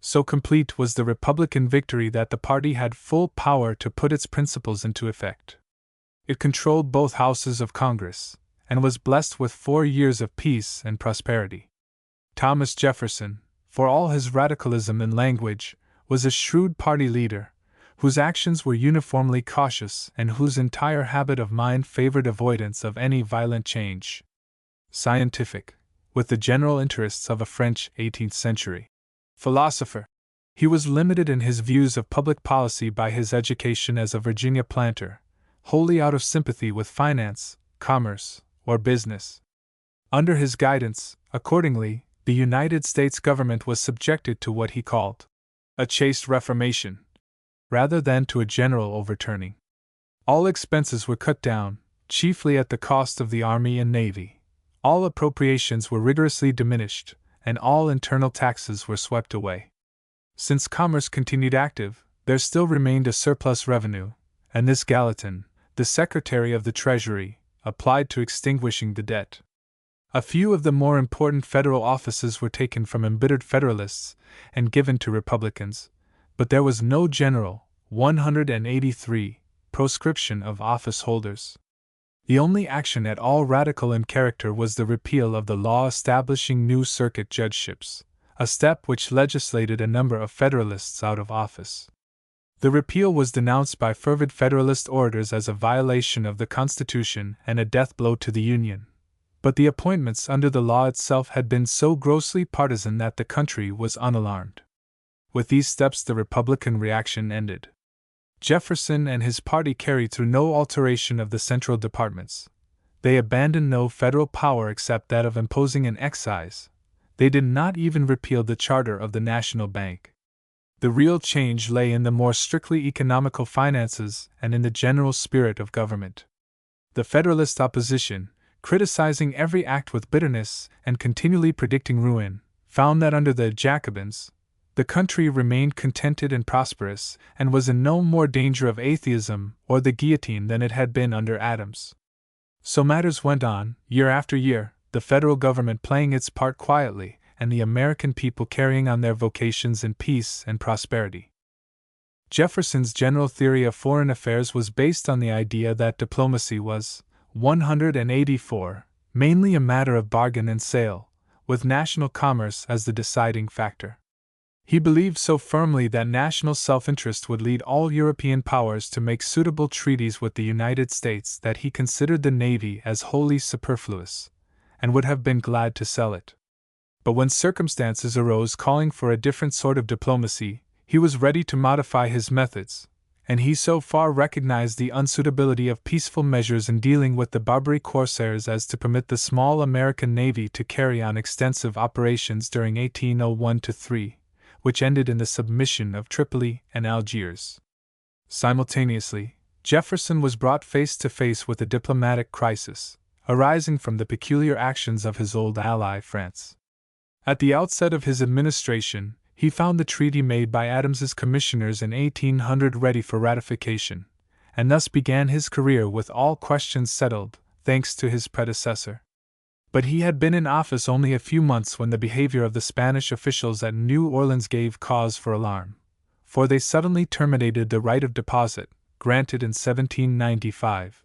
So complete was the Republican victory that the party had full power to put its principles into effect. It controlled both houses of Congress, and was blessed with 4 years of peace and prosperity. Thomas Jefferson, for all his radicalism in language, was a shrewd party leader, whose actions were uniformly cautious and whose entire habit of mind favored avoidance of any violent change. Scientific, with the general interests of a French 18th century philosopher, he was limited in his views of public policy by his education as a Virginia planter, wholly out of sympathy with finance, commerce, or business. Under his guidance, accordingly, the United States government was subjected to what he called a chaste reformation, rather than to a general overturning. All expenses were cut down, chiefly at the cost of the army and navy. All appropriations were rigorously diminished, and all internal taxes were swept away. Since commerce continued active, there still remained a surplus revenue, and this Gallatin, the Secretary of the Treasury, applied to extinguishing the debt. A few of the more important federal offices were taken from embittered Federalists and given to Republicans, but there was no general, 183, proscription of office holders. The only action at all radical in character was the repeal of the law establishing new circuit judgeships, a step which legislated a number of Federalists out of office. The repeal was denounced by fervid Federalist orators as a violation of the Constitution and a death blow to the Union. But the appointments under the law itself had been so grossly partisan that the country was unalarmed. With these steps the Republican reaction ended. Jefferson and his party carried through no alteration of the central departments. They abandoned no federal power except that of imposing an excise. They did not even repeal the charter of the National Bank. The real change lay in the more strictly economical finances and in the general spirit of government. The Federalist opposition, criticizing every act with bitterness and continually predicting ruin, found that under the Jacobins, the country remained contented and prosperous, and was in no more danger of atheism or the guillotine than it had been under Adams. So matters went on, year after year, the federal government playing its part quietly, and the American people carrying on their vocations in peace and prosperity. Jefferson's general theory of foreign affairs was based on the idea that diplomacy was, 184, mainly a matter of bargain and sale, with national commerce as the deciding factor. He believed so firmly that national self-interest would lead all European powers to make suitable treaties with the United States that he considered the Navy as wholly superfluous, and would have been glad to sell it. But when circumstances arose calling for a different sort of diplomacy, he was ready to modify his methods, and he so far recognized the unsuitability of peaceful measures in dealing with the Barbary corsairs as to permit the small American Navy to carry on extensive operations during 1801-3. Which ended in the submission of Tripoli and Algiers. Simultaneously, Jefferson was brought face to face with a diplomatic crisis, arising from the peculiar actions of his old ally France. At the outset of his administration, he found the treaty made by Adams's commissioners in 1800 ready for ratification, and thus began his career with all questions settled, thanks to his predecessor. But he had been in office only a few months when the behavior of the Spanish officials at New Orleans gave cause for alarm, for they suddenly terminated the right of deposit, granted in 1795.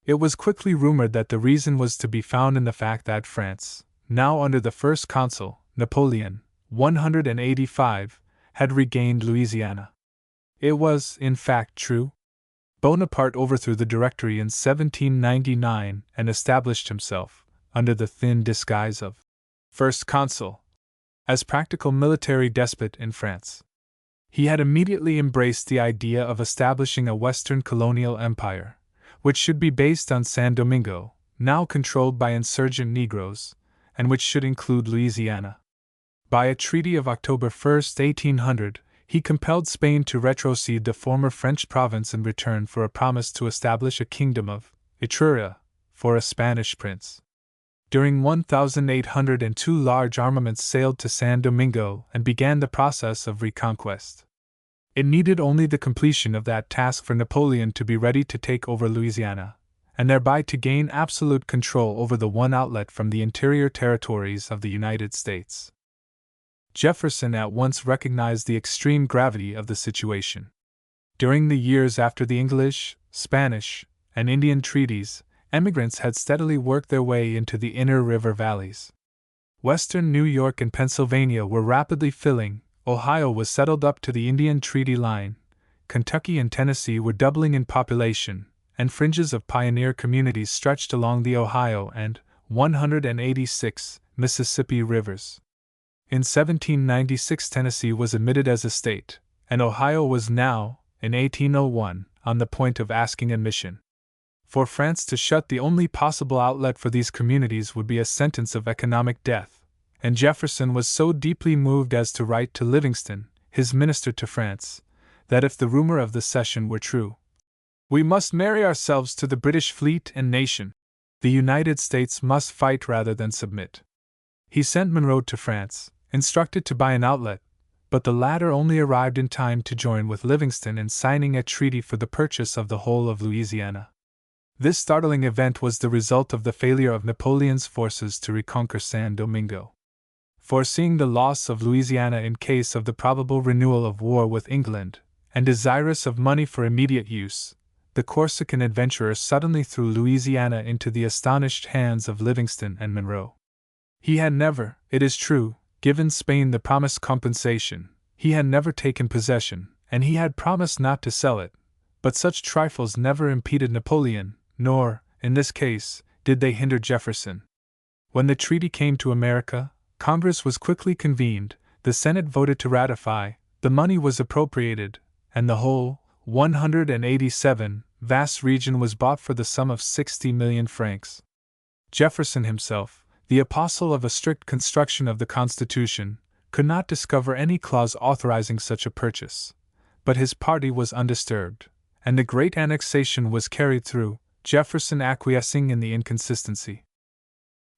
It was quickly rumored that the reason was to be found in the fact that France, now under the first consul, Napoleon, 185, had regained Louisiana. It was, in fact, true. Bonaparte overthrew the Directory in 1799 and established himself, under the thin disguise of First Consul, as practical military despot in France. He had immediately embraced the idea of establishing a Western colonial empire, which should be based on San Domingo, now controlled by insurgent Negroes, and which should include Louisiana. By a treaty of October 1, 1800, he compelled Spain to retrocede the former French province in return for a promise to establish a kingdom of Etruria for a Spanish prince. During 1802 large armaments sailed to San Domingo and began the process of reconquest. It needed only the completion of that task for Napoleon to be ready to take over Louisiana, and thereby to gain absolute control over the one outlet from the interior territories of the United States. Jefferson at once recognized the extreme gravity of the situation. During the years after the English, Spanish, and Indian treaties, emigrants had steadily worked their way into the inner river valleys. Western New York and Pennsylvania were rapidly filling, Ohio was settled up to the Indian Treaty Line, Kentucky and Tennessee were doubling in population, and fringes of pioneer communities stretched along the Ohio and 186 Mississippi rivers. In 1796 Tennessee was admitted as a state, and Ohio was now, in 1801, on the point of asking admission. For France to shut the only possible outlet for these communities would be a sentence of economic death, and Jefferson was so deeply moved as to write to Livingston, his minister to France, that if the rumor of the cession were true, "We must marry ourselves to the British fleet and nation. The United States must fight rather than submit." He sent Monroe to France, instructed to buy an outlet, but the latter only arrived in time to join with Livingston in signing a treaty for the purchase of the whole of Louisiana. This startling event was the result of the failure of Napoleon's forces to reconquer San Domingo. Foreseeing the loss of Louisiana in case of the probable renewal of war with England, and desirous of money for immediate use, the Corsican adventurer suddenly threw Louisiana into the astonished hands of Livingston and Monroe. He had never, it is true, given Spain the promised compensation, he had never taken possession, and he had promised not to sell it, but such trifles never impeded Napoleon, nor, in this case, did they hinder Jefferson. When the treaty came to America, Congress was quickly convened, the Senate voted to ratify, the money was appropriated, and the whole, 187, vast region was bought for the sum of 60 million francs. Jefferson himself, the apostle of a strict construction of the Constitution, could not discover any clause authorizing such a purchase, but his party was undisturbed, and the great annexation was carried through, Jefferson acquiescing in the inconsistency.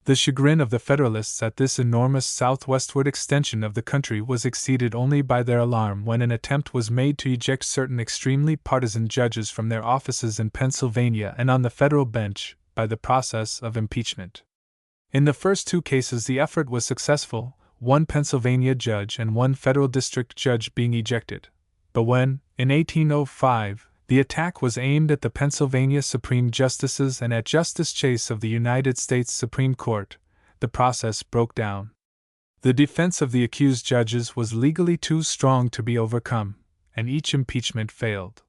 The chagrin of the Federalists at this enormous southwestward extension of the country was exceeded only by their alarm when an attempt was made to eject certain extremely partisan judges from their offices in Pennsylvania and on the federal bench by the process of impeachment. In the first two cases the effort was successful, one Pennsylvania judge and one federal district judge being ejected. But when, in 1805, the attack was aimed at the Pennsylvania Supreme Justices and at Justice Chase of the United States Supreme Court, the process broke down. The defense of the accused judges was legally too strong to be overcome, and each impeachment failed.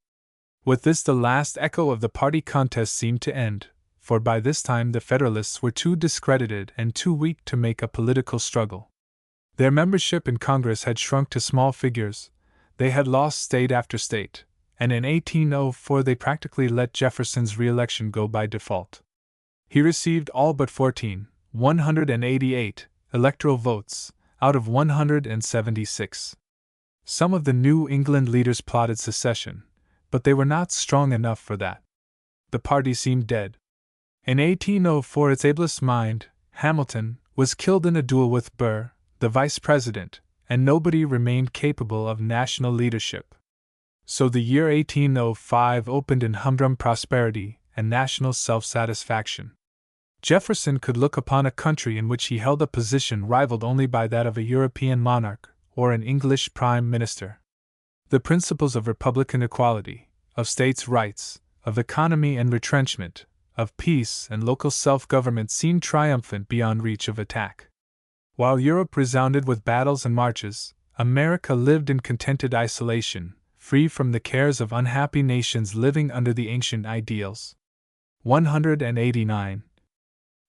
With this the last echo of the party contest seemed to end, for by this time the Federalists were too discredited and too weak to make a political struggle. Their membership in Congress had shrunk to small figures, they had lost state after state, and in 1804 they practically let Jefferson's re-election go by default. He received all but 188, electoral votes, out of 176. Some of the New England leaders plotted secession, but they were not strong enough for that. The party seemed dead. In 1804, its ablest mind, Hamilton, was killed in a duel with Burr, the vice president, and nobody remained capable of national leadership. So the year 1805 opened in humdrum prosperity and national self-satisfaction. Jefferson could look upon a country in which he held a position rivaled only by that of a European monarch or an English prime minister. The principles of republican equality, of states' rights, of economy and retrenchment, of peace and local self-government seemed triumphant beyond reach of attack. While Europe resounded with battles and marches, America lived in contented isolation, free from the cares of unhappy nations living under the ancient ideals. 189.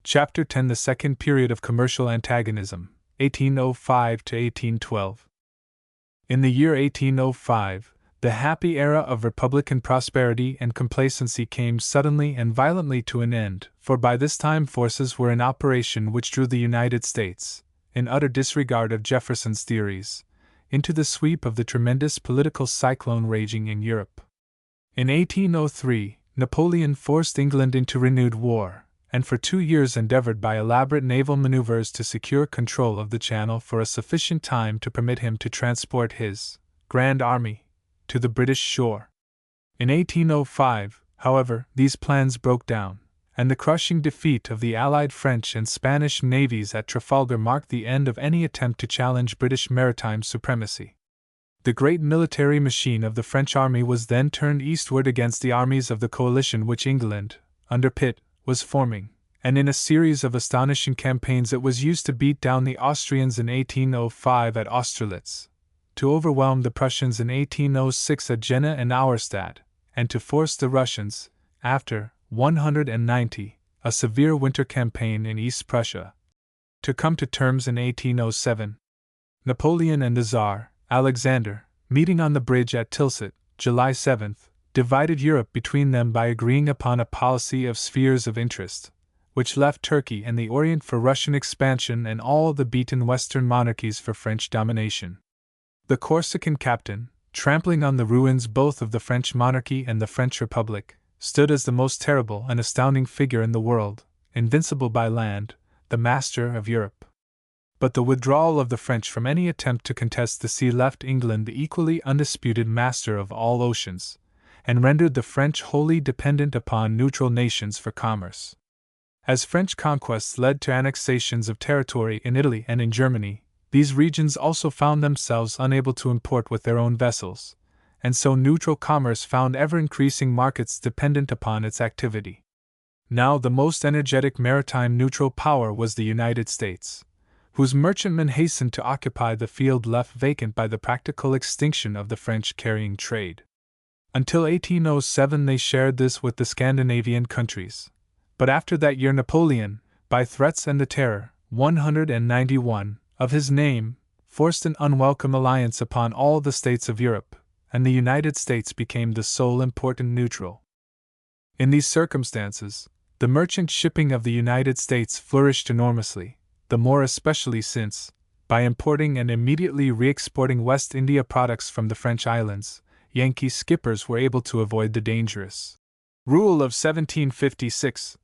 Chapter 10 The Second Period of Commercial Antagonism, 1805 to 1812. In the year 1805, the happy era of republican prosperity and complacency came suddenly and violently to an end, for by this time forces were in operation which drew the United States, in utter disregard of Jefferson's theories, into the sweep of the tremendous political cyclone raging in Europe. In 1803, Napoleon forced England into renewed war, and for 2 years endeavored by elaborate naval maneuvers to secure control of the Channel for a sufficient time to permit him to transport his Grand Army to the British shore. In 1805, however, these plans broke down, and the crushing defeat of the Allied French and Spanish navies at Trafalgar marked the end of any attempt to challenge British maritime supremacy. The great military machine of the French army was then turned eastward against the armies of the coalition which England, under Pitt, was forming, and in a series of astonishing campaigns it was used to beat down the Austrians in 1805 at Austerlitz, to overwhelm the Prussians in 1806 at Jena and Auerstadt, and to force the Russians, after 190, a severe winter campaign in East Prussia, to come to terms in 1807. Napoleon and the Tsar, Alexander, meeting on the bridge at Tilsit, July 7, divided Europe between them by agreeing upon a policy of spheres of interest, which left Turkey and the Orient for Russian expansion and all the beaten Western monarchies for French domination. The Corsican captain, trampling on the ruins both of the French monarchy and the French Republic, stood as the most terrible and astounding figure in the world, invincible by land, the master of Europe. But the withdrawal of the French from any attempt to contest the sea left England the equally undisputed master of all oceans, and rendered the French wholly dependent upon neutral nations for commerce. As French conquests led to annexations of territory in Italy and in Germany, these regions also found themselves unable to import with their own vessels, and so neutral commerce found ever-increasing markets dependent upon its activity. Now the most energetic maritime neutral power was the United States, whose merchantmen hastened to occupy the field left vacant by the practical extinction of the French carrying trade. Until 1807 they shared this with the Scandinavian countries, but after that year Napoleon, by threats and the terror, 191, of his name, forced an unwelcome alliance upon all the states of Europe, and the United States became the sole important neutral. In these circumstances, the merchant shipping of the United States flourished enormously, the more especially since, by importing and immediately re-exporting West India products from the French islands, Yankee skippers were able to avoid the dangerous rule of 1756,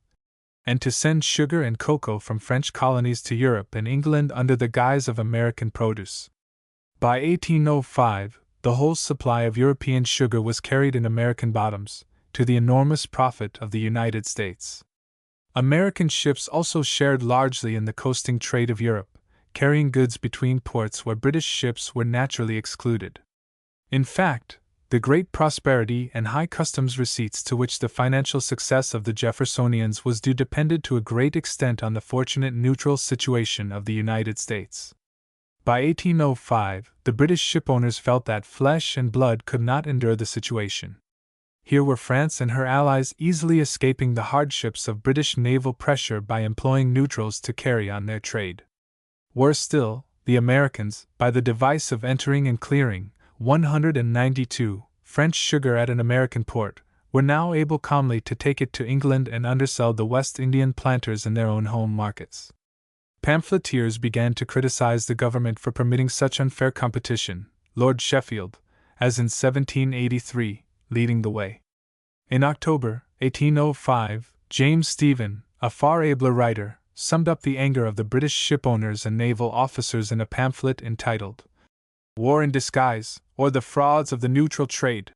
and to send sugar and cocoa from French colonies to Europe and England under the guise of American produce. By 1805, the whole supply of European sugar was carried in American bottoms, to the enormous profit of the United States. American ships also shared largely in the coasting trade of Europe, carrying goods between ports where British ships were naturally excluded. In fact, the great prosperity and high customs receipts to which the financial success of the Jeffersonians was due depended to a great extent on the fortunate neutral situation of the United States. By 1805, the British shipowners felt that flesh and blood could not endure the situation. Here were France and her allies easily escaping the hardships of British naval pressure by employing neutrals to carry on their trade. Worse still, the Americans, by the device of entering and clearing 192 French sugar at an American port, were now able calmly to take it to England and undersell the West Indian planters in their own home markets. Pamphleteers began to criticize the government for permitting such unfair competition. Lord Sheffield, as in 1783, leading the way. In October 1805, James Stephen, a far abler writer, summed up the anger of the British shipowners and naval officers in a pamphlet entitled War in Disguise, or the Frauds of the Neutral Trade.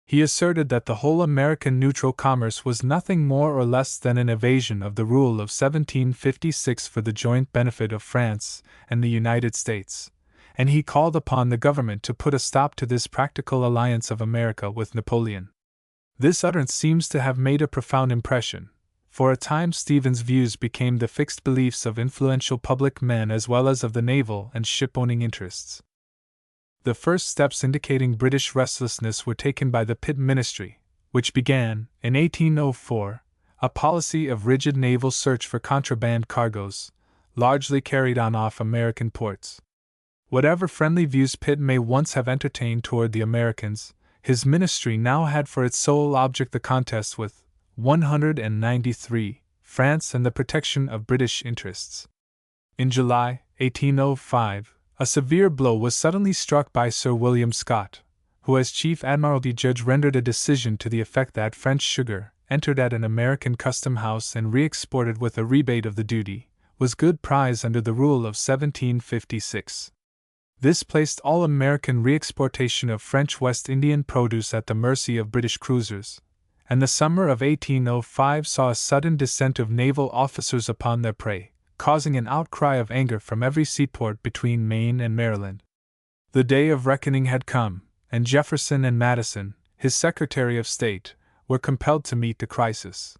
He asserted that the whole American neutral commerce was nothing more or less than an evasion of the rule of 1756 for the joint benefit of France and the United States, and he called upon the government to put a stop to this practical alliance of America with Napoleon. This utterance seems to have made a profound impression. For a time Stephen's views became the fixed beliefs of influential public men as well as of the naval and ship-owning interests. The first steps indicating British restlessness were taken by the Pitt Ministry, which began, in 1804, a policy of rigid naval search for contraband cargoes, largely carried on off American ports. Whatever friendly views Pitt may once have entertained toward the Americans, his ministry now had for its sole object the contest with 193 France and the protection of British interests. In July 1805, a severe blow was suddenly struck by Sir William Scott, who as Chief Admiralty Judge rendered a decision to the effect that French sugar, entered at an American custom house and re-exported with a rebate of the duty, was good prize under the rule of 1756. This placed all American re-exportation of French West Indian produce at the mercy of British cruisers, and the summer of 1805 saw a sudden descent of naval officers upon their prey, causing an outcry of anger from every seaport between Maine and Maryland. The day of reckoning had come, and Jefferson and Madison, his Secretary of State, were compelled to meet the crisis.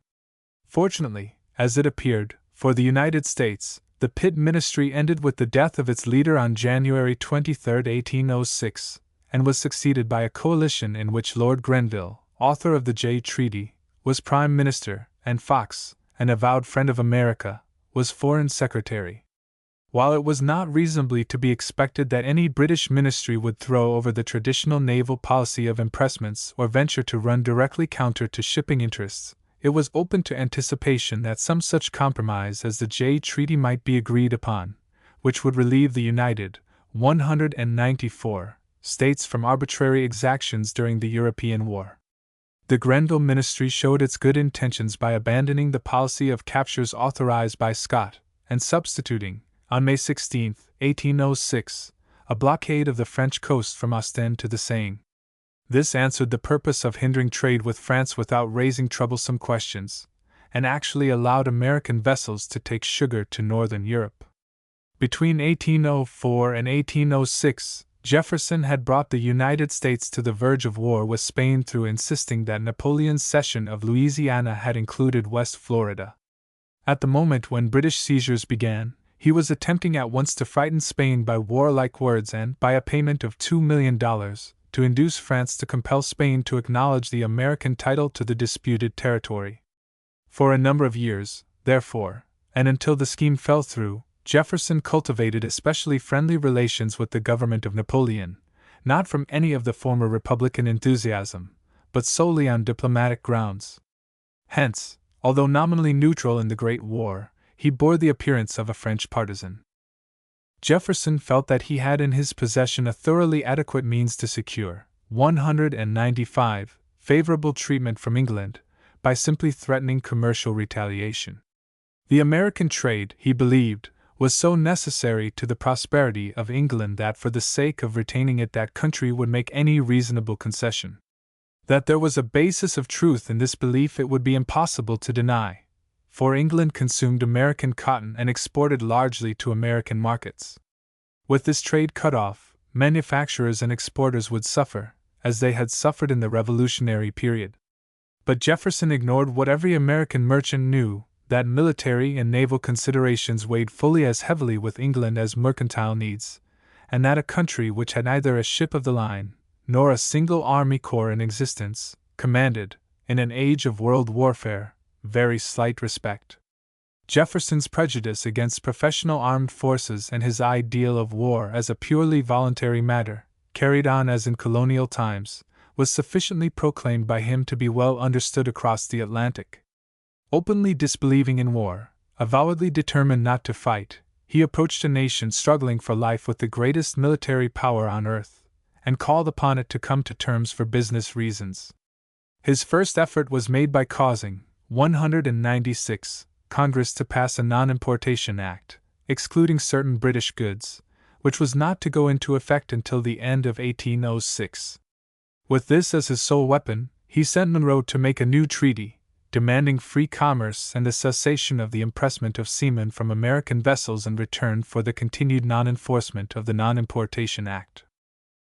Fortunately, as it appeared, for the United States, the Pitt Ministry ended with the death of its leader on January 23, 1806, and was succeeded by a coalition in which Lord Grenville, author of the Jay Treaty, was Prime Minister, and Fox, an avowed friend of America, was Foreign Secretary. While it was not reasonably to be expected that any British ministry would throw over the traditional naval policy of impressments or venture to run directly counter to shipping interests, it was open to anticipation that some such compromise as the Jay Treaty might be agreed upon, which would relieve the United 194 states from arbitrary exactions during the European War. The Grenville ministry showed its good intentions by abandoning the policy of captures authorized by Scott, and substituting, on May 16, 1806, a blockade of the French coast from Ostend to the Seine. This answered the purpose of hindering trade with France without raising troublesome questions, and actually allowed American vessels to take sugar to northern Europe. Between 1804 and 1806, Jefferson had brought the United States to the verge of war with Spain through insisting that Napoleon's cession of Louisiana had included West Florida. At the moment when British seizures began, he was attempting at once to frighten Spain by warlike words and, by a payment of $2 million, to induce France to compel Spain to acknowledge the American title to the disputed territory. For a number of years, therefore, and until the scheme fell through, Jefferson cultivated especially friendly relations with the government of Napoleon, not from any of the former Republican enthusiasm, but solely on diplomatic grounds. Hence, although nominally neutral in the Great War, he bore the appearance of a French partisan. Jefferson felt that he had in his possession a thoroughly adequate means to secure 195 favorable treatment from England by simply threatening commercial retaliation. The American trade, he believed, was so necessary to the prosperity of England that for the sake of retaining it that country would make any reasonable concession. That there was a basis of truth in this belief it would be impossible to deny, for England consumed American cotton and exported largely to American markets. With this trade cut off, manufacturers and exporters would suffer, as they had suffered in the Revolutionary period. But Jefferson ignored what every American merchant knew, that military and naval considerations weighed fully as heavily with England as mercantile needs, and that a country which had neither a ship of the line, nor a single army corps in existence, commanded, in an age of world warfare, very slight respect. Jefferson's prejudice against professional armed forces and his ideal of war as a purely voluntary matter, carried on as in colonial times, was sufficiently proclaimed by him to be well understood across the Atlantic. Openly disbelieving in war, avowedly determined not to fight, he approached a nation struggling for life with the greatest military power on earth, and called upon it to come to terms for business reasons. His first effort was made by causing 196 Congress to pass a Non-Importation Act, excluding certain British goods, which was not to go into effect until the end of 1806. With this as his sole weapon, he sent Monroe to make a new treaty, demanding free commerce and the cessation of the impressment of seamen from American vessels in return for the continued non-enforcement of the Non-Importation Act.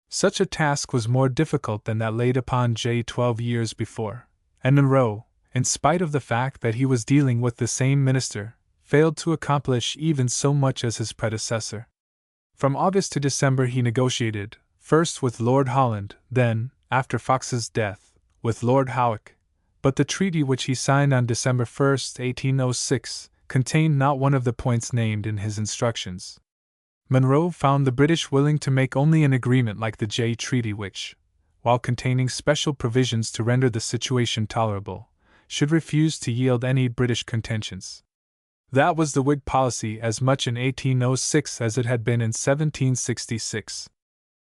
Such a task was more difficult than that laid upon Jay 12 years before, and Monroe, in spite of the fact that he was dealing with the same minister, failed to accomplish even so much as his predecessor. From August to December he negotiated, first with Lord Holland, then, after Fox's death, with Lord Howick, but the treaty which he signed on December 1, 1806, contained not one of the points named in his instructions. Monroe found the British willing to make only an agreement like the Jay Treaty which, while containing special provisions to render the situation tolerable, should refuse to yield any British contentions. That was the Whig policy as much in 1806 as it had been in 1766.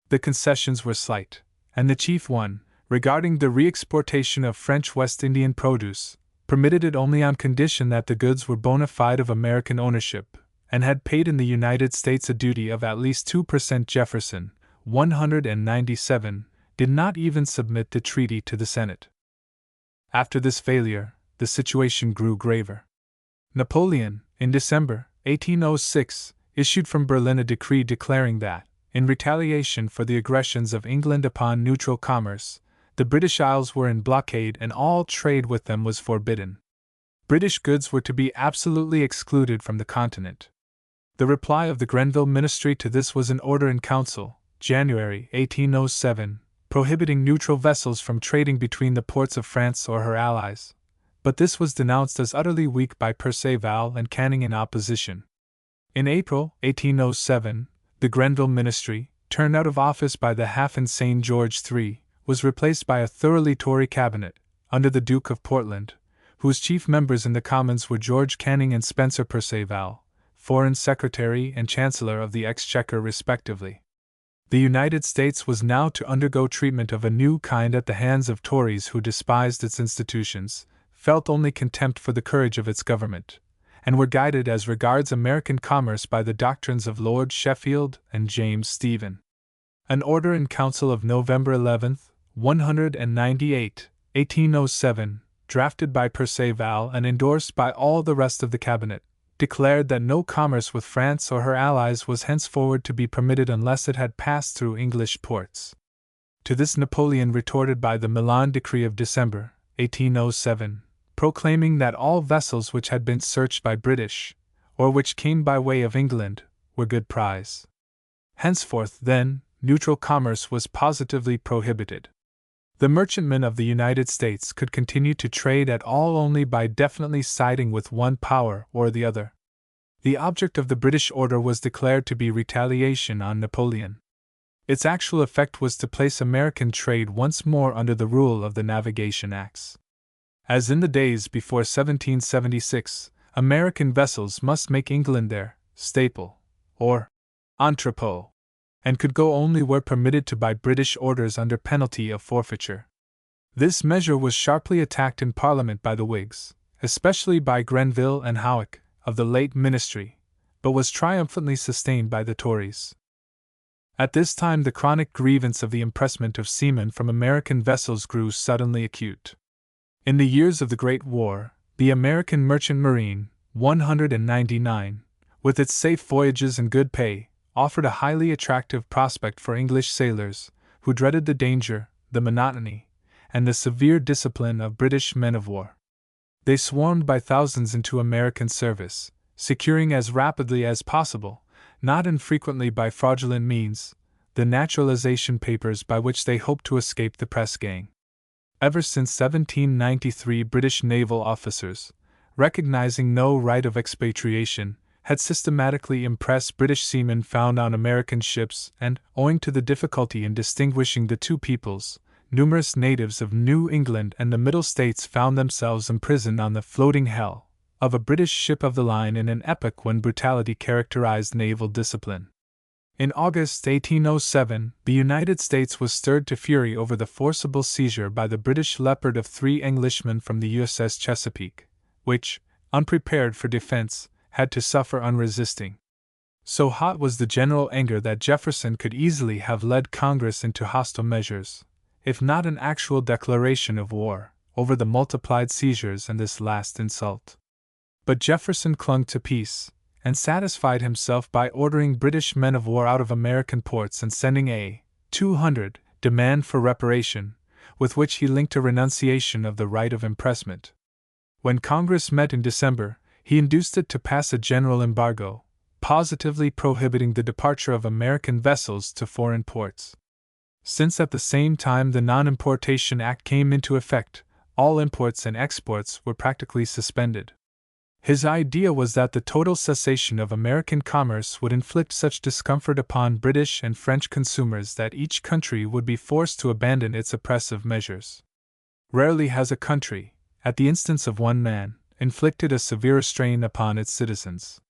The concessions were slight, and the chief one, regarding the re-exportation of French West Indian produce, permitted it only on condition that the goods were bona fide of American ownership, and had paid in the United States a duty of at least 2%. Jefferson, 197, did not even submit the treaty to the Senate. After this failure, the situation grew graver. Napoleon, in December 1806, issued from Berlin a decree declaring that, in retaliation for the aggressions of England upon neutral commerce, the British Isles were in blockade and all trade with them was forbidden. British goods were to be absolutely excluded from the continent. The reply of the Grenville ministry to this was an order in council, January 1807, prohibiting neutral vessels from trading between the ports of France or her allies, but this was denounced as utterly weak by Perceval and Canning in opposition. In April 1807, the Grenville ministry, turned out of office by the half-insane George III, was replaced by a thoroughly Tory cabinet, under the Duke of Portland, whose chief members in the Commons were George Canning and Spencer Perceval, Foreign Secretary and Chancellor of the Exchequer respectively. The United States was now to undergo treatment of a new kind at the hands of Tories who despised its institutions, felt only contempt for the courage of its government, and were guided as regards American commerce by the doctrines of Lord Sheffield and James Stephen. An order in council of November 11, 198, 1807, drafted by Perceval and endorsed by all the rest of the cabinet, declared that no commerce with France or her allies was henceforward to be permitted unless it had passed through English ports. To this Napoleon retorted by the Milan Decree of December 1807, proclaiming that all vessels which had been searched by British, or which came by way of England, were good prize. Henceforth, then, neutral commerce was positively prohibited. The merchantmen of the United States could continue to trade at all only by definitely siding with one power or the other. The object of the British order was declared to be retaliation on Napoleon. Its actual effect was to place American trade once more under the rule of the Navigation Acts. As in the days before 1776, American vessels must make England their staple, or entrepot, and could go only where permitted to by British orders under penalty of forfeiture. This measure was sharply attacked in Parliament by the Whigs, especially by Grenville and Howick, of the late ministry, but was triumphantly sustained by the Tories. At this time the chronic grievance of the impressment of seamen from American vessels grew suddenly acute. In the years of the Great War, the American merchant marine, 199, with its safe voyages and good pay, offered a highly attractive prospect for English sailors, who dreaded the danger, the monotony, and the severe discipline of British men of war. They swarmed by thousands into American service, securing as rapidly as possible, not infrequently by fraudulent means, the naturalization papers by which they hoped to escape the press gang. Ever since 1793, British naval officers, recognizing no right of expatriation, had systematically impressed British seamen found on American ships, and, owing to the difficulty in distinguishing the two peoples, numerous natives of New England and the Middle States found themselves imprisoned on the floating hell of a British ship of the line in an epoch when brutality characterized naval discipline. In August 1807, the United States was stirred to fury over the forcible seizure by the British Leopard of 3 Englishmen from the USS Chesapeake, which, unprepared for defense, had to suffer unresisting. So hot was the general anger that Jefferson could easily have led Congress into hostile measures, if not an actual declaration of war, over the multiplied seizures and this last insult. But Jefferson clung to peace, and satisfied himself by ordering British men of war out of American ports and sending a 200 demand for reparation, with which he linked a renunciation of the right of impressment. When Congress met in December, he induced it to pass a general embargo, positively prohibiting the departure of American vessels to foreign ports. Since at the same time the Non-Importation Act came into effect, all imports and exports were practically suspended. His idea was that the total cessation of American commerce would inflict such discomfort upon British and French consumers that each country would be forced to abandon its oppressive measures. Rarely has a country, at the instance of one man, inflicted a severer strain upon its citizens.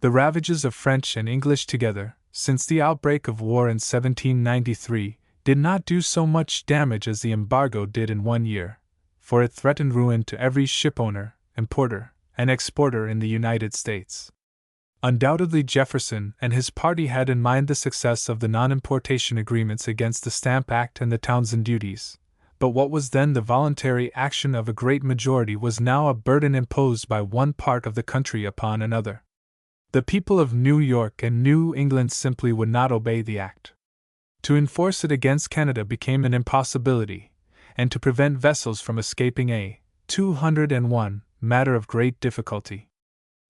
The ravages of French and English together, since the outbreak of war in 1793, did not do so much damage as the embargo did in 1 year, for it threatened ruin to every shipowner, importer, and exporter in the United States. Undoubtedly Jefferson and his party had in mind the success of the non-importation agreements against the Stamp Act and the Townshend duties, but what was then the voluntary action of a great majority was now a burden imposed by one part of the country upon another. The people of New York and New England simply would not obey the act. To enforce it against Canada became an impossibility, and to prevent vessels from escaping a 201 matter of great difficulty.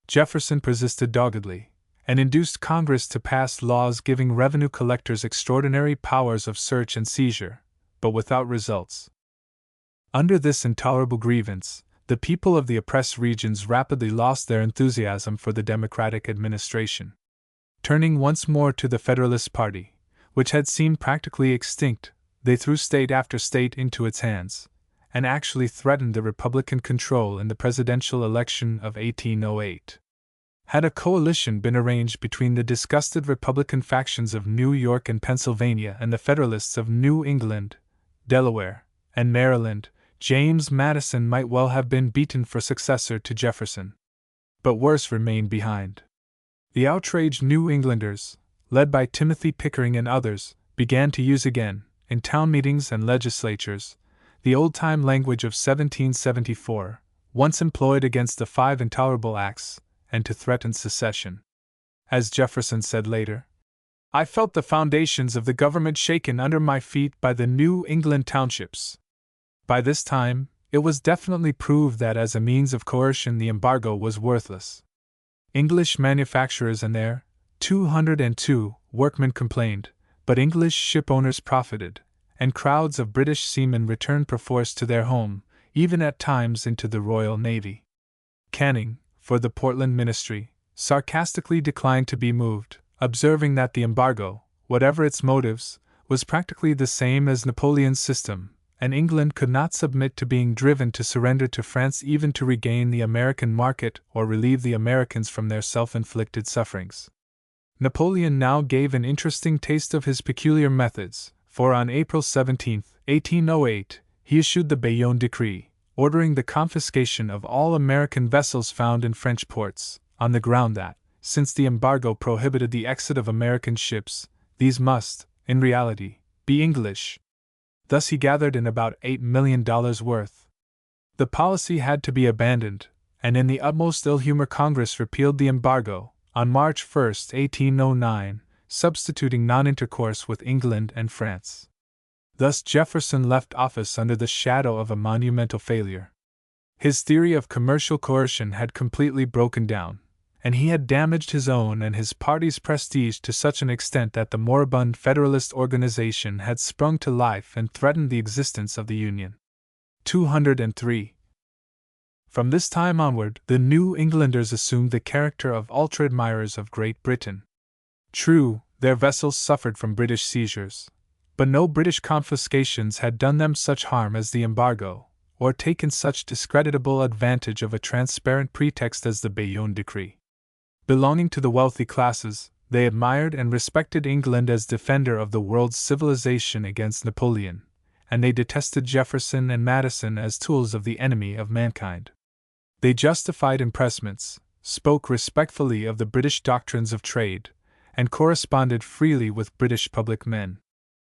Jefferson persisted doggedly, and induced Congress to pass laws giving revenue collectors extraordinary powers of search and seizure, but without results. Under this intolerable grievance, the people of the oppressed regions rapidly lost their enthusiasm for the democratic administration. Turning once more to the Federalist Party, which had seemed practically extinct, they threw state after state into its hands, and actually threatened the Republican control in the presidential election of 1808. Had a coalition been arranged between the disgusted Republican factions of New York and Pennsylvania and the Federalists of New England, Delaware, and Maryland, James Madison might well have been beaten for successor to Jefferson. But worse remained behind. The outraged New Englanders, led by Timothy Pickering and others, began to use again, in town meetings and legislatures, the old-time language of 1774, once employed against the 5 intolerable acts, and to threaten secession. As Jefferson said later, "I felt the foundations of the government shaken under my feet by the New England townships." By this time, it was definitely proved that as a means of coercion the embargo was worthless. English manufacturers and their 202 workmen complained, but English shipowners profited, and crowds of British seamen returned perforce to their home, even at times into the Royal Navy. Canning, for the Portland Ministry, sarcastically declined to be moved, observing that the embargo, whatever its motives, was practically the same as Napoleon's system, and England could not submit to being driven to surrender to France even to regain the American market or relieve the Americans from their self-inflicted sufferings. Napoleon now gave an interesting taste of his peculiar methods, for on April 17, 1808, he issued the Bayonne Decree, ordering the confiscation of all American vessels found in French ports, on the ground that, since the embargo prohibited the exit of American ships, these must, in reality, be English. Thus he gathered in about $8 million worth. The policy had to be abandoned, and in the utmost ill humor Congress repealed the embargo, on March 1, 1809, substituting non-intercourse with England and France. Thus Jefferson left office under the shadow of a monumental failure. His theory of commercial coercion had completely broken down, and he had damaged his own and his party's prestige to such an extent that the moribund Federalist organization had sprung to life and threatened the existence of the Union. 203. From this time onward, the New Englanders assumed the character of ultra-admirers of Great Britain. True, their vessels suffered from British seizures, but no British confiscations had done them such harm as the embargo, or taken such discreditable advantage of a transparent pretext as the Bayonne Decree. Belonging to the wealthy classes, They admired and respected England as defender of the world's civilization against Napoleon, and they detested Jefferson and Madison as tools of the enemy of mankind. They justified impressments, spoke respectfully of the British doctrines of trade, and corresponded freely with British public men.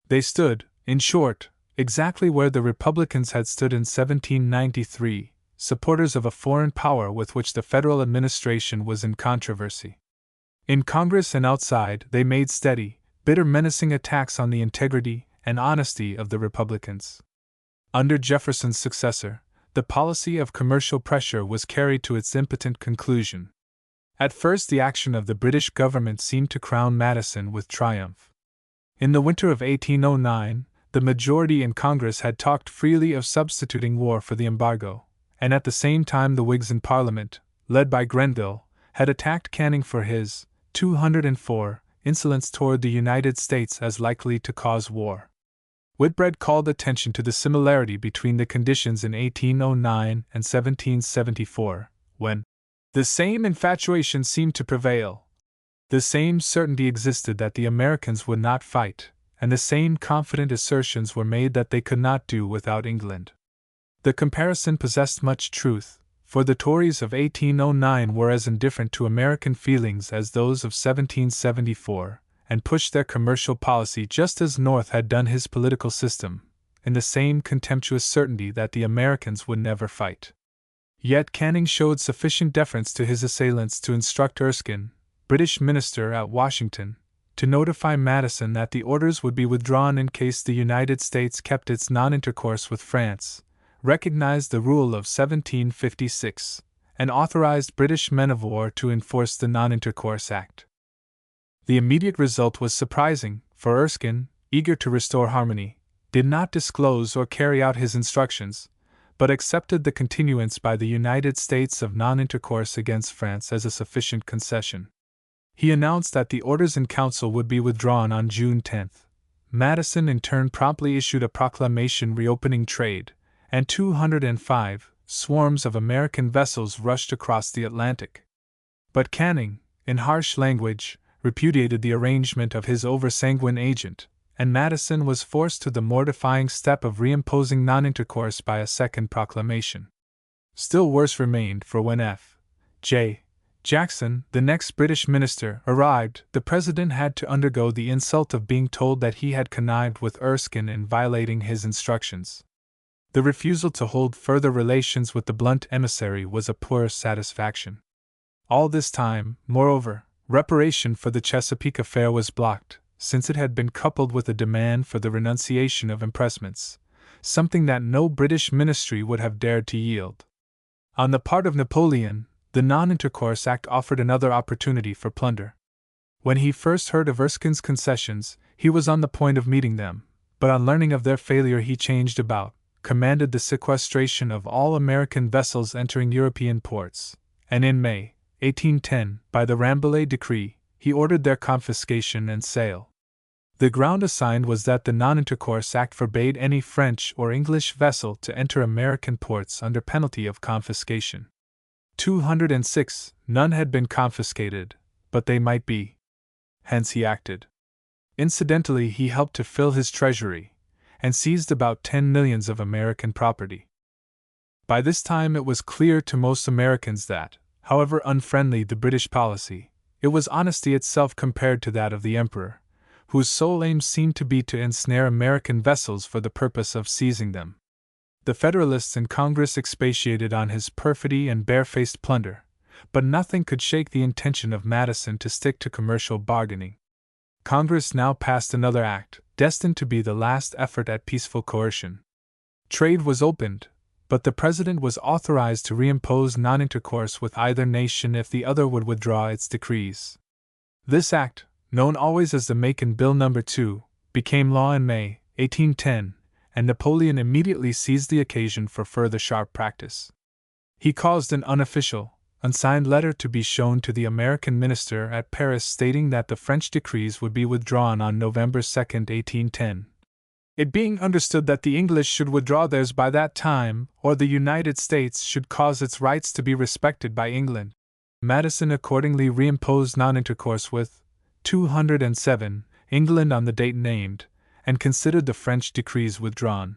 They stood, in short, exactly where the Republicans had stood in 1793, supporters of a foreign power with which the federal administration was in controversy. In Congress and outside, they made steady, bitter, menacing attacks on the integrity and honesty of the Republicans. Under Jefferson's successor, the policy of commercial pressure was carried to its impotent conclusion. At first, the action of the British government seemed to crown Madison with triumph. In the winter of 1809, the majority in Congress had talked freely of substituting war for the embargo, and at the same time the Whigs in Parliament, led by Grenville, had attacked Canning for his 204 insolence toward the United States as likely to cause war. Whitbread called attention to the similarity between the conditions in 1809 and 1774, when the same infatuation seemed to prevail. The same certainty existed that the Americans would not fight, and the same confident assertions were made that they could not do without England. The comparison possessed much truth, for the Tories of 1809 were as indifferent to American feelings as those of 1774, and pushed their commercial policy just as North had done his political system, in the same contemptuous certainty that the Americans would never fight. Yet Canning showed sufficient deference to his assailants to instruct Erskine, British minister at Washington, to notify Madison that the orders would be withdrawn in case the United States kept its non-intercourse with France, recognized the rule of 1756, and authorized British men of war to enforce the Non-Intercourse Act. The immediate result was surprising, for Erskine, eager to restore harmony, did not disclose or carry out his instructions, but accepted the continuance by the United States of non-intercourse against France as a sufficient concession. He announced that the orders in council would be withdrawn on June 10. Madison in turn promptly issued a proclamation reopening trade, and 205 swarms of American vessels rushed across the Atlantic. But Canning, in harsh language, repudiated the arrangement of his over-sanguine agent, and Madison was forced to the mortifying step of reimposing non-intercourse by a second proclamation. Still worse remained, for when F. J. Jackson, the next British minister, arrived, the president had to undergo the insult of being told that he had connived with Erskine in violating his instructions. The refusal to hold further relations with the blunt emissary was a poor satisfaction. All this time, moreover, reparation for the Chesapeake affair was blocked, since it had been coupled with a demand for the renunciation of impressments, something that no British ministry would have dared to yield. On the part of Napoleon, the Non-Intercourse Act offered another opportunity for plunder. When he first heard of Erskine's concessions, he was on the point of meeting them, but on learning of their failure he changed about, commanded the sequestration of all American vessels entering European ports, and in May 1810, by the Rambouillet Decree, he ordered their confiscation and sale. The ground assigned was that the Non-Intercourse Act forbade any French or English vessel to enter American ports under penalty of confiscation. 206 none had been confiscated, but they might be. Hence he acted. Incidentally, he helped to fill his treasury, and seized about 10 millions of American property. By this time it was clear to most Americans that, however unfriendly the British policy, it was honesty itself compared to that of the Emperor, whose sole aim seemed to be to ensnare American vessels for the purpose of seizing them. The Federalists in Congress expatiated on his perfidy and barefaced plunder, but nothing could shake the intention of Madison to stick to commercial bargaining. Congress now passed another act, destined to be the last effort at peaceful coercion. Trade was opened, but the President was authorized to reimpose non-intercourse with either nation if the other would withdraw its decrees. This act, known always as the Macon Bill No. 2, became law in May 1810, and Napoleon immediately seized the occasion for further sharp practice. He caused an unofficial, unsigned letter to be shown to the American minister at Paris stating that the French decrees would be withdrawn on November 2, 1810. It being understood that the English should withdraw theirs by that time, or the United States should cause its rights to be respected by England, Madison accordingly reimposed non-intercourse with 207, England on the date named, and considered the French decrees withdrawn.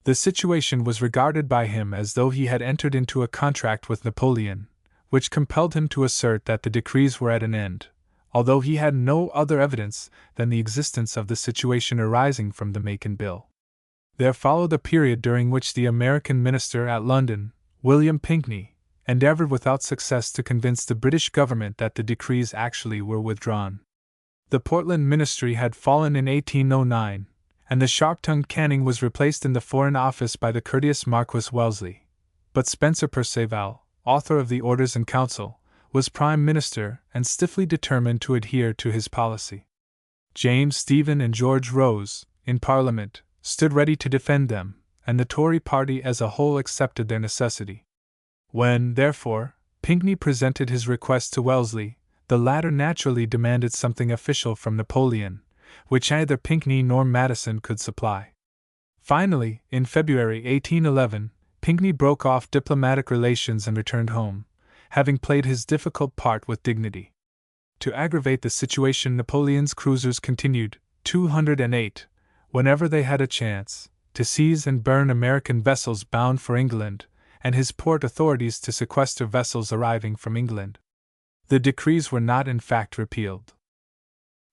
The situation was regarded by him as though he had entered into a contract with Napoleon, which compelled him to assert that the decrees were at an end, although he had no other evidence than the existence of the situation arising from the Macon Bill. There followed a period during which the American minister at London, William Pinckney, endeavored without success to convince the British government that the decrees actually were withdrawn. The Portland ministry had fallen in 1809, and the sharp-tongued Canning was replaced in the Foreign Office by the courteous Marquis Wellesley. But Spencer Perceval, author of the Orders in Council, was Prime Minister and stiffly determined to adhere to his policy. James Stephen and George Rose, in Parliament, stood ready to defend them, and the Tory party as a whole accepted their necessity. When, therefore, Pinckney presented his request to Wellesley, the latter naturally demanded something official from Napoleon, which neither Pinckney nor Madison could supply. Finally, in February 1811, Pinckney broke off diplomatic relations and returned home, having played his difficult part with dignity. To aggravate the situation, Napoleon's cruisers continued, 208, whenever they had a chance, to seize and burn American vessels bound for England, and his port authorities to sequester vessels arriving from England. The decrees were not in fact repealed.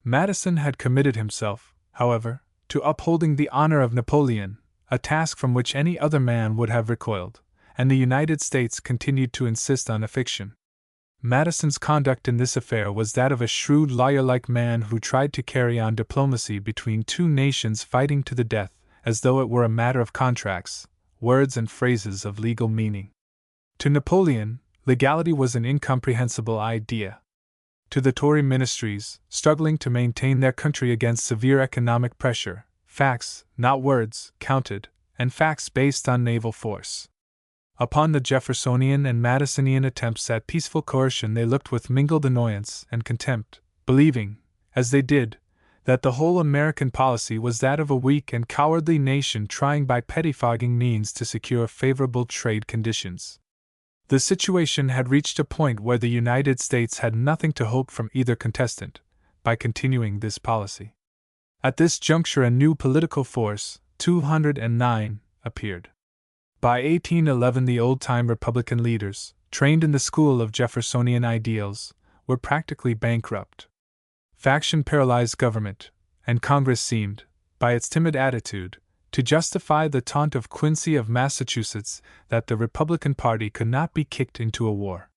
Madison had committed himself, however, to upholding the honor of Napoleon, a task from which any other man would have recoiled, and the United States continued to insist on a fiction. Madison's conduct in this affair was that of a shrewd lawyer-like man who tried to carry on diplomacy between two nations fighting to the death, as though it were a matter of contracts, words and phrases of legal meaning. To Napoleon, legality was an incomprehensible idea. To the Tory ministries, struggling to maintain their country against severe economic pressure, facts, not words, counted, and facts based on naval force. Upon the Jeffersonian and Madisonian attempts at peaceful coercion they looked with mingled annoyance and contempt, believing, as they did, that the whole American policy was that of a weak and cowardly nation trying by pettifogging means to secure favorable trade conditions. The situation had reached a point where the United States had nothing to hope from either contestant, by continuing this policy. At this juncture a new political force, 209, appeared. By 1811 the old-time Republican leaders, trained in the school of Jeffersonian ideals, were practically bankrupt. Faction paralyzed government, and Congress seemed, by its timid attitude, to justify the taunt of Quincy of Massachusetts that the Republican Party could not be kicked into a war.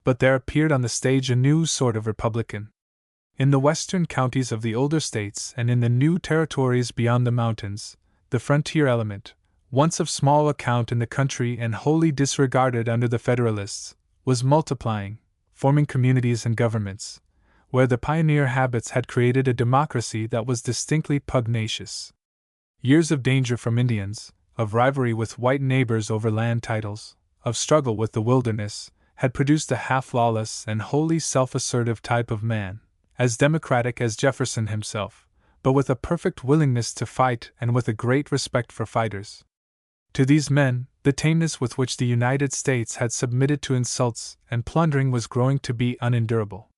But there appeared on the stage a new sort of Republican. In the western counties of the older states and in the new territories beyond the mountains, the frontier element, once of small account in the country and wholly disregarded under the Federalists, was multiplying, forming communities and governments, where the pioneer habits had created a democracy that was distinctly pugnacious. Years of danger from Indians, of rivalry with white neighbors over land titles, of struggle with the wilderness, had produced a half-lawless and wholly self-assertive type of man, as democratic as Jefferson himself, but with a perfect willingness to fight and with a great respect for fighters. To these men, the tameness with which the United States had submitted to insults and plundering was growing to be unendurable.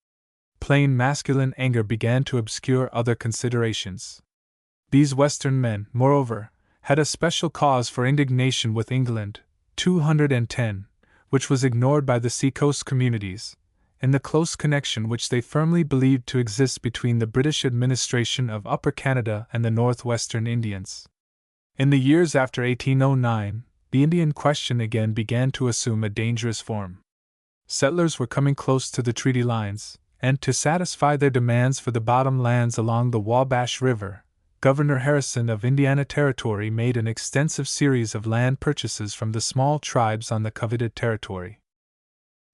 Plain masculine anger began to obscure other considerations. These Western men, moreover, had a special cause for indignation with England, 210, which was ignored by the seacoast communities, in the close connection which they firmly believed to exist between the British administration of Upper Canada and the northwestern Indians. In the years after 1809, the Indian question again began to assume a dangerous form. Settlers were coming close to the treaty lines, and to satisfy their demands for the bottom lands along the Wabash River, Governor Harrison of Indiana Territory made an extensive series of land purchases from the small tribes on the coveted territory.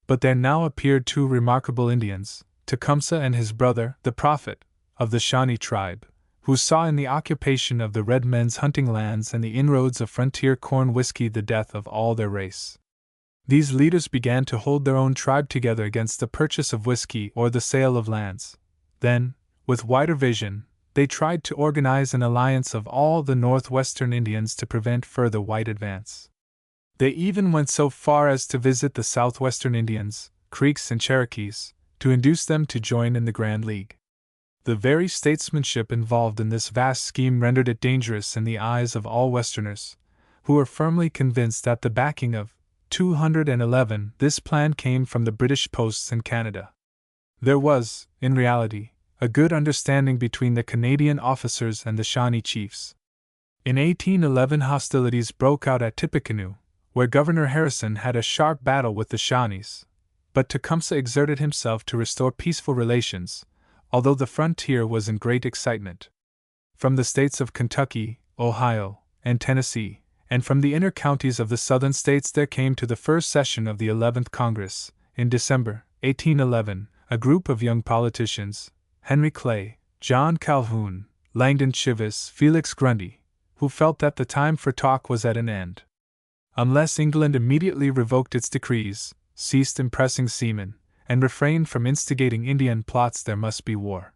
But there now appeared two remarkable Indians, Tecumseh and his brother, the Prophet, of the Shawnee tribe, who saw in the occupation of the red men's hunting lands and the inroads of frontier corn whiskey the death of all their race. These leaders began to hold their own tribe together against the purchase of whiskey or the sale of lands. Then, with wider vision, they tried to organize an alliance of all the northwestern Indians to prevent further white advance. They even went so far as to visit the southwestern Indians, Creeks and Cherokees, to induce them to join in the Grand League. The very statesmanship involved in this vast scheme rendered it dangerous in the eyes of all Westerners, who were firmly convinced that the backing of 211 this plan came from the British posts in Canada. There was, in reality, a good understanding between the Canadian officers and the Shawnee chiefs. In 1811 hostilities broke out at Tippecanoe, where Governor Harrison had a sharp battle with the Shawnees, but Tecumseh exerted himself to restore peaceful relations, although the frontier was in great excitement. From the states of Kentucky, Ohio, and Tennessee, and from the inner counties of the southern states there came to the first session of the 11th Congress, in December 1811, a group of young politicians, Henry Clay, John Calhoun, Langdon Cheves, Felix Grundy, who felt that the time for talk was at an end. Unless England immediately revoked its decrees, ceased impressing seamen, and refrained from instigating Indian plots, there must be war.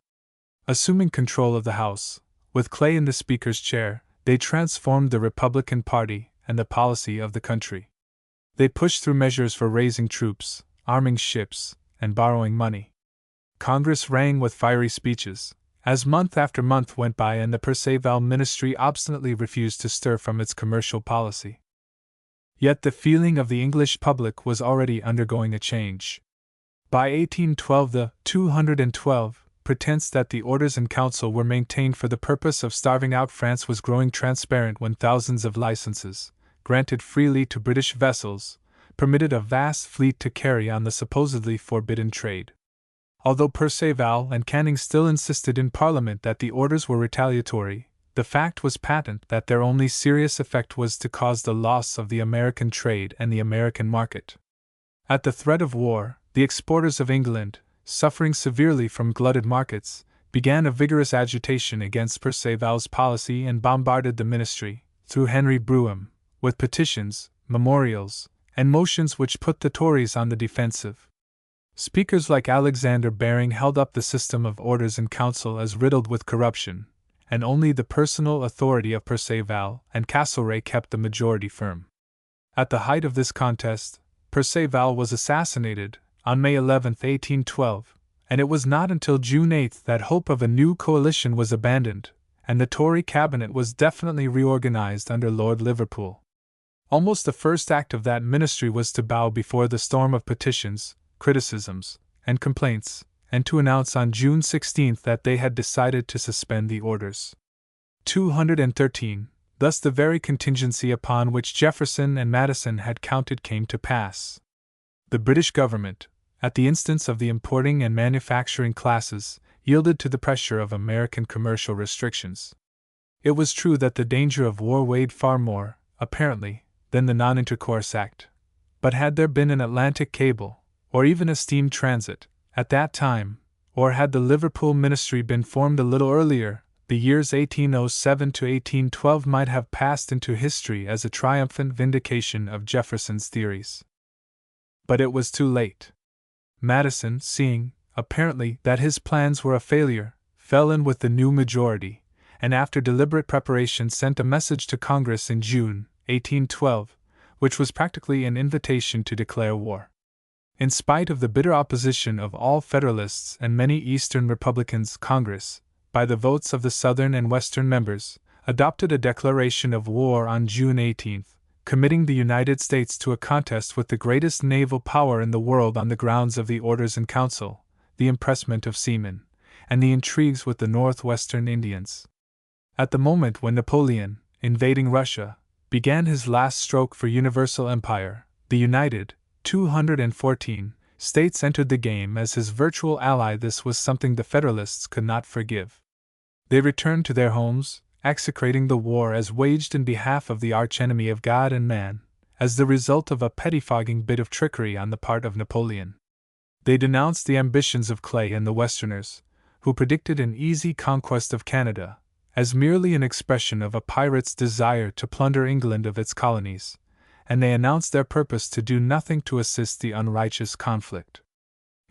Assuming control of the House, with Clay in the Speaker's chair, they transformed the Republican Party and the policy of the country. They pushed through measures for raising troops, arming ships, and borrowing money. Congress rang with fiery speeches, as month after month went by and the Perceval ministry obstinately refused to stir from its commercial policy. Yet the feeling of the English public was already undergoing a change. By 1812 the 212 pretense that the Orders in Council were maintained for the purpose of starving out France was growing transparent when thousands of licenses, granted freely to British vessels, permitted a vast fleet to carry on the supposedly forbidden trade. Although Perceval and Canning still insisted in Parliament that the orders were retaliatory, the fact was patent that their only serious effect was to cause the loss of the American trade and the American market. At the threat of war, the exporters of England, suffering severely from glutted markets, began a vigorous agitation against Perceval's policy and bombarded the ministry, through Henry Brougham, with petitions, memorials, and motions which put the Tories on the defensive. Speakers like Alexander Baring held up the system of Orders in Council as riddled with corruption, and only the personal authority of Perceval and Castlereagh kept the majority firm. At the height of this contest, Perceval was assassinated on May 11, 1812, and it was not until June 8 that hope of a new coalition was abandoned, and the Tory cabinet was definitely reorganized under Lord Liverpool. Almost the first act of that ministry was to bow before the storm of petitions, criticisms, and complaints, and to announce on June 16 that they had decided to suspend the orders. 213, thus the very contingency upon which Jefferson and Madison had counted came to pass. The British government, at the instance of the importing and manufacturing classes, yielded to the pressure of American commercial restrictions. It was true that the danger of war weighed far more, apparently, than the Non-Intercourse Act. But had there been an Atlantic cable, or even a steam transit, at that time, or had the Liverpool Ministry been formed a little earlier, the years 1807 to 1812 might have passed into history as a triumphant vindication of Jefferson's theories. But it was too late. Madison, seeing, apparently, that his plans were a failure, fell in with the new majority, and after deliberate preparation sent a message to Congress in June, 1812, which was practically an invitation to declare war. In spite of the bitter opposition of all Federalists and many Eastern Republicans, Congress, by the votes of the Southern and Western members, adopted a declaration of war on June 18, committing the United States to a contest with the greatest naval power in the world on the grounds of the Orders in Council, the impressment of seamen, and the intrigues with the northwestern Indians. At the moment when Napoleon, invading Russia, began his last stroke for universal empire, the United 214 states entered the game as his virtual ally. This was something the Federalists could not forgive. They returned to their homes, execrating the war as waged in behalf of the archenemy of God and man, as the result of a pettifogging bit of trickery on the part of Napoleon. They denounced the ambitions of Clay and the Westerners, who predicted an easy conquest of Canada, as merely an expression of a pirate's desire to plunder England of its colonies, and they announced their purpose to do nothing to assist the unrighteous conflict.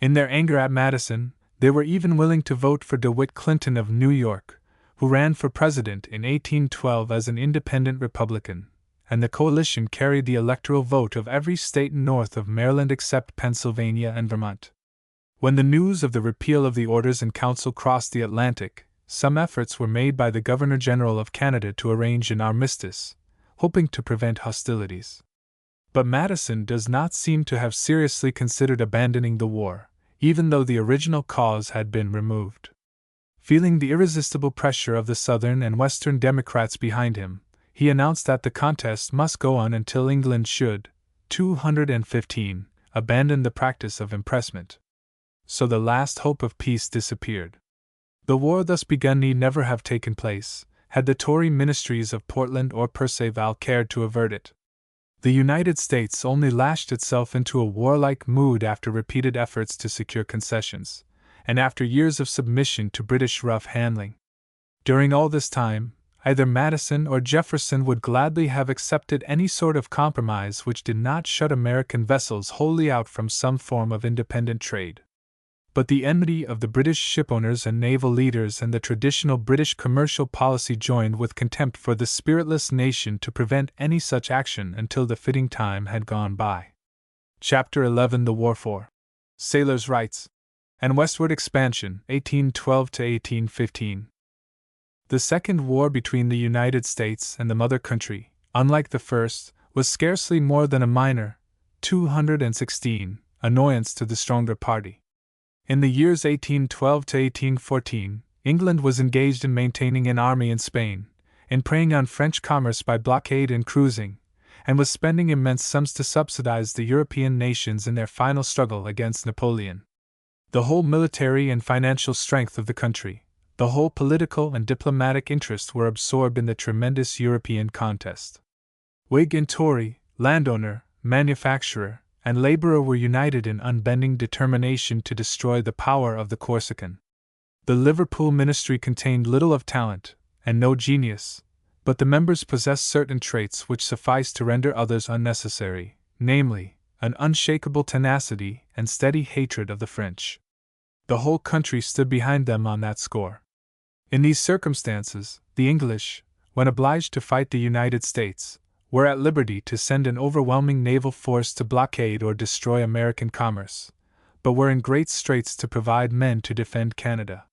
In their anger at Madison, they were even willing to vote for DeWitt Clinton of New York, who ran for president in 1812 as an independent Republican, and the coalition carried the electoral vote of every state north of Maryland except Pennsylvania and Vermont. When the news of the repeal of the Orders in Council crossed the Atlantic, some efforts were made by the Governor-General of Canada to arrange an armistice, hoping to prevent hostilities. But Madison does not seem to have seriously considered abandoning the war, even though the original cause had been removed. Feeling the irresistible pressure of the Southern and Western Democrats behind him, he announced that the contest must go on until England should, 215, abandon the practice of impressment. So the last hope of peace disappeared. The war thus begun need never have taken place, had the Tory ministries of Portland or Perceval cared to avert it. The United States only lashed itself into a warlike mood after repeated efforts to secure concessions, and after years of submission to British rough handling. During all this time, either Madison or Jefferson would gladly have accepted any sort of compromise which did not shut American vessels wholly out from some form of independent trade. But the enmity of the British shipowners and naval leaders and the traditional British commercial policy joined with contempt for the spiritless nation to prevent any such action until the fitting time had gone by. Chapter 11: The War for Sailors' Rights and Westward Expansion, 1812–1815. The Second War between the United States and the mother country, unlike the first, was scarcely more than a minor, 216, annoyance to the stronger party. In the years 1812 to 1814, England was engaged in maintaining an army in Spain, in preying on French commerce by blockade and cruising, and was spending immense sums to subsidize the European nations in their final struggle against Napoleon. The whole military and financial strength of the country, the whole political and diplomatic interest were absorbed in the tremendous European contest. Whig and Tory, landowner, manufacturer, and laborer were united in unbending determination to destroy the power of the Corsican. The Liverpool ministry contained little of talent, and no genius, but the members possessed certain traits which sufficed to render others unnecessary, namely, an unshakable tenacity and steady hatred of the French. The whole country stood behind them on that score. In these circumstances, the English, when obliged to fight the United States, were at liberty to send an overwhelming naval force to blockade or destroy American commerce, but were in great straits to provide men to defend Canada.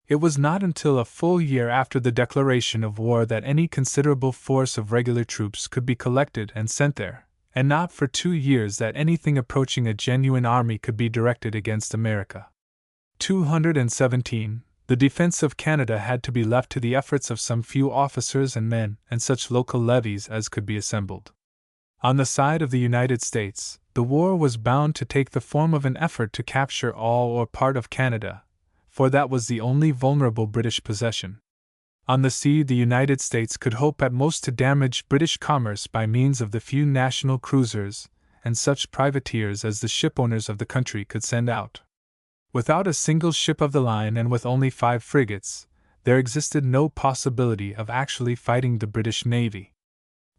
It was not until a full year after the declaration of war that any considerable force of regular troops could be collected and sent there, and not for 2 years that anything approaching a genuine army could be directed against America. 217. The defense of Canada had to be left to the efforts of some few officers and men and such local levies as could be assembled. On the side of the United States, the war was bound to take the form of an effort to capture all or part of Canada, for that was the only vulnerable British possession. On the sea, the United States could hope at most to damage British commerce by means of the few national cruisers and such privateers as the shipowners of the country could send out. Without a single ship of the line and with only 5 frigates, there existed no possibility of actually fighting the British Navy.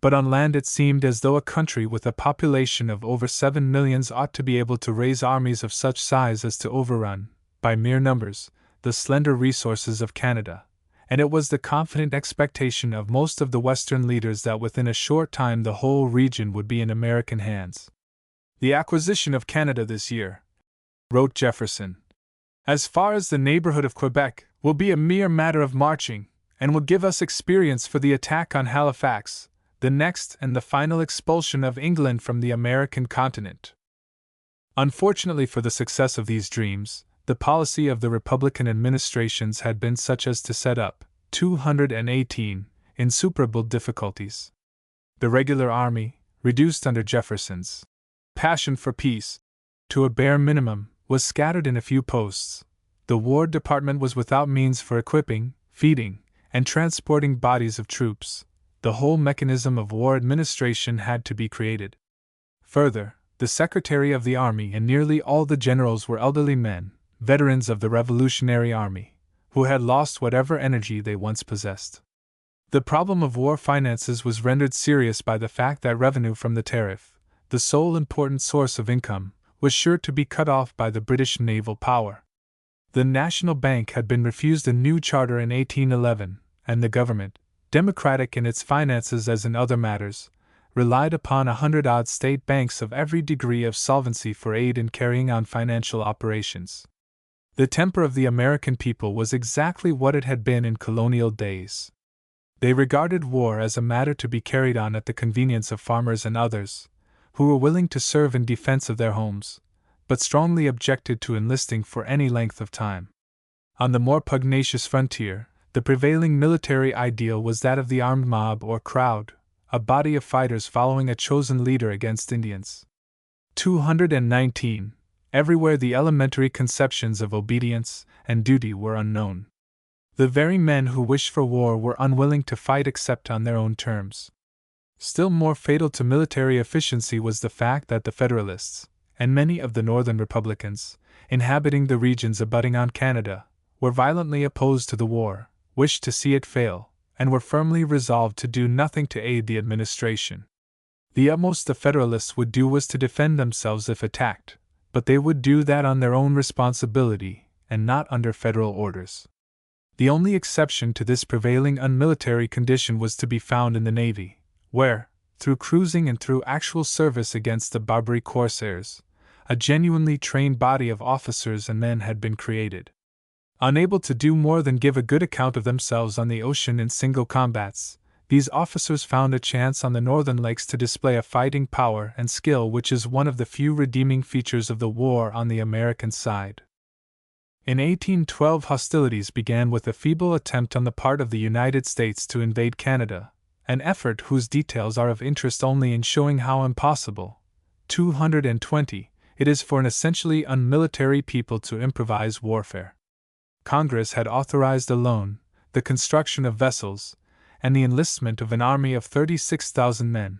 But on land it seemed as though a country with a population of over 7 millions ought to be able to raise armies of such size as to overrun, by mere numbers, the slender resources of Canada, and it was the confident expectation of most of the Western leaders that within a short time the whole region would be in American hands. "The acquisition of Canada this year," wrote Jefferson, "as far as the neighborhood of Quebec, will be a mere matter of marching, and will give us experience for the attack on Halifax, the next and the final expulsion of England from the American continent." Unfortunately for the success of these dreams, the policy of the Republican administrations had been such as to set up, 218, insuperable difficulties. The regular army, reduced under Jefferson's passion for peace to a bare minimum, was scattered in a few posts. The War Department was without means for equipping, feeding, and transporting bodies of troops. The whole mechanism of war administration had to be created. Further, the Secretary of the Army and nearly all the generals were elderly men, veterans of the Revolutionary Army, who had lost whatever energy they once possessed. The problem of war finances was rendered serious by the fact that revenue from the tariff, the sole important source of income, was sure to be cut off by the British naval power. The National Bank had been refused a new charter in 1811, and the government, democratic in its finances as in other matters, relied upon 100-odd state banks of every degree of solvency for aid in carrying on financial operations. The temper of the American people was exactly what it had been in colonial days. They regarded war as a matter to be carried on at the convenience of farmers and others, who were willing to serve in defense of their homes, but strongly objected to enlisting for any length of time. On the more pugnacious frontier, the prevailing military ideal was that of the armed mob or crowd, a body of fighters following a chosen leader against Indians. 219. Everywhere the elementary conceptions of obedience and duty were unknown. The very men who wished for war were unwilling to fight except on their own terms. Still more fatal to military efficiency was the fact that the Federalists, and many of the Northern Republicans, inhabiting the regions abutting on Canada, were violently opposed to the war, wished to see it fail, and were firmly resolved to do nothing to aid the administration. The utmost the Federalists would do was to defend themselves if attacked, but they would do that on their own responsibility, and not under federal orders. The only exception to this prevailing unmilitary condition was to be found in the Navy, where, through cruising and through actual service against the Barbary corsairs, a genuinely trained body of officers and men had been created. Unable to do more than give a good account of themselves on the ocean in single combats, these officers found a chance on the northern lakes to display a fighting power and skill which is one of the few redeeming features of the war on the American side. In 1812, hostilities began with a feeble attempt on the part of the United States to invade Canada, an effort whose details are of interest only in showing how impossible, 220, it is for an essentially unmilitary people to improvise warfare. Congress had authorized a loan, the construction of vessels, and the enlistment of an army of 36,000 men,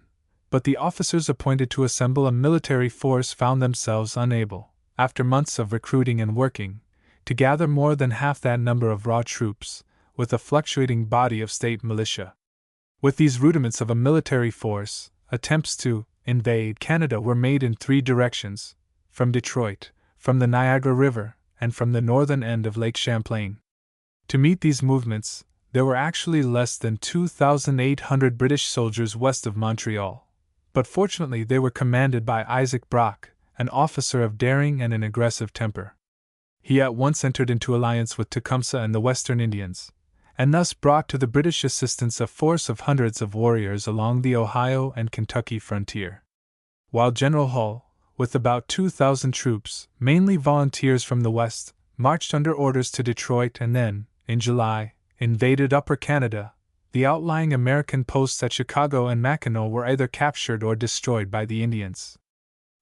but the officers appointed to assemble a military force found themselves unable, after months of recruiting and working, to gather more than half that number of raw troops, with a fluctuating body of state militia. With these rudiments of a military force, attempts to invade Canada were made in 3 directions: from Detroit, from the Niagara River, and from the northern end of Lake Champlain. To meet these movements, there were actually less than 2,800 British soldiers west of Montreal, but fortunately they were commanded by Isaac Brock, an officer of daring and an aggressive temper. He at once entered into alliance with Tecumseh and the Western Indians, and thus brought to the British assistance a force of hundreds of warriors along the Ohio and Kentucky frontier. While General Hull, with about 2,000 troops, mainly volunteers from the West, marched under orders to Detroit and then, in July, invaded Upper Canada, the outlying American posts at Chicago and Mackinac were either captured or destroyed by the Indians.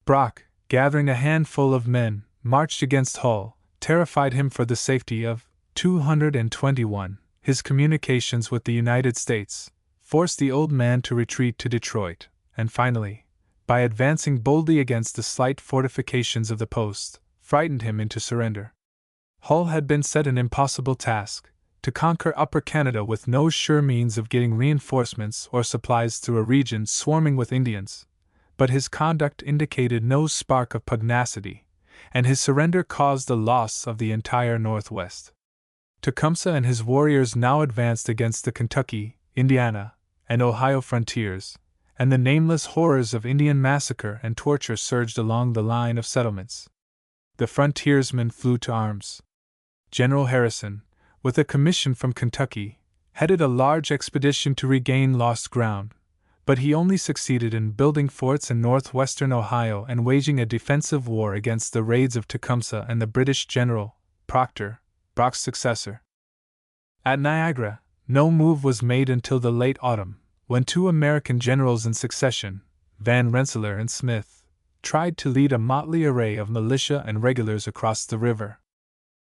Brock, gathering a handful of men, marched against Hull, terrified him for the safety of 221. His communications with the United States, forced the old man to retreat to Detroit, and finally, by advancing boldly against the slight fortifications of the post, frightened him into surrender. Hull had been set an impossible task, to conquer Upper Canada with no sure means of getting reinforcements or supplies through a region swarming with Indians, but his conduct indicated no spark of pugnacity, and his surrender caused the loss of the entire Northwest. Tecumseh and his warriors now advanced against the Kentucky, Indiana, and Ohio frontiers, and the nameless horrors of Indian massacre and torture surged along the line of settlements. The frontiersmen flew to arms. General Harrison, with a commission from Kentucky, headed a large expedition to regain lost ground, but he only succeeded in building forts in northwestern Ohio and waging a defensive war against the raids of Tecumseh and the British general, Proctor, Brock's successor. At Niagara, no move was made until the late autumn, when 2 American generals in succession, Van Rensselaer and Smith, tried to lead a motley array of militia and regulars across the river.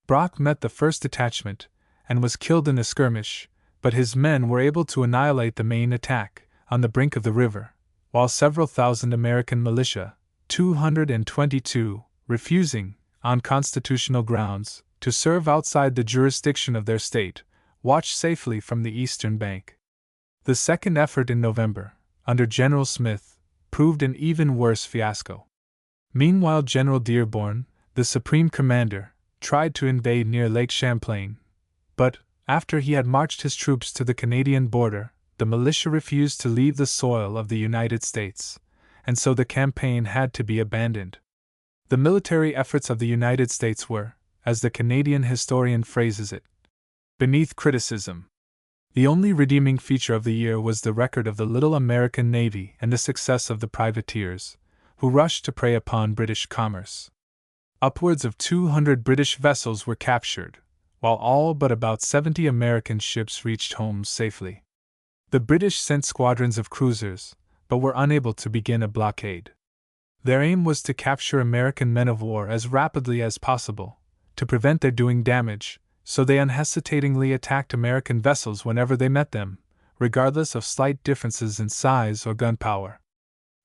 Brock met the first detachment, and was killed in a skirmish, but his men were able to annihilate the main attack, on the brink of the river, while several thousand American militia, 222, refusing, on constitutional grounds, to serve outside the jurisdiction of their state, watched safely from the eastern bank. The second effort in November, under General Smith, proved an even worse fiasco. Meanwhile, General Dearborn, the supreme commander, tried to invade near Lake Champlain, but, after he had marched his troops to the Canadian border, the militia refused to leave the soil of the United States, and so the campaign had to be abandoned. The military efforts of the United States were, as the Canadian historian phrases it, beneath criticism. The only redeeming feature of the year was the record of the little American Navy and the success of the privateers, who rushed to prey upon British commerce. Upwards of 200 British vessels were captured, while all but about 70 American ships reached home safely. The British sent squadrons of cruisers, but were unable to begin a blockade. Their aim was to capture American men of war as rapidly as possible, to prevent their doing damage, so they unhesitatingly attacked American vessels whenever they met them, regardless of slight differences in size or gunpowder.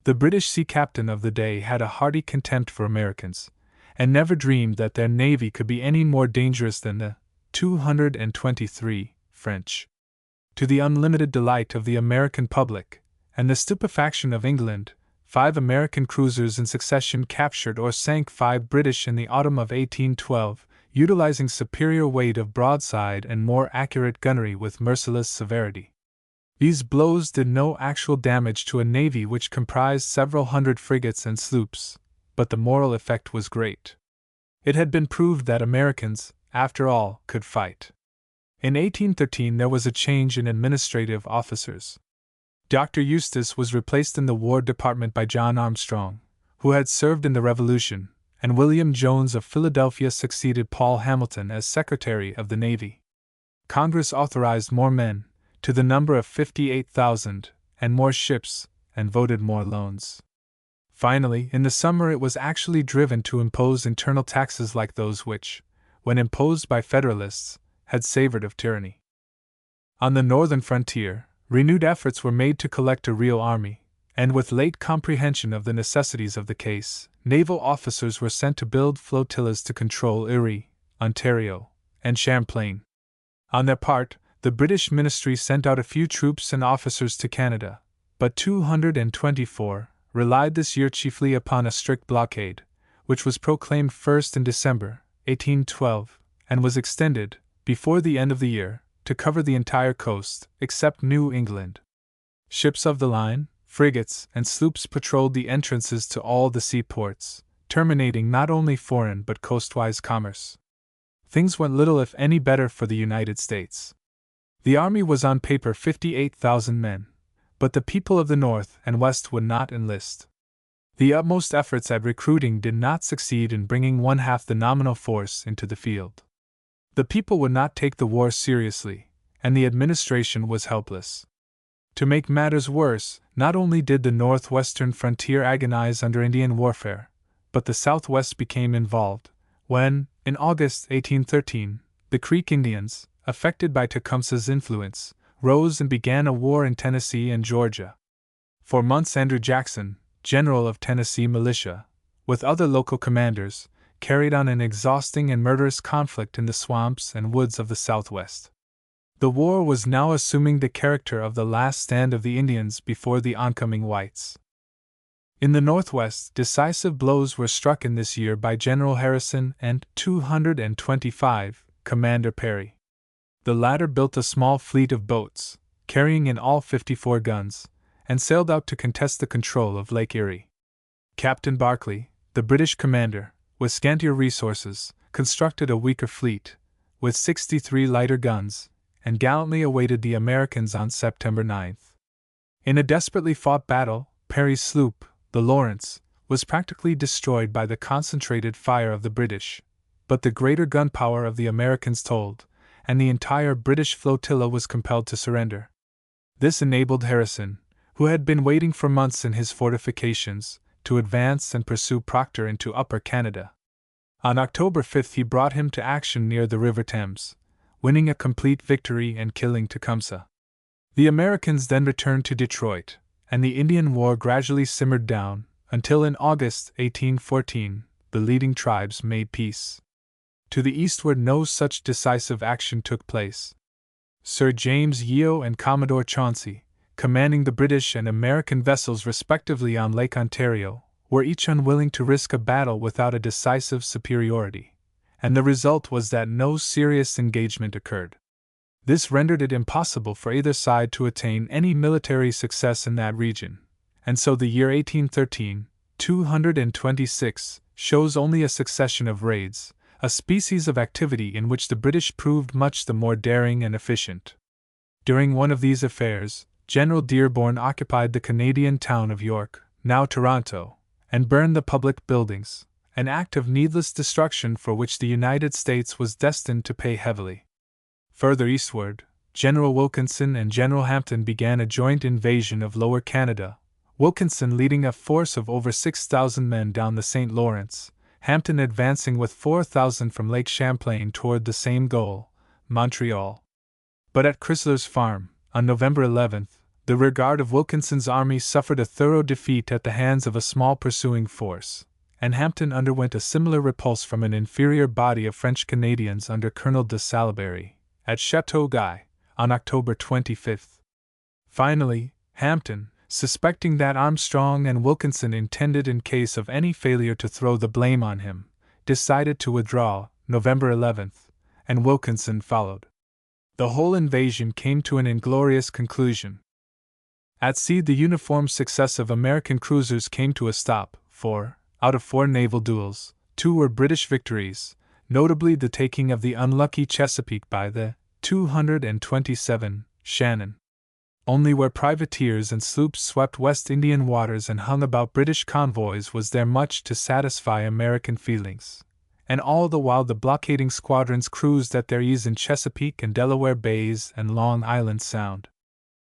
The British sea captain of the day had a hearty contempt for Americans, and never dreamed that their navy could be any more dangerous than the 223 French. To the unlimited delight of the American public, and the stupefaction of England, 5 American cruisers in succession captured or sank 5 British in the autumn of 1812, utilizing superior weight of broadside and more accurate gunnery with merciless severity. These blows did no actual damage to a navy which comprised several hundred frigates and sloops, but the moral effect was great. It had been proved that Americans, after all, could fight. In 1813 there was a change in administrative officers. Dr. Eustis was replaced in the War Department by John Armstrong, who had served in the Revolution, and William Jones of Philadelphia succeeded Paul Hamilton as Secretary of the Navy. Congress authorized more men, to the number of 58,000, and more ships, and voted more loans. Finally, in the summer it was actually driven to impose internal taxes like those which, when imposed by Federalists, had savored of tyranny. On the northern frontier, renewed efforts were made to collect a real army, and with late comprehension of the necessities of the case, naval officers were sent to build flotillas to control Erie, Ontario, and Champlain. On their part, the British ministry sent out a few troops and officers to Canada, but 224 relied this year chiefly upon a strict blockade, which was proclaimed first in December, 1812, and was extended, before the end of the year, to cover the entire coast, except New England. Ships of the line, frigates, and sloops patrolled the entrances to all the seaports, terminating not only foreign but coastwise commerce. Things went little if any better for the United States. The army was on paper 58,000 men, but the people of the North and West would not enlist. The utmost efforts at recruiting did not succeed in bringing 1/2 the nominal force into the field. The people would not take the war seriously, and the administration was helpless. To make matters worse, not only did the northwestern frontier agonize under Indian warfare, but the southwest became involved, when, in August 1813, the Creek Indians, affected by Tecumseh's influence, rose and began a war in Tennessee and Georgia. For months Andrew Jackson, general of Tennessee militia, with other local commanders, carried on an exhausting and murderous conflict in the swamps and woods of the Southwest. The war was now assuming the character of the last stand of the Indians before the oncoming whites. In the Northwest, decisive blows were struck in this year by General Harrison and 225 Commander Perry. The latter built a small fleet of boats, carrying in all 54 guns, and sailed out to contest the control of Lake Erie. Captain Barclay, the British commander, with scantier resources, constructed a weaker fleet, with 63 lighter guns, and gallantly awaited the Americans on September 9th. In a desperately fought battle, Perry's sloop, the Lawrence, was practically destroyed by the concentrated fire of the British, but the greater gunpowder of the Americans told, and the entire British flotilla was compelled to surrender. This enabled Harrison, who had been waiting for months in his fortifications, to advance and pursue Procter into Upper Canada. On October 5th he brought him to action near the River Thames, winning a complete victory and killing Tecumseh. The Americans then returned to Detroit, and the Indian War gradually simmered down, until in August 1814, the leading tribes made peace. To the eastward no such decisive action took place. Sir James Yeo and Commodore Chauncey, commanding the British and American vessels respectively on Lake Ontario, were each unwilling to risk a battle without a decisive superiority, and the result was that no serious engagement occurred. This rendered it impossible for either side to attain any military success in that region, and so the year 1813, 226, shows only a succession of raids, a species of activity in which the British proved much the more daring and efficient. During one of these affairs, General Dearborn occupied the Canadian town of York, now Toronto, and burned the public buildings, an act of needless destruction for which the United States was destined to pay heavily. Further eastward, General Wilkinson and General Hampton began a joint invasion of Lower Canada, Wilkinson leading a force of over 6,000 men down the St. Lawrence, Hampton advancing with 4,000 from Lake Champlain toward the same goal, Montreal. But at Chrysler's Farm, on November 11th, the rearguard of Wilkinson's army suffered a thorough defeat at the hands of a small pursuing force, and Hampton underwent a similar repulse from an inferior body of French Canadians under Colonel de Salaberry, at Chateau Guy, on October 25th. Finally, Hampton, suspecting that Armstrong and Wilkinson intended in case of any failure to throw the blame on him, decided to withdraw, November 11th, and Wilkinson followed. The whole invasion came to an inglorious conclusion. At sea, the uniform success of American cruisers came to a stop, for, out of 4 naval duels, 2 were British victories, notably the taking of the unlucky Chesapeake by the 227 Shannon. Only where privateers and sloops swept West Indian waters and hung about British convoys was there much to satisfy American feelings, and all the while the blockading squadrons cruised at their ease in Chesapeake and Delaware Bays and Long Island Sound.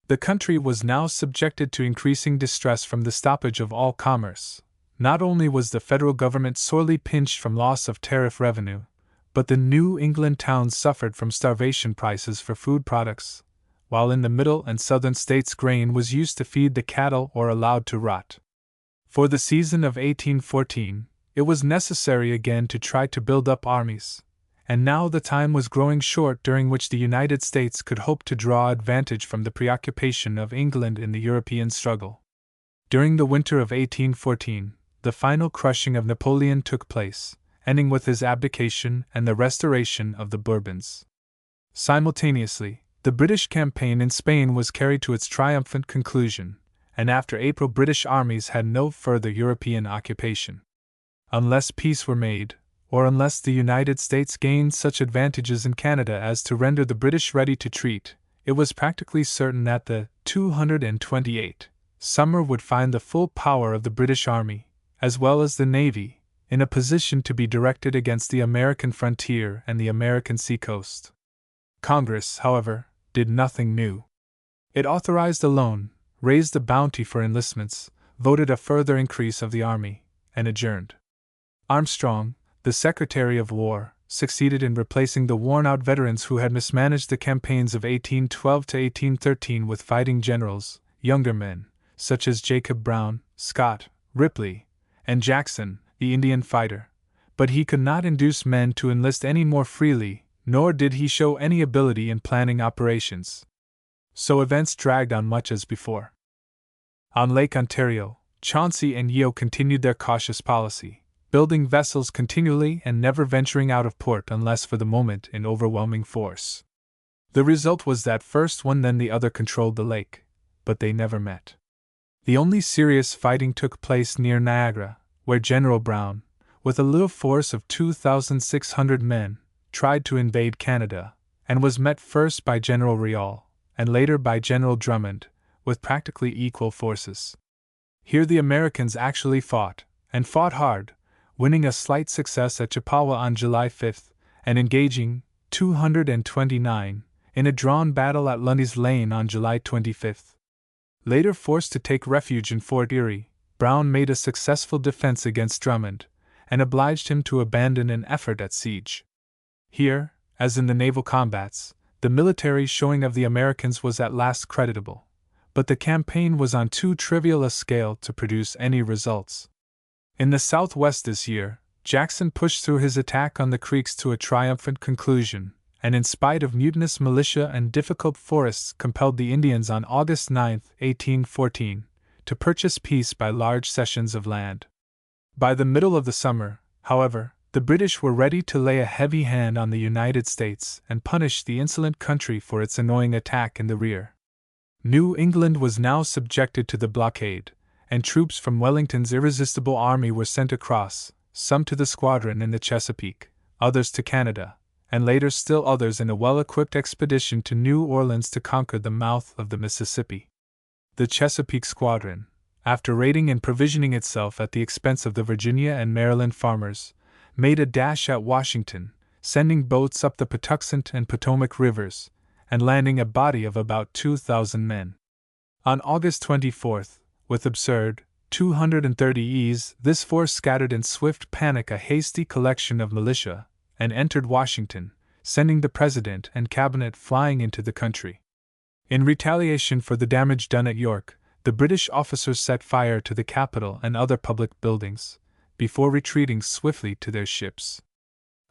The country was now subjected to increasing distress from the stoppage of all commerce. Not only was the federal government sorely pinched from loss of tariff revenue, but the New England towns suffered from starvation prices for food products, while in the middle and southern states grain was used to feed the cattle or allowed to rot. For the season of 1814, it was necessary again to try to build up armies, and now the time was growing short during which the United States could hope to draw advantage from the preoccupation of England in the European struggle. During the winter of 1814, the final crushing of Napoleon took place, ending with his abdication and the restoration of the Bourbons. Simultaneously, the British campaign in Spain was carried to its triumphant conclusion, and after April British armies had no further European occupation. Unless peace were made, or unless the United States gained such advantages in Canada as to render the British ready to treat, it was practically certain that the 228 summer would find the full power of the British Army, as well as the Navy, in a position to be directed against the American frontier and the American seacoast. Congress, however, did nothing new. It authorized a loan, raised the bounty for enlistments, voted a further increase of the army, and adjourned. Armstrong, the Secretary of War, succeeded in replacing the worn-out veterans who had mismanaged the campaigns of 1812 to 1813 with fighting generals, younger men, such as Jacob Brown, Scott, Ripley, and Jackson, the Indian fighter, but he could not induce men to enlist any more freely, nor did he show any ability in planning operations. So events dragged on much as before. On Lake Ontario, Chauncey and Yeo continued their cautious policy, building vessels continually and never venturing out of port unless for the moment in overwhelming force. The result was that first one then the other controlled the lake, but they never met. The only serious fighting took place near Niagara, where General Brown, with a little force of 2,600 men, tried to invade Canada, and was met first by General Riall, and later by General Drummond, with practically equal forces. Here the Americans actually fought, and fought hard, winning a slight success at Chippewa on July 5, and engaging 229 in a drawn battle at Lundy's Lane on July 25. Later forced to take refuge in Fort Erie, Brown made a successful defense against Drummond, and obliged him to abandon an effort at siege. Here, as in the naval combats, the military showing of the Americans was at last creditable, but the campaign was on too trivial a scale to produce any results. In the Southwest this year, Jackson pushed through his attack on the Creeks to a triumphant conclusion, and in spite of mutinous militia and difficult forests compelled the Indians on August 9, 1814, to purchase peace by large cessions of land. By the middle of the summer, however, the The British were ready to lay a heavy hand on the United States and punish the insolent country for its annoying attack in the rear. New England was now subjected to the blockade, and troops from Wellington's irresistible army were sent across, some to the squadron in the Chesapeake, others to Canada, and later still others in a well-equipped expedition to New Orleans to conquer the mouth of the Mississippi. The Chesapeake squadron, after raiding and provisioning itself at the expense of the Virginia and Maryland farmers, made a dash at Washington, sending boats up the Patuxent and Potomac rivers, and landing a body of about 2,000 men. On August 24th, with absurd 230 ease, this force scattered in swift panic a hasty collection of militia, and entered Washington, sending the President and Cabinet flying into the country. In retaliation for the damage done at York, the British officers set fire to the Capitol and other public buildings, before retreating swiftly to their ships.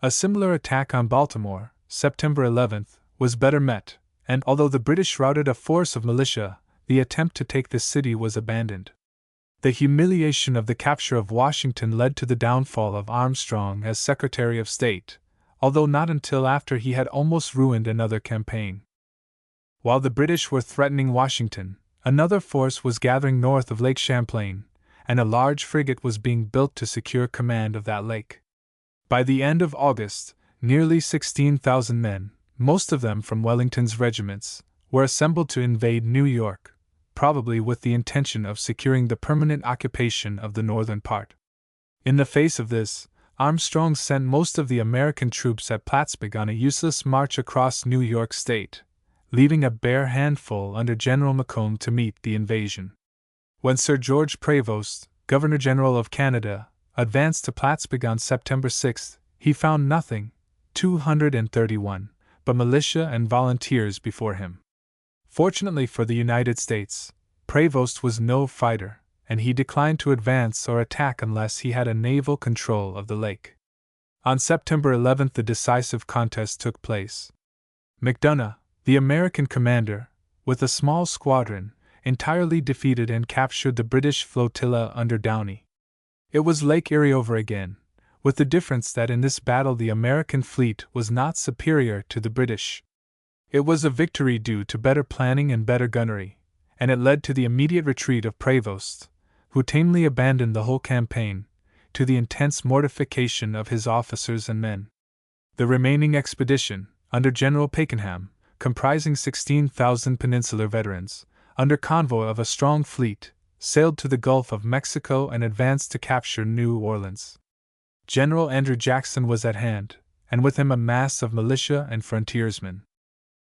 A similar attack on Baltimore, September 11th, was better met, and although the British routed a force of militia, the attempt to take the city was abandoned. The humiliation of the capture of Washington led to the downfall of Armstrong as Secretary of State, although not until after he had almost ruined another campaign. While the British were threatening Washington, another force was gathering north of Lake Champlain, and a large frigate was being built to secure command of that lake. By the end of August, nearly 16,000 men, most of them from Wellington's regiments, were assembled to invade New York, probably with the intention of securing the permanent occupation of the northern part. In the face of this, Armstrong sent most of the American troops at Plattsburgh on a useless march across New York State, leaving a bare handful under General Macomb to meet the invasion. When Sir George Prevost, Governor-General of Canada, advanced to Plattsburgh on September 6, he found nothing, 231, but militia and volunteers before him. Fortunately for the United States, Prevost was no fighter, and he declined to advance or attack unless he had a naval control of the lake. On September 11 the decisive contest took place. McDonough, the American commander, with a small squadron, entirely defeated and captured the British flotilla under Downey. It was Lake Erie over again, with the difference that in this battle the American fleet was not superior to the British. It was a victory due to better planning and better gunnery, and it led to the immediate retreat of Prevost, who tamely abandoned the whole campaign, to the intense mortification of his officers and men. The remaining expedition, under General Pakenham, comprising 16,000 Peninsular veterans, under convoy of a strong fleet, sailed to the Gulf of Mexico and advanced to capture New Orleans. General Andrew Jackson was at hand, and with him a mass of militia and frontiersmen.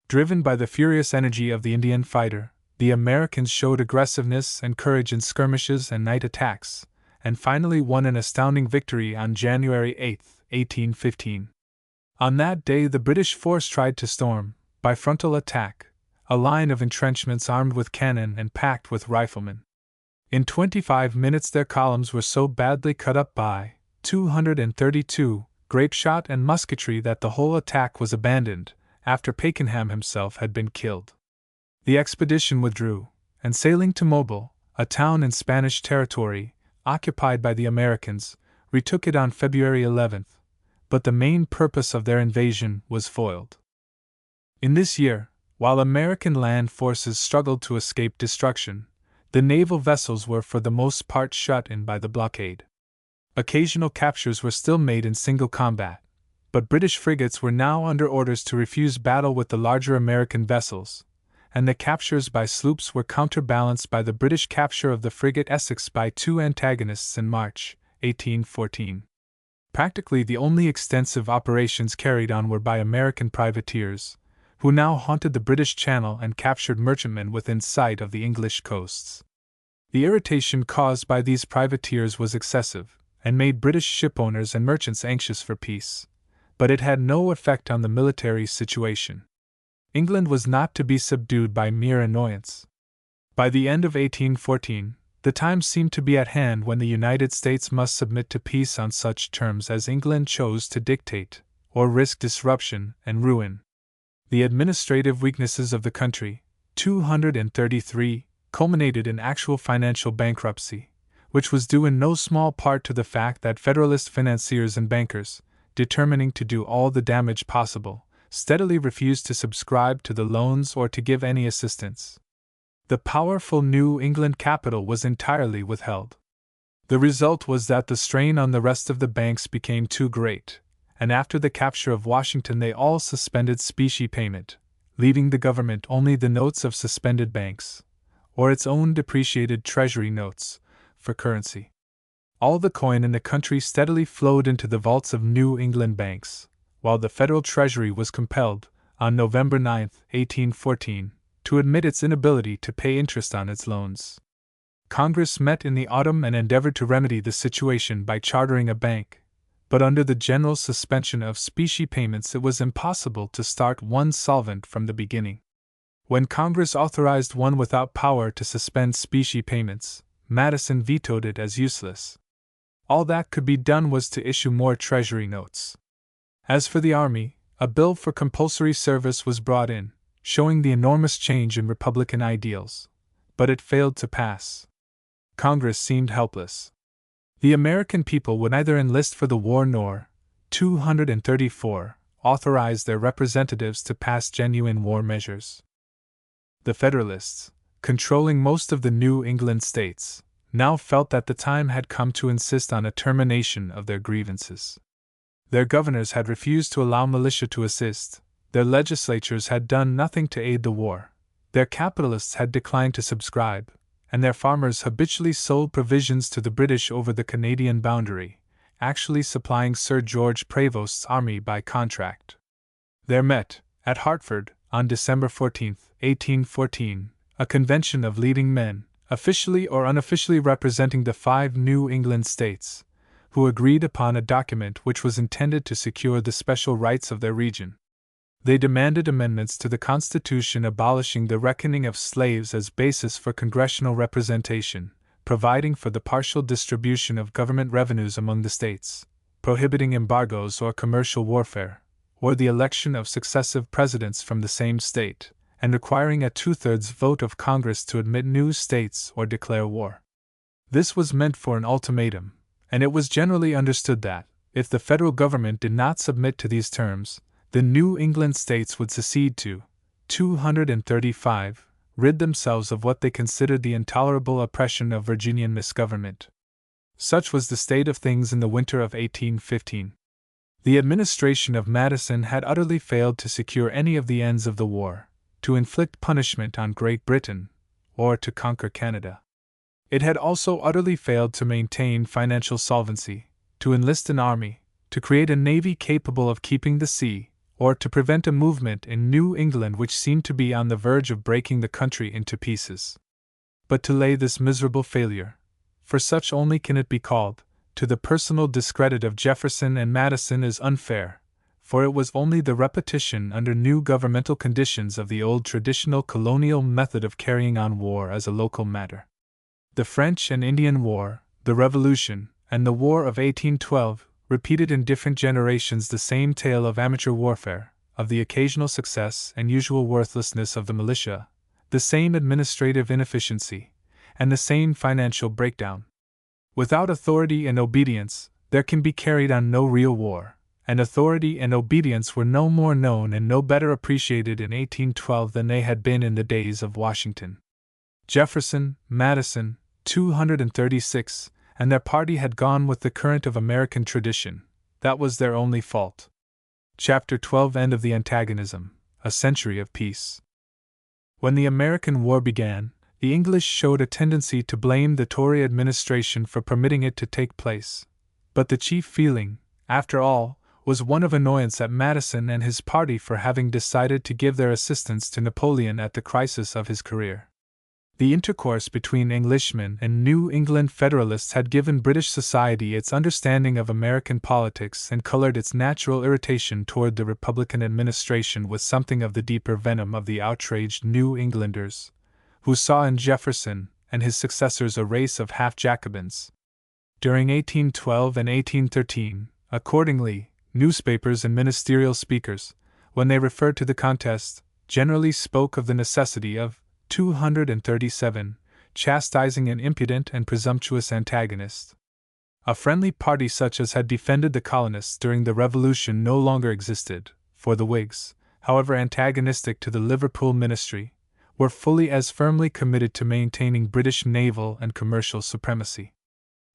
Driven by the furious energy of the Indian fighter, the Americans showed aggressiveness and courage in skirmishes and night attacks, and finally won an astounding victory on January 8, 1815. On that day the British force tried to storm, by frontal attack, a line of entrenchments armed with cannon and packed with riflemen. In 25 minutes their columns were so badly cut up by 232 grapeshot and musketry that the whole attack was abandoned, after Pakenham himself had been killed. The expedition withdrew, and sailing to Mobile, a town in Spanish territory, occupied by the Americans, retook it on February 11, but the main purpose of their invasion was foiled. In this year, while American land forces struggled to escape destruction, the naval vessels were for the most part shut in by the blockade. Occasional captures were still made in single combat, but British frigates were now under orders to refuse battle with the larger American vessels, and the captures by sloops were counterbalanced by the British capture of the frigate Essex by two antagonists in March, 1814. Practically the only extensive operations carried on were by American privateers, who now haunted the British Channel and captured merchantmen within sight of the English coasts. The irritation caused by these privateers was excessive, and made British shipowners and merchants anxious for peace, but it had no effect on the military situation. England was not to be subdued by mere annoyance. By the end of 1814, the time seemed to be at hand when the United States must submit to peace on such terms as England chose to dictate, or risk disruption and ruin. The administrative weaknesses of the country, 233, culminated in actual financial bankruptcy, which was due in no small part to the fact that Federalist financiers and bankers, determining to do all the damage possible, steadily refused to subscribe to the loans or to give any assistance. The powerful New England capital was entirely withheld. The result was that the strain on the rest of the banks became too great, and after the capture of Washington they all suspended specie payment, leaving the government only the notes of suspended banks, or its own depreciated treasury notes, for currency. All the coin in the country steadily flowed into the vaults of New England banks, while the federal treasury was compelled, on November 9, 1814, to admit its inability to pay interest on its loans. Congress met in the autumn and endeavored to remedy the situation by chartering a bank, but under the general suspension of specie payments it was impossible to start one solvent from the beginning. When Congress authorized one without power to suspend specie payments, Madison vetoed it as useless. All that could be done was to issue more treasury notes. As for the Army, a bill for compulsory service was brought in, showing the enormous change in Republican ideals, but it failed to pass. Congress seemed helpless. The American people would neither enlist for the war nor, 234, authorize their representatives to pass genuine war measures. The Federalists, controlling most of the New England states, now felt that the time had come to insist on a termination of their grievances. Their governors had refused to allow militia to assist, their legislatures had done nothing to aid the war, their capitalists had declined to subscribe, and their farmers habitually sold provisions to the British over the Canadian boundary, actually supplying Sir George Prevost's army by contract. There met, at Hartford, on December 14, 1814, a convention of leading men, officially or unofficially representing the 5 New England states, who agreed upon a document which was intended to secure the special rights of their region. They demanded amendments to the Constitution abolishing the reckoning of slaves as basis for congressional representation, providing for the partial distribution of government revenues among the states, prohibiting embargoes or commercial warfare, or the election of successive presidents from the same state, and requiring a 2/3 vote of Congress to admit new states or declare war. This was meant for an ultimatum, and it was generally understood that, if the federal government did not submit to these terms, the New England states would secede to 235, rid themselves of what they considered the intolerable oppression of Virginian misgovernment. Such was the state of things in the winter of 1815. The administration of Madison had utterly failed to secure any of the ends of the war, to inflict punishment on Great Britain, or to conquer Canada. It had also utterly failed to maintain financial solvency, to enlist an army, to create a navy capable of keeping the sea, or to prevent a movement in New England which seemed to be on the verge of breaking the country into pieces. But to lay this miserable failure, for such only can it be called, to the personal discredit of Jefferson and Madison is unfair, for it was only the repetition under new governmental conditions of the old traditional colonial method of carrying on war as a local matter. The French and Indian War, the Revolution, and the War of 1812 repeated in different generations the same tale of amateur warfare, of the occasional success and usual worthlessness of the militia, the same administrative inefficiency, and the same financial breakdown. Without authority and obedience, there can be carried on no real war, and authority and obedience were no more known and no better appreciated in 1812 than they had been in the days of Washington. Jefferson, Madison, 236, and their party had gone with the current of American tradition. That was their only fault. Chapter 12 End of the Antagonism, A Century of Peace. When the American War began, the English showed a tendency to blame the Tory administration for permitting it to take place. But the chief feeling, after all, was one of annoyance at Madison and his party for having decided to give their assistance to Napoleon at the crisis of his career. The intercourse between Englishmen and New England Federalists had given British society its understanding of American politics and colored its natural irritation toward the Republican administration with something of the deeper venom of the outraged New Englanders, who saw in Jefferson and his successors a race of half-Jacobins. During 1812 and 1813, accordingly, newspapers and ministerial speakers, when they referred to the contest, generally spoke of the necessity of 237, chastising an impudent and presumptuous antagonist. A friendly party such as had defended the colonists during the Revolution no longer existed, for the Whigs, however antagonistic to the Liverpool ministry, were fully as firmly committed to maintaining British naval and commercial supremacy.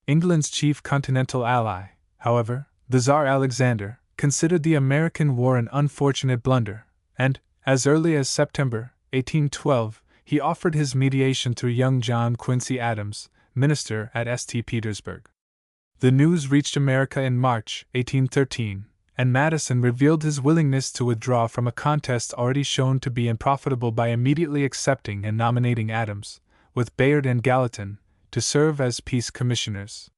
England's chief continental ally, however, the Tsar Alexander, considered the American war an unfortunate blunder, and, as early as September 1812, he offered his mediation through young John Quincy Adams, minister at St. Petersburg. The news reached America in March 1813, and Madison revealed his willingness to withdraw from a contest already shown to be unprofitable by immediately accepting and nominating Adams, with Bayard and Gallatin, to serve as peace commissioners.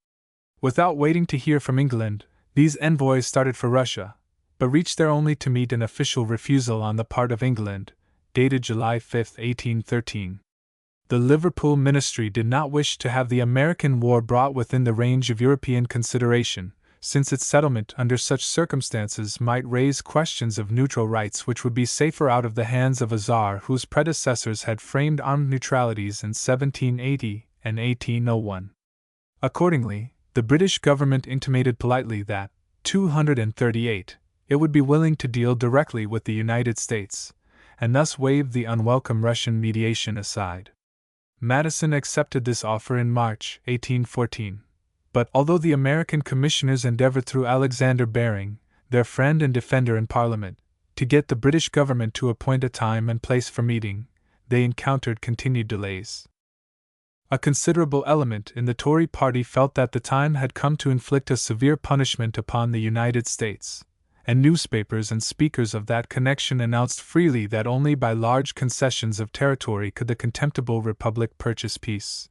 Without waiting to hear from England, these envoys started for Russia, but reached there only to meet an official refusal on the part of England, dated July 5, 1813. The Liverpool ministry did not wish to have the American war brought within the range of European consideration, since its settlement under such circumstances might raise questions of neutral rights which would be safer out of the hands of a Tsar whose predecessors had framed armed neutralities in 1780 and 1801. Accordingly, the British government intimated politely that, 238, it would be willing to deal directly with the United States, and thus waved the unwelcome Russian mediation aside. Madison accepted this offer in March 1814, but although the American commissioners endeavored through Alexander Baring, their friend and defender in Parliament, to get the British government to appoint a time and place for meeting, they encountered continued delays. A considerable element in the Tory party felt that the time had come to inflict a severe punishment upon the United States, and newspapers and speakers of that connection announced freely that only by large concessions of territory could the contemptible republic purchase peace.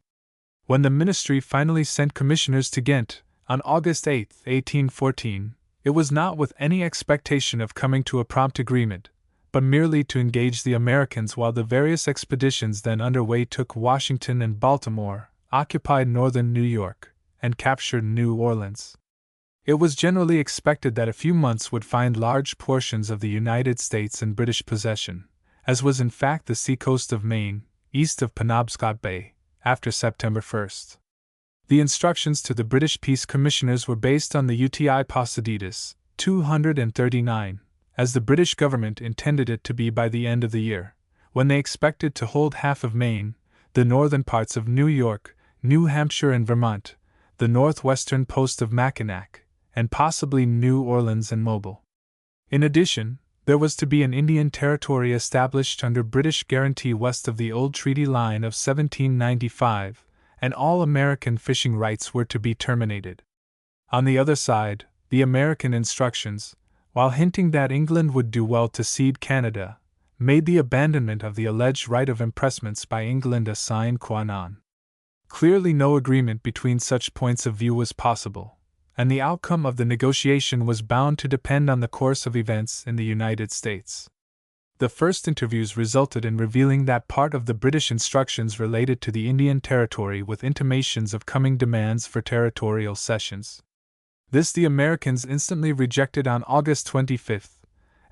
When the ministry finally sent commissioners to Ghent, on August 8, 1814, it was not with any expectation of coming to a prompt agreement, but merely to engage the Americans while the various expeditions then underway took Washington and Baltimore, occupied northern New York, and captured New Orleans. It was generally expected that a few months would find large portions of the United States in British possession, as was in fact the seacoast of Maine, east of Penobscot Bay, after September 1. The instructions to the British Peace Commissioners were based on the UTI Possididis, 239, as the British government intended it to be by the end of the year, when they expected to hold half of Maine, the northern parts of New York, New Hampshire and Vermont, the northwestern post of Mackinac, and possibly New Orleans and Mobile. In addition, there was to be an Indian territory established under British guarantee west of the old treaty line of 1795, and all American fishing rights were to be terminated. On the other side, the American instructions, while hinting that England would do well to cede Canada, made the abandonment of the alleged right of impressments by England a sine qua non. Clearly no agreement between such points of view was possible, and the outcome of the negotiation was bound to depend on the course of events in the United States. The first interviews resulted in revealing that part of the British instructions related to the Indian Territory with intimations of coming demands for territorial cessions. This the Americans instantly rejected on August 25,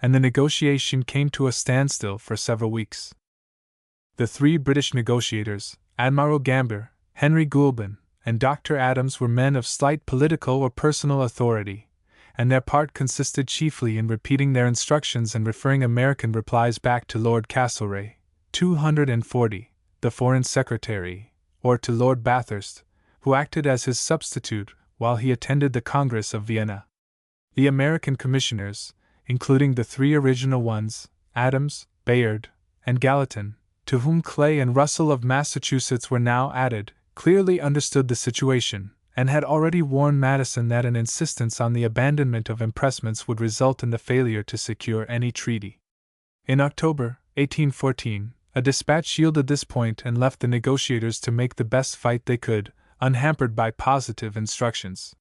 and the negotiation came to a standstill for several weeks. The three British negotiators, Admiral Gambier, Henry Goulburn, and Dr. Adams, were men of slight political or personal authority, and their part consisted chiefly in repeating their instructions and referring American replies back to Lord Castlereagh, 240, the Foreign Secretary, or to Lord Bathurst, who acted as his substitute while he attended the Congress of Vienna. The American commissioners, including the three original ones, Adams, Bayard, and Gallatin, to whom Clay and Russell of Massachusetts were now added, clearly understood the situation, and had already warned Madison that an insistence on the abandonment of impressments would result in the failure to secure any treaty. In October 1814, a dispatch yielded this point and left the negotiators to make the best fight they could, unhampered by positive instructions.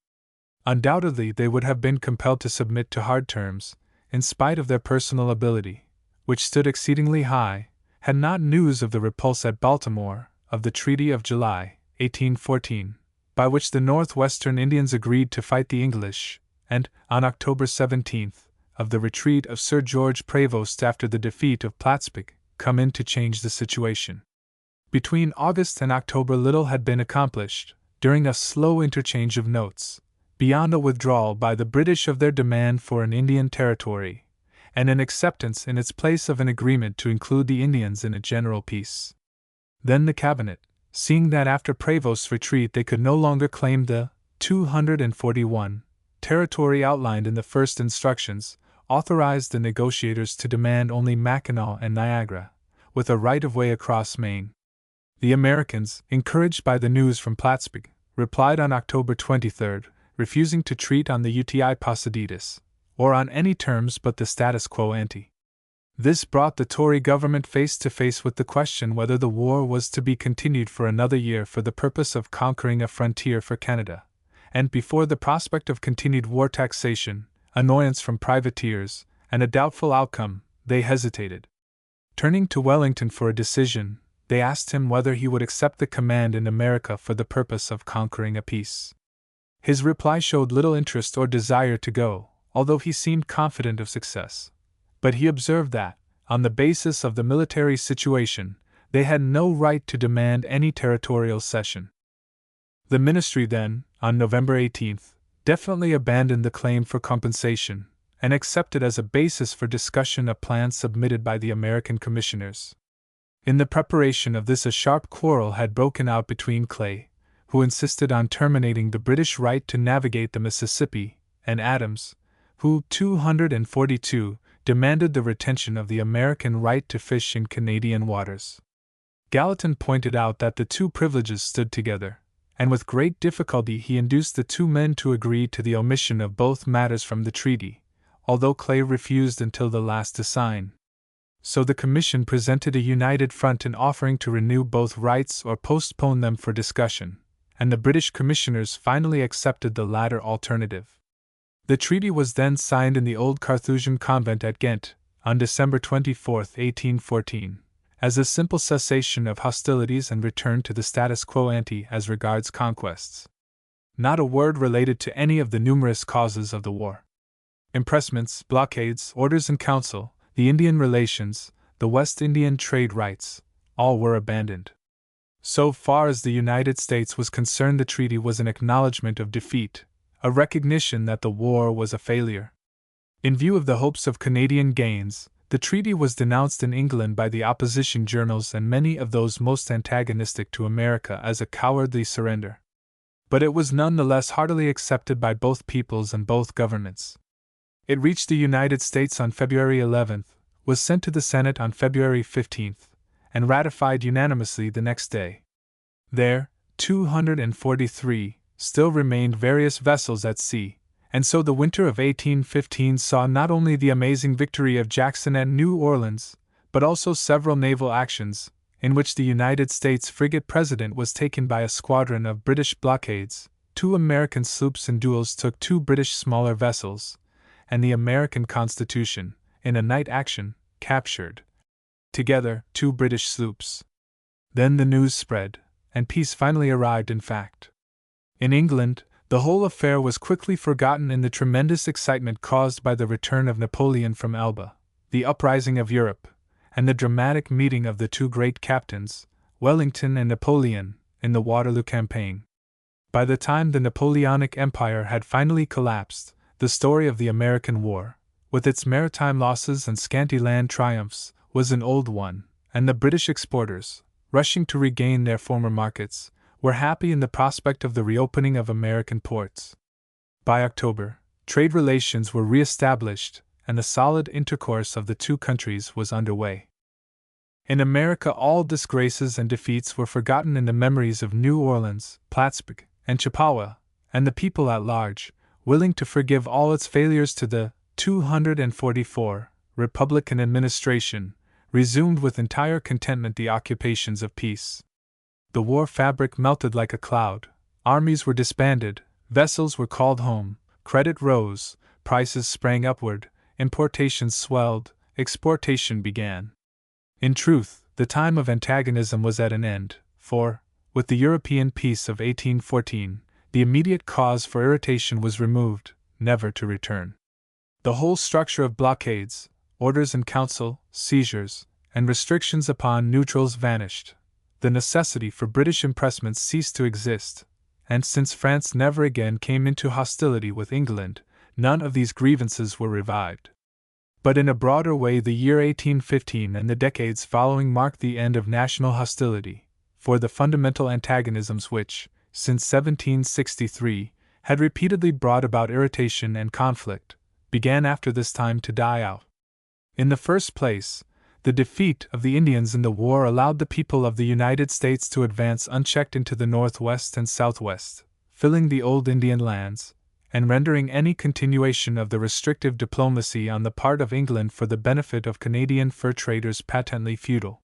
Undoubtedly they would have been compelled to submit to hard terms, in spite of their personal ability, which stood exceedingly high, had not news of the repulse at Baltimore, of the Treaty of July, 1814, by which the northwestern Indians agreed to fight the English, and, on October 17, of the retreat of Sir George Prevost after the defeat of Plattsburgh, come in to change the situation. Between August and October little had been accomplished, during a slow interchange of notes, beyond a withdrawal by the British of their demand for an Indian territory, and an acceptance in its place of an agreement to include the Indians in a general peace. Then the cabinet, seeing that after Prevost's retreat they could no longer claim the 241 territory outlined in the first instructions, authorized the negotiators to demand only Mackinac and Niagara, with a right-of-way across Maine. The Americans, encouraged by the news from Plattsburgh, replied on October 23, refusing to treat on the uti possidetis, or on any terms but the status quo ante. This brought the Tory government face to face with the question whether the war was to be continued for another year for the purpose of conquering a frontier for Canada, and before the prospect of continued war taxation, annoyance from privateers, and a doubtful outcome, they hesitated. Turning to Wellington for a decision, they asked him whether he would accept the command in America for the purpose of conquering a peace. His reply showed little interest or desire to go, although he seemed confident of success. But he observed that, on the basis of the military situation, they had no right to demand any territorial cession. The ministry then, on November 18, definitely abandoned the claim for compensation, and accepted as a basis for discussion a plan submitted by the American commissioners. In the preparation of this a sharp quarrel had broken out between Clay, who insisted on terminating the British right to navigate the Mississippi, and Adams, who, 242, demanded the retention of the American right to fish in Canadian waters. Gallatin pointed out that the two privileges stood together, and with great difficulty he induced the two men to agree to the omission of both matters from the treaty, although Clay refused until the last to sign. So the Commission presented a united front in offering to renew both rights or postpone them for discussion, and the British commissioners finally accepted the latter alternative. The treaty was then signed in the old Carthusian convent at Ghent, on December 24, 1814, as a simple cessation of hostilities and return to the status quo ante as regards conquests. Not a word related to any of the numerous causes of the war. Impressments, blockades, orders in council, the Indian relations, the West Indian trade rights, all were abandoned. So far as the United States was concerned, the treaty was an acknowledgment of defeat, a recognition that the war was a failure. In view of the hopes of Canadian gains, the treaty was denounced in England by the opposition journals and many of those most antagonistic to America as a cowardly surrender. But it was none the less heartily accepted by both peoples and both governments. It reached the United States on February 11, was sent to the Senate on February 15, and ratified unanimously the next day. There, 243, still remained various vessels at sea, and so the winter of 1815 saw not only the amazing victory of Jackson at New Orleans, but also several naval actions, in which the United States frigate President was taken by a squadron of British blockades, 2 American sloops in duels took 2 British smaller vessels, and the American Constitution, in a night action, captured, together, 2 British sloops. Then the news spread, and peace finally arrived in fact. In England, the whole affair was quickly forgotten in the tremendous excitement caused by the return of Napoleon from Elba, the uprising of Europe, and the dramatic meeting of the two great captains, Wellington and Napoleon, in the Waterloo campaign. By the time the Napoleonic Empire had finally collapsed, the story of the American War, with its maritime losses and scanty land triumphs, was an old one, and the British exporters, rushing to regain their former markets, were happy in the prospect of the reopening of American ports. By October, trade relations were re-established, and the solid intercourse of the two countries was underway. In America, all disgraces and defeats were forgotten in the memories of New Orleans, Plattsburgh, and Chippewa, and the people at large, willing to forgive all its failures to the 244 Republican administration, resumed with entire contentment the occupations of peace. The war fabric melted like a cloud, armies were disbanded, vessels were called home, credit rose, prices sprang upward, importations swelled, exportation began. In truth, the time of antagonism was at an end, for, with the European peace of 1814, the immediate cause for irritation was removed, never to return. The whole structure of blockades, orders in council, seizures, and restrictions upon neutrals vanished. The necessity for British impressments ceased to exist, and since France never again came into hostility with England, none of these grievances were revived. But in a broader way, the year 1815 and the decades following marked the end of national hostility, for the fundamental antagonisms which, since 1763, had repeatedly brought about irritation and conflict, began after this time to die out. In the first place, the defeat of the Indians in the war allowed the people of the United States to advance unchecked into the northwest and southwest, filling the old Indian lands, and rendering any continuation of the restrictive diplomacy on the part of England for the benefit of Canadian fur traders patently futile.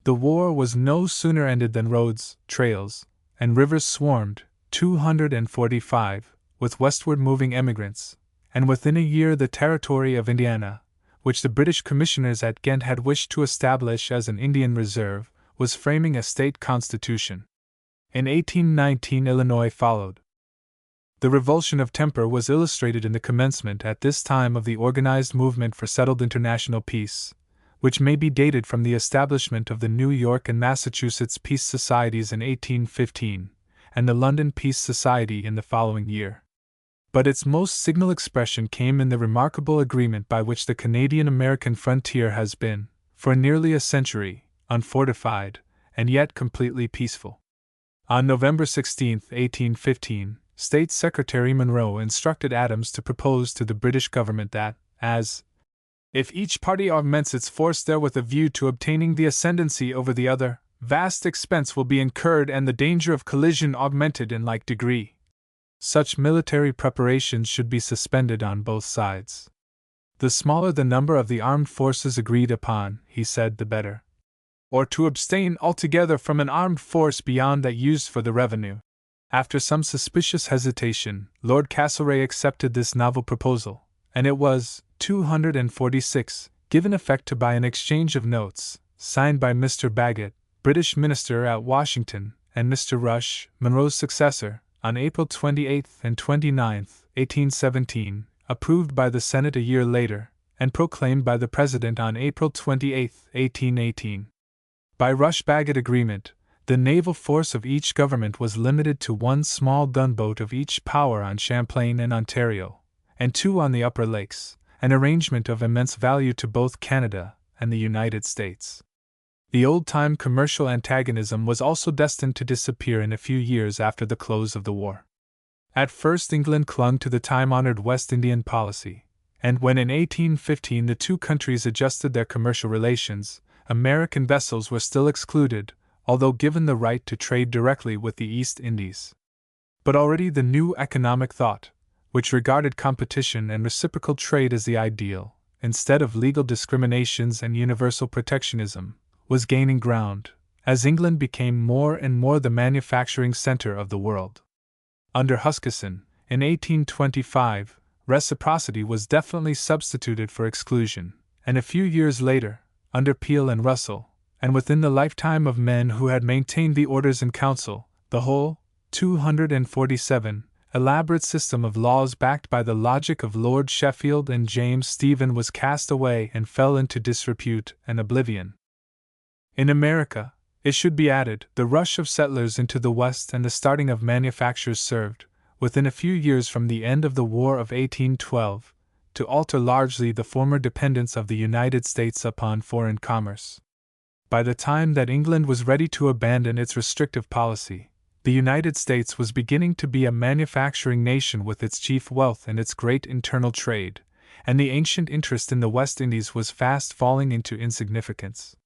The war was no sooner ended than roads, trails, and rivers swarmed, 245, with westward moving emigrants, and within a year the territory of Indiana, which the British commissioners at Ghent had wished to establish as an Indian reserve, was framing a state constitution. In 1819 Illinois followed. The revulsion of temper was illustrated in the commencement at this time of the organized movement for settled international peace, which may be dated from the establishment of the New York and Massachusetts Peace Societies in 1815, and the London Peace Society in the following year. But its most signal expression came in the remarkable agreement by which the Canadian-American frontier has been, for nearly a century, unfortified, and yet completely peaceful. On November 16, 1815, State Secretary Monroe instructed Adams to propose to the British government that, if each party augments its force there with a view to obtaining the ascendancy over the other, vast expense will be incurred and the danger of collision augmented in like degree. Such military preparations should be suspended on both sides. The smaller the number of the armed forces agreed upon, he said, the better. Or to abstain altogether from an armed force beyond that used for the revenue. After some suspicious hesitation, Lord Castlereagh accepted this novel proposal, and it was, 246, given effect to by an exchange of notes, signed by Mr. Bagot, British Minister at Washington, and Mr. Rush, Monroe's successor, on April 28 and 29, 1817, approved by the Senate a year later, and proclaimed by the President on April 28, 1818. By Rush-Bagot agreement, the naval force of each government was limited to one small gunboat of each power on Champlain and Ontario, and two on the Upper Lakes, an arrangement of immense value to both Canada and the United States. The old-time commercial antagonism was also destined to disappear in a few years after the close of the war. At first England clung to the time-honored West Indian policy, and when in 1815 the two countries adjusted their commercial relations, American vessels were still excluded, although given the right to trade directly with the East Indies. But already the new economic thought, which regarded competition and reciprocal trade as the ideal, instead of legal discriminations and universal protectionism, was gaining ground, as England became more and more the manufacturing center of the world. Under Huskisson, in 1825, reciprocity was definitely substituted for exclusion, and a few years later, under Peel and Russell, and within the lifetime of men who had maintained the Orders in Council, the whole, 247, elaborate system of laws backed by the logic of Lord Sheffield and James Stephen was cast away and fell into disrepute and oblivion. In America, it should be added, the rush of settlers into the West and the starting of manufactures served, within a few years from the end of the War of 1812, to alter largely the former dependence of the United States upon foreign commerce. By the time that England was ready to abandon its restrictive policy, the United States was beginning to be a manufacturing nation with its chief wealth and its great internal trade, and the ancient interest in the West Indies was fast falling into insignificance.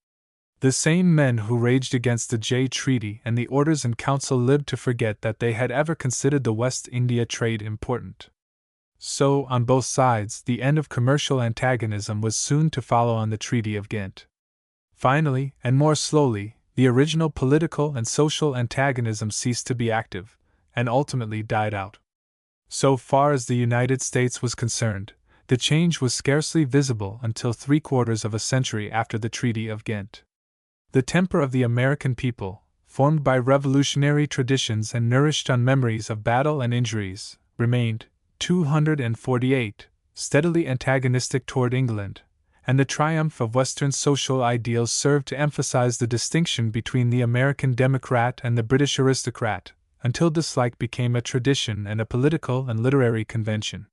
The same men who raged against the Jay Treaty and the Orders in Council lived to forget that they had ever considered the West India trade important. So, on both sides, the end of commercial antagonism was soon to follow on the Treaty of Ghent. Finally, and more slowly, the original political and social antagonism ceased to be active, and ultimately died out. So far as the United States was concerned, the change was scarcely visible until 3/4 of a century after the Treaty of Ghent. The temper of the American people, formed by revolutionary traditions and nourished on memories of battle and injuries, remained, 248, steadily antagonistic toward England, and the triumph of Western social ideals served to emphasize the distinction between the American Democrat and the British aristocrat, until dislike became a tradition and a political and literary convention.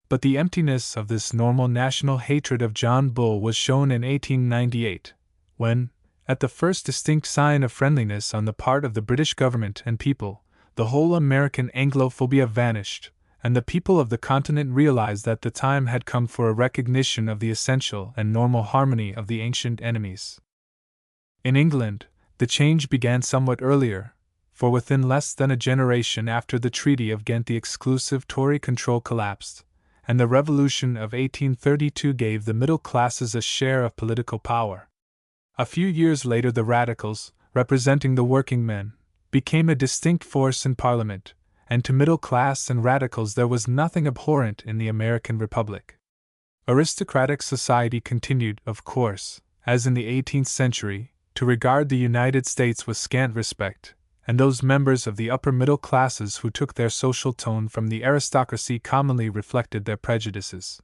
But the emptiness of this normal national hatred of John Bull was shown in 1898, when, at the first distinct sign of friendliness on the part of the British government and people, the whole American Anglophobia vanished, and the people of the continent realized that the time had come for a recognition of the essential and normal harmony of the ancient enemies. In England, the change began somewhat earlier, for within less than a generation after the Treaty of Ghent the exclusive Tory control collapsed, and the Revolution of 1832 gave the middle classes a share of political power. A few years later the Radicals, representing the working men, became a distinct force in Parliament, and to middle class and radicals there was nothing abhorrent in the American Republic. Aristocratic society continued, of course, as in the 18th century, to regard the United States with scant respect, and those members of the upper middle classes who took their social tone from the aristocracy commonly reflected their prejudices.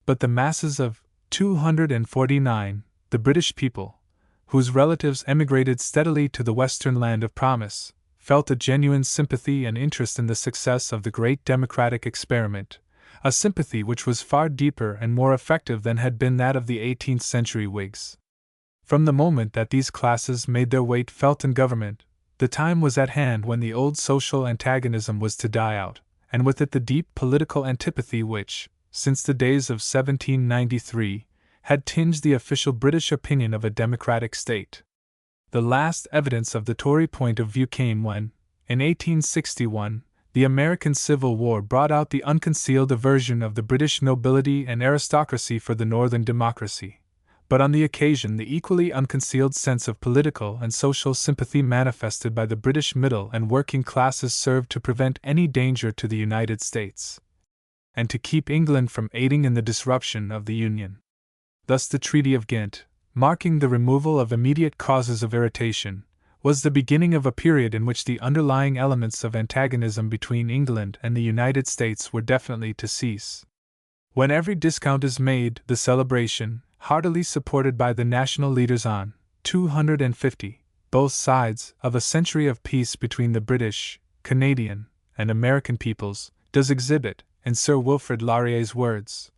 But the masses of 249, the British people, whose relatives emigrated steadily to the western land of promise, felt a genuine sympathy and interest in the success of the great democratic experiment, a sympathy which was far deeper and more effective than had been that of the 18th century Whigs. From the moment that these classes made their weight felt in government, the time was at hand when the old social antagonism was to die out, and with it the deep political antipathy which, since the days of 1793, had tinged the official British opinion of a democratic state. The last evidence of the Tory point of view came when, in 1861, the American Civil War brought out the unconcealed aversion of the British nobility and aristocracy for the Northern democracy, but on the occasion the equally unconcealed sense of political and social sympathy manifested by the British middle and working classes served to prevent any danger to the United States, and to keep England from aiding in the disruption of the Union. Thus the Treaty of Ghent, marking the removal of immediate causes of irritation, was the beginning of a period in which the underlying elements of antagonism between England and the United States were definitely to cease. When every discount is made, the celebration, heartily supported by the national leaders on 250, both sides, of a century of peace between the British, Canadian, and American peoples, does exhibit, in Sir Wilfrid Laurier's words,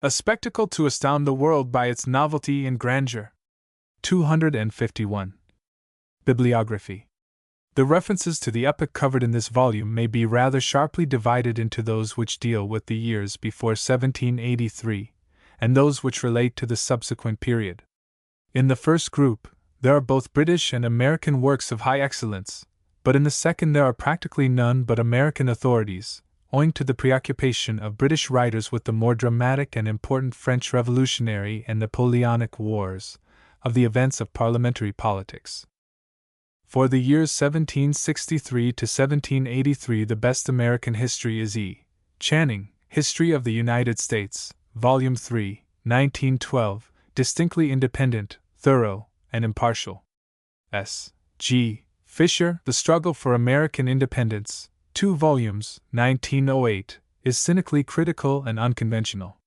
a spectacle to astound the world by its novelty and grandeur. 251. Bibliography. The references to the epoch covered in this volume may be rather sharply divided into those which deal with the years before 1783, and those which relate to the subsequent period. In the first group, there are both British and American works of high excellence, but in the second there are practically none but American authorities, owing to the preoccupation of British writers with the more dramatic and important French Revolutionary and Napoleonic Wars, of the events of parliamentary politics. For the years 1763 to 1783 the best American history is E. Channing, History of the United States, Volume 3, 1912, distinctly independent, thorough, and impartial. S. G. Fisher, The Struggle for American Independence, 2 volumes, 1908, is cynically critical and unconventional.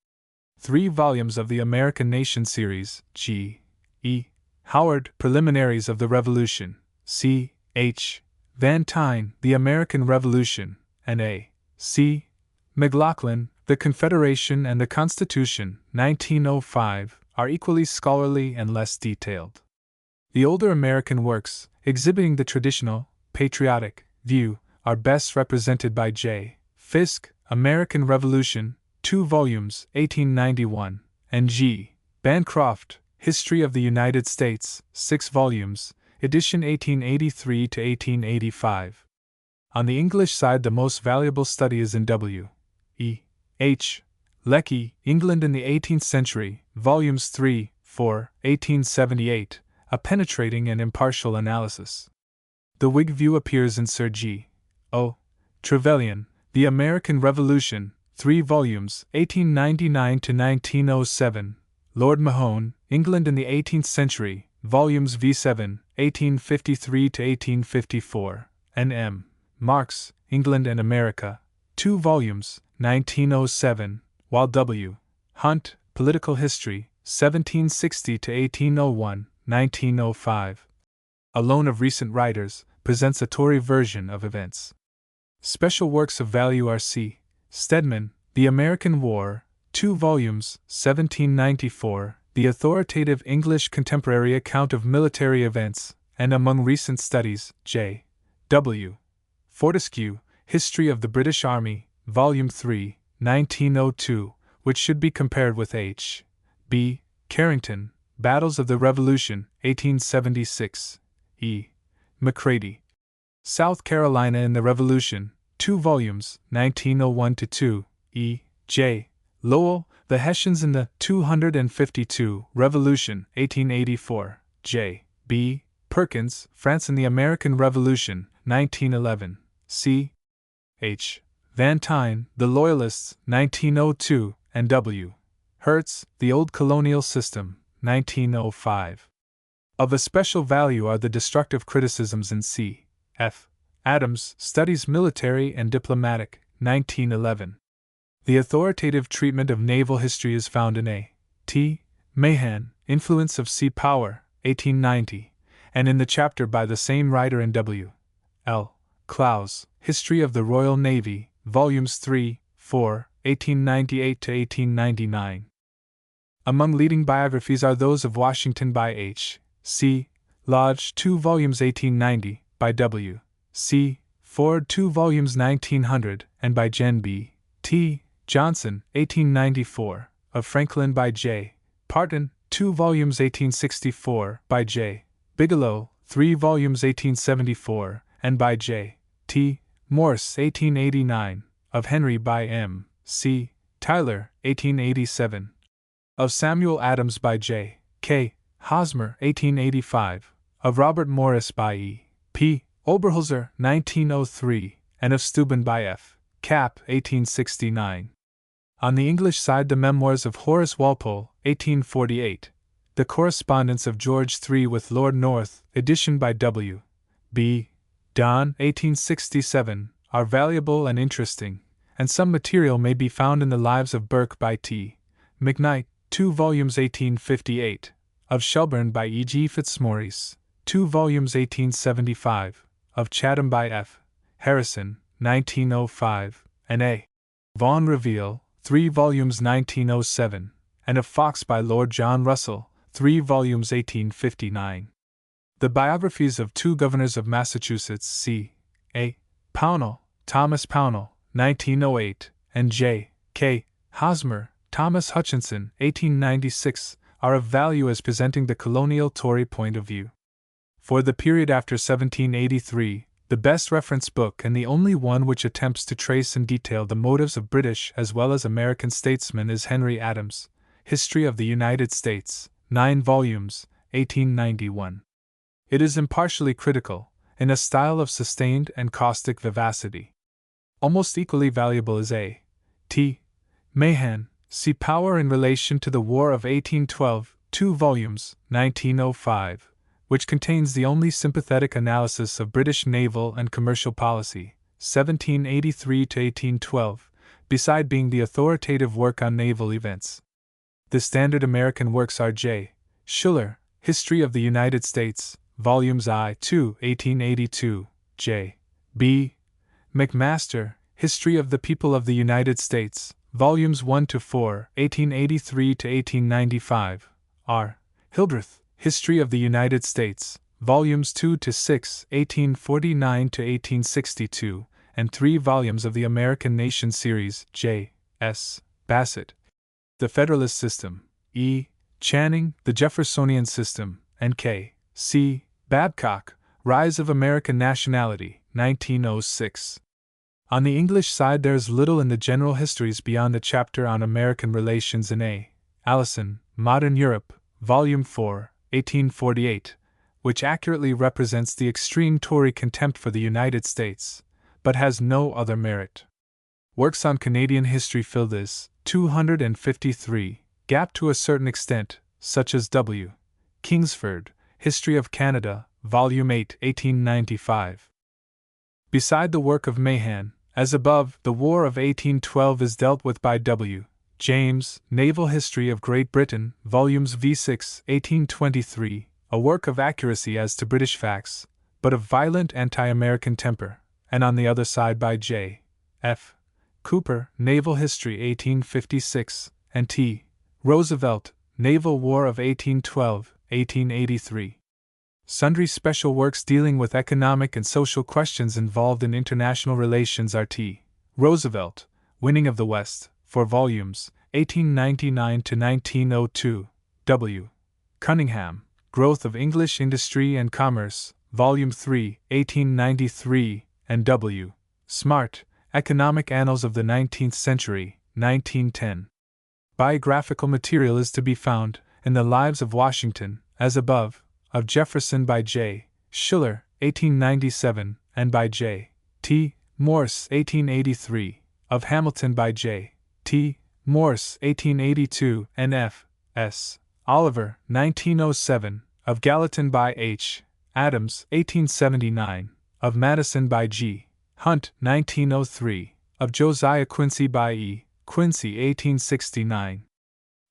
3 volumes of the American Nation series, G. E. Howard, Preliminaries of the Revolution, C. H. Van Tyne, The American Revolution, and A. C. McLaughlin, The Confederation and the Constitution, 1905, are equally scholarly and less detailed. The older American works, exhibiting the traditional, patriotic view, are best represented by J. Fisk, American Revolution, 2 volumes, 1891, and G. Bancroft, History of the United States, 6 volumes, edition 1883 to 1885. On the English side, the most valuable study is in W. E. H. Lecky, England in the 18th Century, volumes 3, 4, 1878, a penetrating and impartial analysis. The Whig view appears in Sir G. O. Trevelyan, The American Revolution, 3 volumes, 1899 to 1907, Lord Mahone, England in the 18th Century, volumes V7, 1853 to 1854, and M. Marks, England and America, 2 volumes, 1907, while W. Hunt, Political History, 1760 to 1801, 1905. Alone of recent writers, presents a Tory version of events. Special works of value are C. Stedman, The American War, 2 volumes, 1794, The Authoritative English Contemporary Account of Military Events, and among recent studies, J. W. Fortescue, History of the British Army, Volume 3, 1902, which should be compared with H. B. Carrington, Battles of the Revolution, 1876, E. McCready. South Carolina in the Revolution, 2 volumes, 1901-2, E. J. Lowell, The Hessians in the 252 Revolution, 1884, J. B. Perkins, France in the American Revolution, 1911, C. H. Van Tyne, The Loyalists, 1902, and W. Hertz, The Old Colonial System, 1905. Of especial value are the destructive criticisms in C. F. Adams, Studies Military and Diplomatic, 1911. The authoritative treatment of naval history is found in A. T. Mahan, Influence of Sea Power, 1890, and in the chapter by the same writer in W. L. Clowes, History of the Royal Navy, Volumes 3, 4, 1898-1899. Among leading biographies are those of Washington by H. C. Lodge, 2 volumes 1890, by W. C. Ford, 2 volumes 1900, and by Gen. B. T. Johnson, 1894, of Franklin by J. Parton, 2 volumes 1864, by J. Bigelow, 3 volumes 1874, and by J. T. Morse, 1889, of Henry by M. C. Tyler, 1887, of Samuel Adams by J. K. Hosmer, 1885, of Robert Morris by E. P. Oberholzer, 1903, and of Steuben by F. Cap, 1869. On the English side, the memoirs of Horace Walpole, 1848, the correspondence of George III with Lord North, edition by W. B. Donne, 1867, are valuable and interesting, and some material may be found in the Lives of Burke by T. McKnight, 2 volumes 1858, of Shelburne by E. G. Fitzmaurice, 2 volumes 1875, of Chatham by F. Harrison, 1905, and A. Vaughan Reveal, 3 volumes 1907, and of Fox by Lord John Russell, 3 volumes 1859. The biographies of 2 governors of Massachusetts, C. A. Pownall, Thomas Pownall, 1908, and J. K. Hosmer, Thomas Hutchinson, 1896, are of value as presenting the colonial Tory point of view. For the period after 1783, the best reference book and the only one which attempts to trace in detail the motives of British as well as American statesmen is Henry Adams' History of the United States, 9 volumes, 1891. It is impartially critical, in a style of sustained and caustic vivacity. Almost equally valuable is A. T. Mahan, Sea Power in Relation to the War of 1812, 2 volumes, 1905, which contains the only sympathetic analysis of British naval and commercial policy, 1783-1812, beside being the authoritative work on naval events. The standard American works are J. Schiller, History of the United States, Volumes I-2, 1882, J. B. McMaster, History of the People of the United States, Volumes 1-4, 1883-1895, R. Hildreth, History of the United States, Volumes 2-6, 1849-1862, and 3 volumes of the American Nation series, J. S. Bassett. The Federalist System, E. Channing, The Jeffersonian System, and K. C. Babcock, Rise of American Nationality, 1906. On the English side, there is little in the general histories beyond the chapter on American relations in A. Allison, Modern Europe, Volume 4, 1848, which accurately represents the extreme Tory contempt for the United States, but has no other merit. Works on Canadian history fill this 253 gap to a certain extent, such as W. Kingsford, History of Canada, Volume 8, 1895. Beside the work of Mahan, as above, the War of 1812 is dealt with by W. James, Naval History of Great Britain, Volumes V6, 1823, a work of accuracy as to British facts, but of violent anti-American temper, and on the other side by J. F. Cooper, Naval History 1856, and T. Roosevelt, Naval War of 1812-1883. Sundry special works dealing with economic and social questions involved in international relations are T. Roosevelt, Winning of the West, 4 volumes, 1899-1902, W. Cunningham, Growth of English Industry and Commerce, Volume 3, 1893, and W. Smart, Economic Annals of the 19th Century, 1910. Biographical material is to be found in the Lives of Washington, as above, of Jefferson by J. Schiller, 1897, and by J. T. Morse, 1883, of Hamilton by J. T. Morse, 1882, and F. S. Oliver, 1907, of Gallatin by H. Adams, 1879, of Madison by G. Hunt, 1903, of Josiah Quincy by E. Quincy, 1869.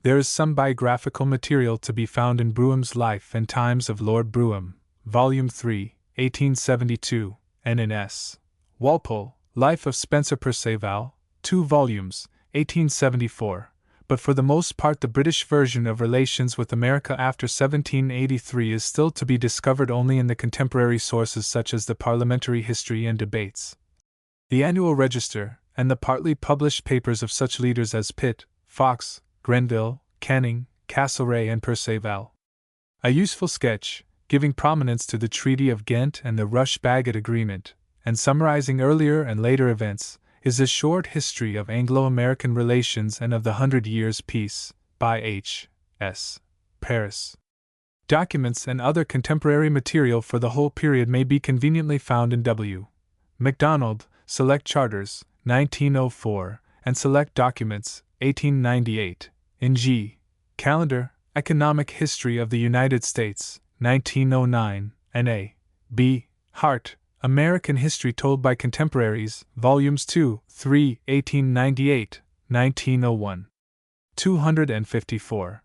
There is some biographical material to be found in Brougham's Life and Times of Lord Brougham, Volume 3, 1872, and in S. Walpole, Life of Spencer Perceval, 2 volumes, 1874, but for the most part the British version of relations with America after 1783 is still to be discovered only in the contemporary sources such as the Parliamentary History and Debates, the Annual Register, and the partly published papers of such leaders as Pitt, Fox, Grenville, Canning, Castlereagh, and Perceval. A useful sketch, giving prominence to the Treaty of Ghent and the Rush-Bagot Agreement, and summarizing earlier and later events, is a short history of Anglo-American relations and of the 100 Years' Peace, by H. S. Paris. Documents and other contemporary material for the whole period may be conveniently found in W. MacDonald, Select Charters, 1904, and Select Documents, 1898, in G. Callender, Economic History of the United States, 1909, and A. B. Hart, American History Told by Contemporaries, Volumes 2, 3, 1898, 1901. 254.